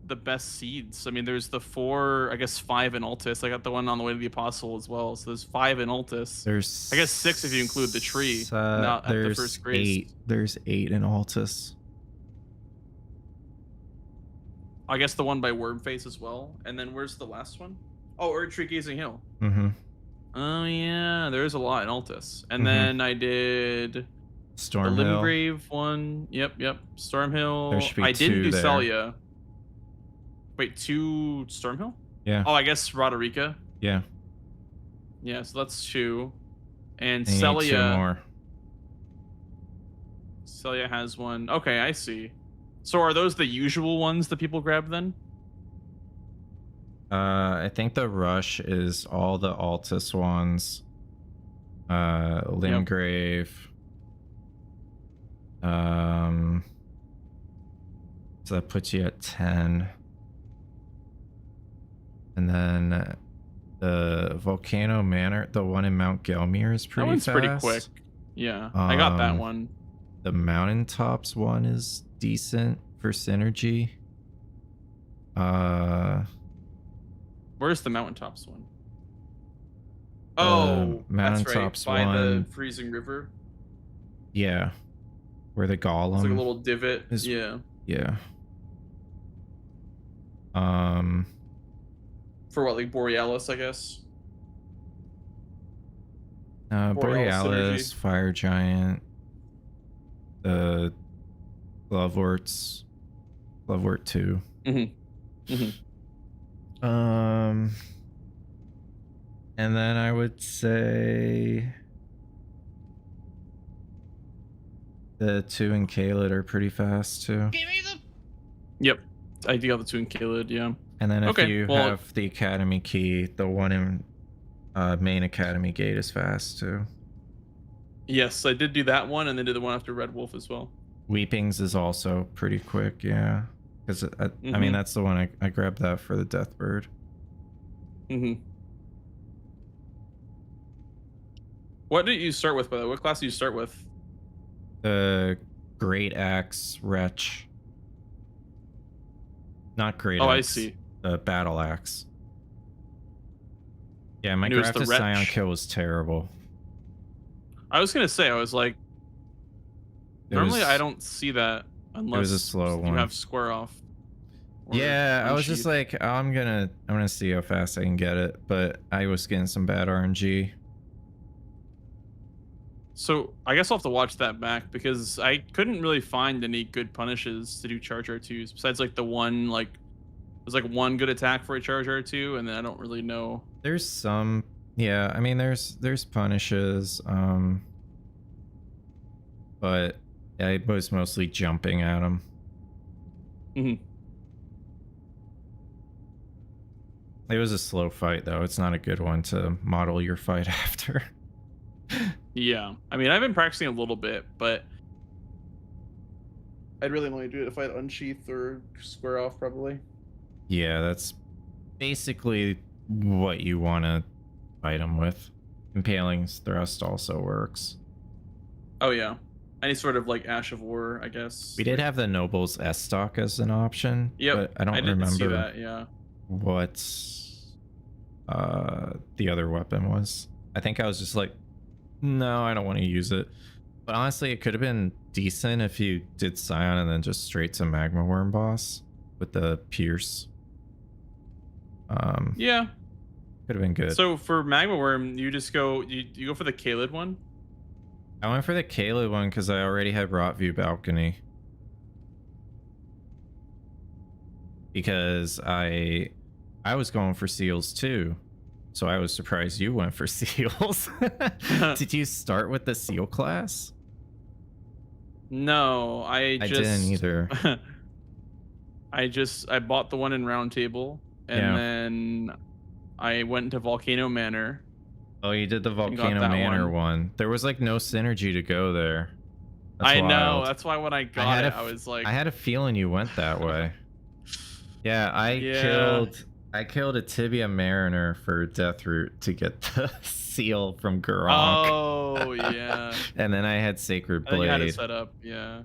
[SPEAKER 6] the best seeds? I mean, there's the 4, I guess 5 in Altus. I got the one on the way to the Apostle as well. So there's 5 in Altus.
[SPEAKER 1] There's,
[SPEAKER 6] I guess 6 if you include the tree. Not at the first grace.
[SPEAKER 1] 8. There's 8 in Altus.
[SPEAKER 6] I guess the one by Wormface as well. And then where's the last one? Oh, Erdtree Gazing Hill.
[SPEAKER 1] Mm-hmm.
[SPEAKER 6] Oh yeah, there's a lot in Altus. And then I did
[SPEAKER 1] Storm
[SPEAKER 6] the
[SPEAKER 1] Hill.
[SPEAKER 6] Limgrave one. Yep. Stormhill.
[SPEAKER 1] There should be
[SPEAKER 6] I didn't
[SPEAKER 1] 2
[SPEAKER 6] do
[SPEAKER 1] there.
[SPEAKER 6] Celia. Wait, 2 Stormhill?
[SPEAKER 1] Yeah.
[SPEAKER 6] Oh, I guess Roderica.
[SPEAKER 1] Yeah.
[SPEAKER 6] Yeah, so that's 2. And
[SPEAKER 1] And you need 2
[SPEAKER 6] Celia.
[SPEAKER 1] more.
[SPEAKER 6] Celia has 1. Okay, I see. So are those the usual ones that people grab then?
[SPEAKER 1] I think the rush is all the Altus ones. Limgrave. So that puts you at 10. And then the Volcano Manor, the one in Mount Gelmir, is pretty
[SPEAKER 6] That one's
[SPEAKER 1] fast.
[SPEAKER 6] pretty quick. Yeah, I got that one.
[SPEAKER 1] The Mountaintops one is decent for synergy.
[SPEAKER 6] Where's the Mountaintops one? Oh,
[SPEAKER 1] Mountaintops
[SPEAKER 6] that's right. By the
[SPEAKER 1] one.
[SPEAKER 6] freezing river.
[SPEAKER 1] Yeah. Where the golem
[SPEAKER 6] It's like a little divot.
[SPEAKER 1] is-
[SPEAKER 6] Yeah.
[SPEAKER 1] Yeah.
[SPEAKER 6] For what, like Borealis, I guess?
[SPEAKER 1] Borealis,
[SPEAKER 6] synergy.
[SPEAKER 1] Fire Giant, the Glovewort 2. And then I would say the 2 and Kaled are pretty fast too.
[SPEAKER 11] Give me the.
[SPEAKER 6] Yep. I do have the 2 in Kaled, yeah.
[SPEAKER 1] And then if
[SPEAKER 6] Okay,
[SPEAKER 1] you
[SPEAKER 6] well-
[SPEAKER 1] have the Academy key, the one in main Academy gate is fast too.
[SPEAKER 6] Yes, I did do that one, and then did the one after Red Wolf as well.
[SPEAKER 1] Weepings is also pretty quick, yeah. Because I mean, that's the one I grabbed that for the Deathbird.
[SPEAKER 6] What did you start with, by the way? What class did you start with?
[SPEAKER 1] The Great Axe Wretch. Not Great Axe.
[SPEAKER 6] Oh, I see.
[SPEAKER 1] The Battle Axe. Yeah, my
[SPEAKER 6] And it was the
[SPEAKER 1] Grafted Scion
[SPEAKER 6] Wretch.
[SPEAKER 1] kill was terrible.
[SPEAKER 6] I was gonna say, I was like, normally I don't see that unless
[SPEAKER 1] was a slow
[SPEAKER 6] you
[SPEAKER 1] one.
[SPEAKER 6] have square off. or
[SPEAKER 1] Yeah, I was just
[SPEAKER 6] unsheath.
[SPEAKER 1] like, oh, I'm gonna see how fast I can get it, but I was getting some bad RNG.
[SPEAKER 6] So I guess I'll have to watch that back because I couldn't really find any good punishes to do charge R2s besides like the one like there's like one good attack for a charge R2, and then I don't really know.
[SPEAKER 1] There's some, yeah. I mean, there's punishes, but I was mostly jumping at them. It was a slow fight though. It's not a good one to model your fight after.
[SPEAKER 6] Yeah, I mean I've been practicing a little bit, but I'd really only do it if I had unsheath or square off probably.
[SPEAKER 1] Yeah, that's basically what you want to fight them with. Impaling's Thrust also works.
[SPEAKER 6] Oh yeah, any sort of like Ash of War, I guess.
[SPEAKER 1] We did have the Noble's S stock as an option.
[SPEAKER 6] Yep,
[SPEAKER 1] but I don't
[SPEAKER 6] didn't
[SPEAKER 1] remember
[SPEAKER 6] see that, yeah.
[SPEAKER 1] what the other weapon was. I think I was just like, no, I don't want to use it. But honestly, it could have been decent if you did Scion and then just straight to Magma Worm boss with the Pierce.
[SPEAKER 6] Yeah,
[SPEAKER 1] could have been good.
[SPEAKER 6] so for Magma Worm, you just go you go for the Kaled one.
[SPEAKER 1] I went for the Caleb one because I already had Rotview Balcony. Because I was going for seals too. So I was surprised you went for seals. Did you start with the seal class?
[SPEAKER 6] No, I
[SPEAKER 1] didn't either.
[SPEAKER 6] I bought the one in Round Table, and then I went to Volcano Manor.
[SPEAKER 1] Oh, you did the
[SPEAKER 6] got
[SPEAKER 1] Volcano
[SPEAKER 6] that
[SPEAKER 1] Manor one. There was like no synergy to go there. That's
[SPEAKER 6] I know.
[SPEAKER 1] wild.
[SPEAKER 6] That's why when I got it, I was like,
[SPEAKER 1] I had a feeling you went that way. Yeah, I killed a Tibia Mariner for Deathroot to get the seal from Gurok.
[SPEAKER 6] oh yeah.
[SPEAKER 1] And then I had Sacred
[SPEAKER 6] I think you had it
[SPEAKER 1] Blade.
[SPEAKER 6] set up. Yeah.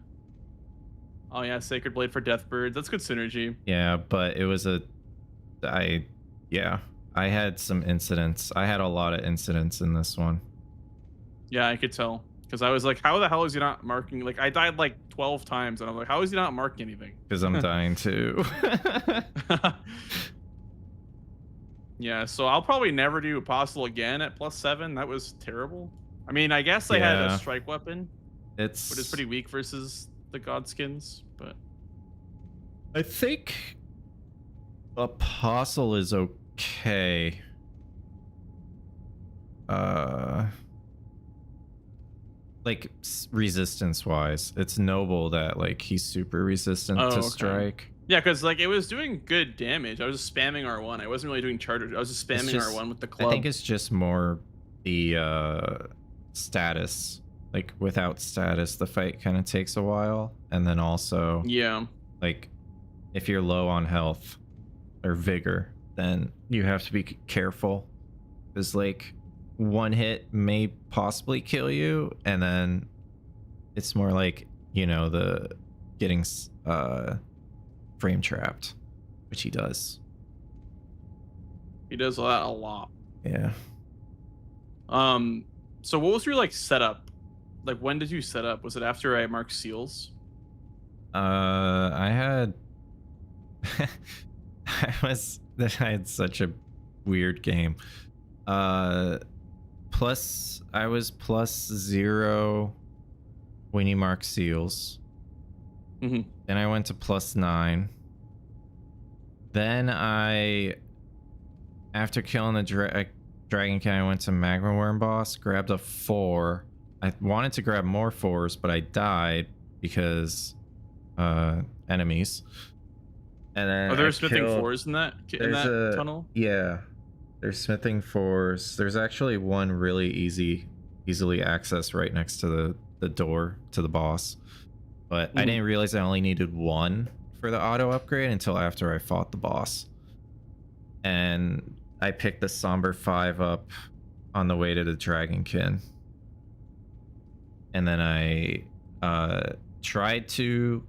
[SPEAKER 6] Oh yeah, Sacred Blade for Deathbirds. That's good synergy.
[SPEAKER 1] Yeah, but it was I had some incidents. I had a lot of incidents in this one.
[SPEAKER 6] Yeah, I could tell. Because I was like, how the hell is he not marking? Like, I died like 12 times, and I'm like, how is he not marking anything?
[SPEAKER 1] Because I'm dying too.
[SPEAKER 6] Yeah, so I'll probably never do Apostle again at +7. That was terrible. I mean, I guess I had a strike weapon, which is pretty weak versus the Godskins, but
[SPEAKER 1] I think Apostle is okay. Like resistance wise, it's noble that like he's super resistant to strike.
[SPEAKER 6] Yeah, because like it was doing good damage. I was just spamming R1. I wasn't really doing charger. I was just spamming R1 with the club.
[SPEAKER 1] I think it's just more the status. Like without status, the fight kind of takes a while, and then also like if you're low on health or vigor, then you have to be careful. Because like one hit may possibly kill you, and then it's more like, you know, the getting frame trapped, which he does.
[SPEAKER 6] He does that a lot.
[SPEAKER 1] Yeah.
[SPEAKER 6] So what was your like setup? Like when did you set up? Was it after I marked seals?
[SPEAKER 1] I had I had such a weird game. I was +0 when you mark seals. Then I went to +9. Then after killing the Dragon King, I went to Magma Worm boss, grabbed a 4. I wanted to grab more 4s, but I died because enemies. And then
[SPEAKER 6] Are there smithing 4s in that tunnel?
[SPEAKER 1] Yeah. There's smithing 4s. There's actually one really easily accessed right next to the door to the boss. But I didn't realize I only needed one for the auto upgrade until after I fought the boss. And I picked the Somber 5 up on the way to the Dragonkin. And then I tried to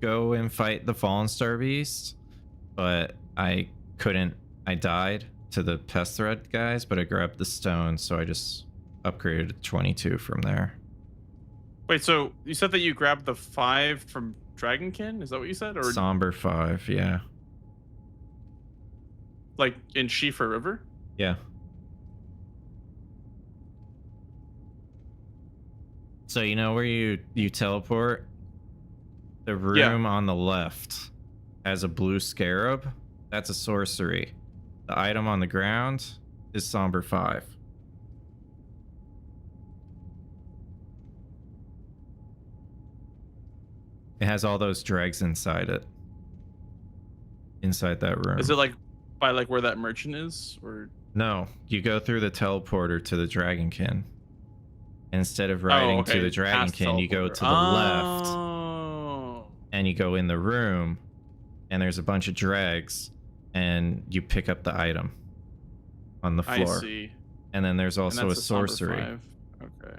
[SPEAKER 1] go and fight the Fallen Star Beast, but I couldn't. I died to the Pest Thread guys, but I grabbed the stone, so I just upgraded to 22 from there.
[SPEAKER 6] Wait, so you said that you grabbed the 5 from Dragonkin? Is that what you said? Or
[SPEAKER 1] Somber 5, yeah.
[SPEAKER 6] Like in Shifa River?
[SPEAKER 1] Yeah. So you know where you teleport? The room on the left has a blue scarab. That's a sorcery. The item on the ground is Somber 5. It has all those dregs inside it. Inside that room.
[SPEAKER 6] Is it like by like where that merchant is? Or
[SPEAKER 1] no, you go through the teleporter to the Dragonkin. Instead of riding to the Dragonkin, you go to the left. And you go in the room, and there's a bunch of dregs, and you pick up the item on the floor.
[SPEAKER 6] I see.
[SPEAKER 1] And then there's also a sorcery.
[SPEAKER 6] Okay.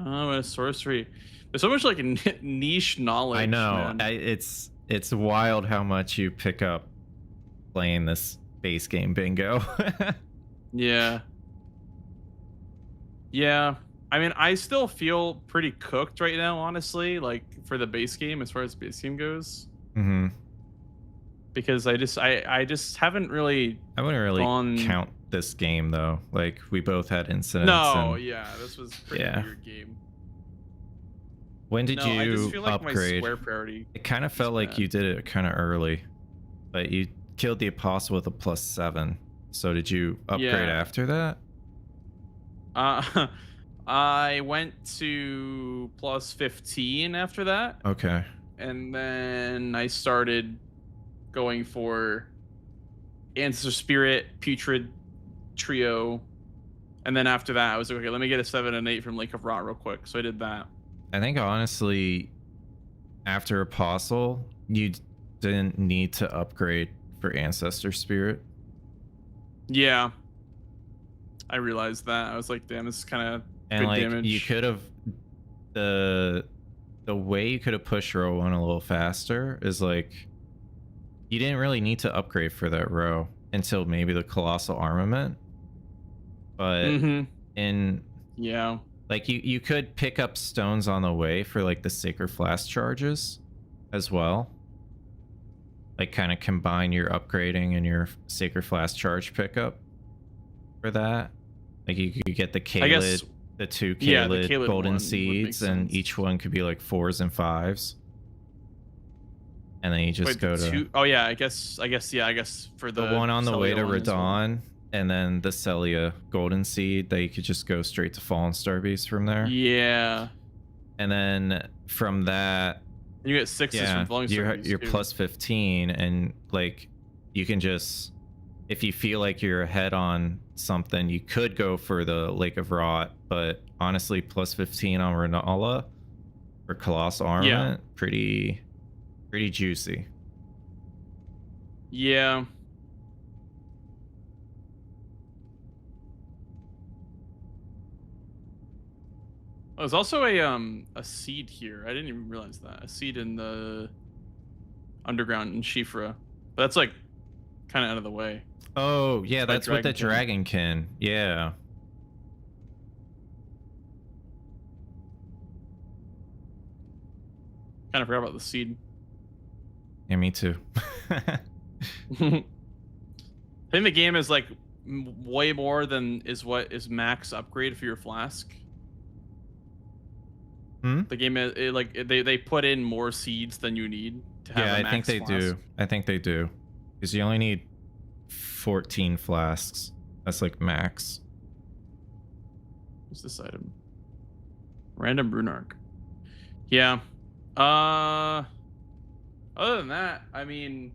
[SPEAKER 6] Oh, a sorcery. There's so much like niche knowledge.
[SPEAKER 1] I know.
[SPEAKER 6] Man.
[SPEAKER 1] It's wild how much you pick up playing this base game bingo.
[SPEAKER 6] Yeah. Yeah. I mean, I still feel pretty cooked right now, honestly, like for the base game, as far as base game goes.
[SPEAKER 1] Mm-hmm.
[SPEAKER 6] Because I just haven't really.
[SPEAKER 1] I wouldn't really count this game though. Like we both had incidents.
[SPEAKER 6] No, yeah, this was a pretty weird game.
[SPEAKER 1] When did you
[SPEAKER 6] I just feel like
[SPEAKER 1] upgrade?
[SPEAKER 6] My square priority.
[SPEAKER 1] It kind of felt like you did it kind of early, but you killed the apostle with a +7. So did you upgrade after that?
[SPEAKER 6] I went to +15 after that.
[SPEAKER 1] Okay.
[SPEAKER 6] And then I started going for Ancestor Spirit, Putrid Trio. And then after that, I was like, okay, let me get a 7 and 8 from Lake of Rot real quick. So I did that.
[SPEAKER 1] I think honestly, after Apostle, you didn't need to upgrade for Ancestor Spirit.
[SPEAKER 6] Yeah. I realized that. I was like, damn, this is kind of good
[SPEAKER 1] like
[SPEAKER 6] damage.
[SPEAKER 1] You could have the way you could have pushed row 1 a little faster is like you didn't really need to upgrade for that row until maybe the Colossal Armament. But in like you could pick up stones on the way for like the Sacred Flask charges as well. Like kind of combine your upgrading and your Sacred Flask charge pickup for that. Like you could get the Kaled, the 2 Kaled golden seeds, and each one could be like 4s and 5s. And then you just go to
[SPEAKER 6] I guess for the
[SPEAKER 1] one on the
[SPEAKER 6] Celia
[SPEAKER 1] way to
[SPEAKER 6] one as well.
[SPEAKER 1] Radon, and then the Celia golden seed that you could just go straight to Fallen Star Beast from there.
[SPEAKER 6] Yeah.
[SPEAKER 1] And then from that
[SPEAKER 6] you get 6s from Fallen Star Beast.
[SPEAKER 1] You're +15, and like you can just, if you feel like you're ahead on something, you could go for the Lake of Rot, but honestly +15 on Renala for Colossal Armament, pretty juicy.
[SPEAKER 6] Yeah. Oh, there's also a seed here. I didn't even realize that. A seed in the underground in Shifra. But that's like kind of out of the way.
[SPEAKER 1] Oh, yeah, that's with the Dragonkin. Yeah.
[SPEAKER 6] Kind of forgot about the seed.
[SPEAKER 1] Yeah, me too.
[SPEAKER 6] I think the game is like way more than what is max upgrade for your flask. The game is they put in more seeds than you need to have a max
[SPEAKER 1] I think they
[SPEAKER 6] flask.
[SPEAKER 1] do. I think they do. Because you only need 14 flasks. That's like max.
[SPEAKER 6] What's this item? Random rune arc. Yeah. Other than that, I mean,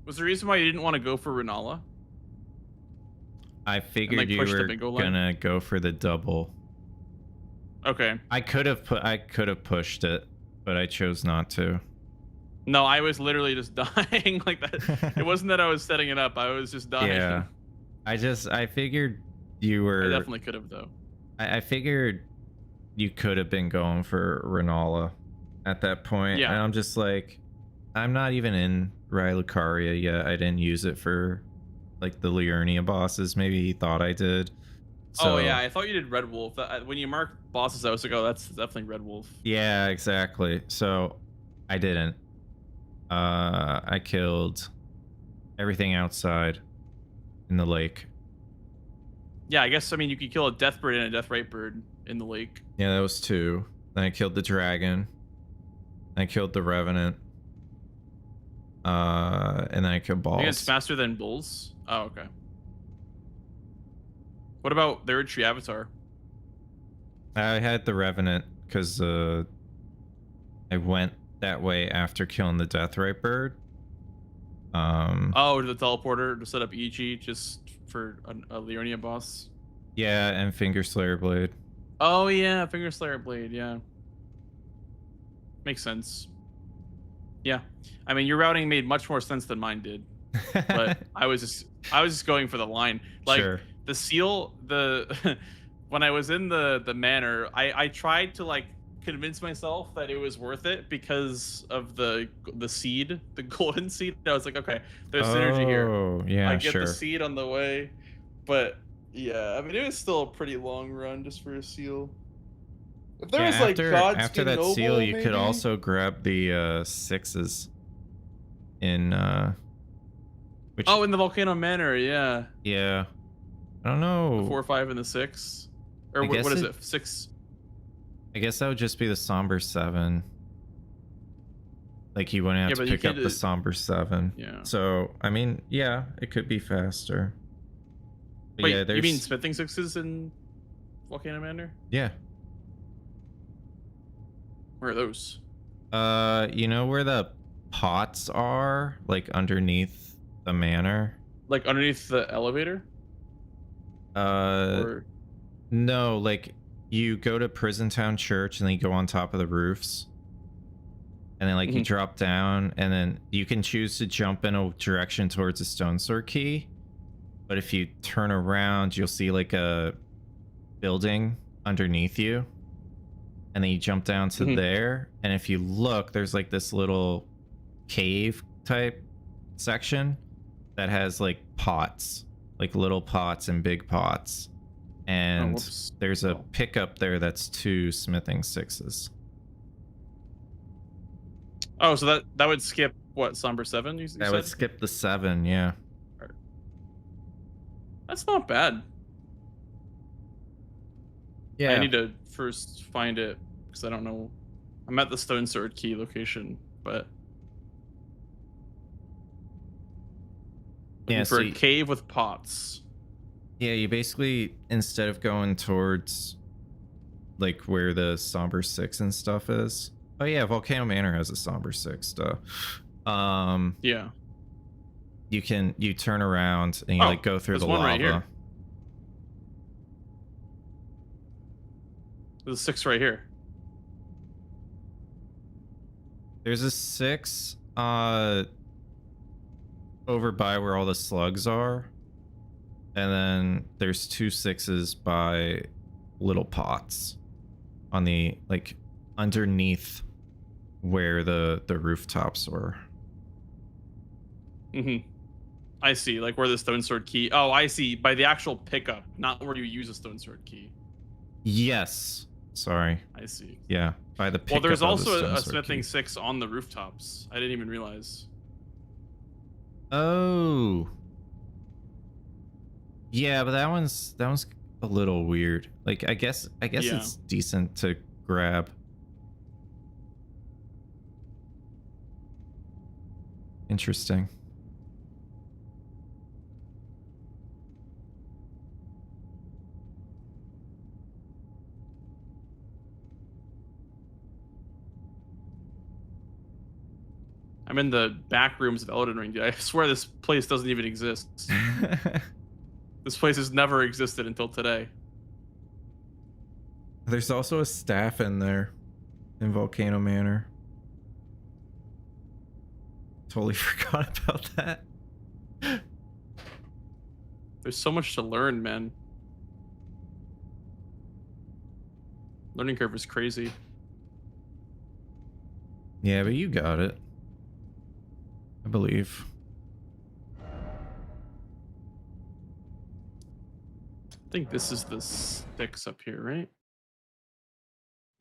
[SPEAKER 6] was the reason why you didn't want to go for Renala?
[SPEAKER 1] I figured you were gonna go for the double.
[SPEAKER 6] Okay.
[SPEAKER 1] I could have pushed it, but I chose not to.
[SPEAKER 6] No, I was literally just dying like that. It wasn't that I was setting it up. I was just dying.
[SPEAKER 1] Yeah. I figured you were.
[SPEAKER 6] I definitely could have though.
[SPEAKER 1] I figured you could have been going for Rennala at that point.
[SPEAKER 6] Yeah.
[SPEAKER 1] And I'm just like, I'm not even in Lucaria yet. I didn't use it for like the Liurnia bosses. Maybe he thought I did. So,
[SPEAKER 6] Oh yeah, I thought you did Red Wolf. When you marked bosses, I was like, oh, that's definitely Red Wolf.
[SPEAKER 1] yeah, exactly. So I didn't. I killed everything outside in the lake.
[SPEAKER 6] Yeah, I guess, I mean, you could kill a Death Bird and a Death Right Bird in the lake.
[SPEAKER 1] Yeah, that was 2. Then I killed the dragon. I killed the revenant. And then I killed balls.
[SPEAKER 6] I think it's faster than bulls. Oh, okay. What about the Third Tree Avatar?
[SPEAKER 1] I had the revenant because I went that way after killing the Death Right Bird.
[SPEAKER 6] Oh, the teleporter to set up EG just for a Liurnia boss.
[SPEAKER 1] Yeah, and Finger Slayer Blade.
[SPEAKER 6] Oh yeah, Finger Slayer Blade. Yeah, makes sense. Yeah, I mean your routing made much more sense than mine did, but I was just going for the line. Like
[SPEAKER 1] Sure.
[SPEAKER 6] the seal, when I was in the manor, I tried to like convince myself that it was worth it because of the seed, the golden seed. I was like, okay, there's synergy here.
[SPEAKER 1] Oh, yeah,
[SPEAKER 6] I get
[SPEAKER 1] sure.
[SPEAKER 6] the seed on the way, but yeah, I mean it was still a pretty long run just for a seal. If there was like
[SPEAKER 1] after that
[SPEAKER 6] Noble,
[SPEAKER 1] seal, you could
[SPEAKER 6] maybe?
[SPEAKER 1] also grab the 6s in which
[SPEAKER 6] Oh, in the Volcano Manor, yeah.
[SPEAKER 1] yeah. I don't know.
[SPEAKER 6] The 4, 5, and the 6, or
[SPEAKER 1] I
[SPEAKER 6] what
[SPEAKER 1] guess
[SPEAKER 6] is it? 6.
[SPEAKER 1] I guess that would just be the Somber 7. Like you wouldn't have
[SPEAKER 6] Yeah,
[SPEAKER 1] to
[SPEAKER 6] but you
[SPEAKER 1] pick up
[SPEAKER 6] can't
[SPEAKER 1] the
[SPEAKER 6] do-
[SPEAKER 1] Somber 7.
[SPEAKER 6] Yeah.
[SPEAKER 1] So I mean, yeah, it could be faster. But
[SPEAKER 6] Wait,
[SPEAKER 1] yeah,
[SPEAKER 6] you
[SPEAKER 1] there's
[SPEAKER 6] mean smithing 6s in Volcano Manor?
[SPEAKER 1] yeah.
[SPEAKER 6] Where are those?
[SPEAKER 1] You know where the pots are, like underneath the manor?
[SPEAKER 6] Like underneath the elevator? Or...
[SPEAKER 1] No, like you go to Prison Town Church and then you go on top of the roofs. And then like you drop down and then you can choose to jump in a direction towards a stone sword key. But if you turn around, you'll see like a building underneath you. And then you jump down to there. And if you look, there's like this little cave type section that has like pots, like little pots and big pots. And there's a pickup there that's 2 smithing 6s.
[SPEAKER 6] Oh, so that would skip what, Somber 7? You
[SPEAKER 1] That would skip the 7, yeah.
[SPEAKER 6] That's not bad.
[SPEAKER 1] Yeah.
[SPEAKER 6] I need to first find it because I don't know. I'm at the Stone Sword Key location, but
[SPEAKER 1] yeah,
[SPEAKER 6] for a cave with pots.
[SPEAKER 1] Yeah, you basically, instead of going towards like where the Somber 6 and stuff is. Oh yeah, Volcano Manor has a Somber 6 stuff.
[SPEAKER 6] Yeah.
[SPEAKER 1] You turn around and you like go through the
[SPEAKER 6] one
[SPEAKER 1] lava.
[SPEAKER 6] right here. There's a 6 right here.
[SPEAKER 1] There's a 6 over by where all the slugs are. And then there's 2 6s by little pots on the like underneath where the rooftops were.
[SPEAKER 6] I see, like where the Stone Sword Key. Oh, I see. By the actual pickup, not where you use a Stone Sword Key.
[SPEAKER 1] Yes. Sorry.
[SPEAKER 6] I see.
[SPEAKER 1] Yeah. By the pickup.
[SPEAKER 6] Well, there's
[SPEAKER 1] of the
[SPEAKER 6] also
[SPEAKER 1] Stone
[SPEAKER 6] a
[SPEAKER 1] Sword
[SPEAKER 6] smithing
[SPEAKER 1] Key.
[SPEAKER 6] 6 on the rooftops. I didn't even realize.
[SPEAKER 1] Oh. Yeah, but that one's a little weird. Like I guess
[SPEAKER 6] Yeah.
[SPEAKER 1] it's decent to grab. Interesting.
[SPEAKER 6] I'm in the back rooms of Elden Ring, dude. I swear this place doesn't even exist. This place has never existed until today.
[SPEAKER 1] There's also a staff in there in Volcano Manor. totally forgot about that.
[SPEAKER 6] There's so much to learn, man. Learning curve is crazy.
[SPEAKER 1] Yeah, but you got it. I believe.
[SPEAKER 6] I think this is the 6 up here, right?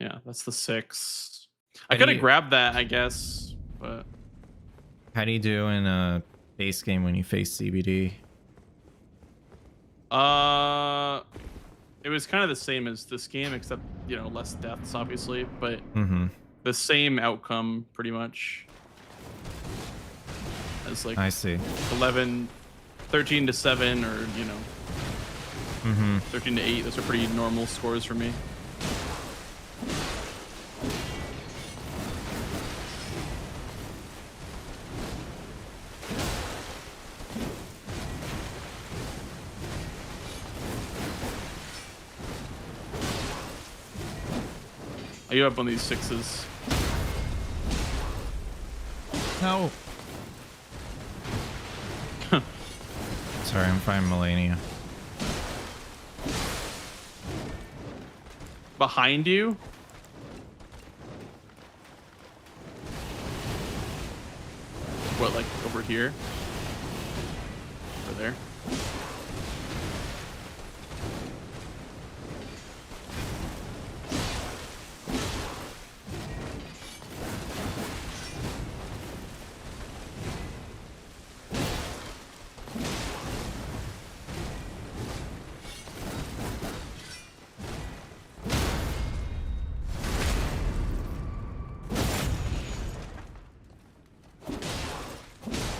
[SPEAKER 6] Yeah, that's the 6. I could have grabbed that, I guess, but...
[SPEAKER 1] How do you do in a base game when you face CBD?
[SPEAKER 6] It was kind of the same as this game, except, you know, less deaths, obviously, but the same outcome, pretty much. As like
[SPEAKER 1] I see.
[SPEAKER 6] 13 to 7, or, you know, 13 to 8. Those are pretty normal scores for me. Are you up on these 6s?
[SPEAKER 1] No. Sorry, I'm fighting Melania.
[SPEAKER 6] Behind you? What, like over here? Over there?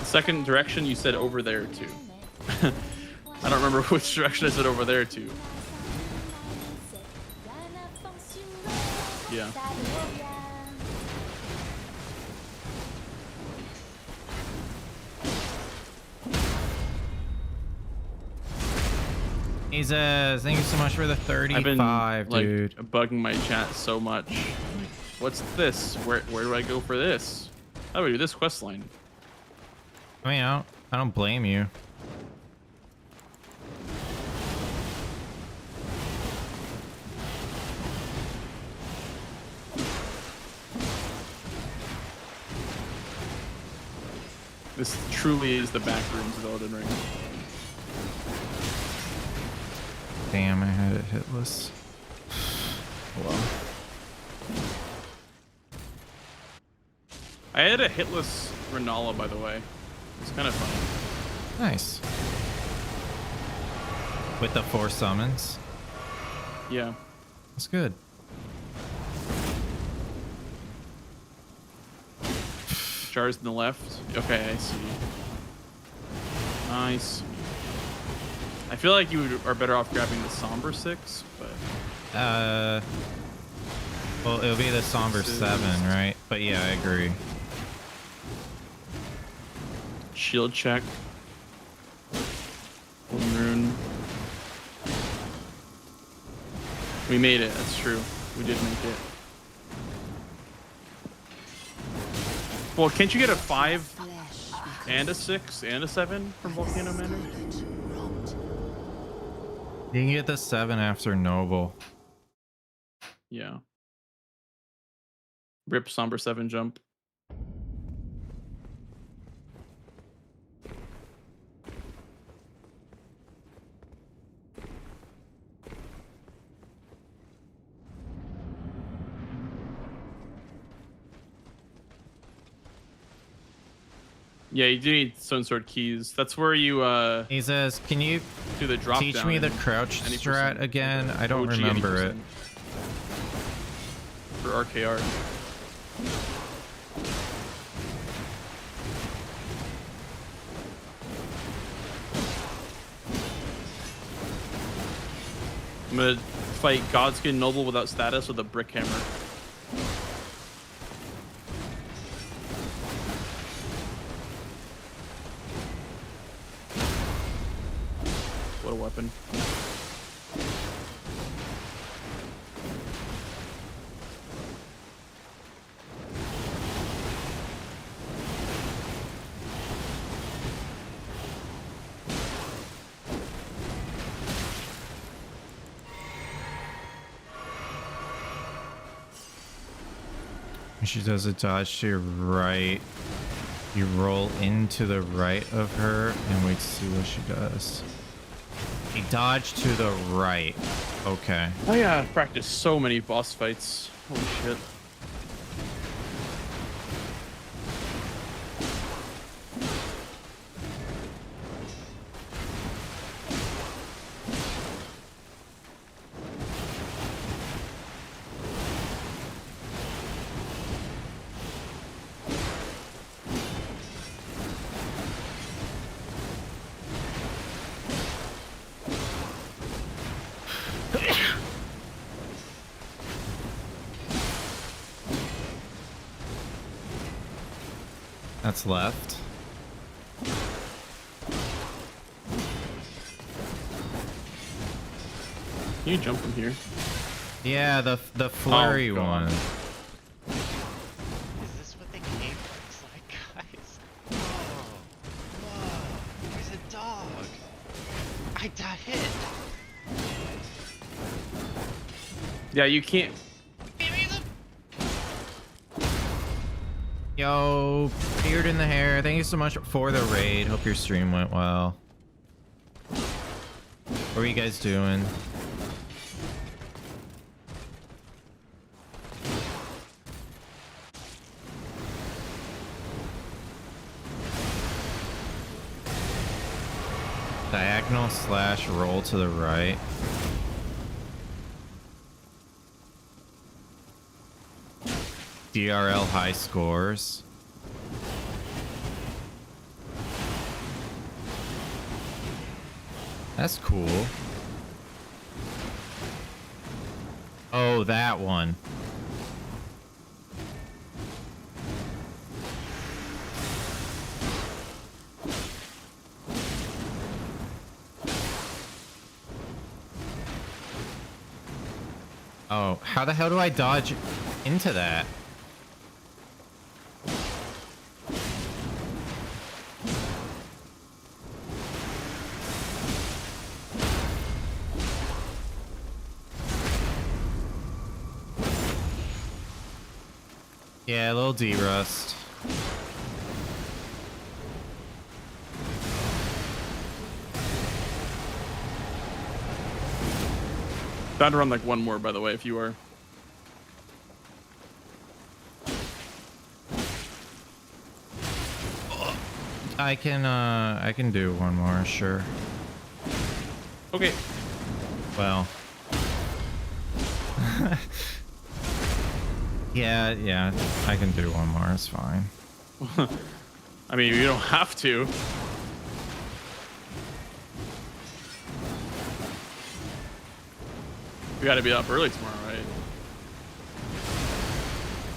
[SPEAKER 6] Second direction, you said over there too. I don't remember which direction I said over there to. Yeah.
[SPEAKER 1] Jesus, thank you so much for the 35,
[SPEAKER 6] I've been, like,
[SPEAKER 1] dude.
[SPEAKER 6] bugging my chat so much. Like, what's this? Where do I go for this? How do I do this quest line?
[SPEAKER 1] I mean, I don't blame you.
[SPEAKER 6] This truly is the back rooms of Elden Ring.
[SPEAKER 1] Damn, I had it hitless. Well,
[SPEAKER 6] I had a hitless Renala, by the way. It's kind of fun.
[SPEAKER 1] nice. With the 4 summons.
[SPEAKER 6] Yeah.
[SPEAKER 1] That's good.
[SPEAKER 6] Jars in the left. Okay, I see. Nice. I feel like you are better off grabbing the Somber 6, but...
[SPEAKER 1] Well, it'll be the Somber 7, right? But yeah, I agree.
[SPEAKER 6] Shield check. One rune. We made it, that's true. We did make it. Well, can't you get a 5 and a 6 and a 7 from Volcano Manor?
[SPEAKER 1] You can get the 7 after Noble.
[SPEAKER 6] Yeah. Rip Somber 7 jump. Yeah, you do need Stone Sword keys. That's where you
[SPEAKER 1] He says, can you
[SPEAKER 6] do the drop
[SPEAKER 1] teach
[SPEAKER 6] down
[SPEAKER 1] me the
[SPEAKER 6] and
[SPEAKER 1] crouch
[SPEAKER 6] any
[SPEAKER 1] strat
[SPEAKER 6] percent.
[SPEAKER 1] again? I don't
[SPEAKER 6] OG
[SPEAKER 1] remember it.
[SPEAKER 6] 80%. For RKR. I'm gonna fight Godskin Noble without status with a brick hammer. What a weapon.
[SPEAKER 1] She does a dodge to your right. You roll into the right of her and wait to see what she does. She dodged to the right. Okay.
[SPEAKER 6] Oh yeah, I've practiced so many boss fights. Holy shit.
[SPEAKER 1] That's left.
[SPEAKER 6] Can you jump from here?
[SPEAKER 1] Yeah, the flurry one.
[SPEAKER 13] Is this what the game looks like, guys? Whoa, there's a dog. I got hit.
[SPEAKER 6] Yeah, you can't.
[SPEAKER 1] Yo, beard in the hair. Thank you so much for the raid. Hope your stream went well. What are you guys doing? Diagonal slash roll to the right. DRL high scores. That's cool. Oh, that one. Oh, how the hell do I dodge into that? Yeah, a little D-rust.
[SPEAKER 6] Down to run like one more, by the way, if you are.
[SPEAKER 1] I can do one more, sure.
[SPEAKER 6] Okay.
[SPEAKER 1] Well. Yeah, I can do one more, it's fine.
[SPEAKER 6] I mean, you don't have to. We gotta be up early tomorrow, right?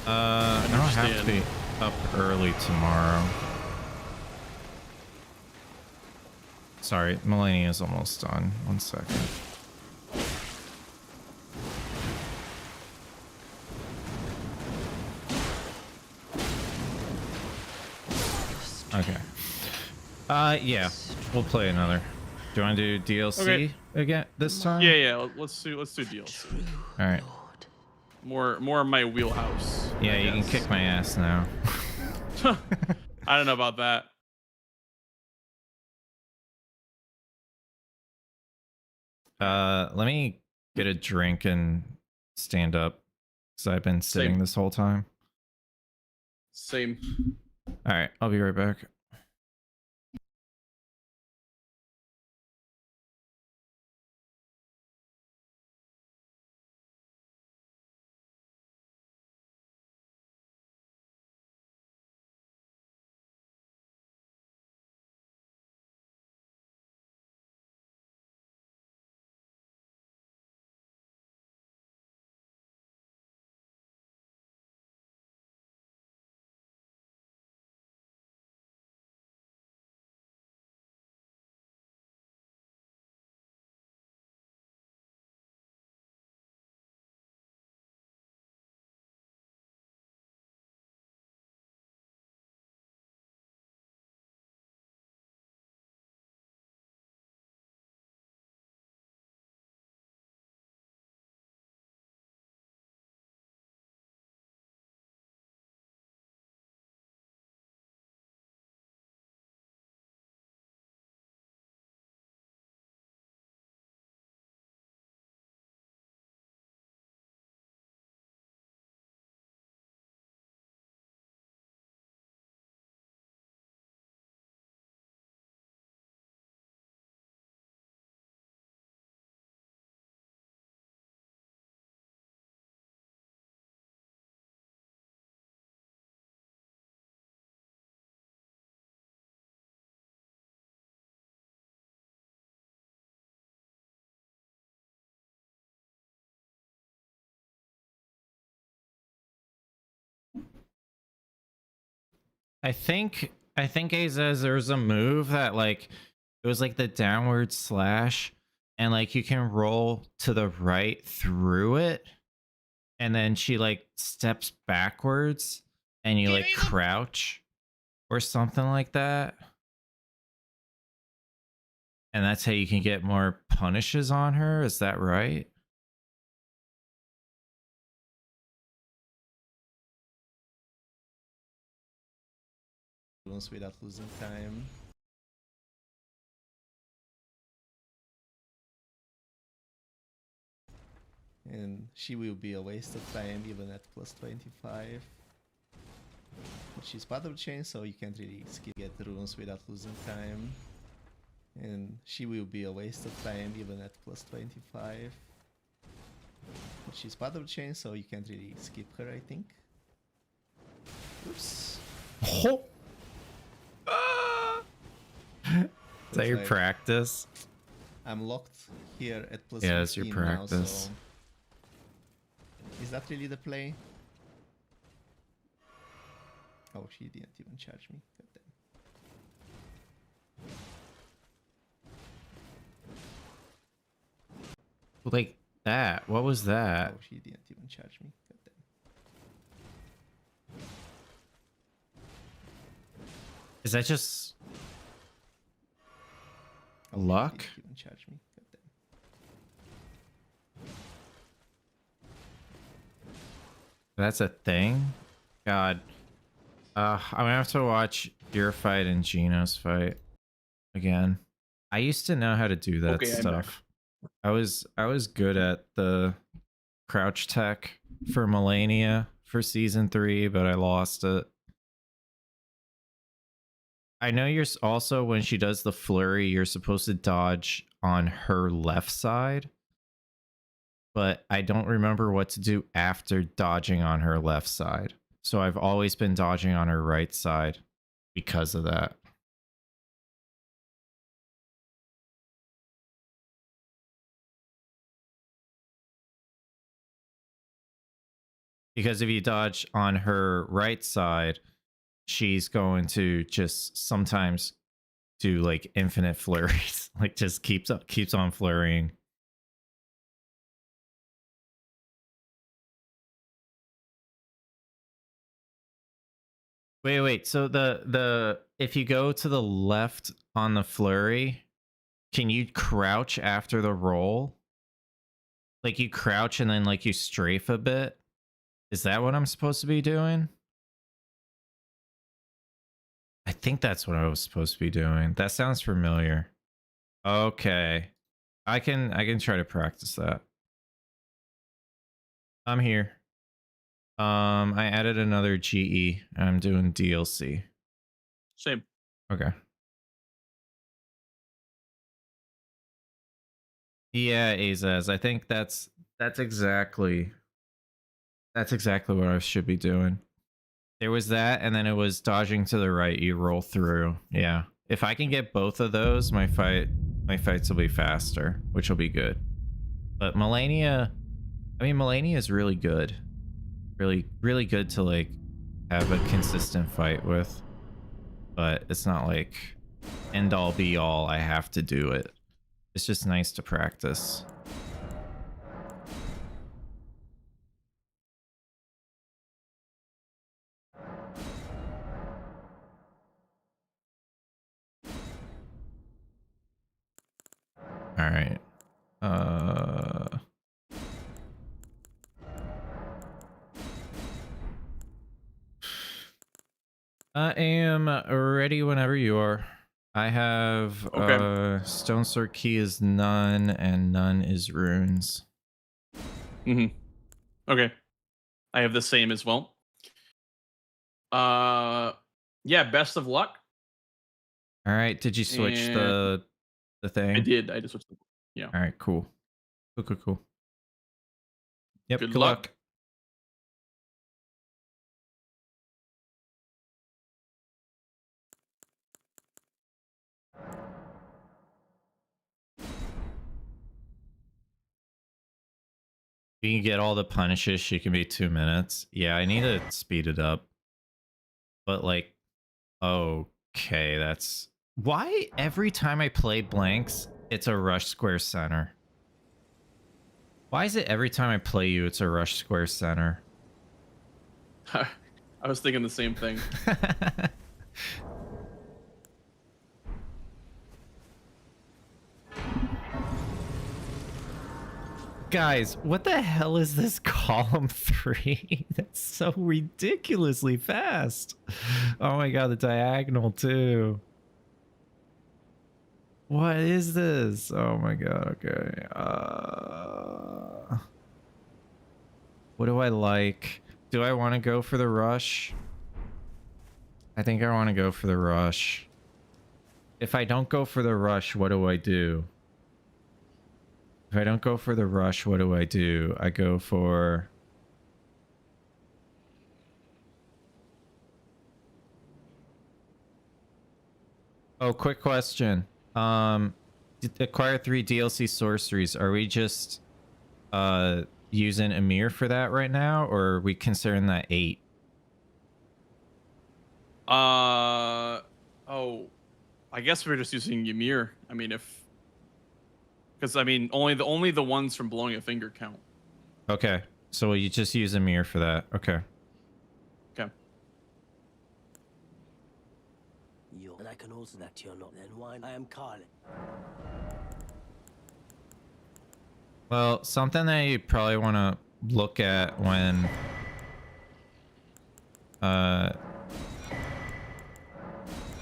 [SPEAKER 1] I don't have to be up early tomorrow. Sorry, Millennia is almost done. 1 second. Okay. Yeah, we'll play another. Do you want to do DLC again this time?
[SPEAKER 6] Yeah. Let's do DLC.
[SPEAKER 1] All right.
[SPEAKER 6] More of my wheelhouse.
[SPEAKER 1] Yeah, you can kick my ass now.
[SPEAKER 6] I don't know about that.
[SPEAKER 1] Let me get a drink and stand up because I've been sitting this whole time.
[SPEAKER 6] Same.
[SPEAKER 1] All right, I'll be right back. I think A says there's a move that like it was like the downward slash, and like you can roll to the right through it, and then she like steps backwards and you like crouch or something like that. And that's how you can get more punishes on her, is that right?
[SPEAKER 14] Without losing time. And she will be a waste of time even at plus 25. But she's part of the chain, so you can't really skip get the runes without losing time. And she will be a waste of time even at plus 25. But she's part of the chain, so you can't really skip her, I think. Oops.
[SPEAKER 1] Oh. Is that your
[SPEAKER 14] like,
[SPEAKER 1] practice?
[SPEAKER 14] I'm locked here at plus
[SPEAKER 1] yeah, it's your
[SPEAKER 14] 15
[SPEAKER 1] practice.
[SPEAKER 14] Now, so is that really the play? Oh, she didn't even charge me.
[SPEAKER 1] Like that. What was that?
[SPEAKER 14] Oh, she didn't even charge me.
[SPEAKER 1] Is that just luck?
[SPEAKER 14] She didn't even charge me.
[SPEAKER 1] That's a thing? God. I'm gonna have to watch your fight and Gino's fight again. I used to know how to do that stuff. I was good at the crouch tech for Melania for season 3, but I lost it. I know you're also, when she does the flurry, you're supposed to dodge on her left side, but I don't remember what to do after dodging on her left side. So I've always been dodging on her right side because of that. Because if you dodge on her right side, she's going to just sometimes do like infinite flurries, like just keeps on flurrying. Wait. So the if you go to the left on the flurry, can you crouch after the roll? Like you crouch and then like you strafe a bit? Is that what I'm supposed to be doing? I think that's what I was supposed to be doing. That sounds familiar. Okay. I can try to practice that. I'm here. I added another GE. I'm doing DLC.
[SPEAKER 6] Same.
[SPEAKER 1] Okay. Yeah, Azaz. I think that's exactly what I should be doing. There was that, and then it was dodging to the right. You roll through. Yeah. If I can get both of those, my fights will be faster, which will be good. But Melania, I mean, Melania is really good. Really good to like have a consistent fight with. But it's not like end all be all. I have to do it. It's just nice to practice. All right. I am ready whenever you are. I have Stone Sword Key is none and none is runes.
[SPEAKER 6] Okay. I have the same as well. Yeah, best of luck.
[SPEAKER 1] All right. Did you switch the thing?
[SPEAKER 6] I did. I just switched. Yeah.
[SPEAKER 1] All right. Cool. Cool. Yep.
[SPEAKER 6] Good
[SPEAKER 1] luck. You can get all the punishes. She can be 2 minutes. Yeah, I need to speed it up. But like, Okay, that's why every time I play blanks, it's a rush square center. Why is it every time I play you, it's a rush square center?
[SPEAKER 6] I was thinking the same thing.
[SPEAKER 1] Guys, what the hell is this column 3? That's so ridiculously fast. Oh my god, the diagonal too. What is this? Oh my god, okay. What do I like? Do I want to go for the rush? I think I want to go for the rush. If I don't go for the rush, what do I do? If I don't go for the rush, what do I do? I go for... Oh, quick question. Acquire 3 DLC sorceries. Are we just using Emir for that right now, or are we considering that 8?
[SPEAKER 6] Oh, I guess we're just using Ymir. I mean, because I mean, only the ones from blowing a finger count.
[SPEAKER 1] Okay, so you just use Emir for that. Okay.
[SPEAKER 6] Okay.
[SPEAKER 7] And I can also that you're not. Then why I am calling.
[SPEAKER 1] Well, something that you probably want to look at when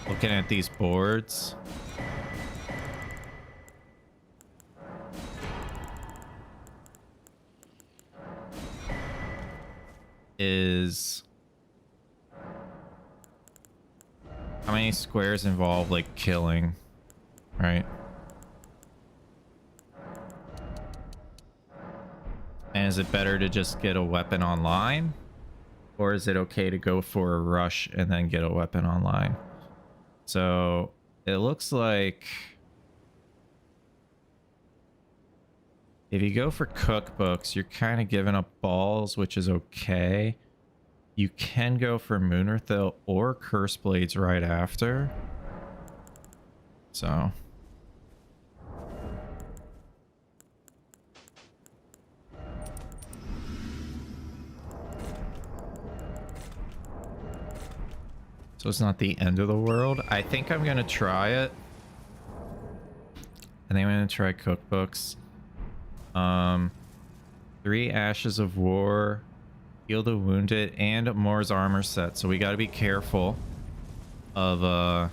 [SPEAKER 1] looking at these boards is how many squares involve like killing, right? And is it better to just get a weapon online, or is it okay to go for a rush and then get a weapon online? So it looks like if you go for cookbooks, you're kind of giving up balls, which is okay. You can go for Moonrithil or Curse Blades right after. So it's not the end of the world. I think I'm gonna try it. I think I'm gonna try cookbooks. 3 Ashes of War, Heal the Wounded, and Moore's armor set. So we gotta be careful of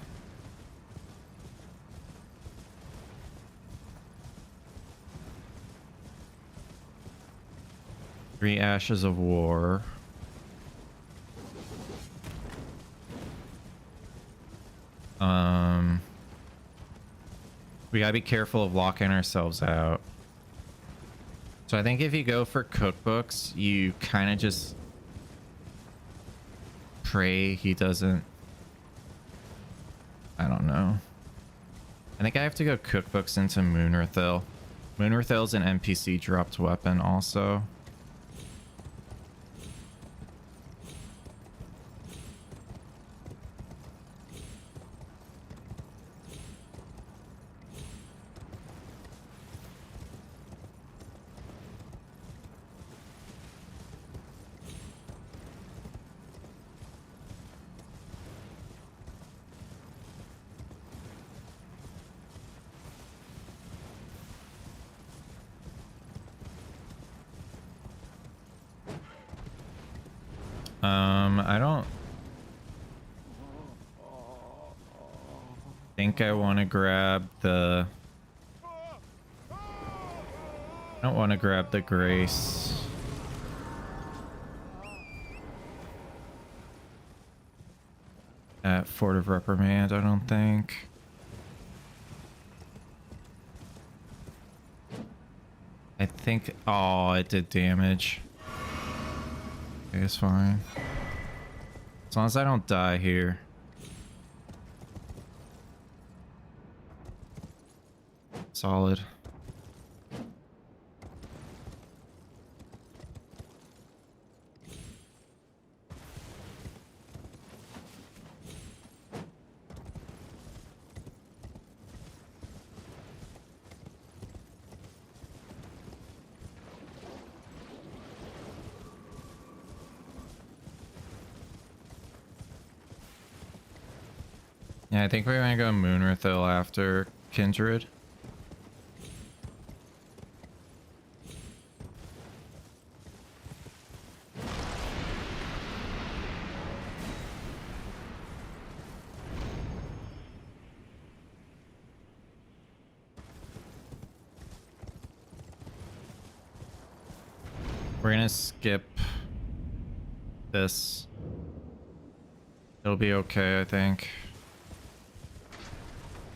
[SPEAKER 1] 3 Ashes of War. We gotta be careful of locking ourselves out. So I think if you go for cookbooks, you kind of just pray he doesn't... I don't know. I think I have to go cookbooks into Moonrithil. Moonrithil's an NPC dropped weapon also. I don't think I want to grab the... I don't want to grab the Grace. At Fort of Reprimand, I don't think. I think... Oh, it did damage. Okay, it's fine. As long as I don't die here. Solid. Yeah, I think we're gonna go Moonrathil after Kindred. We're gonna skip this. It'll be okay, I think.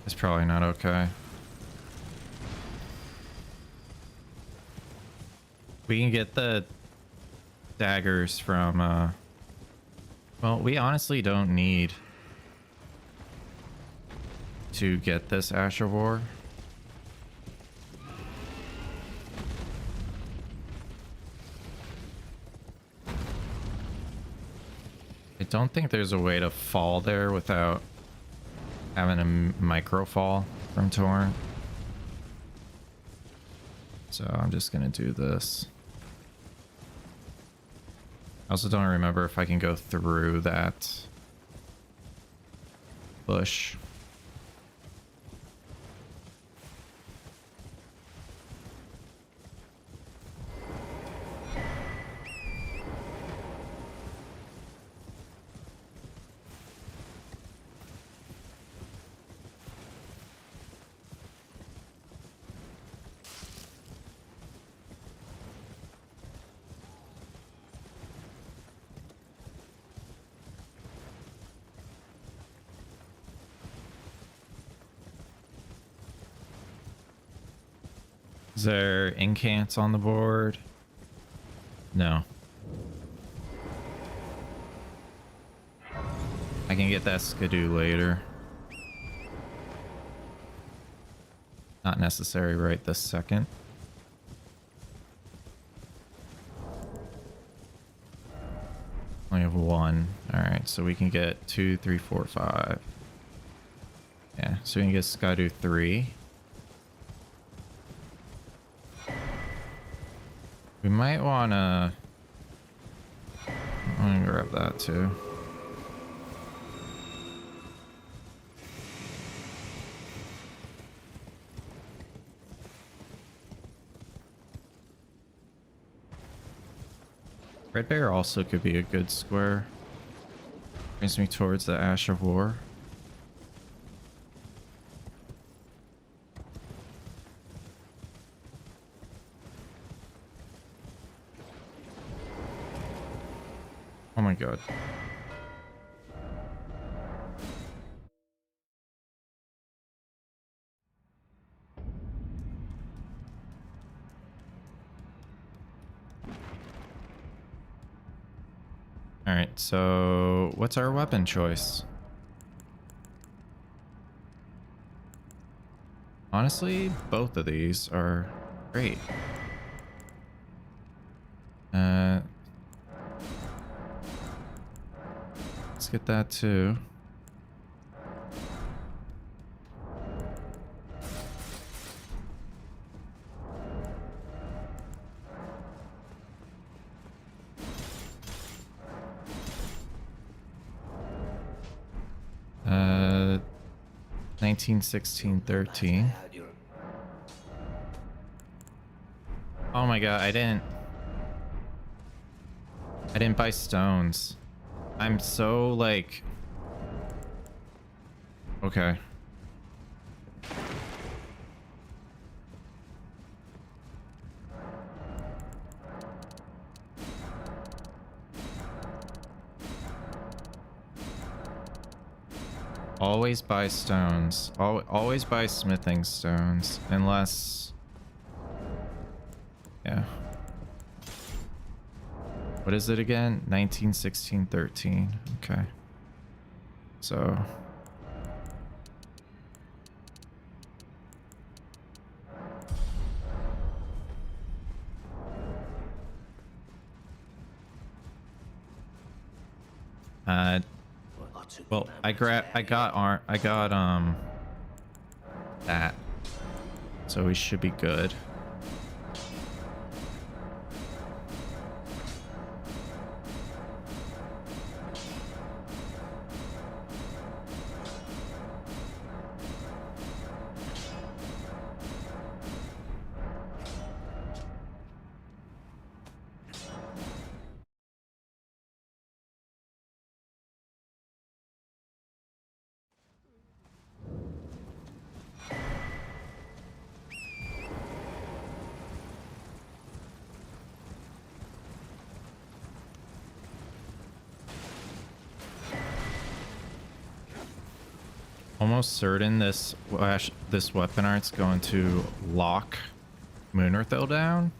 [SPEAKER 1] It's probably not okay. We can get the daggers from, well, we honestly don't need to get this Ash of War. I don't think there's a way to fall there without having a micro fall from Torrent. So I'm just gonna do this. I also don't remember if I can go through that bush. Is there incants on the board? No. I can get that skidoo later. Not necessary right this second. Only have one. Alright, so we can get 2, 3, 4, 5. Yeah, so we can get skidoo 3. We might wanna grab that too. Red Bear also could be a good square. Brings me towards the Ash of War. Oh my god. Alright, so what's our weapon choice? Honestly, both of these are great. Let's get that too. Uh, 19, 16, 13. Oh my god, I didn't buy stones. I'm so like, okay. Always buy stones. Always buy smithing stones, unless, yeah. What is it again? 19, 16, 13. Okay. So. Well, I got that. So we should be good. Almost certain this weapon art's going to lock Moonerthil down.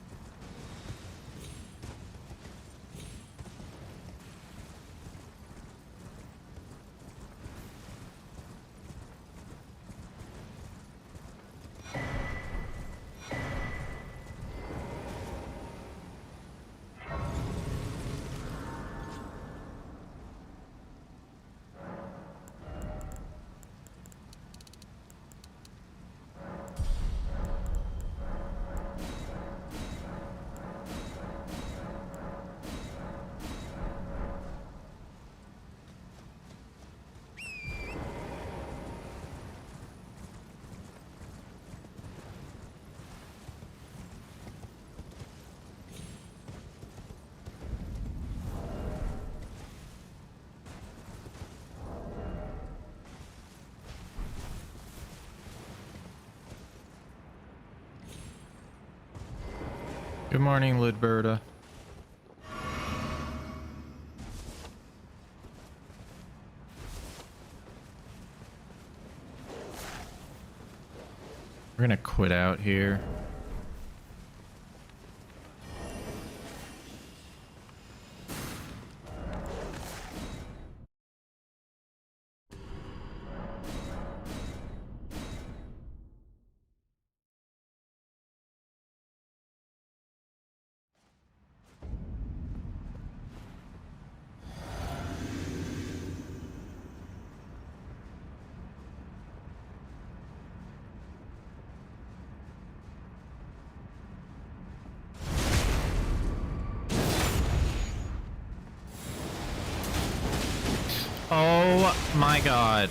[SPEAKER 1] Good morning, Lidberta. We're gonna quit out here. Oh my god.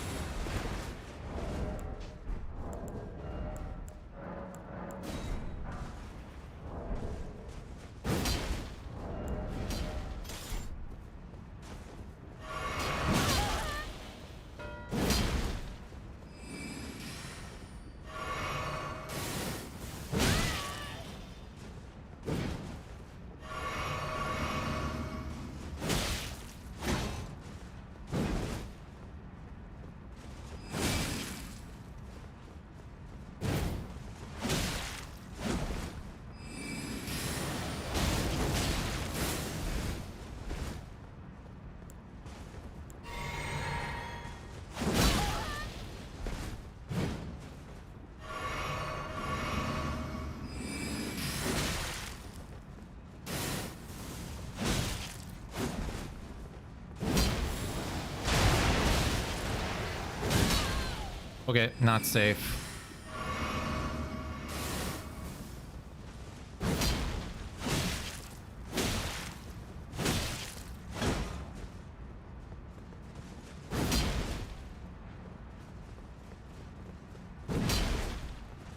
[SPEAKER 1] Okay, not safe.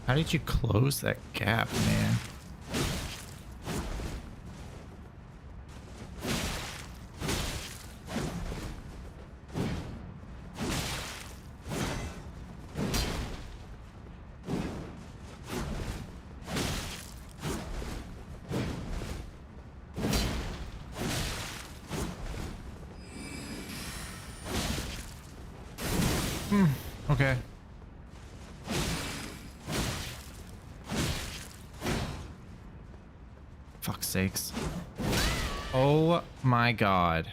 [SPEAKER 1] How did you close that gap, man? Okay. Fuck's sakes. Oh my god.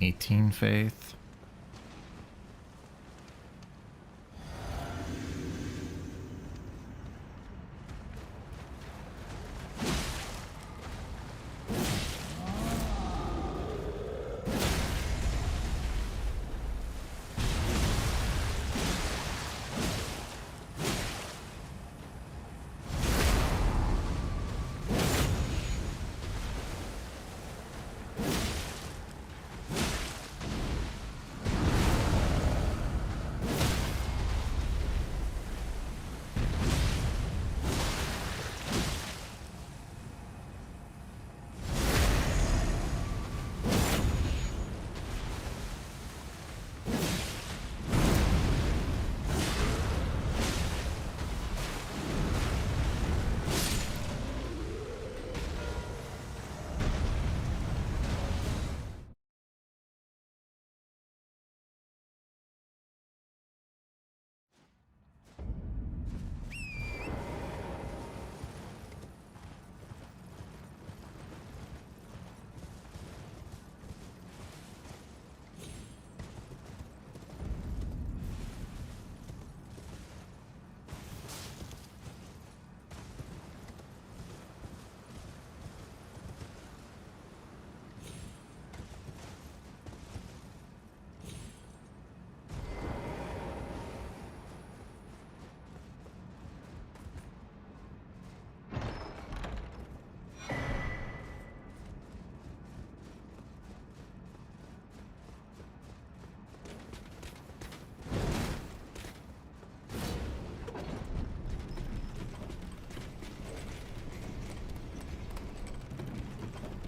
[SPEAKER 1] 18 faith.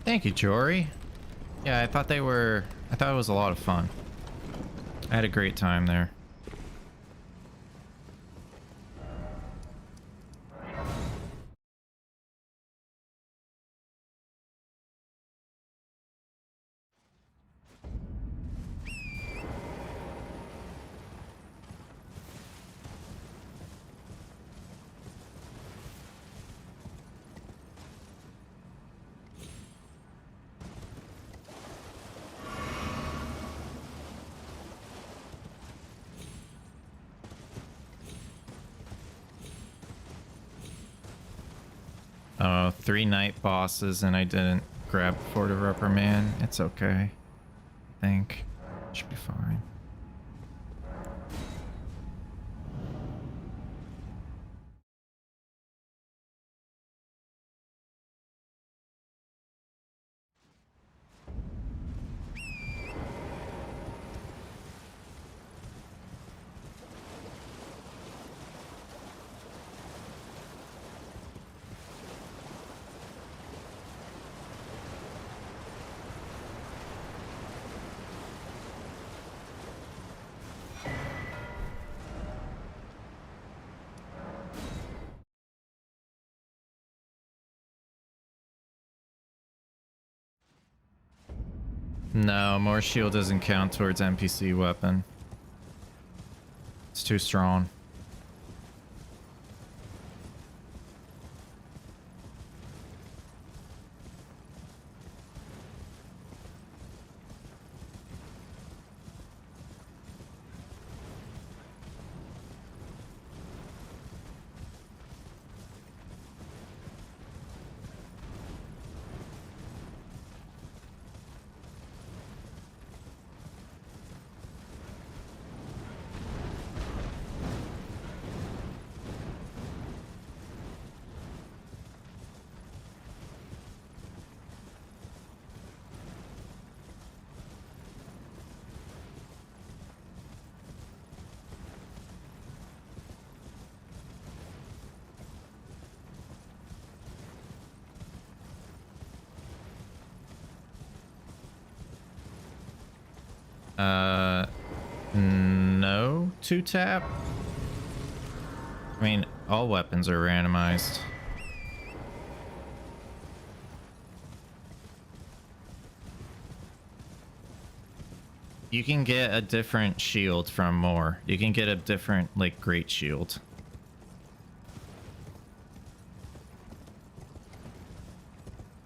[SPEAKER 1] Thank you, Jory. Yeah, I thought it was a lot of fun. I had a great time there. Oh, 3 night bosses and I didn't grab Fort of Reprimand. It's okay. I think. Should be fine. No, more shield doesn't count towards NPC weapon. It's too strong. No, 2-tap. I mean, all weapons are randomized. You can get a different shield from more. You can get a different, like, great shield.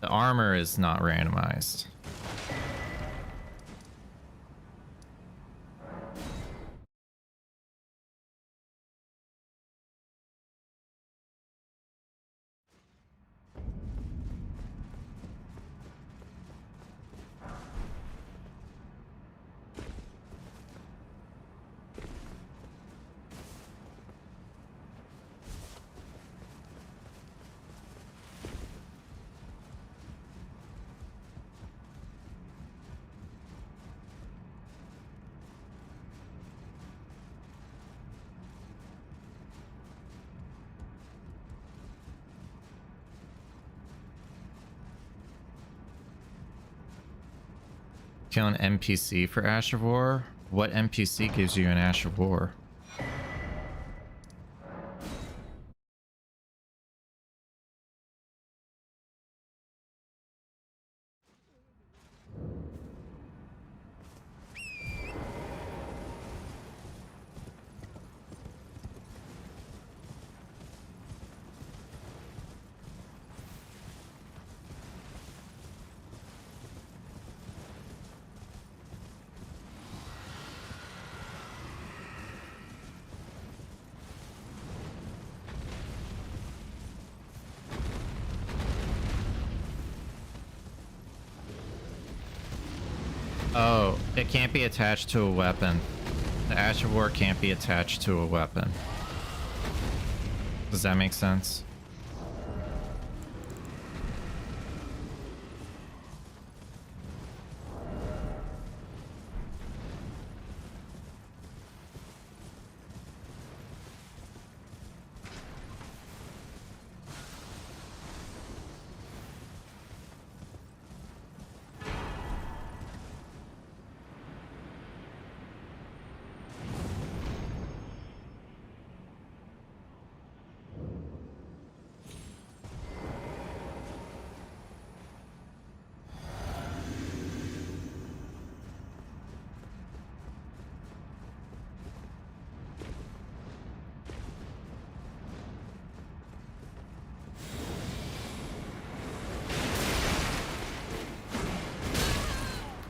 [SPEAKER 1] The armor is not randomized. kill an NPC for Ash of War? What NPC gives you an Ash of War? Oh, it can't be attached to a weapon. The Ash of War can't be attached to a weapon. Does that make sense?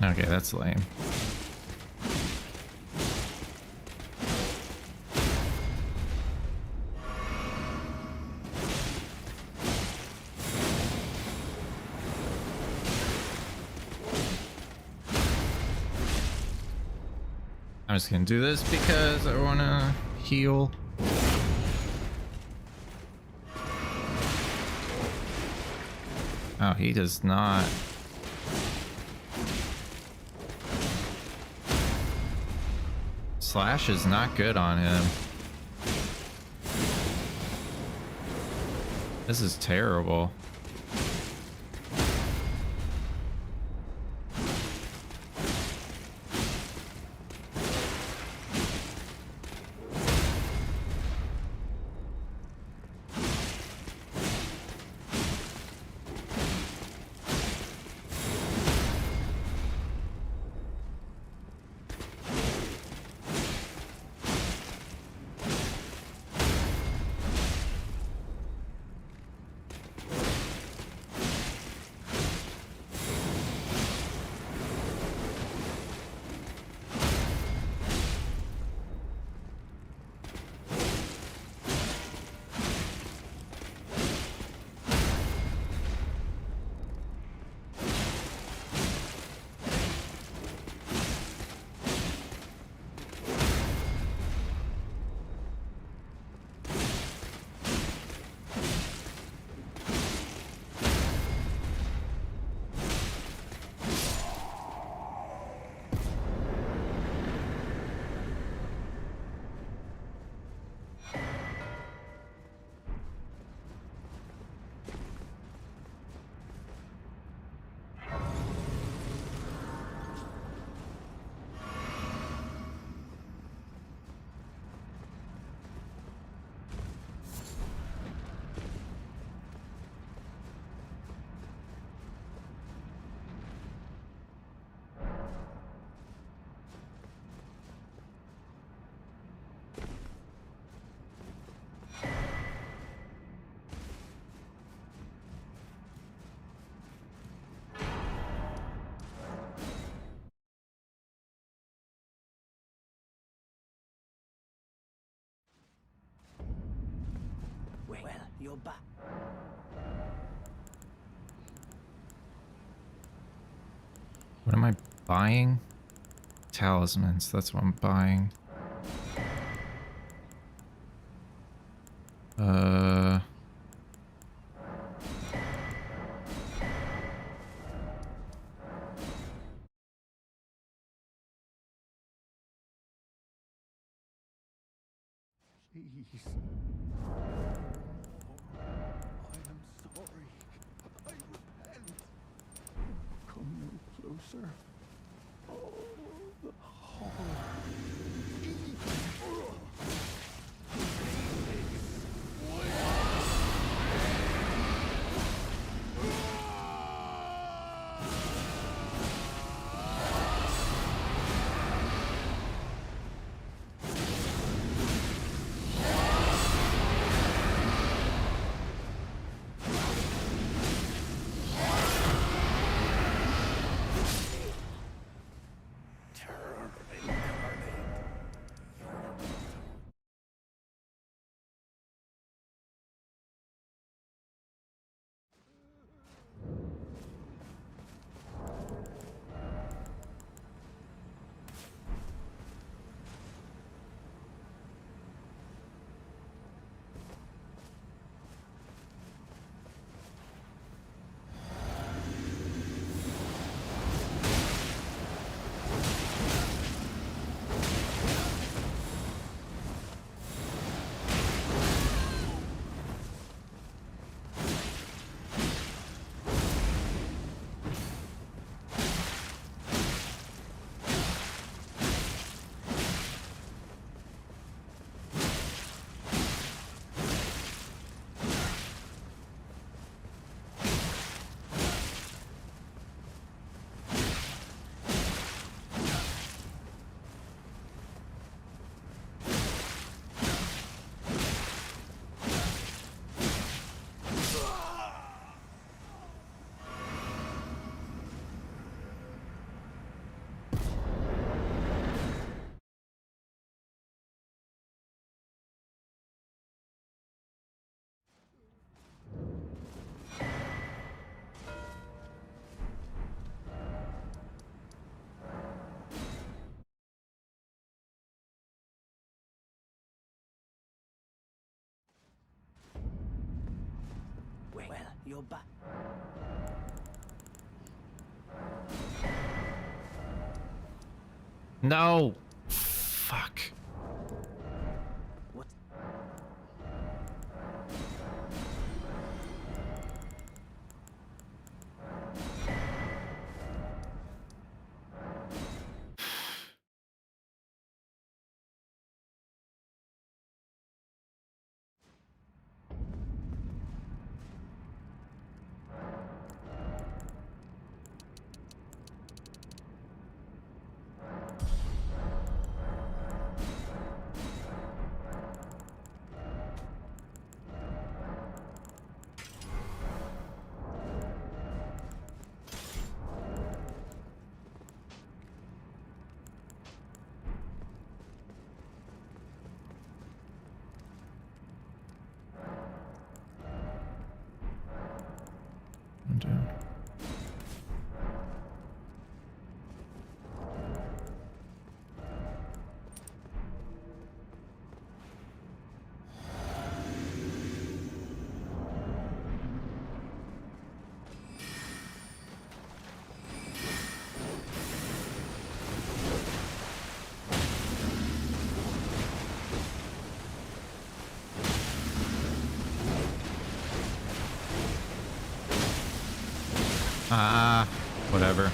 [SPEAKER 1] Okay, that's lame. I'm just gonna do this because I wanna heal. Oh, he does not. Slash is not good on him. This is terrible.
[SPEAKER 7] Well, you're back.
[SPEAKER 1] What am I buying? Talismans, that's what I'm buying.
[SPEAKER 12] Please. I am sorry. I repent. Come no closer.
[SPEAKER 3] You're back.
[SPEAKER 1] No. Fuck.
[SPEAKER 3] What?
[SPEAKER 1] I'm down. Whatever.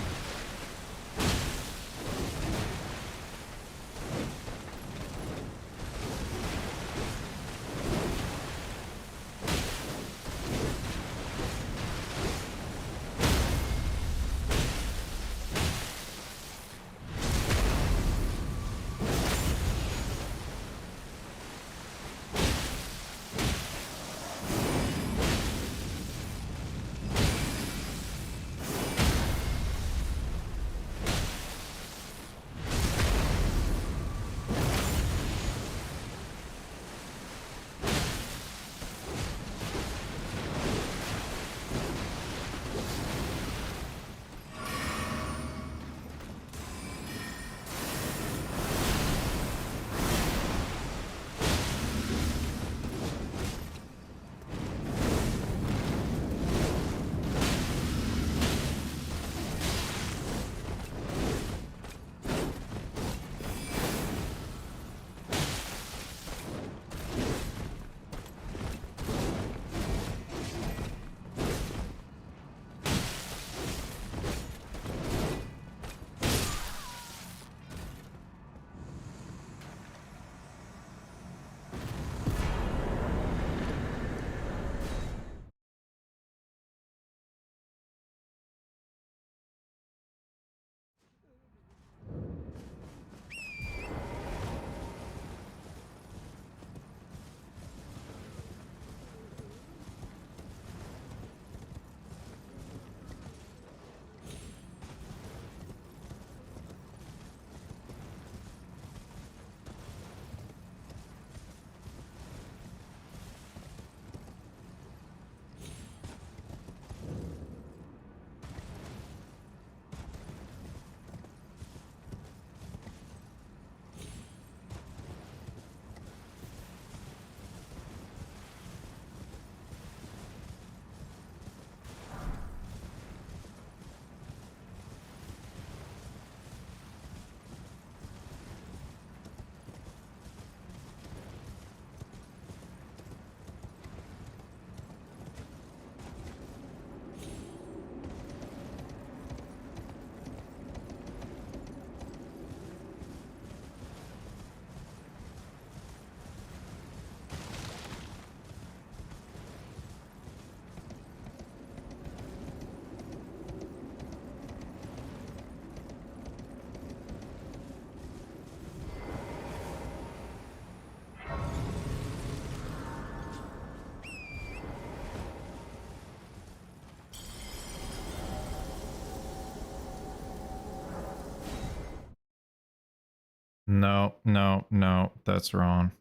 [SPEAKER 1] No, no, no, that's wrong.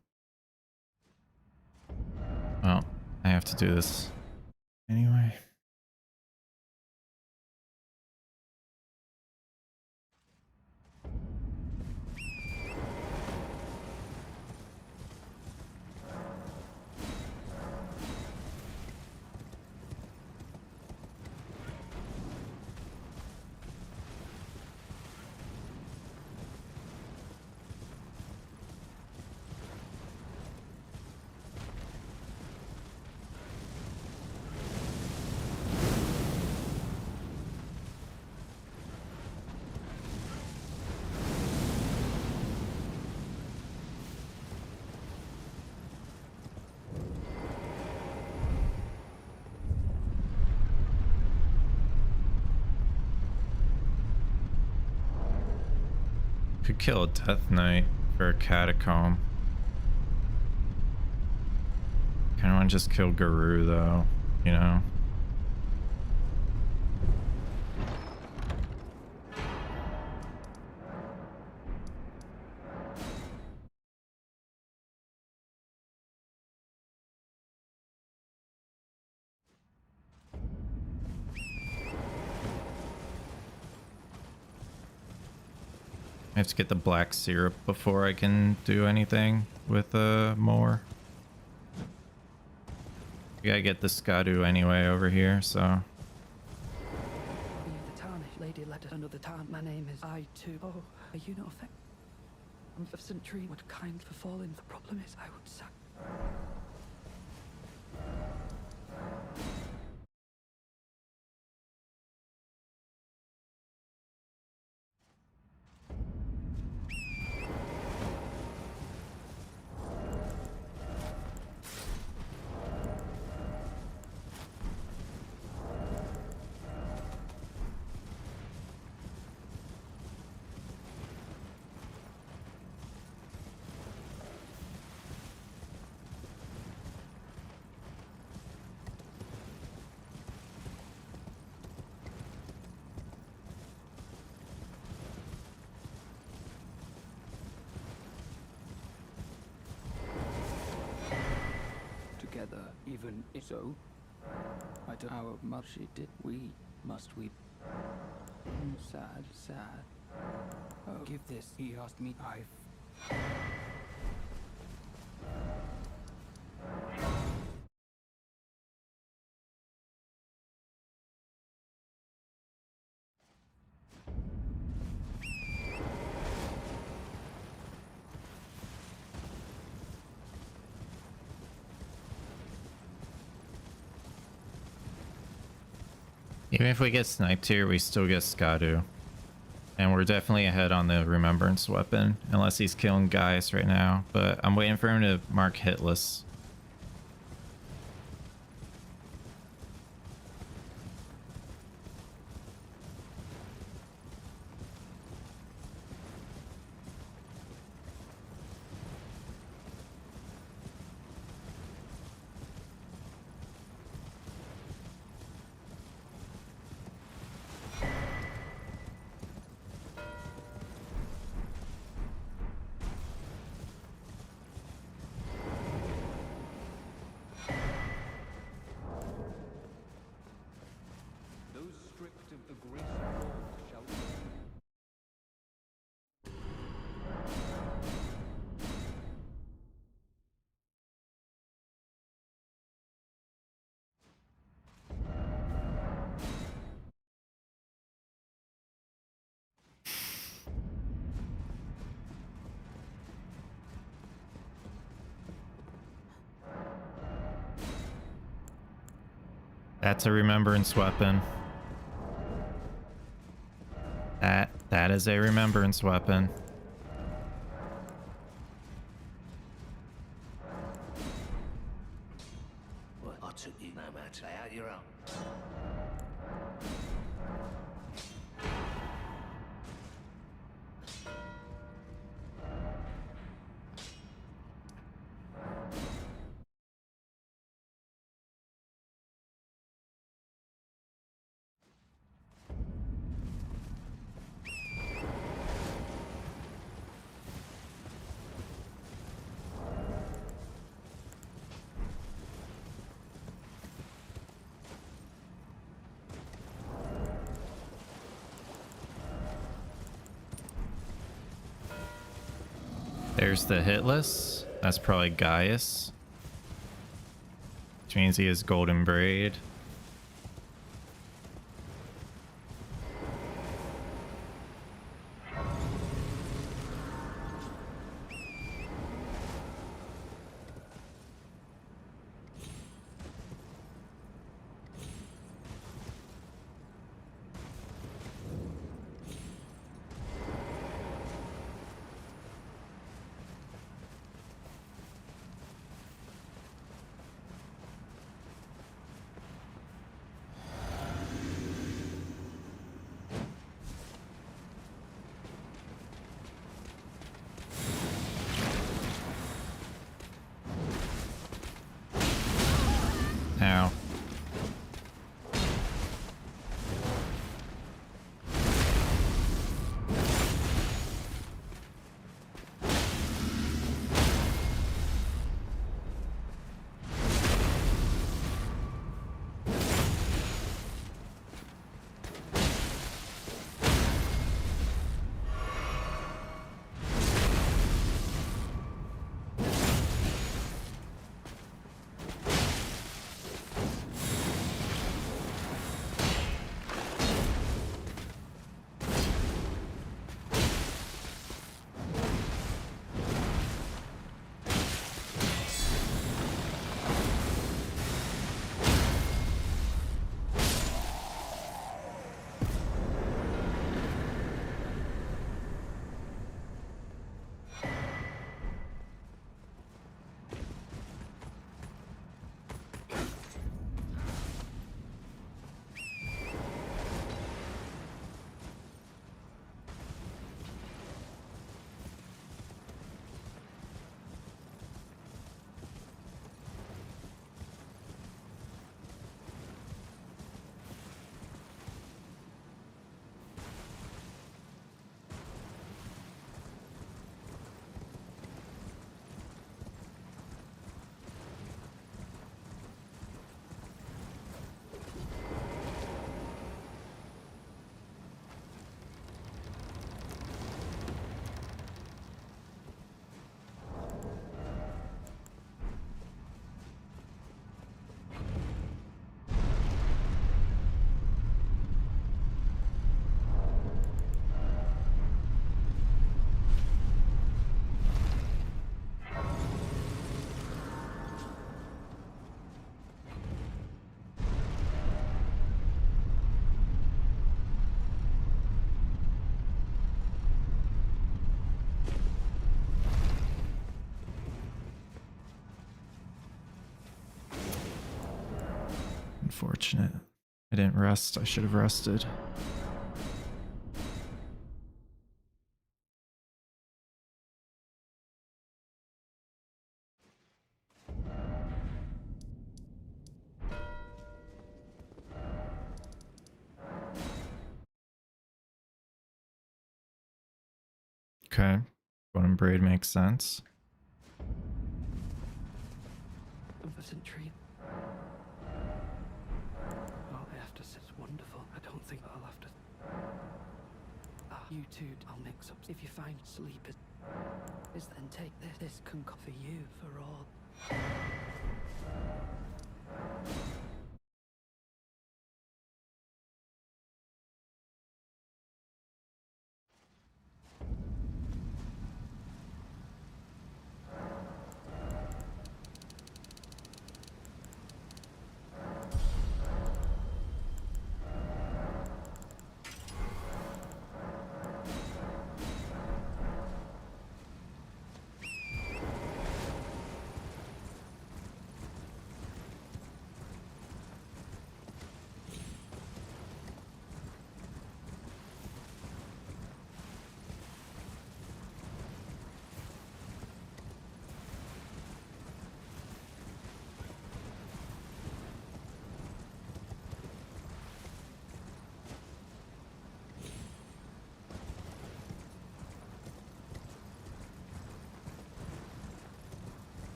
[SPEAKER 1] Well, I have to do this anyway. Could kill a Death Knight for a Catacomb. Kinda wanna just kill Guru though, you know? I have to get the black syrup before I can do anything with more. You gotta get the Skadu anyway over here, so.
[SPEAKER 3] The tarnished lady led us another time. My name is I too. Oh, are you not affected? I'm of St. Tree would kindly fall in. The problem is I would sack. Together, even if so, I don't how much she did. We must weep. Sad, sad. Oh, give this. He asked me. I've.
[SPEAKER 1] Even if we get sniped here, we still get Skadu. And we're definitely ahead on the Remembrance weapon, unless he's killing Gaius right now. But I'm waiting for him to mark hitless. That's a Remembrance weapon. That is a Remembrance weapon.
[SPEAKER 7] Well, I took you no matter how you're up.
[SPEAKER 1] There's the hitless. That's probably Gaius. Which means he has Golden Braid. unfortunate. I didn't rest. I should have rested. Okay. Bone and braid makes sense.
[SPEAKER 3] Conversant tree. Oh, I have to say it's wonderful. I don't think I'll have to. You two, I'll mix up. If you find sleep is then take this. This can come for you for all.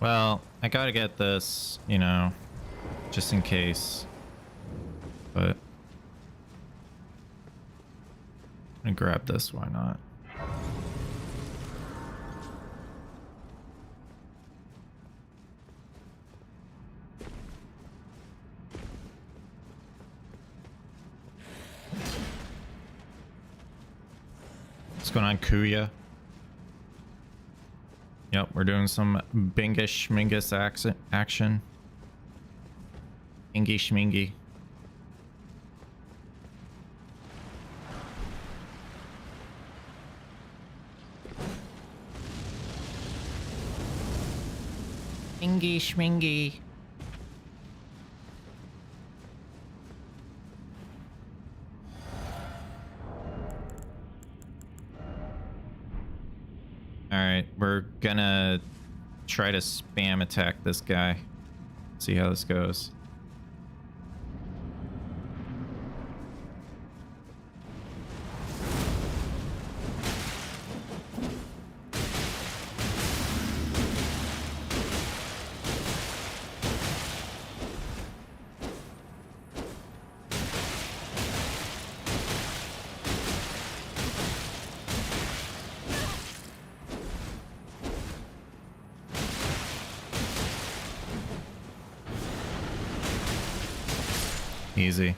[SPEAKER 1] Well, I gotta get this, you know, just in case. But I'm gonna grab this, why not? What's going on, Kuya? Yep, we're doing some bingish schmingus action. Bingy schmingy. Bingy schmingy. Alright, we're gonna try to spam attack this guy. See how this goes. Easy.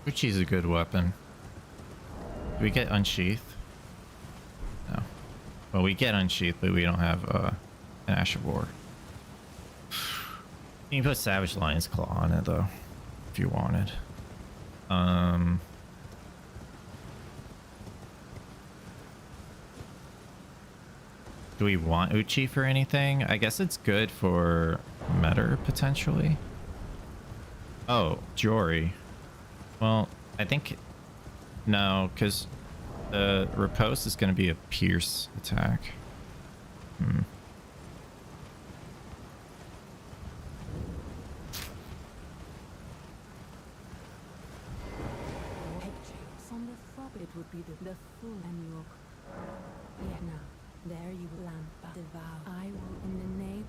[SPEAKER 1] Uchi's a good weapon. Do we get unsheath? No. Well, we get unsheath, but we don't have an Ash of War. You can put Savage Lion's Claw on it though, if you wanted. Do we want Uchi for anything? I guess it's good for Metter potentially. Oh, Jory. Well, I think no, because the riposte is going to be a pierce attack.
[SPEAKER 10] it would be the fool and your. Yeah, now, there you will land, but devour. I will in the name.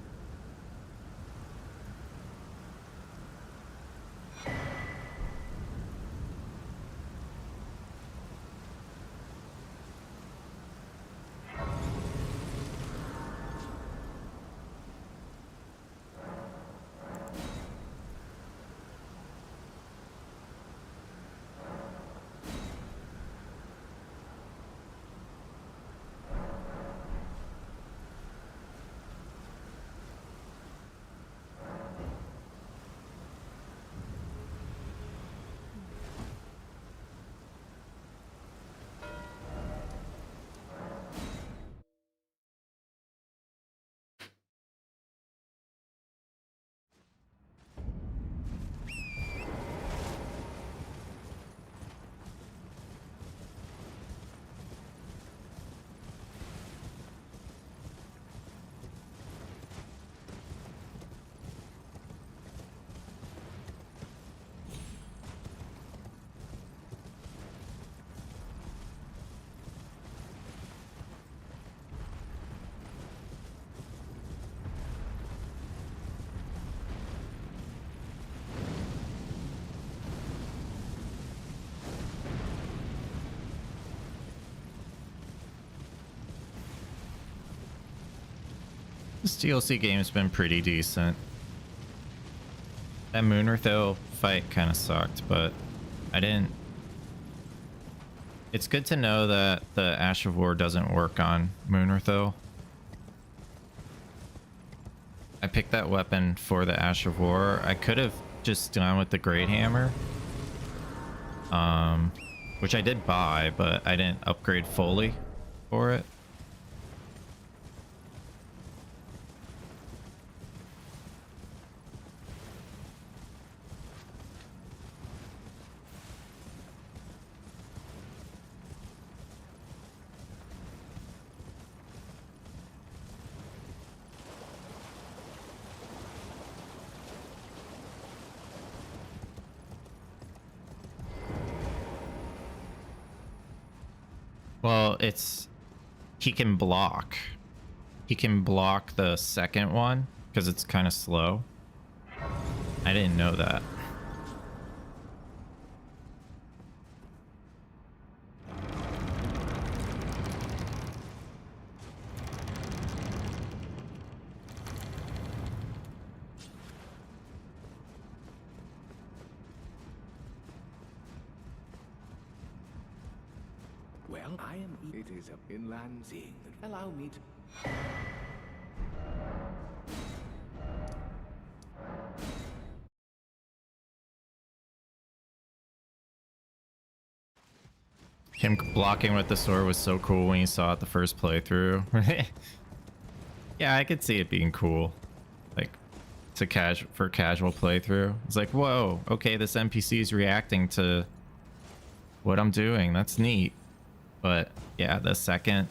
[SPEAKER 1] This DLC game's been pretty decent. That Moonrtho fight kind of sucked, but I didn't. It's good to know that the Ash of War doesn't work on Moonrtho. I picked that weapon for the Ash of War. I could have just gone with the Great Hammer, which I did buy, but I didn't upgrade fully for it. Well, he can block. He can block the second one because it's kind of slow. I didn't know that.
[SPEAKER 15] Well, I am. It is a inland seeing that allow me to.
[SPEAKER 1] Him blocking with the sword was so cool when you saw it the first playthrough. Yeah, I could see it being cool, like for casual playthrough. It's like, whoa, okay, this NPC is reacting to what I'm doing. That's neat. But yeah, the second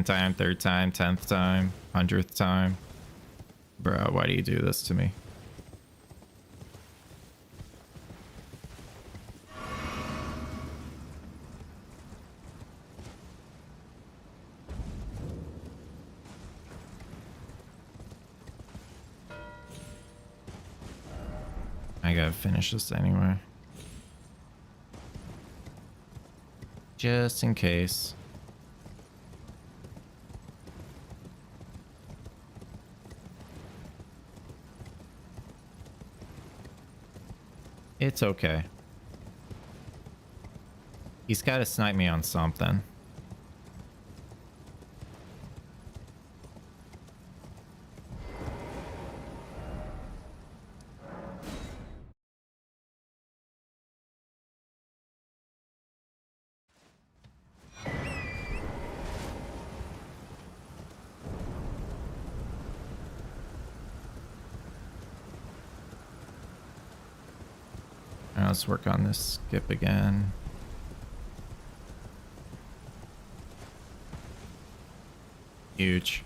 [SPEAKER 1] time, third time, 10th time, 100th time, bro, why do you do this to me? I gotta finish this anyway. Just in case. It's okay. He's gotta snipe me on something. Now let's work on this skip again. Huge.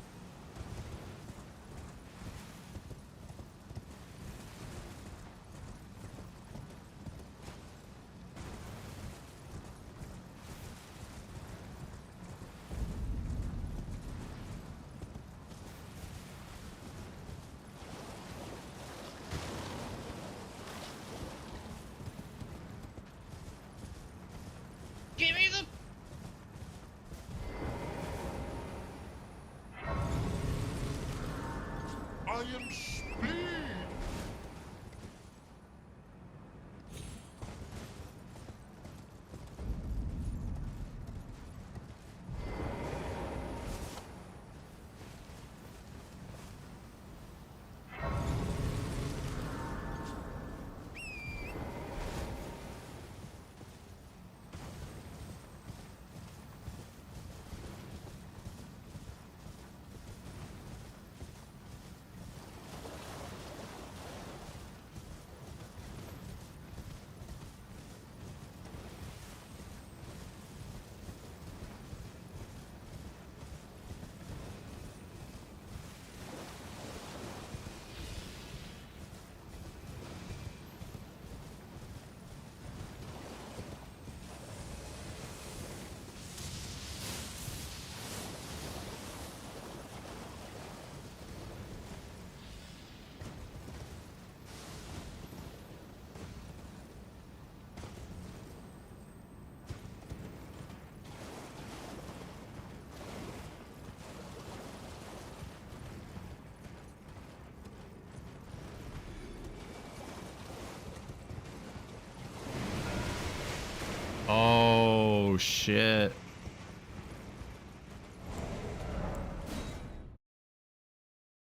[SPEAKER 1] Oh shit.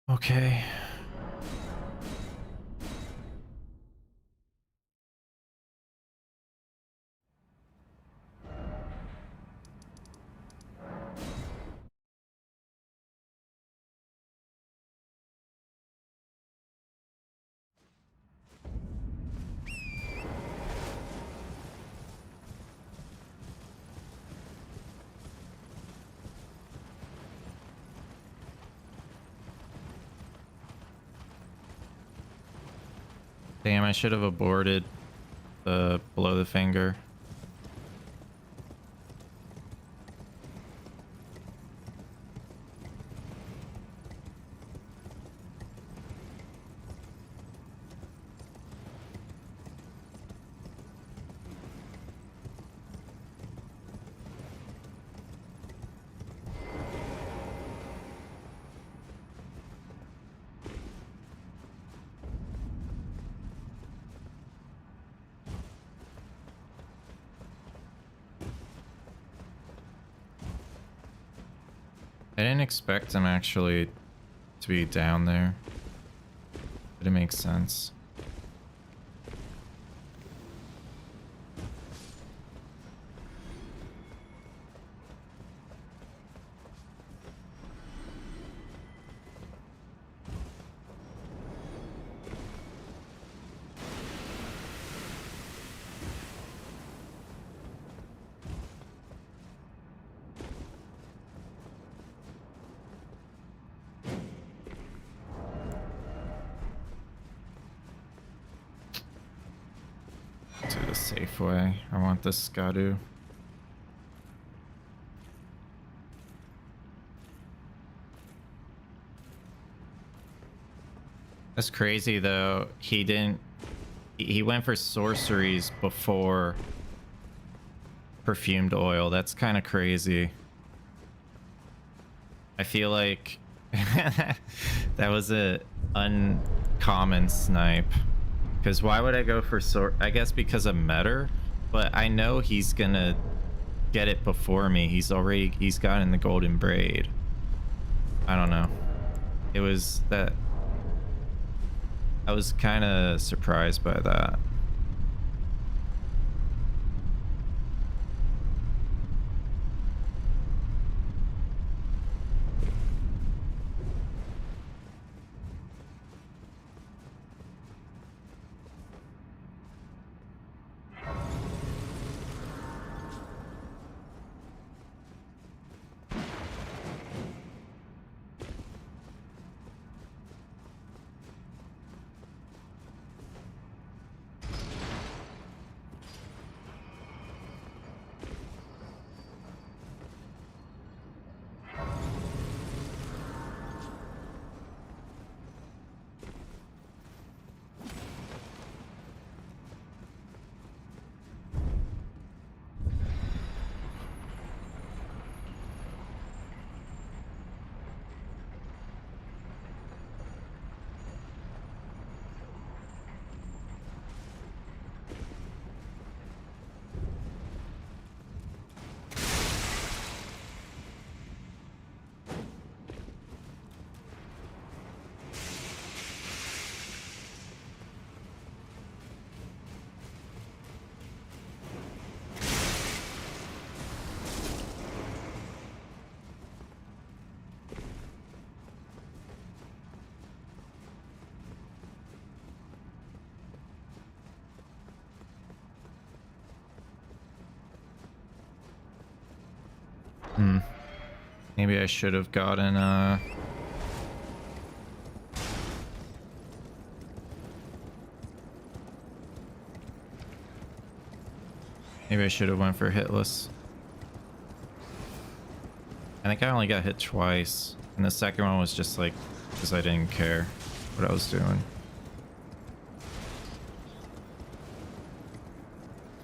[SPEAKER 1] Okay. Damn, I should have aborted the below the finger. I didn't expect him actually to be down there, but it makes sense. To the safe way. I want this Skadu. That's crazy though. He didn't. He went for sorceries before perfumed oil. That's kind of crazy. I feel like that was a uncommon snipe. Because why would I go for I guess because of Metter, but I know he's gonna get it before me. He's gotten the golden braid. I don't know. It was that. I was kind of surprised by that. Maybe I should have gotten maybe I should have went for hitless. I think I only got hit twice, and the second one was just like because I didn't care what I was doing.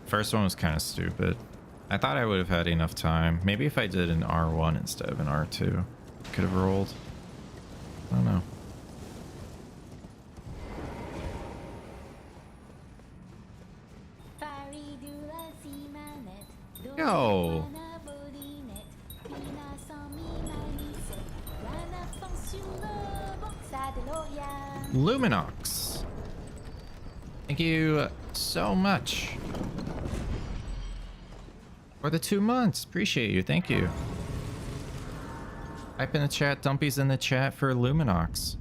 [SPEAKER 1] First one was kind of stupid. I thought I would have had enough time. Maybe if I did an R1 instead of an R2, could have rolled. I don't know. Yo. Luminox. Thank you so much for the 2 months. Appreciate you. Thank you. Type in the chat. Dumpy's in the chat for Luminox.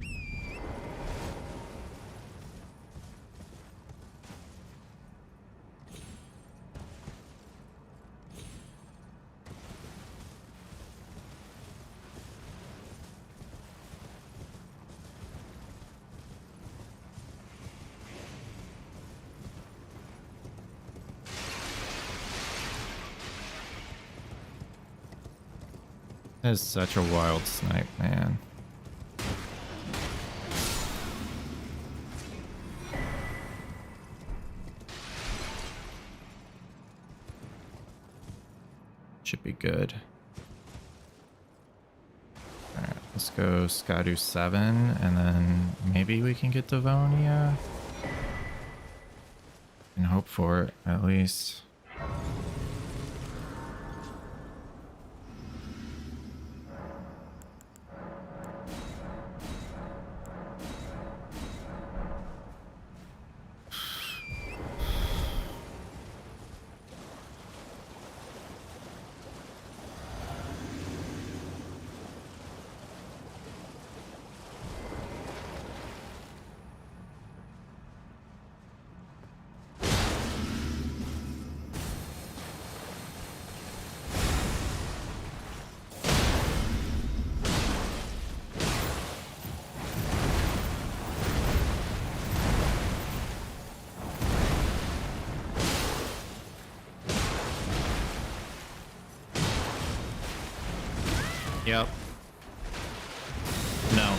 [SPEAKER 1] That is such a wild snipe, man. Should be good. Alright, let's go Skadu 7, and then maybe we can get Devonia. And hope for it, at least. Yep. No.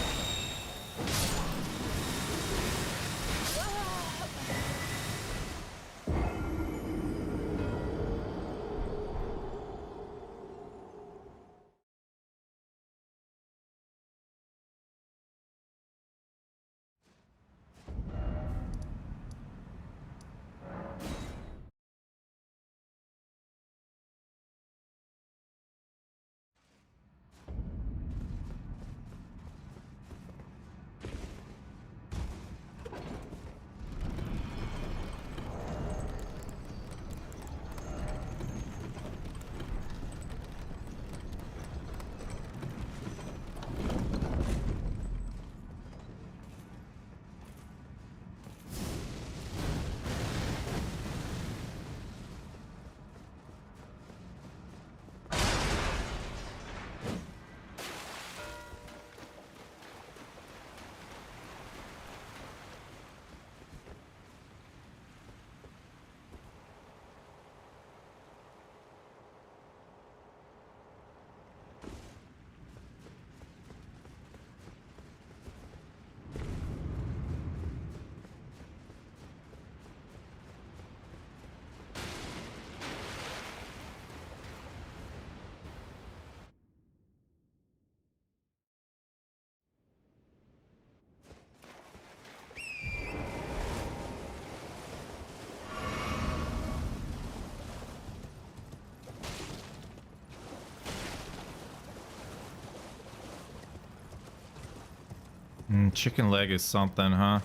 [SPEAKER 1] Chicken leg is something, huh?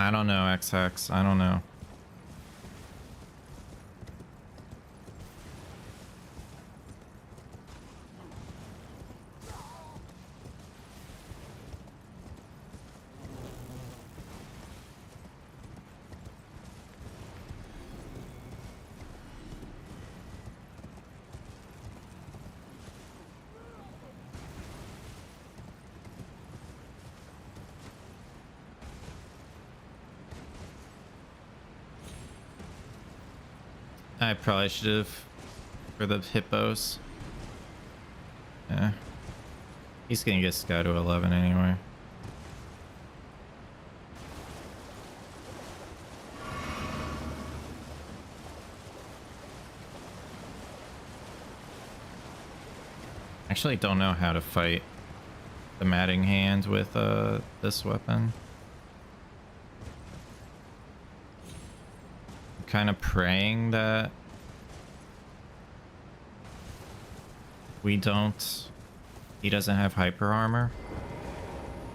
[SPEAKER 1] I don't know, XX. I don't know. I probably should have for the hippos. Yeah. He's gonna get Sky to 11 anyway. Actually don't know how to fight the matting hand with this weapon. I'm kind of praying that he doesn't have hyper armor,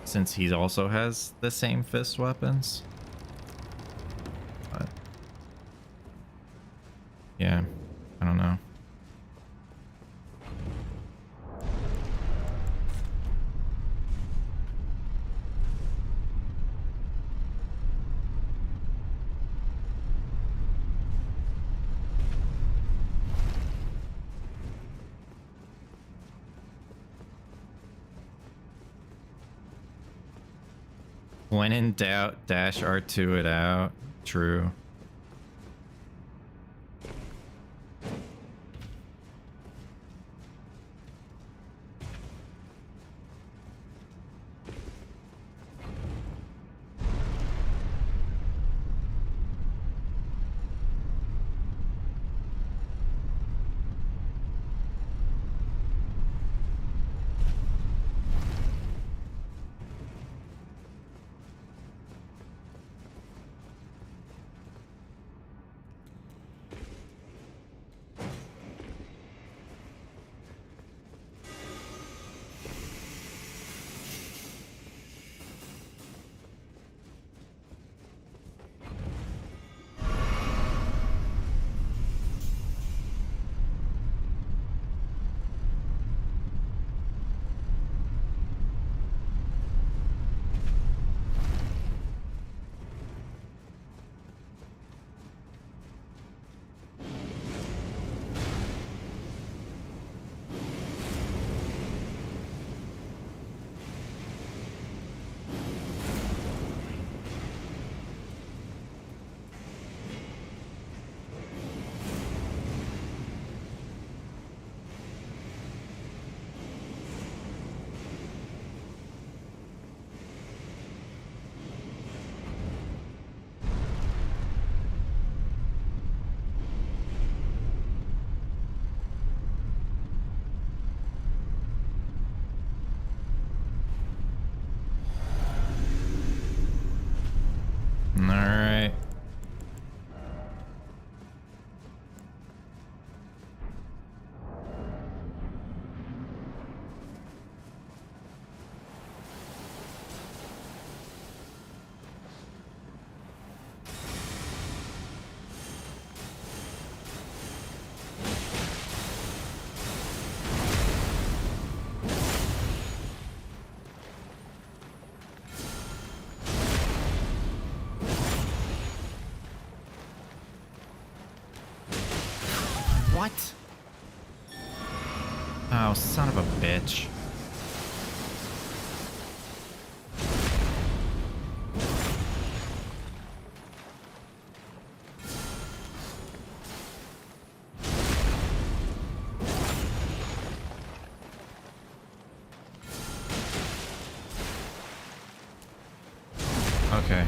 [SPEAKER 1] since he also has the same fist weapons. But yeah, I don't know. When in doubt, dash R2 it out. True. Alright. What? Oh, son of a bitch. Okay.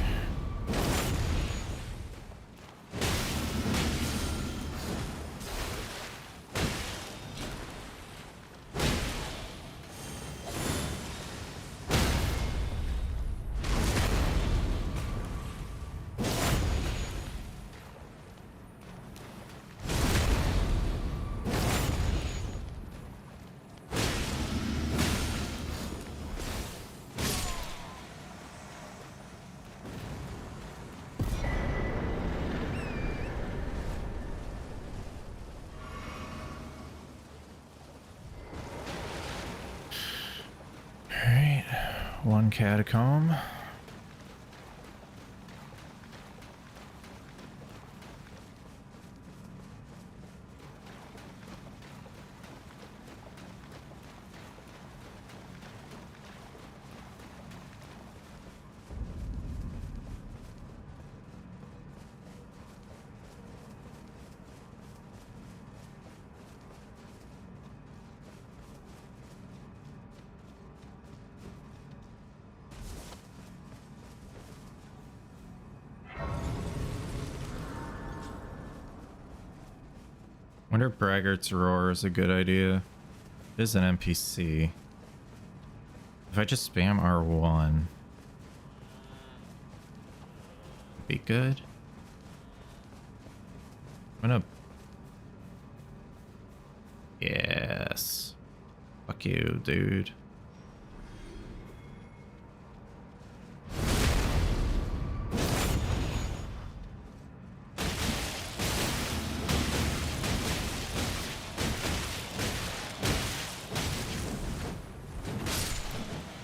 [SPEAKER 1] Alright, one catacomb. Wonder if Braggart's Roar is a good idea. It is an NPC. If I just spam R1, be good. I'm gonna. Yes. Fuck you, dude.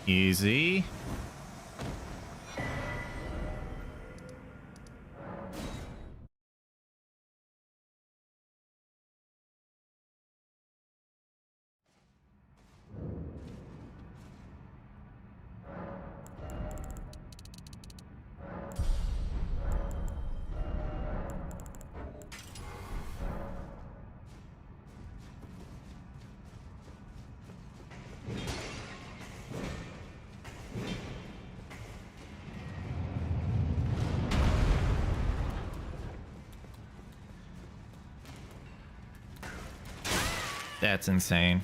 [SPEAKER 1] Easy. That's insane.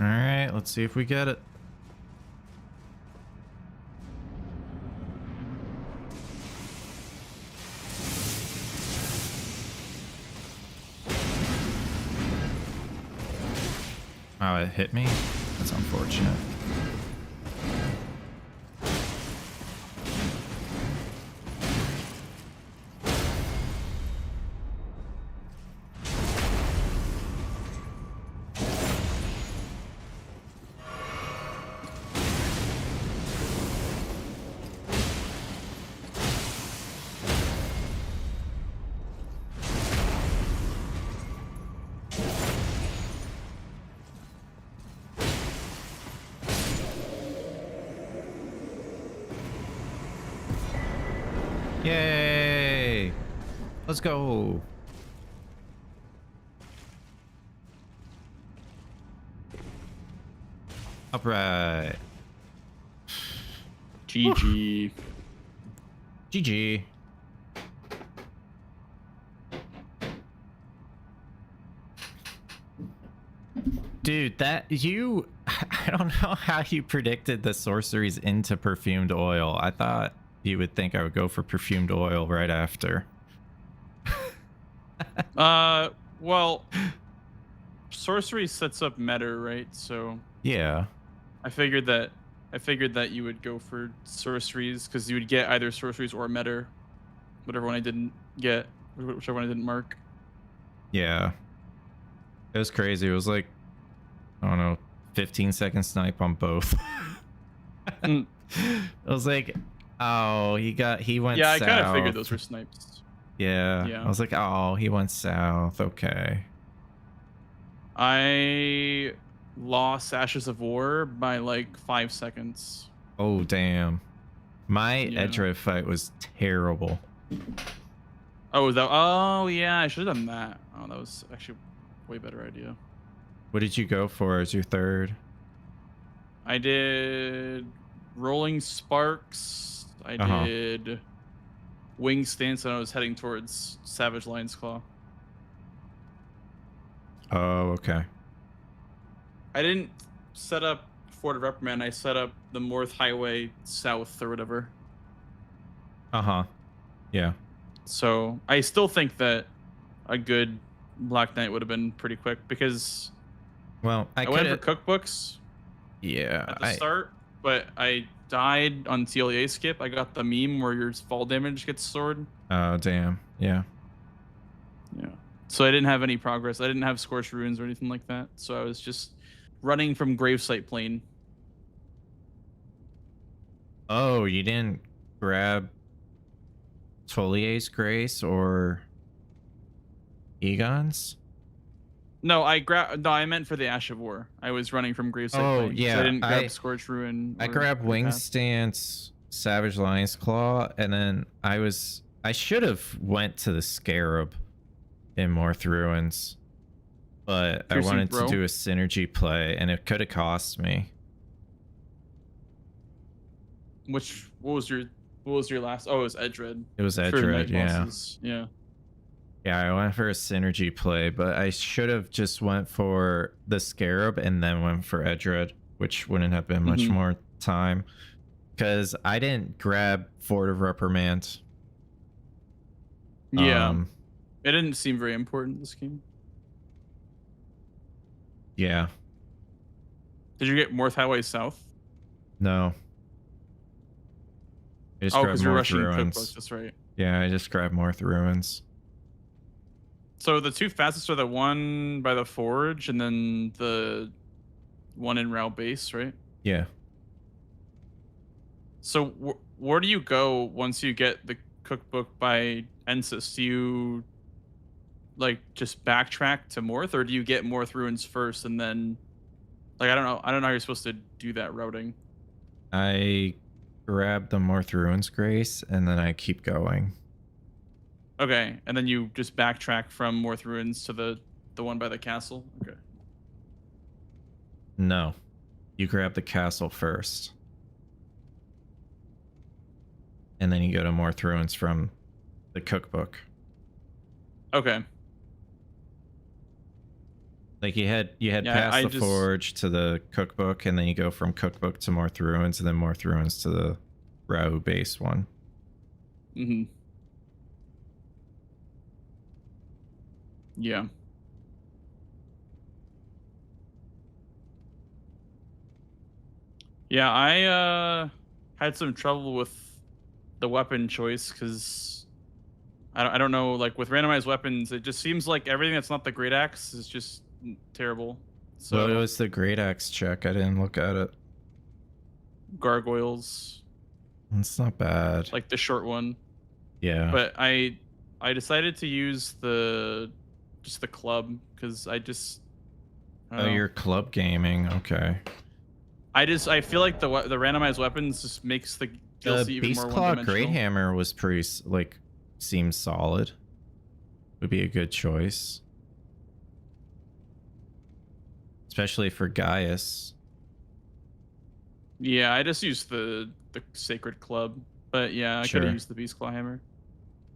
[SPEAKER 1] All right, let's see if we get it. Wow, it hit me? That's unfortunate. Yay! Let's go. Upright.
[SPEAKER 6] GG.
[SPEAKER 1] GG. Dude, that you... I don't know how you predicted the sorceries into perfumed oil. I thought you would think I would go for perfumed oil right after.
[SPEAKER 6] Well, sorcery sets up meta, right? So
[SPEAKER 1] yeah,
[SPEAKER 6] I figured that you would go for sorceries because you would get either sorceries or meta, whatever one I didn't get, whichever one I didn't mark.
[SPEAKER 1] Yeah, it was crazy. It was like, I don't know, 15-second snipe on both. I was like, oh, he went
[SPEAKER 6] yeah,
[SPEAKER 1] south.
[SPEAKER 6] I kind of figured those were snipes.
[SPEAKER 1] Yeah, I was like, oh, he went south. Okay.
[SPEAKER 6] I lost Ashes of War by like 5 seconds.
[SPEAKER 1] Oh, damn. My Edgered fight was terrible.
[SPEAKER 6] Oh, oh yeah, I should have done that. Oh, that was actually a way better idea.
[SPEAKER 1] What did you go for as your third?
[SPEAKER 6] I did Rolling Sparks. I did Wing Stance, and I was heading towards Savage Lion's Claw.
[SPEAKER 1] Oh, okay.
[SPEAKER 6] I didn't set up Fort of Reprimand. I set up the Morth Highway South or whatever.
[SPEAKER 1] Yeah.
[SPEAKER 6] So I still think that a good Black Knight would have been pretty quick because
[SPEAKER 1] well,
[SPEAKER 6] I went for cookbooks.
[SPEAKER 1] Yeah.
[SPEAKER 6] At the start, but I died on TLA skip. I got the meme where your fall damage gets stored.
[SPEAKER 1] Oh damn. Yeah.
[SPEAKER 6] Yeah. So I didn't have any progress. I didn't have Scorched Ruins or anything like that. So I was just running from Gravesite Plain.
[SPEAKER 1] Oh, you didn't grab Tolier's Grace or Egon's?
[SPEAKER 6] No, I meant for the Ash of War. I was running from Gravesite Plain.
[SPEAKER 1] Yeah.
[SPEAKER 6] So I didn't grab Scorched Ruin.
[SPEAKER 1] I grabbed Wing Stance, Savage Lion's Claw, and then I should have went to the Scarab in Morth Ruins, but I wanted to do a synergy play, and it could have cost me.
[SPEAKER 6] What was your last? Oh, it was Edred.
[SPEAKER 1] It was Edred, yeah.
[SPEAKER 6] Yeah.
[SPEAKER 1] Yeah, I went for a synergy play, but I should have just went for the Scarab and then went for Edred, which wouldn't have been much more time, because I didn't grab Fort of Reprimand.
[SPEAKER 6] Yeah. It didn't seem very important, this game.
[SPEAKER 1] Yeah.
[SPEAKER 6] Did you get Morth Highway South?
[SPEAKER 1] No. I just
[SPEAKER 6] because you're
[SPEAKER 1] Morth
[SPEAKER 6] rushing
[SPEAKER 1] Ruins.
[SPEAKER 6] Cookbook, that's right.
[SPEAKER 1] Yeah, I just grabbed Morth Ruins.
[SPEAKER 6] So the two fastest are the one by the Forge and then the one in Rao Base, right?
[SPEAKER 1] Yeah.
[SPEAKER 6] So where do you go once you get the cookbook by Ensis? Do you like just backtrack to Morth, or do you get Morth Ruins first and then like I don't know how you're supposed to do that routing.
[SPEAKER 1] I grab the Morth Ruins Grace and then I keep going.
[SPEAKER 6] Okay, and then you just backtrack from Morth Ruins to the one by the castle? Okay.
[SPEAKER 1] No. You grab the castle first. And then you go to Morth Ruins from the cookbook.
[SPEAKER 6] Okay.
[SPEAKER 1] Like you head past the Forge to the cookbook, and then you go from cookbook to Morth Ruins, and then Morth Ruins to the Rao base one.
[SPEAKER 6] Mm-hmm. Yeah. Yeah, I had some trouble with the weapon choice because I don't know, like with randomized weapons, it just seems like everything that's not the Great Axe is just terrible. So
[SPEAKER 1] it was the Great Axe check. I didn't look at it.
[SPEAKER 6] Gargoyles.
[SPEAKER 1] It's not bad.
[SPEAKER 6] Like the short one.
[SPEAKER 1] Yeah.
[SPEAKER 6] But I decided to use just the club because I
[SPEAKER 1] Oh, you're club gaming. Okay.
[SPEAKER 6] I feel like the randomized weapons just makes the DLC even more one-dimensional.
[SPEAKER 1] Great Hammer was pretty seems solid. Would be a good choice, especially for Gaius.
[SPEAKER 6] Yeah, I just used the Sacred Club, but yeah, I could have used the Beast Claw Hammer.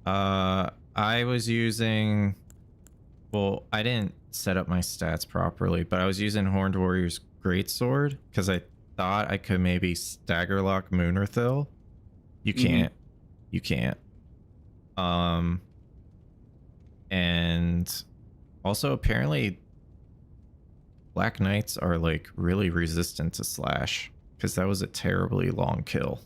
[SPEAKER 1] I was using. Well, I didn't set up my stats properly, but I was using Horned Warrior's Greatsword because I thought I could maybe Staggerlock Moonrathil. You can't. You can't. And also apparently Black Knights are like really resistant to slash because that was a terribly long kill.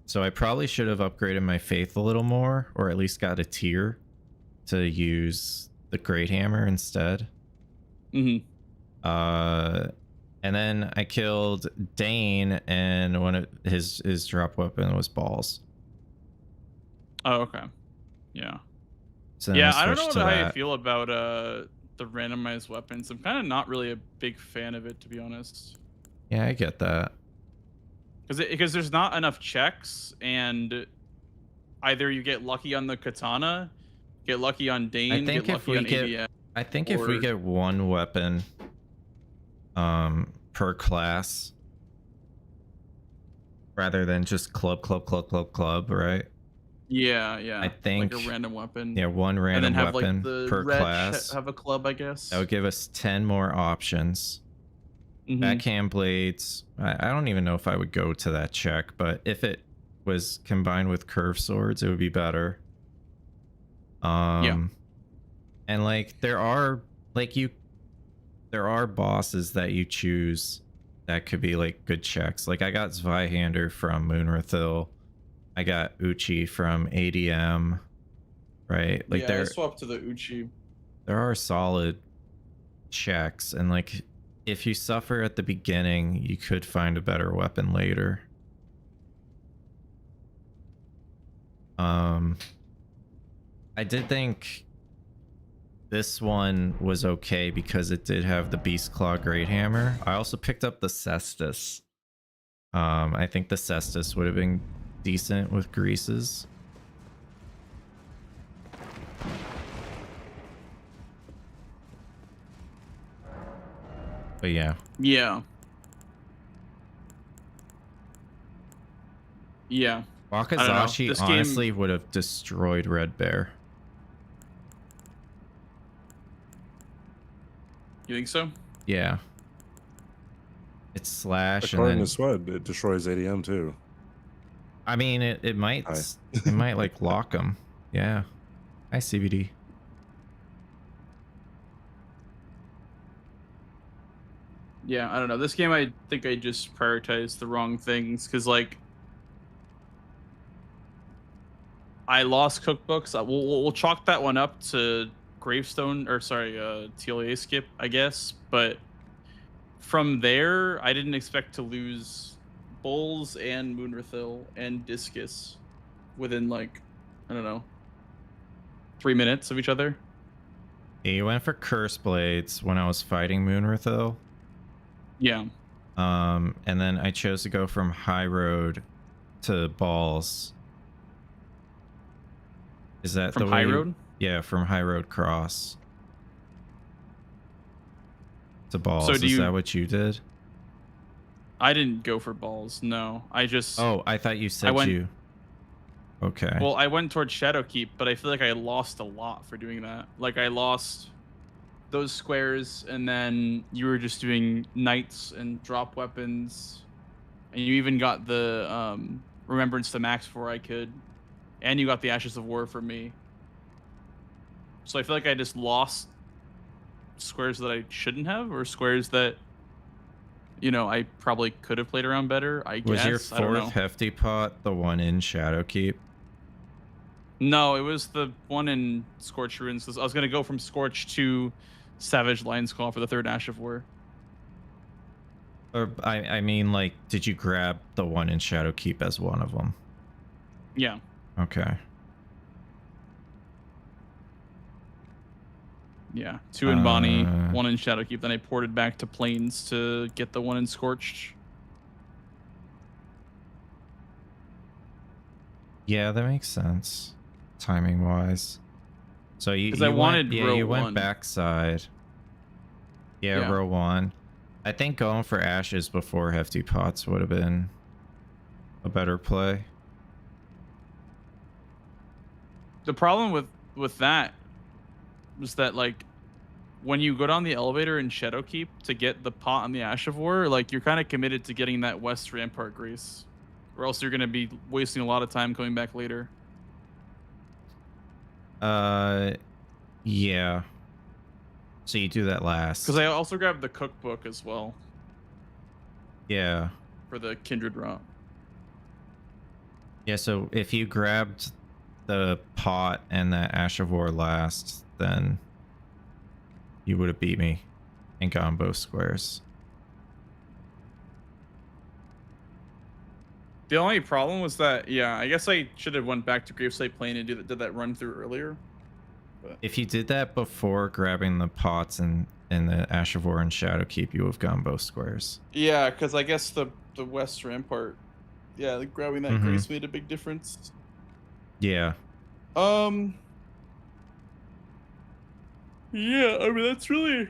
[SPEAKER 1] So I probably should have upgraded my faith a little more, or at least got a tier to use the Great Hammer instead.
[SPEAKER 6] Mm-hmm.
[SPEAKER 1] And then I killed Dane, and one of his drop weapon was balls.
[SPEAKER 6] Oh, okay. Yeah.
[SPEAKER 1] So
[SPEAKER 6] yeah, I don't know how you feel about the randomized weapons. I'm kind of not really a big fan of it, to be honest.
[SPEAKER 1] Yeah, I get that.
[SPEAKER 6] Because there's not enough checks, and either you get lucky on the katana, get lucky on Dane, get lucky on ADS.
[SPEAKER 1] I think if we get one weapon, per class rather than just club, right?
[SPEAKER 6] Yeah, yeah.
[SPEAKER 1] I think
[SPEAKER 6] like a random weapon.
[SPEAKER 1] Yeah, one
[SPEAKER 6] And
[SPEAKER 1] random
[SPEAKER 6] then have
[SPEAKER 1] weapon
[SPEAKER 6] like the
[SPEAKER 1] per
[SPEAKER 6] red
[SPEAKER 1] class.
[SPEAKER 6] have a club, I guess.
[SPEAKER 1] That would give us 10 more options. Backhand blades. I don't even know if I would go to that check, but if it was combined with curved swords, it would be better. And like there are bosses that you choose that could be like good checks. Like I got Zweihander from Moonrathil. I got Uchi from ADM. Right? Like
[SPEAKER 6] yeah, I swapped to the Uchi.
[SPEAKER 1] there are solid checks, and like if you suffer at the beginning, you could find a better weapon later. I did think this one was okay because it did have the Beast Claw Great Hammer. I also picked up the Cestus. I think the Cestus would have been decent with greases. But yeah.
[SPEAKER 6] Yeah. Yeah.
[SPEAKER 1] Wakazashi honestly would have destroyed Red Bear.
[SPEAKER 6] You think so?
[SPEAKER 1] Yeah. It's slash
[SPEAKER 16] According
[SPEAKER 1] and
[SPEAKER 16] to Swed, it destroys ADM too.
[SPEAKER 1] I mean, it might it might like lock them. Yeah. Hi, CBD.
[SPEAKER 6] Yeah, I don't know. This game, I think I just prioritized the wrong things because, like, I lost cookbooks. We'll chalk that one up to Gravestone, or sorry, TLA skip, I guess. But from there, I didn't expect to lose Bulls and Moonrathil and Discus within, like, I don't know, 3 minutes of each other.
[SPEAKER 1] Yeah, you went for Curse Blades when I was fighting Moonrathil.
[SPEAKER 6] Yeah.
[SPEAKER 1] And then I chose to go from High Road to Balls. Is that
[SPEAKER 6] from
[SPEAKER 1] the
[SPEAKER 6] High
[SPEAKER 1] way
[SPEAKER 6] Road?
[SPEAKER 1] Yeah, from High Road Cross to Balls.
[SPEAKER 6] So
[SPEAKER 1] Is that what you did?
[SPEAKER 6] I didn't go for Balls. No, I just.
[SPEAKER 1] Oh, I thought you said you. Okay.
[SPEAKER 6] Well, I went towards Shadowkeep, but I feel like I lost a lot for doing that. Like I lost those squares, and then you were just doing knights and drop weapons, and you even got the Remembrance to max before I could, and you got the Ashes of War for me. So I feel like I just lost squares that I shouldn't have, or squares that, you know, I probably could have played around better, I guess.
[SPEAKER 1] Was your fourth Hefty Pot the one in Shadowkeep?
[SPEAKER 6] No, it was the one in Scorch Ruins. I was going to go from Scorch to Savage Lion's Claw for the third Ash of War.
[SPEAKER 1] Or I mean, like, did you grab the one in Shadowkeep as one of them?
[SPEAKER 6] Yeah.
[SPEAKER 1] Okay.
[SPEAKER 6] Yeah, 2 in Bonnie, 1 in Shadowkeep. Then I ported back to Plains to get the 1 in Scorched.
[SPEAKER 1] Yeah, that makes sense, timing wise. So you went backside. Yeah, row 1. I think going for Ashes before Hefty Pots would have been a better play.
[SPEAKER 6] The problem with that was that, like, when you go down the elevator in Shadowkeep to get the pot on the Ash of War, like, you're kind of committed to getting that West Rampart Grace, or else you're going to be wasting a lot of time coming back later.
[SPEAKER 1] Yeah. So you do that last.
[SPEAKER 6] Because I also grabbed the cookbook as well.
[SPEAKER 1] Yeah.
[SPEAKER 6] For the Kindred Rot.
[SPEAKER 1] Yeah, so if you grabbed the pot and that Ash of War last, then you would have beat me and gotten both squares.
[SPEAKER 6] The only problem was that, yeah, I guess I should have went back to Gravesite Plain and did that run through earlier. But
[SPEAKER 1] If you did that before grabbing the pots and the Ash of War and Shadowkeep, you would have gotten both squares.
[SPEAKER 6] yeah, because I guess the West Rampart, yeah, like grabbing that Grace made a big difference.
[SPEAKER 1] Yeah.
[SPEAKER 6] Yeah, I mean, that's really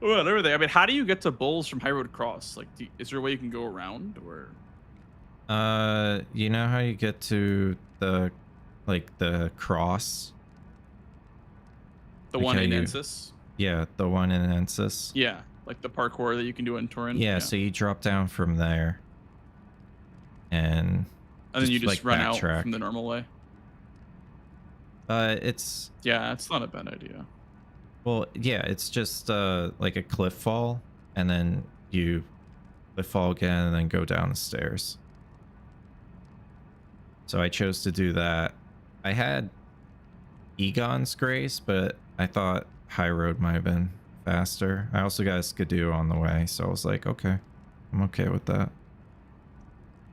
[SPEAKER 6] Well, everything. I mean, how do you get to Bulls from High Road Cross? Like, is there a way you can go around, or?
[SPEAKER 1] You know how you get to the cross?
[SPEAKER 6] The
[SPEAKER 1] Like
[SPEAKER 6] one
[SPEAKER 1] how
[SPEAKER 6] in
[SPEAKER 1] you-
[SPEAKER 6] Ensis?
[SPEAKER 1] Yeah, the one in Ensis.
[SPEAKER 6] Yeah, like the parkour that you can do in Torrent.
[SPEAKER 1] Yeah, so you drop down from there. And
[SPEAKER 6] then you just
[SPEAKER 1] like,
[SPEAKER 6] run out
[SPEAKER 1] backtrack.
[SPEAKER 6] from the normal way.
[SPEAKER 1] It's
[SPEAKER 6] Yeah, it's not a bad idea.
[SPEAKER 1] well, yeah, it's just like a cliff fall, and then you cliff fall again, and then go down the stairs. So I chose to do that. I had Egon's Grace, but I thought High Road might have been faster. I also got a Skidoo on the way, so I was like, okay, I'm okay with that.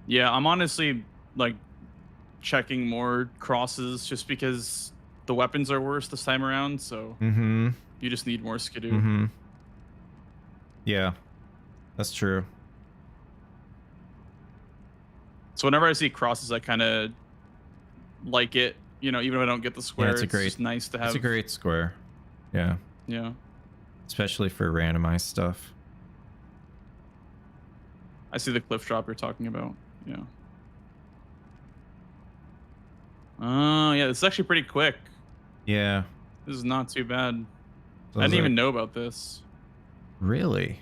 [SPEAKER 6] Yeah, I'm honestly like checking more crosses just because the weapons are worse this time around. So you just need more Skidoo.
[SPEAKER 1] Yeah, that's true.
[SPEAKER 6] So whenever I see crosses, I kind of like it. You know, even if I don't get the square,
[SPEAKER 1] Yeah, it's a
[SPEAKER 6] it's
[SPEAKER 1] great,
[SPEAKER 6] just nice to have.
[SPEAKER 1] It's a great square. Yeah.
[SPEAKER 6] Yeah.
[SPEAKER 1] Especially for randomized stuff.
[SPEAKER 6] I see the cliff drop you're talking about. Yeah. Oh, yeah, this is actually pretty quick.
[SPEAKER 1] Yeah.
[SPEAKER 6] This is not too bad.
[SPEAKER 1] So
[SPEAKER 6] I didn't
[SPEAKER 1] like-
[SPEAKER 6] even know about this.
[SPEAKER 1] Really?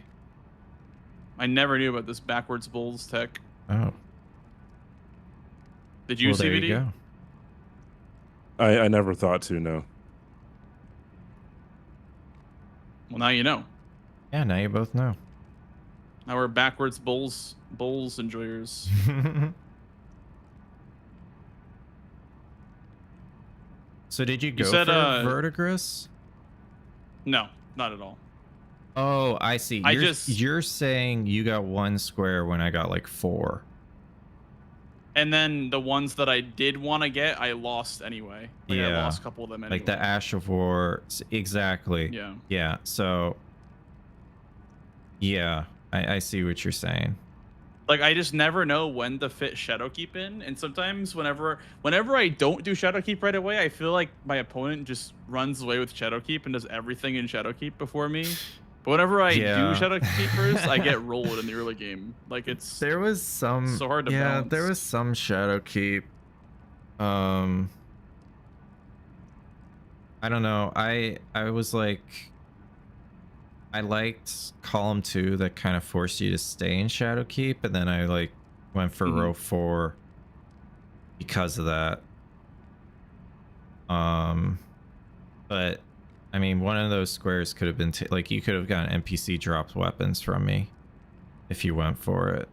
[SPEAKER 6] I never knew about this backwards bulls tech.
[SPEAKER 1] Oh.
[SPEAKER 6] Did you,
[SPEAKER 1] Well, there
[SPEAKER 6] CBD?
[SPEAKER 1] you go.
[SPEAKER 16] I never thought to, no.
[SPEAKER 6] Well, now you know.
[SPEAKER 1] Yeah, now you both know.
[SPEAKER 6] Now we're backwards bulls enjoyers.
[SPEAKER 1] So did you
[SPEAKER 6] You
[SPEAKER 1] go
[SPEAKER 6] said,
[SPEAKER 1] for Verdigris?
[SPEAKER 6] No, not at all.
[SPEAKER 1] Oh, I see. You're saying you got one square when I got like 4.
[SPEAKER 6] And then the ones that I did want to get, I lost anyway. Like, I
[SPEAKER 1] Yeah.
[SPEAKER 6] lost a couple of them anyway.
[SPEAKER 1] Like the Ash of War. Exactly.
[SPEAKER 6] Yeah.
[SPEAKER 1] Yeah. So, yeah, I see what you're saying.
[SPEAKER 6] Like, I just never know when to fit Shadowkeep in, and sometimes whenever I don't do Shadowkeep right away, I feel like my opponent just runs away with Shadowkeep and does everything in Shadowkeep before me. But whenever I do Shadowkeep first, I get rolled in the early game. Like, it's
[SPEAKER 1] There was some
[SPEAKER 6] so hard to balance.
[SPEAKER 1] there was some Shadowkeep. I don't know. I was like, I liked column 2 that kind of forced you to stay in Shadowkeep, and then I like went for row 4 because of that. But I mean, one of those squares could have been like, you could have gotten NPC dropped weapons from me if you went for it.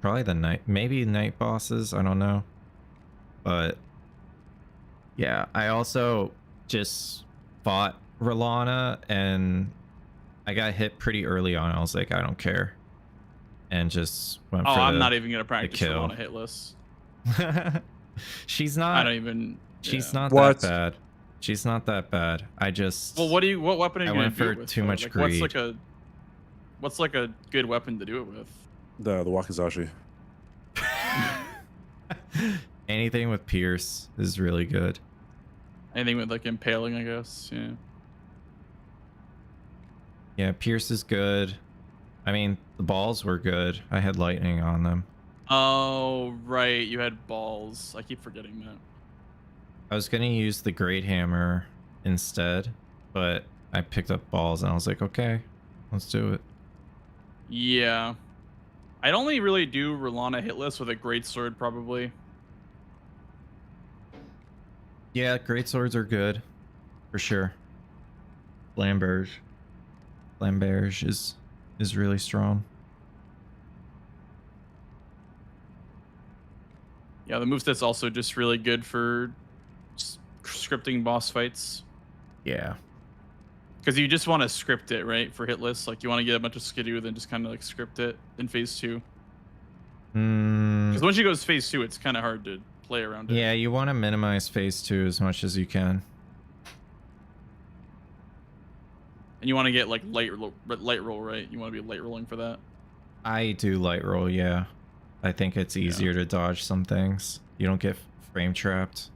[SPEAKER 1] Probably the maybe night bosses, I don't know. But yeah, I also just fought Rolana and I got hit pretty early on. I was like, I don't care. And just went for
[SPEAKER 6] I'm not even going to practice
[SPEAKER 1] kill.
[SPEAKER 6] on a hitless.
[SPEAKER 1] She's not.
[SPEAKER 6] I don't even.
[SPEAKER 1] She's not
[SPEAKER 16] What?
[SPEAKER 1] that bad. She's not that bad. I just.
[SPEAKER 6] Well, what weapon are you
[SPEAKER 1] I
[SPEAKER 6] going
[SPEAKER 1] went
[SPEAKER 6] to do
[SPEAKER 1] for
[SPEAKER 6] it with?
[SPEAKER 1] too
[SPEAKER 6] though?
[SPEAKER 1] much
[SPEAKER 6] Like,
[SPEAKER 1] greed.
[SPEAKER 6] What's like a good weapon to do it with?
[SPEAKER 16] The Wakizashi.
[SPEAKER 1] Anything with Pierce is really good.
[SPEAKER 6] Anything with like impaling, I guess. Yeah.
[SPEAKER 1] Yeah, Pierce is good. I mean, the balls were good. I had lightning on them.
[SPEAKER 6] Oh, right. You had balls. I keep forgetting that.
[SPEAKER 1] I was gonna use the Great Hammer instead, but I picked up balls and I was like, okay, let's do it.
[SPEAKER 6] Yeah. I'd only really do Rolana hitless with a great sword, probably.
[SPEAKER 1] Yeah, great swords are good, for sure. Flamberge is really strong.
[SPEAKER 6] Yeah, the moveset's also just really good for scripting boss fights.
[SPEAKER 1] Yeah.
[SPEAKER 6] Because you just want to script it, right? For hitless. Like, you want to get a bunch of Skidoo, then just kind of like script it in phase 2. Because once you go to phase 2, it's kind of hard to play around it.
[SPEAKER 1] Yeah, you want to minimize phase 2 as much as you can.
[SPEAKER 6] And you want to get like light roll, right? You want to be light rolling for that.
[SPEAKER 1] I do light roll, yeah. I think it's easier to dodge some things. You don't get frame trapped.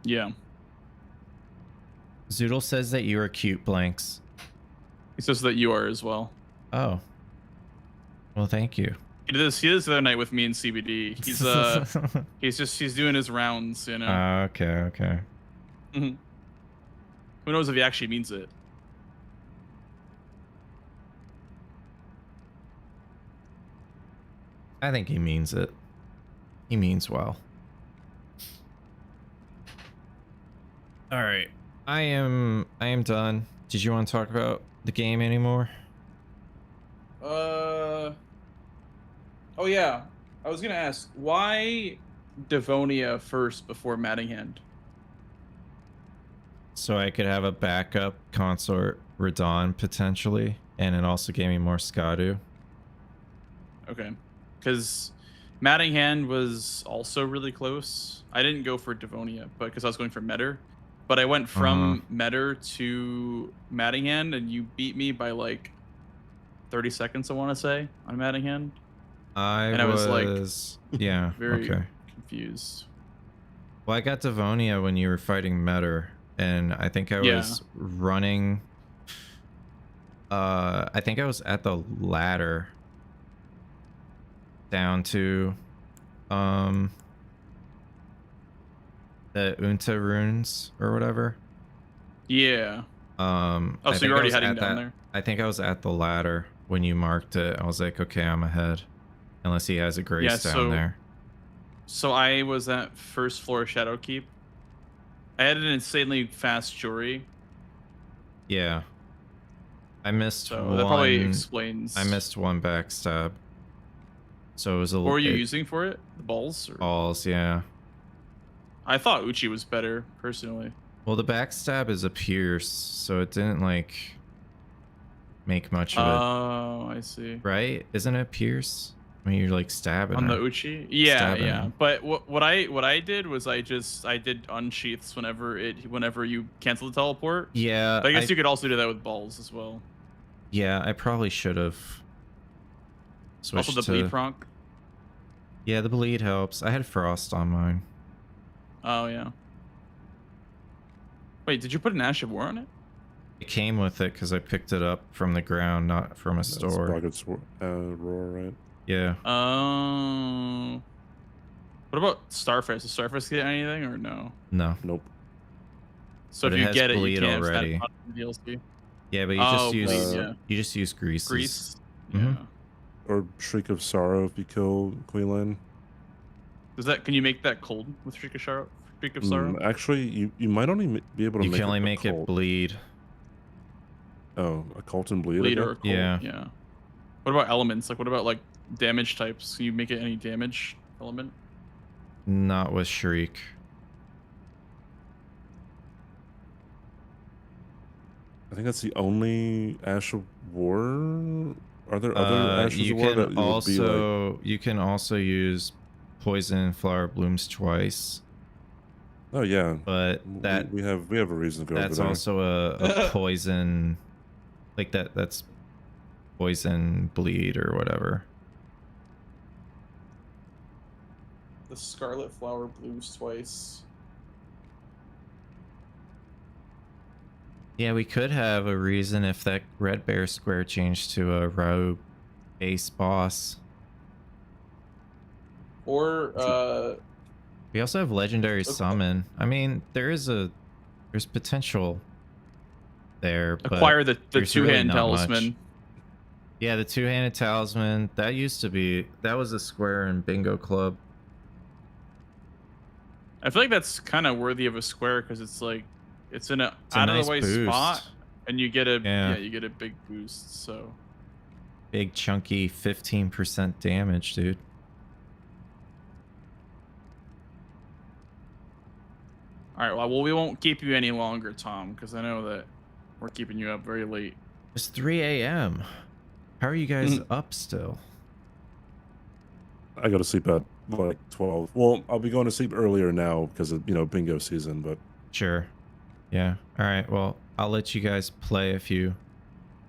[SPEAKER 6] Yeah.
[SPEAKER 1] Zoodle says that you are cute, blanxz.
[SPEAKER 6] He says that you are as well.
[SPEAKER 1] Oh. Well, thank you.
[SPEAKER 6] He did this the other night with me and CBD. He's doing his rounds, you know.
[SPEAKER 1] Okay.
[SPEAKER 6] Who knows if he actually means it?
[SPEAKER 1] I think he means it. He means well. All right. I am done. Did you want to talk about the game anymore?
[SPEAKER 6] Oh yeah. I was gonna ask, why Devonia first before Mattinghand?
[SPEAKER 1] So I could have a backup consort Radon potentially, and it also gave me more Skadu.
[SPEAKER 6] Okay. Because Mattinghand was also really close. I didn't go for Devonia, but because I was going for Metter. But I went from Metter to Mattinghand, and you beat me by like 30 seconds, I want to say, on Mattinghand.
[SPEAKER 1] I was like, yeah,
[SPEAKER 6] very
[SPEAKER 1] okay.
[SPEAKER 6] confused.
[SPEAKER 1] Well, I got Devonia when you were fighting Metter, and I think I was running. I think I was at the ladder down to the Unta runes or whatever.
[SPEAKER 6] Yeah.
[SPEAKER 1] Oh,
[SPEAKER 6] so you're already heading down there?
[SPEAKER 1] I think I was at the ladder when you marked it. I was like, okay, I'm ahead. Unless he has a grace down there.
[SPEAKER 6] So I was at first floor Shadowkeep. I had an insanely fast Jury.
[SPEAKER 1] Yeah. I missed one.
[SPEAKER 6] That probably explains.
[SPEAKER 1] I missed one backstab. So it was a
[SPEAKER 6] What were you using for it? The balls? Or?
[SPEAKER 1] Balls, yeah.
[SPEAKER 6] I thought Uchi was better, personally.
[SPEAKER 1] Well, the backstab is a pierce, so it didn't, like, make much of it.
[SPEAKER 6] Oh, I see.
[SPEAKER 1] Right? Isn't it pierce? I mean, you're, like, stabbing
[SPEAKER 6] on
[SPEAKER 1] her.
[SPEAKER 6] the Uchi? Yeah,
[SPEAKER 1] Stabbing
[SPEAKER 6] yeah.
[SPEAKER 1] her.
[SPEAKER 6] But what I did was I did unsheaths whenever you cancel the teleport.
[SPEAKER 1] Yeah.
[SPEAKER 6] But I guess you could also do that with balls as well.
[SPEAKER 1] Yeah, I probably should have switched
[SPEAKER 6] Also the bleed proc.
[SPEAKER 1] Yeah, the bleed helps. I had frost on mine.
[SPEAKER 6] Oh yeah. Wait, did you put an Ash of War on it?
[SPEAKER 1] It came with it because I picked it up from the ground, not from a store.
[SPEAKER 16] Rocket's roar, right?
[SPEAKER 1] Yeah.
[SPEAKER 6] What about Starfish? Does Starfish get anything or no?
[SPEAKER 1] No.
[SPEAKER 16] Nope.
[SPEAKER 6] So
[SPEAKER 1] But
[SPEAKER 6] if
[SPEAKER 1] it
[SPEAKER 6] you
[SPEAKER 1] has
[SPEAKER 6] get it,
[SPEAKER 1] bleed
[SPEAKER 6] you can't
[SPEAKER 1] already.
[SPEAKER 6] stand the DLC.
[SPEAKER 1] Yeah, but you just use greases.
[SPEAKER 6] Grease.
[SPEAKER 1] Mhm.
[SPEAKER 6] Yeah.
[SPEAKER 16] Or Shriek of Sorrow if you kill Queen.
[SPEAKER 6] Can you make that cold with Shriek of Sorrow?
[SPEAKER 16] Actually, you might only be able to.
[SPEAKER 1] You can only make it bleed.
[SPEAKER 16] Oh, a cult and bleed.
[SPEAKER 6] Bleed or a cold.
[SPEAKER 1] Yeah.
[SPEAKER 6] Yeah. What about elements? Like, what about like damage types? Can you make it any damage element?
[SPEAKER 1] Not with Shriek.
[SPEAKER 16] I think that's the only Ash of War. Are there other Ashes of War that you would be like?
[SPEAKER 1] You can also use poison and flower blooms twice.
[SPEAKER 16] Oh yeah,
[SPEAKER 1] but that
[SPEAKER 16] we have a reason to go.
[SPEAKER 1] That's
[SPEAKER 16] over there.
[SPEAKER 1] also a poison, like that's poison bleed or whatever.
[SPEAKER 6] The Scarlet Flower blooms twice.
[SPEAKER 1] Yeah, we could have a reason if that red bear square changed to a rogue base boss.
[SPEAKER 6] Or
[SPEAKER 1] we also have legendary summon. I mean, there's potential there. But
[SPEAKER 6] acquire the
[SPEAKER 1] there's
[SPEAKER 6] two-hand
[SPEAKER 1] really not much.
[SPEAKER 6] talisman.
[SPEAKER 1] Yeah, the two-handed talisman. That was a square in Bingo Club.
[SPEAKER 6] I feel like that's kind of worthy of a square because it's like it's in a out
[SPEAKER 1] nice
[SPEAKER 6] of the way
[SPEAKER 1] boost.
[SPEAKER 6] spot, and you get a
[SPEAKER 1] Yeah.
[SPEAKER 6] you get a big boost. So
[SPEAKER 1] Big chunky 15% damage, dude.
[SPEAKER 6] all right, well we won't keep you any longer, Tom, because I know that we're keeping you up very late.
[SPEAKER 1] It's 3 a.m. How are you guys up still?
[SPEAKER 16] I go to sleep at like 12. Well, I'll be going to sleep earlier now because of bingo season. But
[SPEAKER 1] Sure. Yeah. All right. Well, I'll let you guys play if you're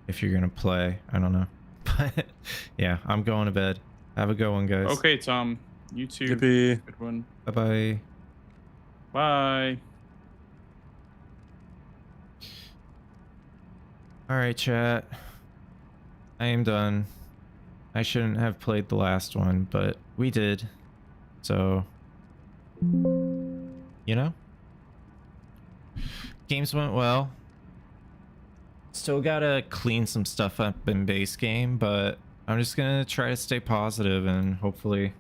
[SPEAKER 1] gonna play. I don't know. But yeah, I'm going to bed. Have a good one, guys.
[SPEAKER 6] Okay, Tom. You too.
[SPEAKER 16] Yippee.
[SPEAKER 6] Good one.
[SPEAKER 1] Bye-bye.
[SPEAKER 6] Bye.
[SPEAKER 1] All right, chat. I am done. I shouldn't have played the last one, but we did. So, you know, games went well. Still gotta clean some stuff up in base game, but I'm just gonna try to stay positive and hopefully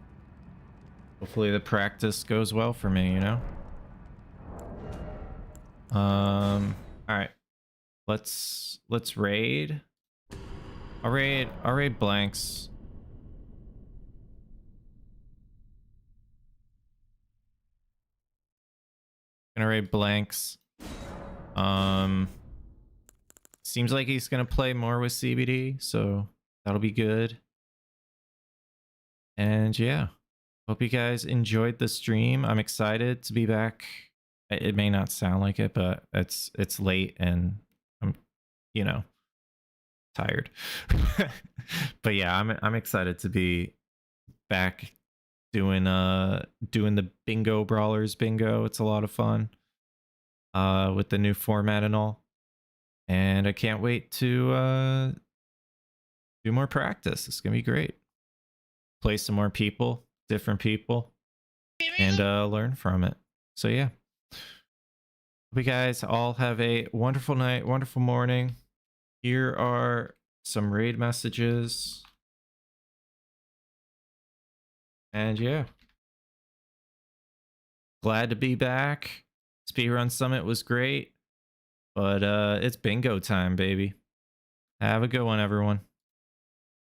[SPEAKER 1] the practice goes well for me, you know? All right. Let's raid. I'll raid blanxz. Gonna raid blanxz. Seems like he's gonna play more with CBD, so that'll be good. And yeah, hope you guys enjoyed the stream. I'm excited to be back. It may not sound like it, but it's late and I'm, you know, tired. But yeah, I'm excited to be back doing the bingo brawlers bingo. It's a lot of fun with the new format and all. And I can't wait to do more practice. It's gonna be great. Play some more people, different people, and learn from it. So yeah. Hope you guys all have a wonderful night, wonderful morning. Here are some raid messages. And yeah. Glad to be back. Speedrun Summit was great. But it's bingo time, baby. Have a good one, everyone.